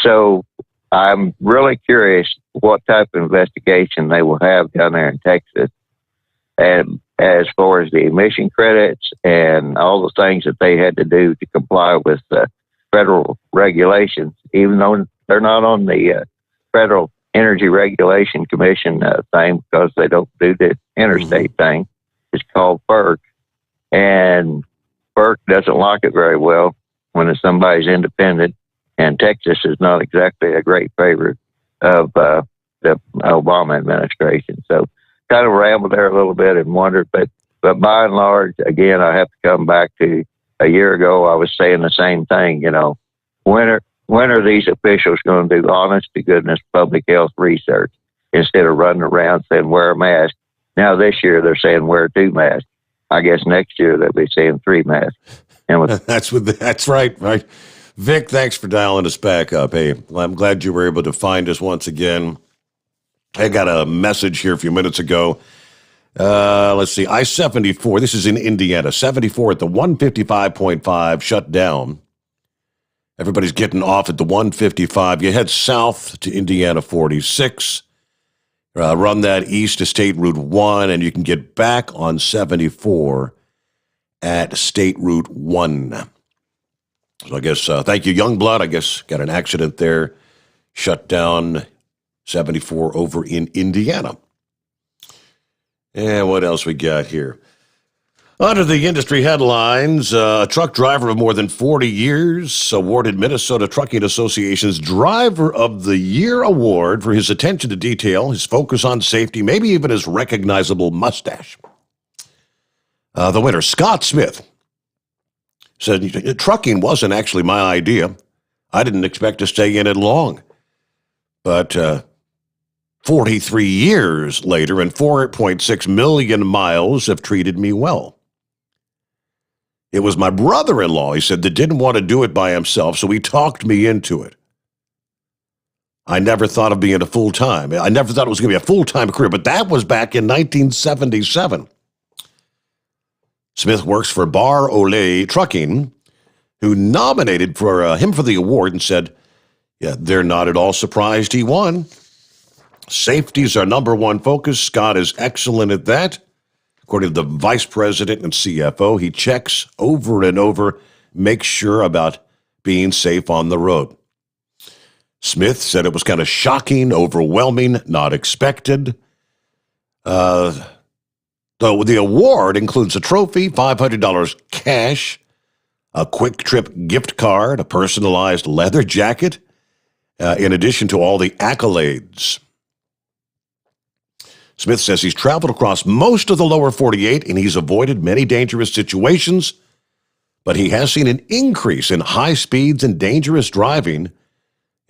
So I'm really curious what type of investigation they will have down there in Texas, and as far as the emission credits and all the things that they had to do to comply with federal regulations, even though they're not on the Federal Energy Regulation Commission thing because they don't do the interstate thing. It's called FERC, and FERC doesn't like it very well when somebody's independent, and Texas is not exactly a great favorite of the Obama administration. So kind of rambled there a little bit and wondered, but by and large, again, I have to come back to a year ago, I was saying the same thing, when are these officials going to do honest to goodness public health research instead of running around saying wear a mask? Now this year they're saying wear 2 masks. I guess next year they'll be saying 3 masks. And that's right. Vic, thanks for dialing us back up. Hey, I'm glad you were able to find us once again. I got a message here a few minutes ago. Let's see, I-74, this is in Indiana, 74 at the 155.5 shut down. Everybody's getting off at the 155. You head south to Indiana 46, run that east to State Route 1, and you can get back on 74 at State Route 1. So I guess, thank you, Youngblood. I guess got an accident there. Shut down 74 over in Indiana. And what else we got here? Under the industry headlines, a truck driver of more than 40 years awarded Minnesota Trucking Association's Driver of the Year award for his attention to detail, his focus on safety, maybe even his recognizable mustache. The winner, Scott Smith, said, trucking wasn't actually my idea. I didn't expect to stay in it long. But 43 years later and 4.6 million miles have treated me well. It was my brother-in-law, he said, that didn't want to do it by himself, so he talked me into it. I never thought of being a full-time. I never thought it was going to be a full-time career, but that was back in 1977. Smith works for Bar Ole Trucking, who nominated for him for the award and said, yeah, they're not at all surprised he won. Safety's our number one focus. Scott is excellent at that. According to the vice president and CFO, he checks over and over, makes sure about being safe on the road. Smith said it was kind of shocking, overwhelming, not expected. The award includes a trophy, $500 cash, a Quick Trip gift card, a personalized leather jacket, in addition to all the accolades. Smith says he's traveled across most of the lower 48 and he's avoided many dangerous situations, but he has seen an increase in high speeds and dangerous driving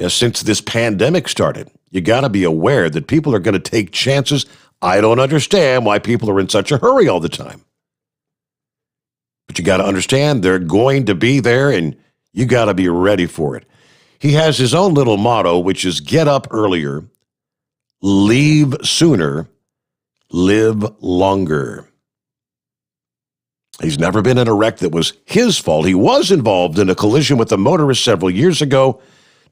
since this pandemic started. You got to be aware that people are going to take chances. I don't understand why people are in such a hurry all the time. But you got to understand they're going to be there and you got to be ready for it. He has his own little motto, which is get up earlier, leave sooner, live longer. He's never been in a wreck that was his fault. He was involved in a collision with a motorist several years ago,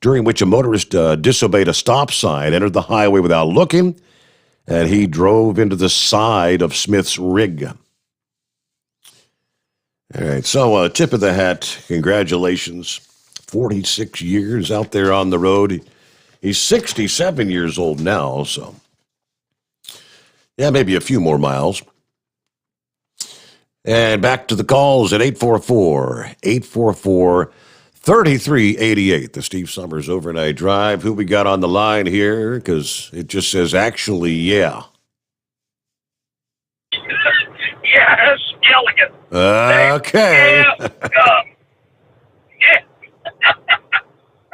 during which a motorist disobeyed a stop sign, entered the highway without looking, and he drove into the side of Smith's rig. All right, so tip of the hat, congratulations. 46 years out there on the road. He's 67 years old now, so yeah, maybe a few more miles. And back to the calls at 844-3388. The Steve Sommers Overnight Drive. Who we got on the line here? Because it just says, actually, yeah. Yes, Gilligan. Okay. Yeah.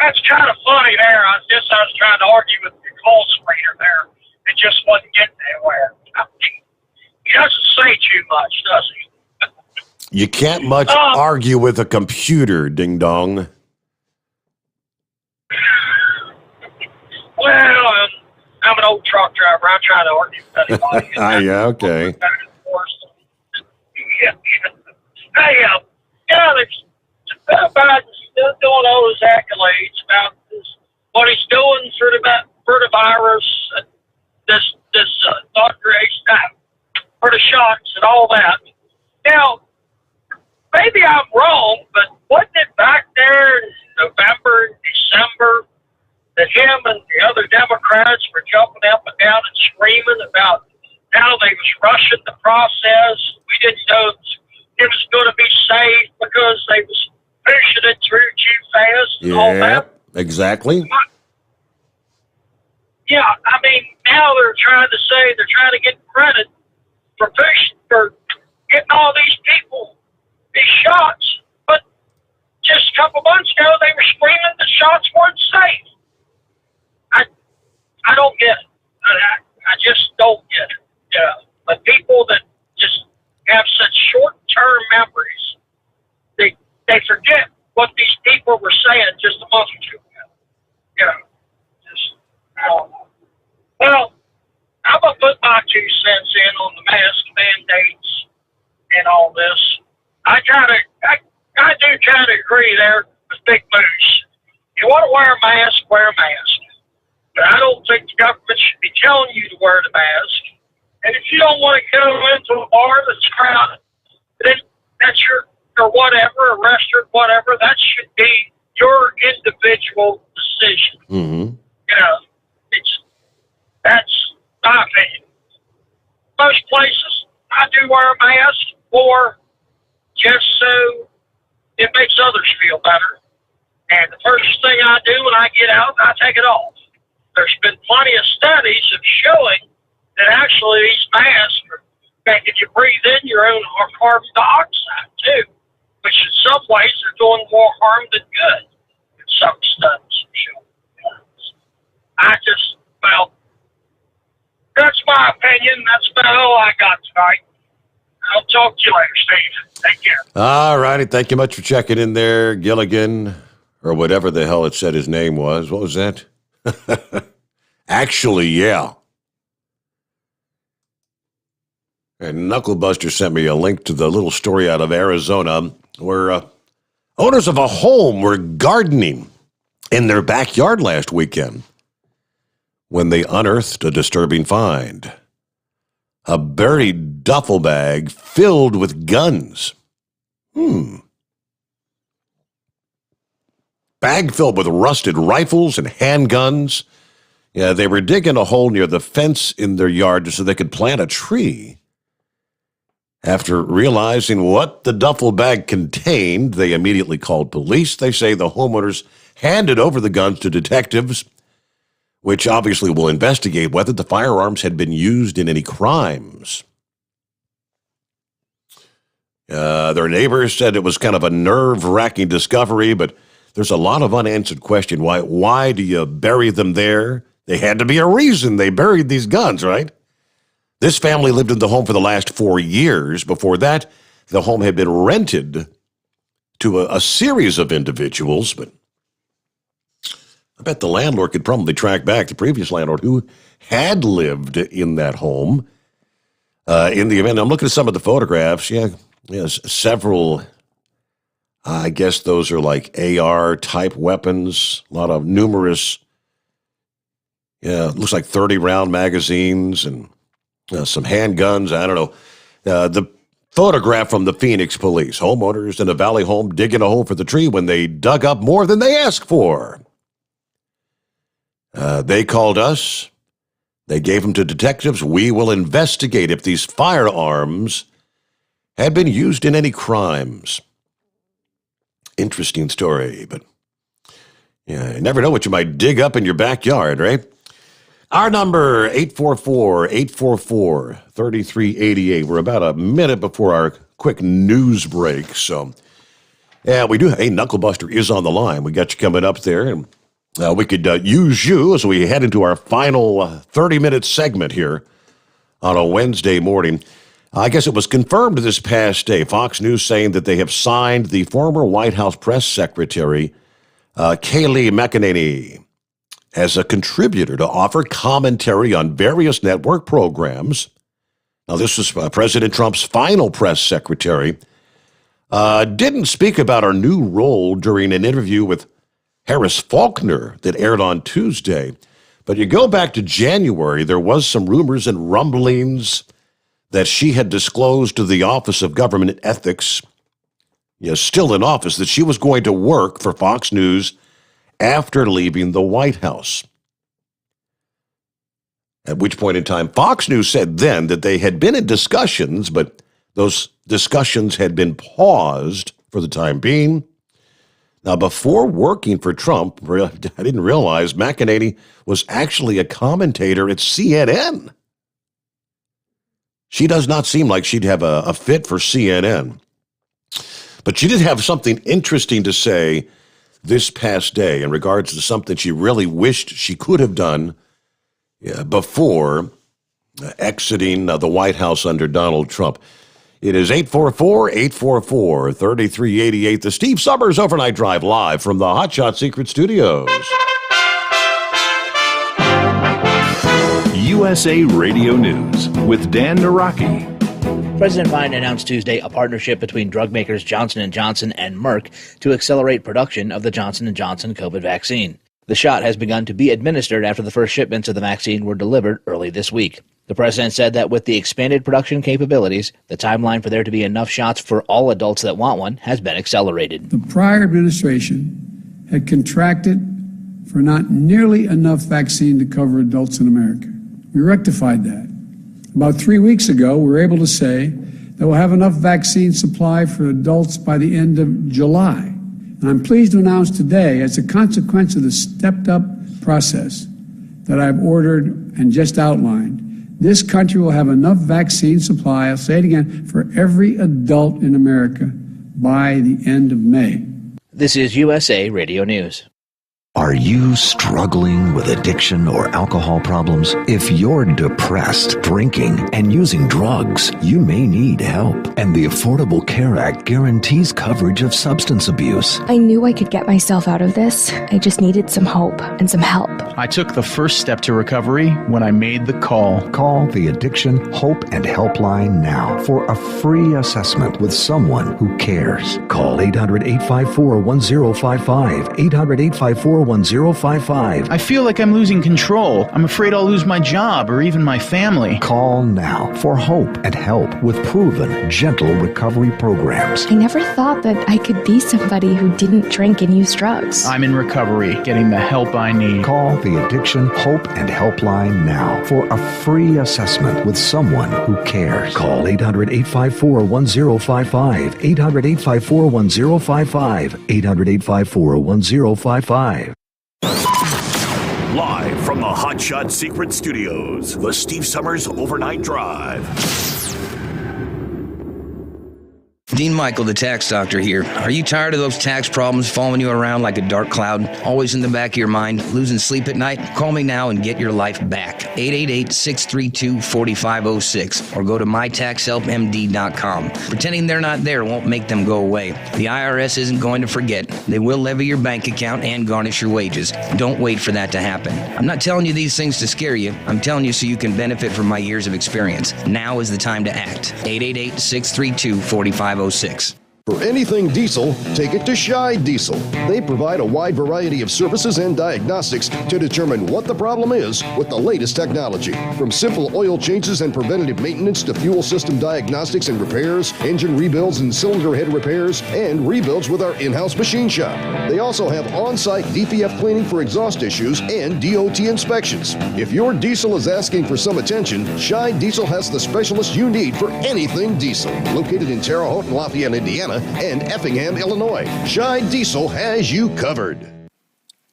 That's kind of funny there. I was trying to argue with the call screener there. It just wasn't getting anywhere. I mean, he doesn't say too much, does he? You can't much argue with a computer, ding dong. Well, I'm an old truck driver. I try to argue with anybody. Yeah, okay. Hey, Biden's still doing all his accolades about what he's doing for the virus, this inauguration, for the shots and all that. Now, maybe I'm wrong, but wasn't it back there in November, December, that him and the other Democrats were jumping up and down and screaming about how they was rushing the process? We didn't know it was going to be safe because they was pushing it through too fast and all that. Exactly. Yeah, I mean, now they're trying to get credit for getting all these people these shots. But just a couple months ago, they were screaming the shots weren't safe. I don't get it. I just don't get it. Yeah, but people that just have such short-term memories, they forget what these people were saying just a month or two ago. Yeah, I don't know. Well, I'm going to put my 2 cents in on the mask mandates and all this. I do kind of agree there with Big Moose. You want to wear a mask, wear a mask. But I don't think the government should be telling you to wear the mask. And if you don't want to go into a bar that's crowded, then that's or whatever, a restaurant, whatever, that should be your individual decision. Mm-hmm. That's my opinion. Most places, I do wear a mask for just so it makes others feel better. And the first thing I do when I get out, I take it off. There's been plenty of studies of showing that actually these masks are making you breathe in your own carbon dioxide too, which in some ways are doing more harm than good in some studies. That's my opinion. That's about all I got tonight. I'll talk to you later, Steve. Take care. All righty. Thank you much for checking in there, Gilligan, or whatever the hell it said his name was. What was that? Actually, yeah. And Knucklebuster sent me a link to the little story out of Arizona where owners of a home were gardening in their backyard last weekend when they unearthed a disturbing find. A buried duffel bag filled with guns. Bag filled with rusted rifles and handguns. Yeah, they were digging a hole near the fence in their yard so they could plant a tree. After realizing what the duffel bag contained, they immediately called police. They say the homeowners handed over the guns to detectives, which obviously will investigate whether the firearms had been used in any crimes. Their neighbors said it was kind of a nerve-wracking discovery, but there's a lot of unanswered questions. Why do you bury them there? There had to be a reason they buried these guns, right? This family lived in the home for the last 4 years. Before that, the home had been rented to a series of individuals, but I bet the landlord could probably track back the previous landlord who had lived in that home. In the event, I'm looking at some of the photographs. Yes, several, I guess those are like AR-type weapons, a lot of numerous, it looks like 30-round magazines and some handguns. I don't know. The photograph from the Phoenix police. Homeowners in a valley home digging a hole for the tree when they dug up more than they asked for. They called us. They gave them to detectives. We will investigate if these firearms had been used in any crimes. Interesting story, but you never know what you might dig up in your backyard, right? Our number, 844-844-3388. We're about a minute before our quick news break, so we do. Hey, Knucklebuster is on the line. We got you coming up there, and we could use you as we head into our final 30-minute segment here on a Wednesday morning. I guess it was confirmed this past day, Fox News saying that they have signed the former White House press secretary, Kayleigh McEnany, as a contributor to offer commentary on various network programs. Now, this was President Trump's final press secretary. Didn't speak about her new role during an interview with Harris Faulkner that aired on Tuesday. But you go back to January, there was some rumors and rumblings that she had disclosed to the Office of Government Ethics, still in office, that she was going to work for Fox News after leaving the White House. At which point in time, Fox News said then that they had been in discussions, but those discussions had been paused for the time being. Now, before working for Trump, I didn't realize McEnany was actually a commentator at CNN. She does not seem like she'd have a fit for CNN. But she did have something interesting to say this past day in regards to something she really wished she could have done before exiting the White House under Donald Trump. It is 844-844-3388, the Steve Sommers Overnight Drive live from the Hot Shot Secret Studios. USA Radio News with Dan Naraki. President Biden announced Tuesday a partnership between drug makers Johnson & Johnson and Merck to accelerate production of the Johnson & Johnson COVID vaccine. The shot has begun to be administered after the first shipments of the vaccine were delivered early this week. The president said that with the expanded production capabilities, the timeline for there to be enough shots for all adults that want one has been accelerated. The prior administration had contracted for not nearly enough vaccine to cover adults in America. We rectified that. About 3 weeks ago, we were able to say that we'll have enough vaccine supply for adults by the end of July. And I'm pleased to announce today, as a consequence of the stepped-up process that I've ordered and just outlined, this country will have enough vaccine supply, I'll say it again, for every adult in America by the end of May. This is USA Radio News. Are you struggling with addiction or alcohol problems? If you're depressed, drinking, and using drugs, you may need help. And the Affordable Care Act guarantees coverage of substance abuse. I knew I could get myself out of this. I just needed some hope and some help. I took the first step to recovery when I made the call. Call the Addiction Hope and Helpline now for a free assessment with someone who cares. Call 800-854-1055. 800-854-1055. I feel like I'm losing control. I'm afraid I'll lose my job or even my family. Call now for hope and help with proven, gentle recovery programs. I never thought that I could be somebody who didn't drink and use drugs. I'm in recovery, getting the help I need. Call the Addiction Hope and Helpline now for a free assessment with someone who cares. Call 800-854-1055. 800-854-1055. 800-854-1055. Live from the Hot Shot Secret Studios, the Steve Summers Overnight Drive. Dean Michael, the tax doctor here. Are you tired of those tax problems following you around like a dark cloud, always in the back of your mind, losing sleep at night? Call me now and get your life back. 888-632-4506 or go to mytaxhelpmd.com. Pretending they're not there won't make them go away. The IRS isn't going to forget. They will levy your bank account and garnish your wages. Don't wait for that to happen. I'm not telling you these things to scare you. I'm telling you so you can benefit from my years of experience. Now is the time to act. 888-632-4506. For anything diesel, take it to Scheid Diesel. They provide a wide variety of services and diagnostics to determine what the problem is with the latest technology. From simple oil changes and preventative maintenance to fuel system diagnostics and repairs, engine rebuilds and cylinder head repairs, and rebuilds with our in-house machine shop. They also have on-site DPF cleaning for exhaust issues and DOT inspections. If your diesel is asking for some attention, Scheid Diesel has the specialist you need for anything diesel. Located in Terre Haute and Lafayette, Indiana, and Effingham, Illinois. Scheid Diesel has you covered.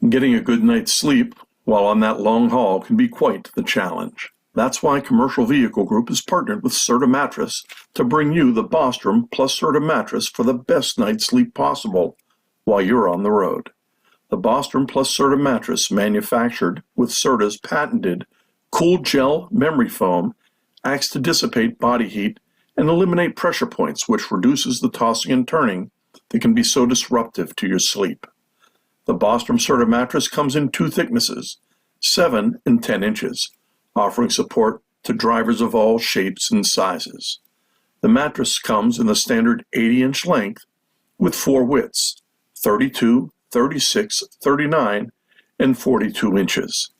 Getting a good night's sleep while on that long haul can be quite the challenge. That's why Commercial Vehicle Group has partnered with Serta Mattress to bring you the Bostrom plus Serta Mattress for the best night's sleep possible while you're on the road. The Bostrom plus Serta Mattress, manufactured with Serta's patented Cool Gel Memory Foam, acts to dissipate body heat and eliminate pressure points, which reduces the tossing and turning that can be so disruptive to your sleep. The Bostrom Serta mattress comes in two thicknesses, 7 and 10 inches, offering support to drivers of all shapes and sizes. The mattress comes in the standard 80-inch length with 4 widths, 32, 36, 39, and 42 inches.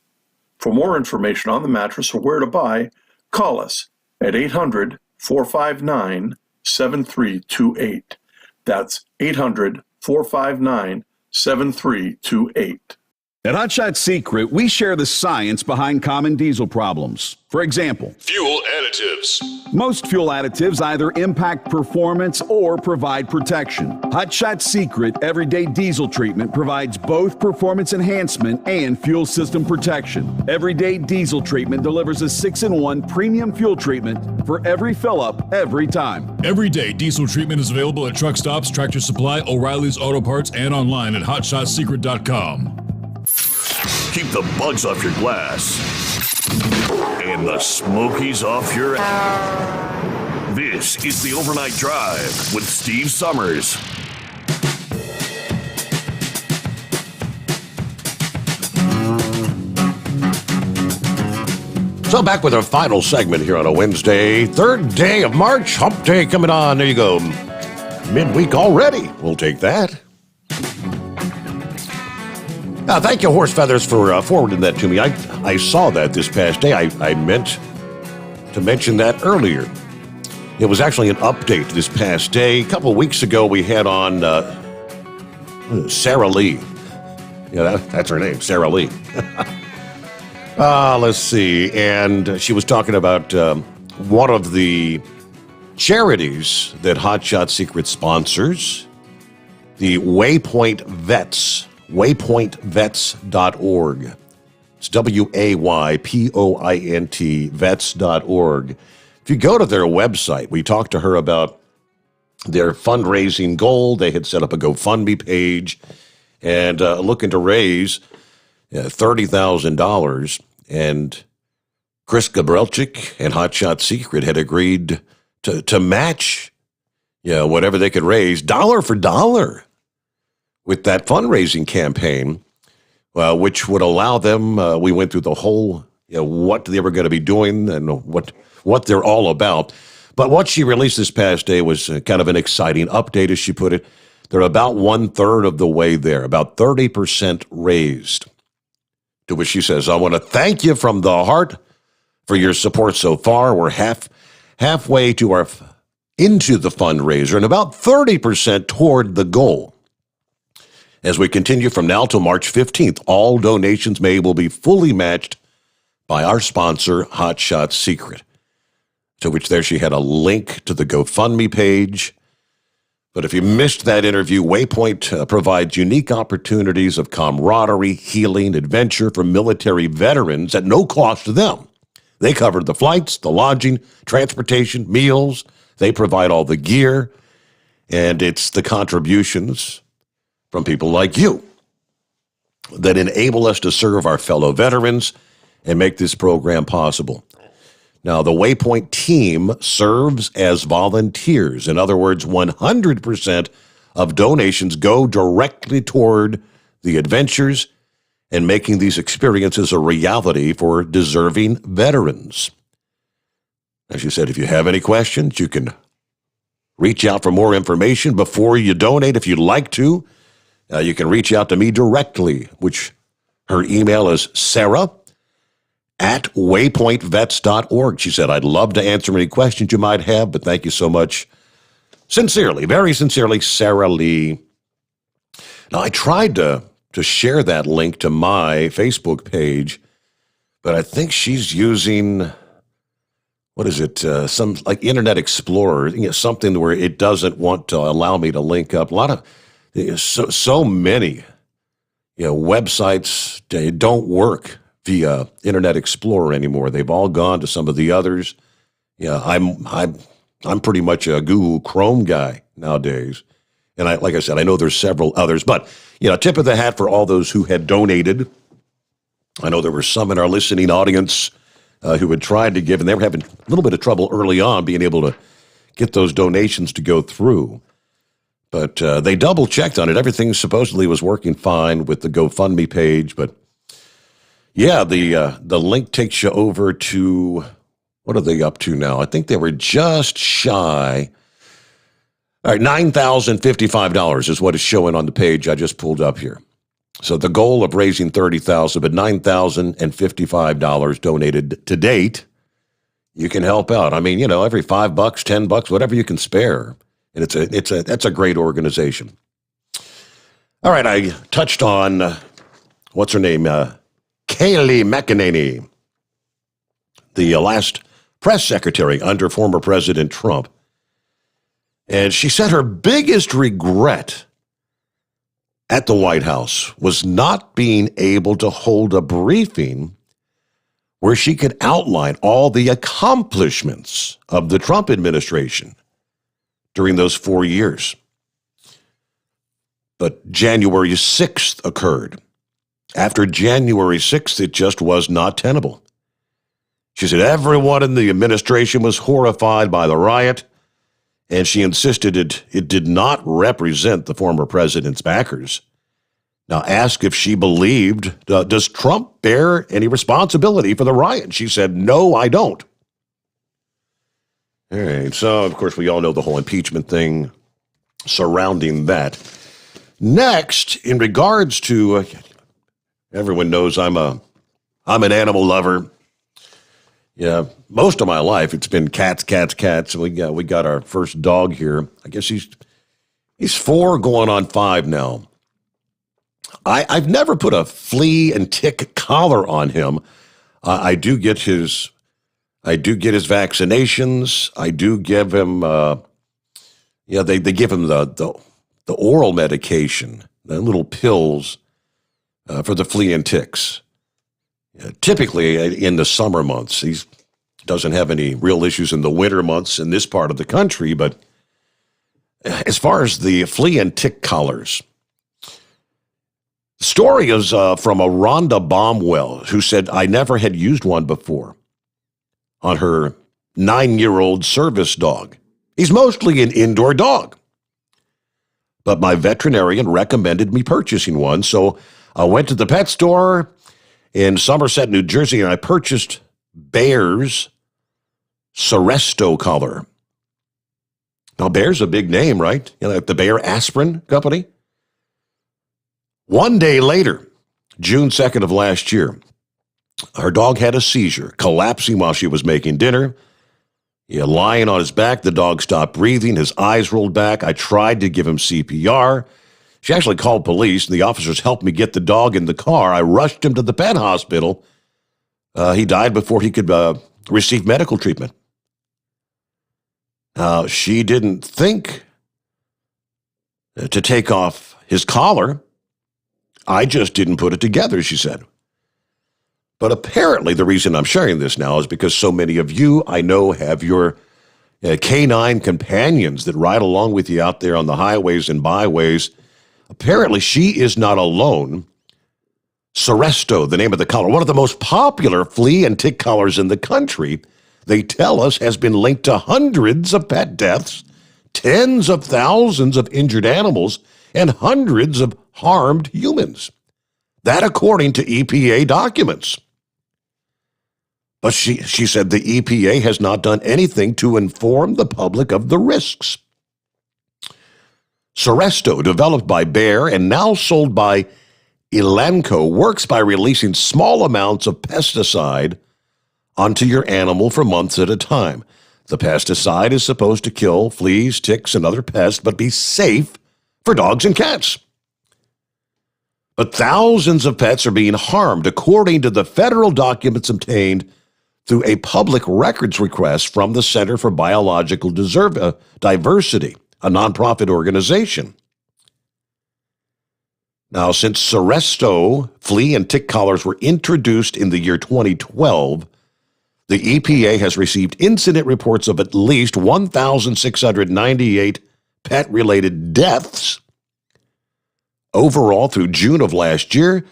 For more information on the mattress or where to buy, call us at 800-459-7328. That's 800-459-7328. At Hot Shot Secret, we share the science behind common diesel problems. For example, fuel additives. Most fuel additives either impact performance or provide protection. Hot Shot Secret Everyday Diesel Treatment provides both performance enhancement and fuel system protection. Everyday Diesel Treatment delivers a 6-in-1 premium fuel treatment for every fill-up, every time. Everyday Diesel Treatment is available at truck stops, Tractor Supply, O'Reilly's Auto Parts, and online at HotShotSecret.com. Keep the bugs off your glass and the smokies off your ass. This is the Overnight Drive with Steve Summers. So back with our final segment here on a Wednesday, 3rd day of March, hump day coming on. There you go. Midweek already. We'll take that. Thank you, Horse Feathers, for forwarding that to me. I saw that this past day. I meant to mention that earlier. It was actually an update this past day. A couple of weeks ago, we had on Sarah Lee. Yeah, that's her name, Sarah Lee. Let's see. And she was talking about one of the charities that Hot Shot Secret sponsors, the Waypoint Vets, waypointvets.org. It's WAYPOINT, vets.org. If you go to their website, we talked to her about their fundraising goal. They had set up a GoFundMe page and looking to raise $30,000. And Chris Gabrelchik and Hot Shot Secret had agreed to match whatever they could raise, dollar for dollar, with that fundraising campaign, which would allow them, we went through the whole, what they were going to be doing and what they're all about. But what she released this past day was kind of an exciting update, as she put it. They're about 1/3 of the way there, about 30% raised. To which she says, I want to thank you from the heart for your support so far. We're halfway into the fundraiser and about 30% toward the goal. As we continue from now till March 15th, all donations made will be fully matched by our sponsor, Hot Shot Secret. To which there she had a link to the GoFundMe page. But if you missed that interview, Waypoint provides unique opportunities of camaraderie, healing, adventure for military veterans at no cost to them. They cover the flights, the lodging, transportation, meals. They provide all the gear. And it's the contributions from people like you that enable us to serve our fellow veterans and make this program possible. Now, the Waypoint team serves as volunteers. In other words, 100% of donations go directly toward the adventures and making these experiences a reality for deserving veterans. As you said, if you have any questions, you can reach out for more information before you donate if you'd like to. You can reach out to me directly, which her email is sarah@waypointvets.org. She said, I'd love to answer any questions you might have, but thank you so much. Sincerely, very sincerely, Sarah Lee. Now, I tried to share that link to my Facebook page, but I think she's using, some like Internet Explorer, something where it doesn't want to allow me to link up. A lot of, so many, websites don't work via Internet Explorer anymore. They've all gone to some of the others. I'm pretty much a Google Chrome guy nowadays. And like I said, I know there's several others, but tip of the hat for all those who had donated. I know there were some in our listening audience who had tried to give, and they were having a little bit of trouble early on being able to get those donations to go through. But they double-checked on it. Everything supposedly was working fine with the GoFundMe page. But, yeah, the link takes you over to, what are they up to now? I think they were just shy. All right, $9,055 is what is showing on the page I just pulled up here. So the goal of raising $30,000, but $9,055 donated to date. You can help out. I mean, every $5, $10, whatever you can spare. And that's a great organization. All right, I touched on, what's her name? Kayleigh McEnany, the last press secretary under former President Trump. And she said her biggest regret at the White House was not being able to hold a briefing where she could outline all the accomplishments of the Trump administration during those 4 years. But January 6th occurred. After January 6th, it just was not tenable. She said everyone in the administration was horrified by the riot, and she insisted it did not represent the former president's backers. Now, asked if she believed, does Trump bear any responsibility for the riot? She said, no, I don't. All right, so, of course, we all know the whole impeachment thing surrounding that. Next, in regards to Everyone knows I'm an animal lover. Yeah, most of my life it's been cats. We got our first dog here. I guess he's 4 going on 5 now. I've never put a flea and tick collar on him. I do get his vaccinations. I do give him they give him the oral medication, the little pills for the flea and ticks. Typically in the summer months. He doesn't have any real issues in the winter months in this part of the country, but as far as the flea and tick collars, the story is from a Rhonda Baumwell, who said, I never had used one before on her 9-year-old service dog. He's mostly an indoor dog. But my veterinarian recommended me purchasing one, so I went to the pet store in Somerset, New Jersey, and I purchased Bayer's Seresto collar. Now, Bayer's a big name, right? The Bayer Aspirin Company. One day later, June 2nd of last year, her dog had a seizure, collapsing while she was making dinner. Lying on his back, the dog stopped breathing. His eyes rolled back. I tried to give him CPR. She actually called police, and the officers helped me get the dog in the car. I rushed him to the pet hospital. He died before he could receive medical treatment. She didn't think to take off his collar. I just didn't put it together, she said. But apparently the reason I'm sharing this now is because so many of you, I know, have your canine companions that ride along with you out there on the highways and byways. Apparently she is not alone. Seresto, the name of the collar, one of the most popular flea and tick collars in the country, they tell us has been linked to hundreds of pet deaths, tens of thousands of injured animals, and hundreds of harmed humans. That according to EPA documents. But she said the EPA has not done anything to inform the public of the risks. Seresto, developed by Bayer and now sold by Elanco, works by releasing small amounts of pesticide onto your animal for months at a time. The pesticide is supposed to kill fleas, ticks, and other pests, but be safe for dogs and cats. But thousands of pets are being harmed, according to the federal documents obtained through a public records request from the Center for Biological Diversity, a nonprofit organization. Now, since Seresto flea and tick collars were introduced in the year 2012, the EPA has received incident reports of at least 1,698 pet-related deaths. Overall, through June of last year,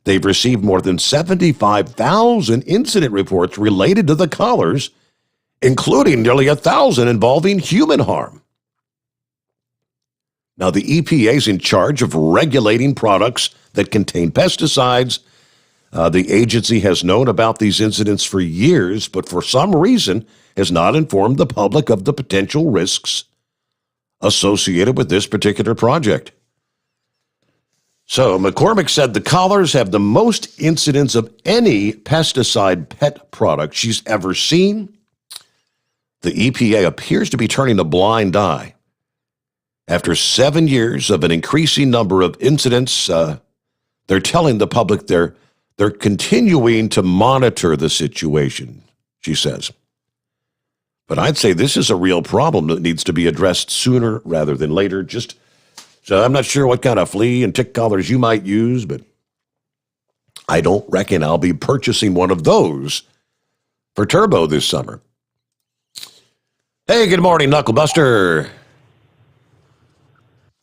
they've received more than 75,000 incident reports related to the collars, including nearly 1,000 involving human harm. Now, the EPA is in charge of regulating products that contain pesticides. The agency has known about these incidents for years, but for some reason has not informed the public of the potential risks associated with this particular project. So McCormick said the collars have the most incidents of any pesticide pet product she's ever seen. The EPA appears to be turning a blind eye. After 7 years of an increasing number of incidents, they're telling the public they're continuing to monitor the situation, she says. But I'd say this is a real problem that needs to be addressed sooner rather than later. So I'm not sure what kind of flea and tick collars you might use, but I don't reckon I'll be purchasing one of those for Turbo this summer. Hey, good morning, Knucklebuster.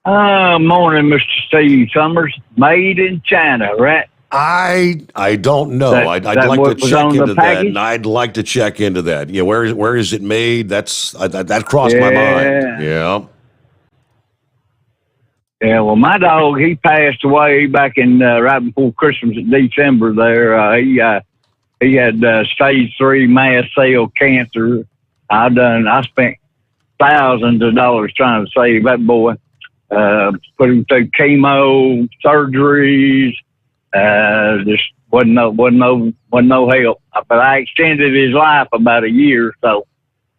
Morning, Mr. Steve Summers. Made in China, right? I don't know. I'd like to check into that. And I'd like to check into that. Yeah, where is it made? That crossed my mind. Yeah. Yeah, well, my dog, he passed away back in right before Christmas in December there. He had stage 3 mast cell cancer. I spent thousands of dollars trying to save that boy. Put him through chemo, surgeries, Just wasn't no help. But I extended his life about a year, so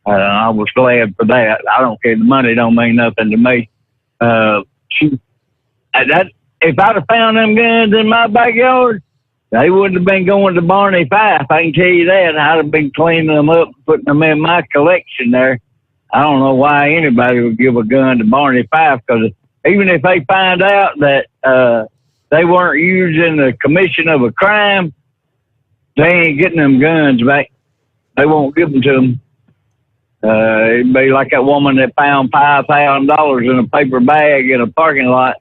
I was glad for that. I don't care. The money don't mean nothing to me. If I'd have found them guns in my backyard, they wouldn't have been going to Barney Fife. I can tell you that. I'd have been cleaning them up, putting them in my collection there. I don't know why anybody would give a gun to Barney Fife, because even if they find out that they weren't used in the commission of a crime, they ain't getting them guns back. They won't give them to them. It'd be like that woman that found $5,000 in a paper bag in a parking lot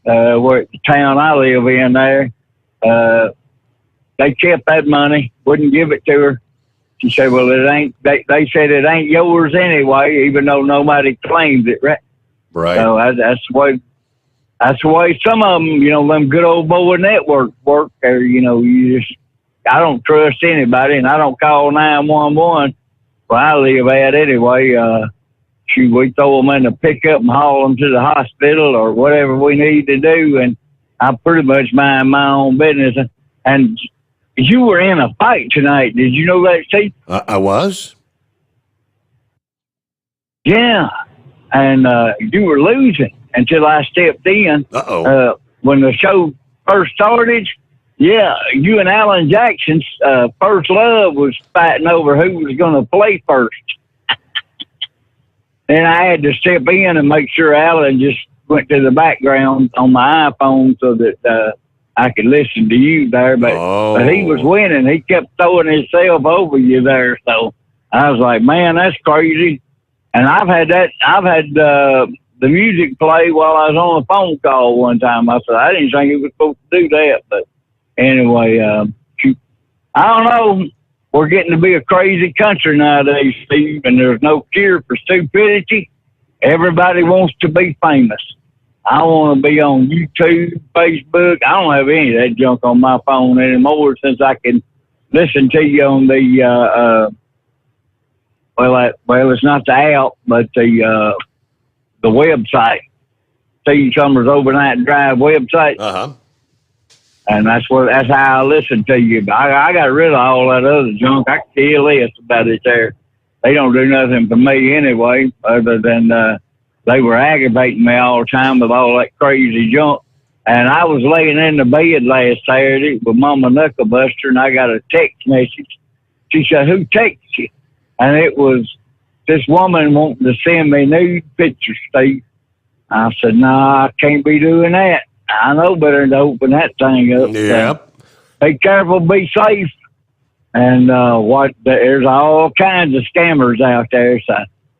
where the town I live in there. They kept that money, wouldn't give it to her. She said, well, it ain't, they said it ain't yours anyway, even though nobody claimed it, right? Right. So that's the way some of them, them good old boy network work. Or, I don't trust anybody, and I don't call 911 where I live at anyway. We throw them in the pickup and haul them to the hospital or whatever we need to do, and I pretty much mind my own business. And you were in a fight tonight. Did you know that, Steve? I was? Yeah. And you were losing until I stepped in. Uh-oh. When the show first started, yeah, you and Alan Jackson's first love was fighting over who was going to play first. And I had to step in and make sure Alan just went to the background on my iPhone so that I could listen to you there. But he was winning. He kept throwing himself over you there. So I was like, man, that's crazy. And I've had the music play while I was on a phone call one time. I said, I didn't think you were supposed to do that. But anyway, I don't know. We're getting to be a crazy country nowadays, Steve, and there's no cure for stupidity. Everybody wants to be famous. I want to be on YouTube, Facebook. I don't have any of that junk on my phone anymore since I can listen to you on the, it's not the app, but the website. Steve Sommers Overnight Drive website. Uh-huh. And that's how I listen to you. I got rid of all that other junk. I can care less about it there. They don't do nothing for me anyway, other than they were aggravating me all the time with all that crazy junk. And I was laying in the bed last Saturday with Mama Knucklebuster, and I got a text message. She said, who texted you? And it was this woman wanting to send me nude pictures, Steve. I said, I can't be doing that. I know better than to open that thing up. Yep. Be careful, be safe. And there's all kinds of scammers out there. So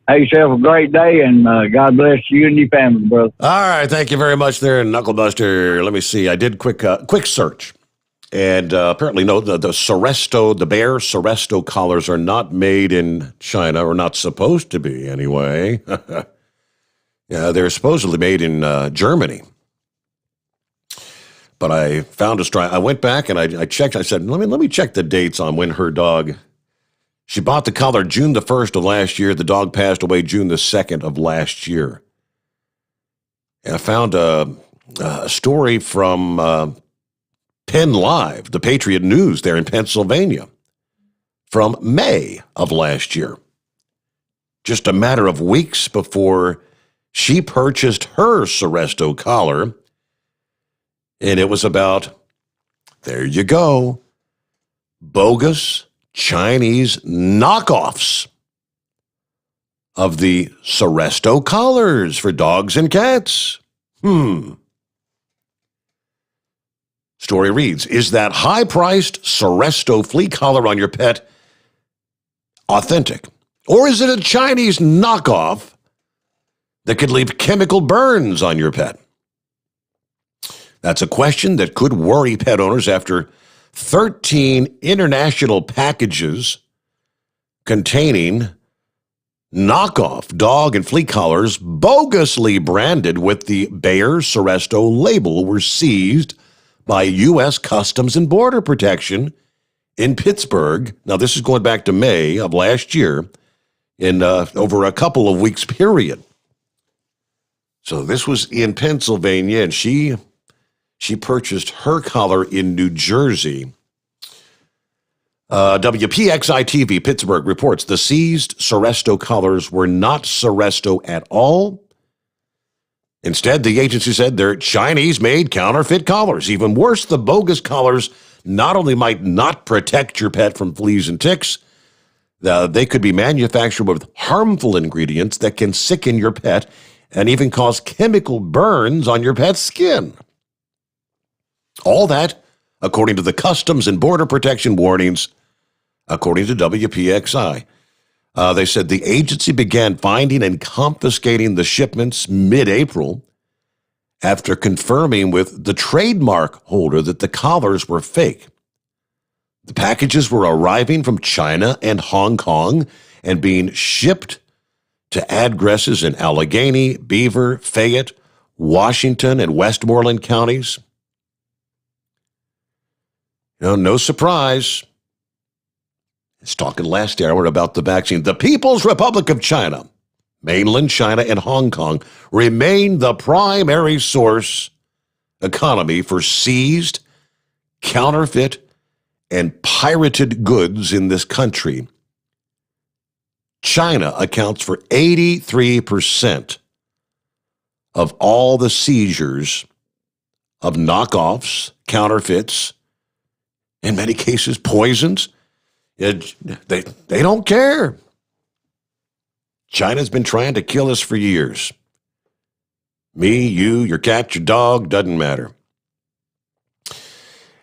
have yourself a great day, and God bless you and your family, brother. All right, thank you very much there, Knucklebuster. Let me see. I did quick search, and apparently, no, the bear Seresto collars are not made in China, or not supposed to be anyway. Yeah, they're supposedly made in Germany. But I found a strike. I went back and I checked. I said, let me check the dates on when her dog. She bought the collar June the 1st of last year. The dog passed away June the 2nd of last year. And I found a story from Penn Live, the Patriot News there in Pennsylvania, from May of last year. Just a matter of weeks before she purchased her Seresto collar. And it was about, there you go, bogus Chinese knockoffs of the Seresto collars for dogs and cats. Story reads, is that high-priced Seresto flea collar on your pet authentic? Or is it a Chinese knockoff that could leave chemical burns on your pet? That's a question that could worry pet owners after 13 international packages containing knockoff dog and flea collars bogusly branded with the Bayer Seresto label were seized by U.S. Customs and Border Protection in Pittsburgh. Now, this is going back to May of last year in over a couple of weeks period. So this was in Pennsylvania, and she She purchased her collar in New Jersey. WPXI-TV Pittsburgh reports the seized Seresto collars were not Seresto at all. Instead, the agency said they're Chinese-made counterfeit collars. Even worse, the bogus collars not only might not protect your pet from fleas and ticks, they could be manufactured with harmful ingredients that can sicken your pet and even cause chemical burns on your pet's skin. All that, according to the Customs and Border Protection warnings, according to WPXI. They said the agency began finding and confiscating the shipments mid-April after confirming with the trademark holder that the collars were fake. The packages were arriving from China and Hong Kong and being shipped to addresses in Allegheny, Beaver, Fayette, Washington, and Westmoreland counties. No surprise. I was talking last hour about the vaccine. The People's Republic of China, mainland China, and Hong Kong remain the primary source economy for seized, counterfeit, and pirated goods in this country. China accounts for 83% of all the seizures of knockoffs, counterfeits, in many cases poisons. They don't care. China's been trying to kill us for years. Me, you, your cat, your dog, doesn't matter.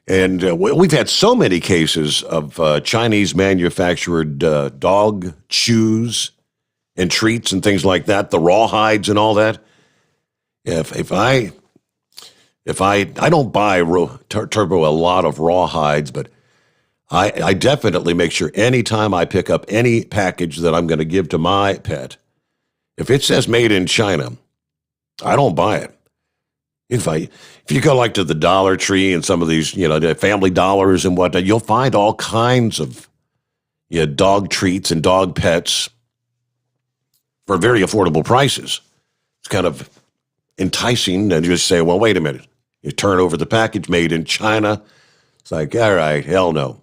And we've had so many cases of Chinese manufactured dog chews and treats and things like that, the rawhides and all that. If I don't buy Turbo a lot of rawhides, but I definitely make sure anytime I pick up any package that I'm going to give to my pet, if it says made in China, I don't buy it. If you go like to the Dollar Tree and some of these, the Family Dollars and whatnot, you'll find all kinds of dog treats and dog pets for very affordable prices. It's kind of enticing, and you just say, well, wait a minute. You turn over the package, made in China. It's like, all right, hell no.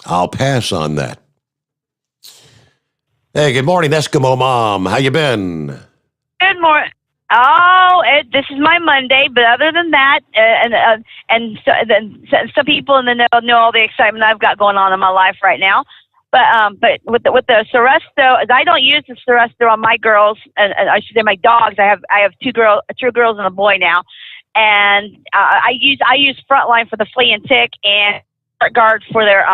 I'll pass on that. Hey, good morning, Eskimo Mom. How you been? Good morning. Oh, this is my Monday, but other than that, some people in the know all the excitement I've got going on in my life right now. But with the Seresto, I don't use the Seresto on my girls, and I should say my dogs. I have two girls and a boy now, and I use Frontline for the flea and tick and Guard for their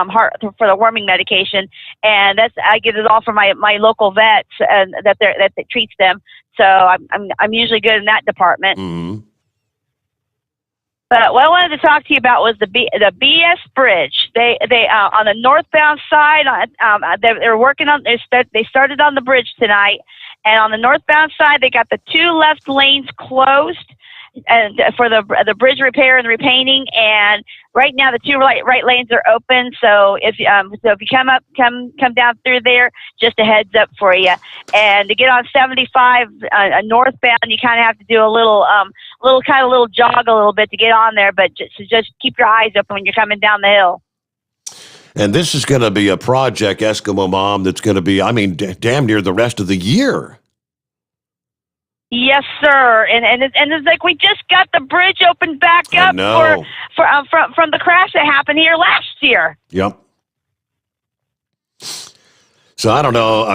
for the worming medication, and I get it all from my local vets and that treats them. So I'm usually good in that department. Mm-hmm. But what I wanted to talk to you about was the BS Bridge. They on the northbound side, they're working on. They started on the bridge tonight, and on the northbound side, they got the two left lanes closed, and for the bridge repair and repainting. And right now, the two right lanes are open. So if you come down through there, just a heads up for you. And to get on 75 northbound, you kind of have to do a little jog a little bit to get on there. But just keep your eyes open when you're coming down the hill. And this is going to be a project, Eskimo Mom, that's going to be, damn near the rest of the year. Yes, sir. And it's like we just got the bridge opened back up from the crash that happened here last year. Yep. So I don't know.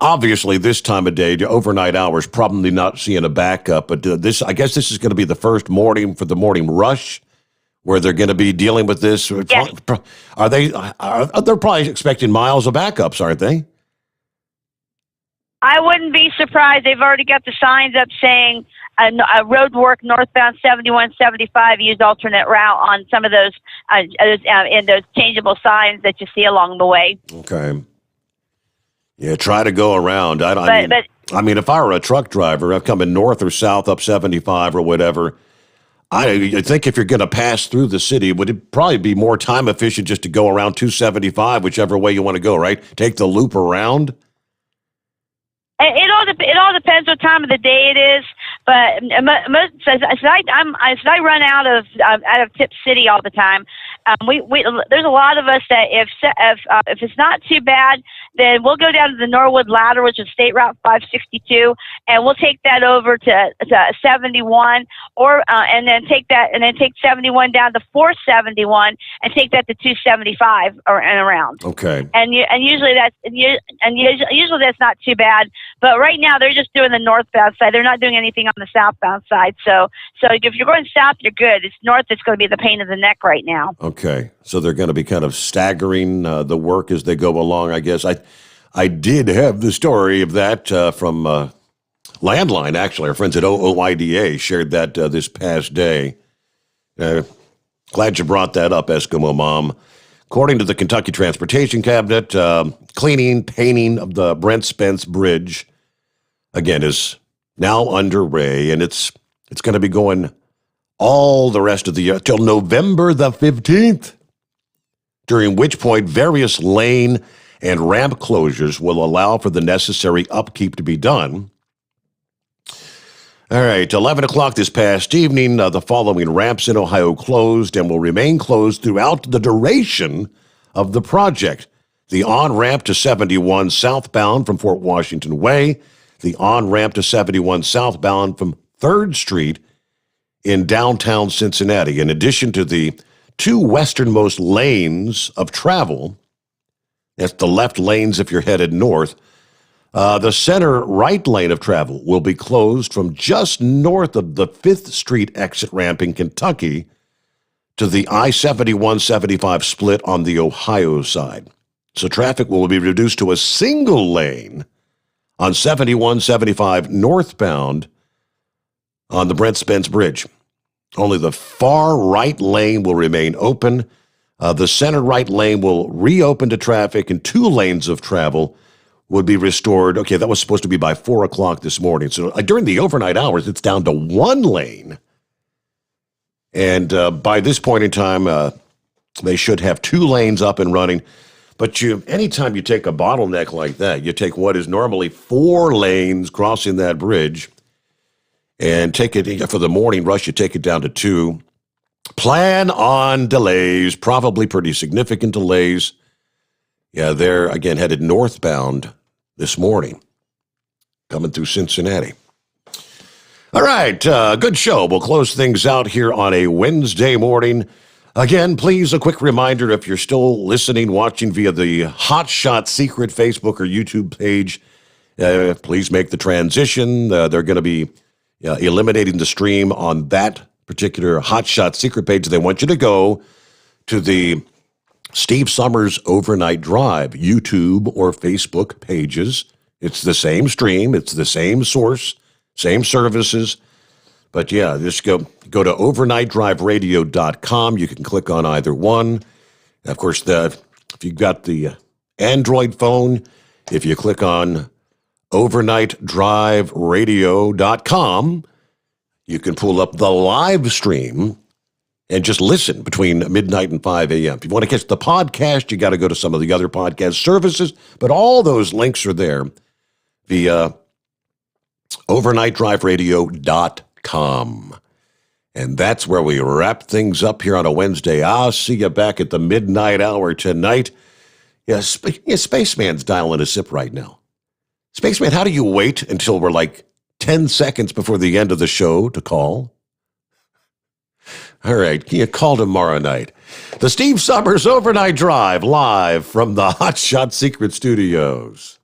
Obviously this time of day, overnight hours, probably not seeing a backup. But I guess this is going to be the first morning for the morning rush, where they're going to be dealing with this. Yes. They're probably expecting miles of backups, aren't they? I wouldn't be surprised. They've already got the signs up saying road work northbound 71, 75, use alternate route on some of those in those changeable signs that you see along the way. Okay. Yeah, try to go around. If I were a truck driver, I'm coming north or south up 75 or whatever, I think if you're going to pass through the city, would it probably be more time efficient just to go around 275, whichever way you want to go, right? Take the loop around? It all depends what time of the day it is, But as I run out of Tip City all the time, there's a lot of us that if it's not too bad, then we'll go down to the Norwood Ladder, which is State Route 562, and we'll take that over to 71, and then take 71 down to 471, and take that to 275 and around. Okay. And usually that's not too bad. But right now they're just doing the northbound side. They're not doing anything on the southbound side. So if you're going south, you're good. It's north that's going to be the pain in the neck right now. Okay. So they're going to be kind of staggering the work as they go along, I guess. I did have the story of that from Landline, actually. Our friends at OOIDA shared that this past day. Glad you brought that up, Eskimo Mom. According to the Kentucky Transportation Cabinet, painting of the Brent Spence Bridge, again, is now underway, and it's going to be going all the rest of the year till November the 15th, during which point various lane and ramp closures will allow for the necessary upkeep to be done. All right, 11 o'clock this past evening, the following ramps in Ohio closed and will remain closed throughout the duration of the project. The on-ramp to 71 southbound from Fort Washington Way, the on-ramp to 71 southbound from 3rd Street in downtown Cincinnati. In addition to the two westernmost lanes of travel, that's the left lanes if you're headed north, the center right lane of travel will be closed from just north of the 5th Street exit ramp in Kentucky to the I-71-75 split on the Ohio side. So traffic will be reduced to a single lane on 71-75 northbound on the Brent Spence Bridge. Only the far right lane will remain open. The center right lane will reopen to traffic, and 2 lanes of travel would be restored. Okay, that was supposed to be by 4 o'clock this morning. So during the overnight hours, it's down to 1 lane. And by this point in time, they should have 2 lanes up and running. But anytime you take a bottleneck like that, you take what is normally 4 lanes crossing that bridge and take it for the morning rush, you take it down to 2. Plan on delays, probably pretty significant delays. Yeah, they're, again, headed northbound this morning, coming through Cincinnati. All right, good show. We'll close things out here on a Wednesday morning. Again, please, a quick reminder, if you're still listening, watching via the Hot Shot Secret Facebook or YouTube page, please make the transition. They're going to be eliminating the stream on that particular Hot Shot Secret page. They want you to go to the Steve Sommers Overnight Drive YouTube or Facebook pages. It's the same stream. It's the same source, same services. But yeah, just go to overnightdriveradio.com. You can click on either one. Of course, if you've got the Android phone, if you click on overnightdriveradio.com, you can pull up the live stream and just listen between midnight and 5 a.m. If you want to catch the podcast, you got to go to some of the other podcast services, but all those links are there via overnightdriveradio.com. And that's where we wrap things up here on a Wednesday. I'll see you back at the midnight hour tonight. Yeah, Spaceman's dialing a sip right now. Spaceman, how do you wait until we're like 10 seconds before the end of the show to call? All right, can you call tomorrow night? The Steve Sommers Overnight Drive, live from the Hot Shot Secret Studios.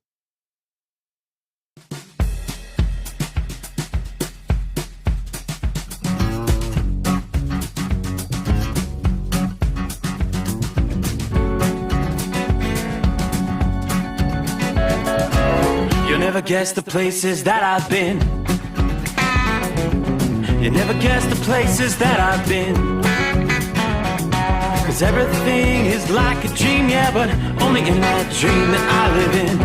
You'll never guess the places that I've been. You never guess the places that I've been. 'Cause everything is like a dream, yeah, but only in that dream that I live in.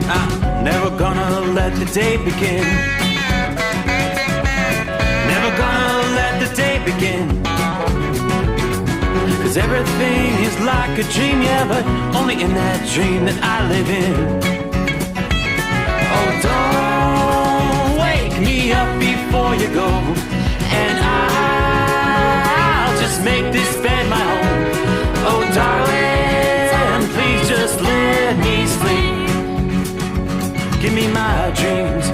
I'm never gonna let the day begin. Never gonna let the day begin. 'Cause everything is like a dream, yeah, but only in that dream that I live in. make this bed my home. Oh, darling, please just let me sleep. Give me my dreams.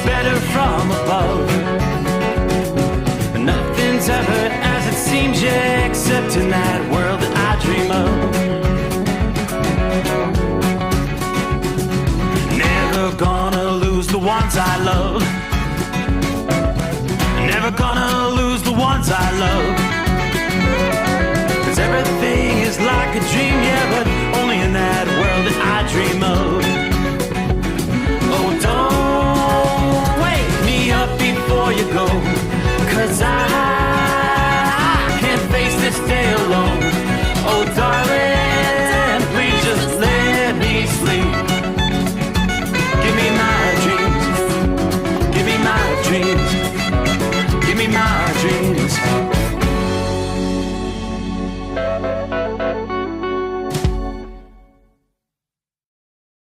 Better from above. Nothing's ever as it seems, yeah, except in that world that I dream of. Never gonna lose the ones I love. Never gonna lose the ones I love. 'Cause everything is like a dream, yeah, but only in that world that I dream of. Oh, don't before you go, 'cause I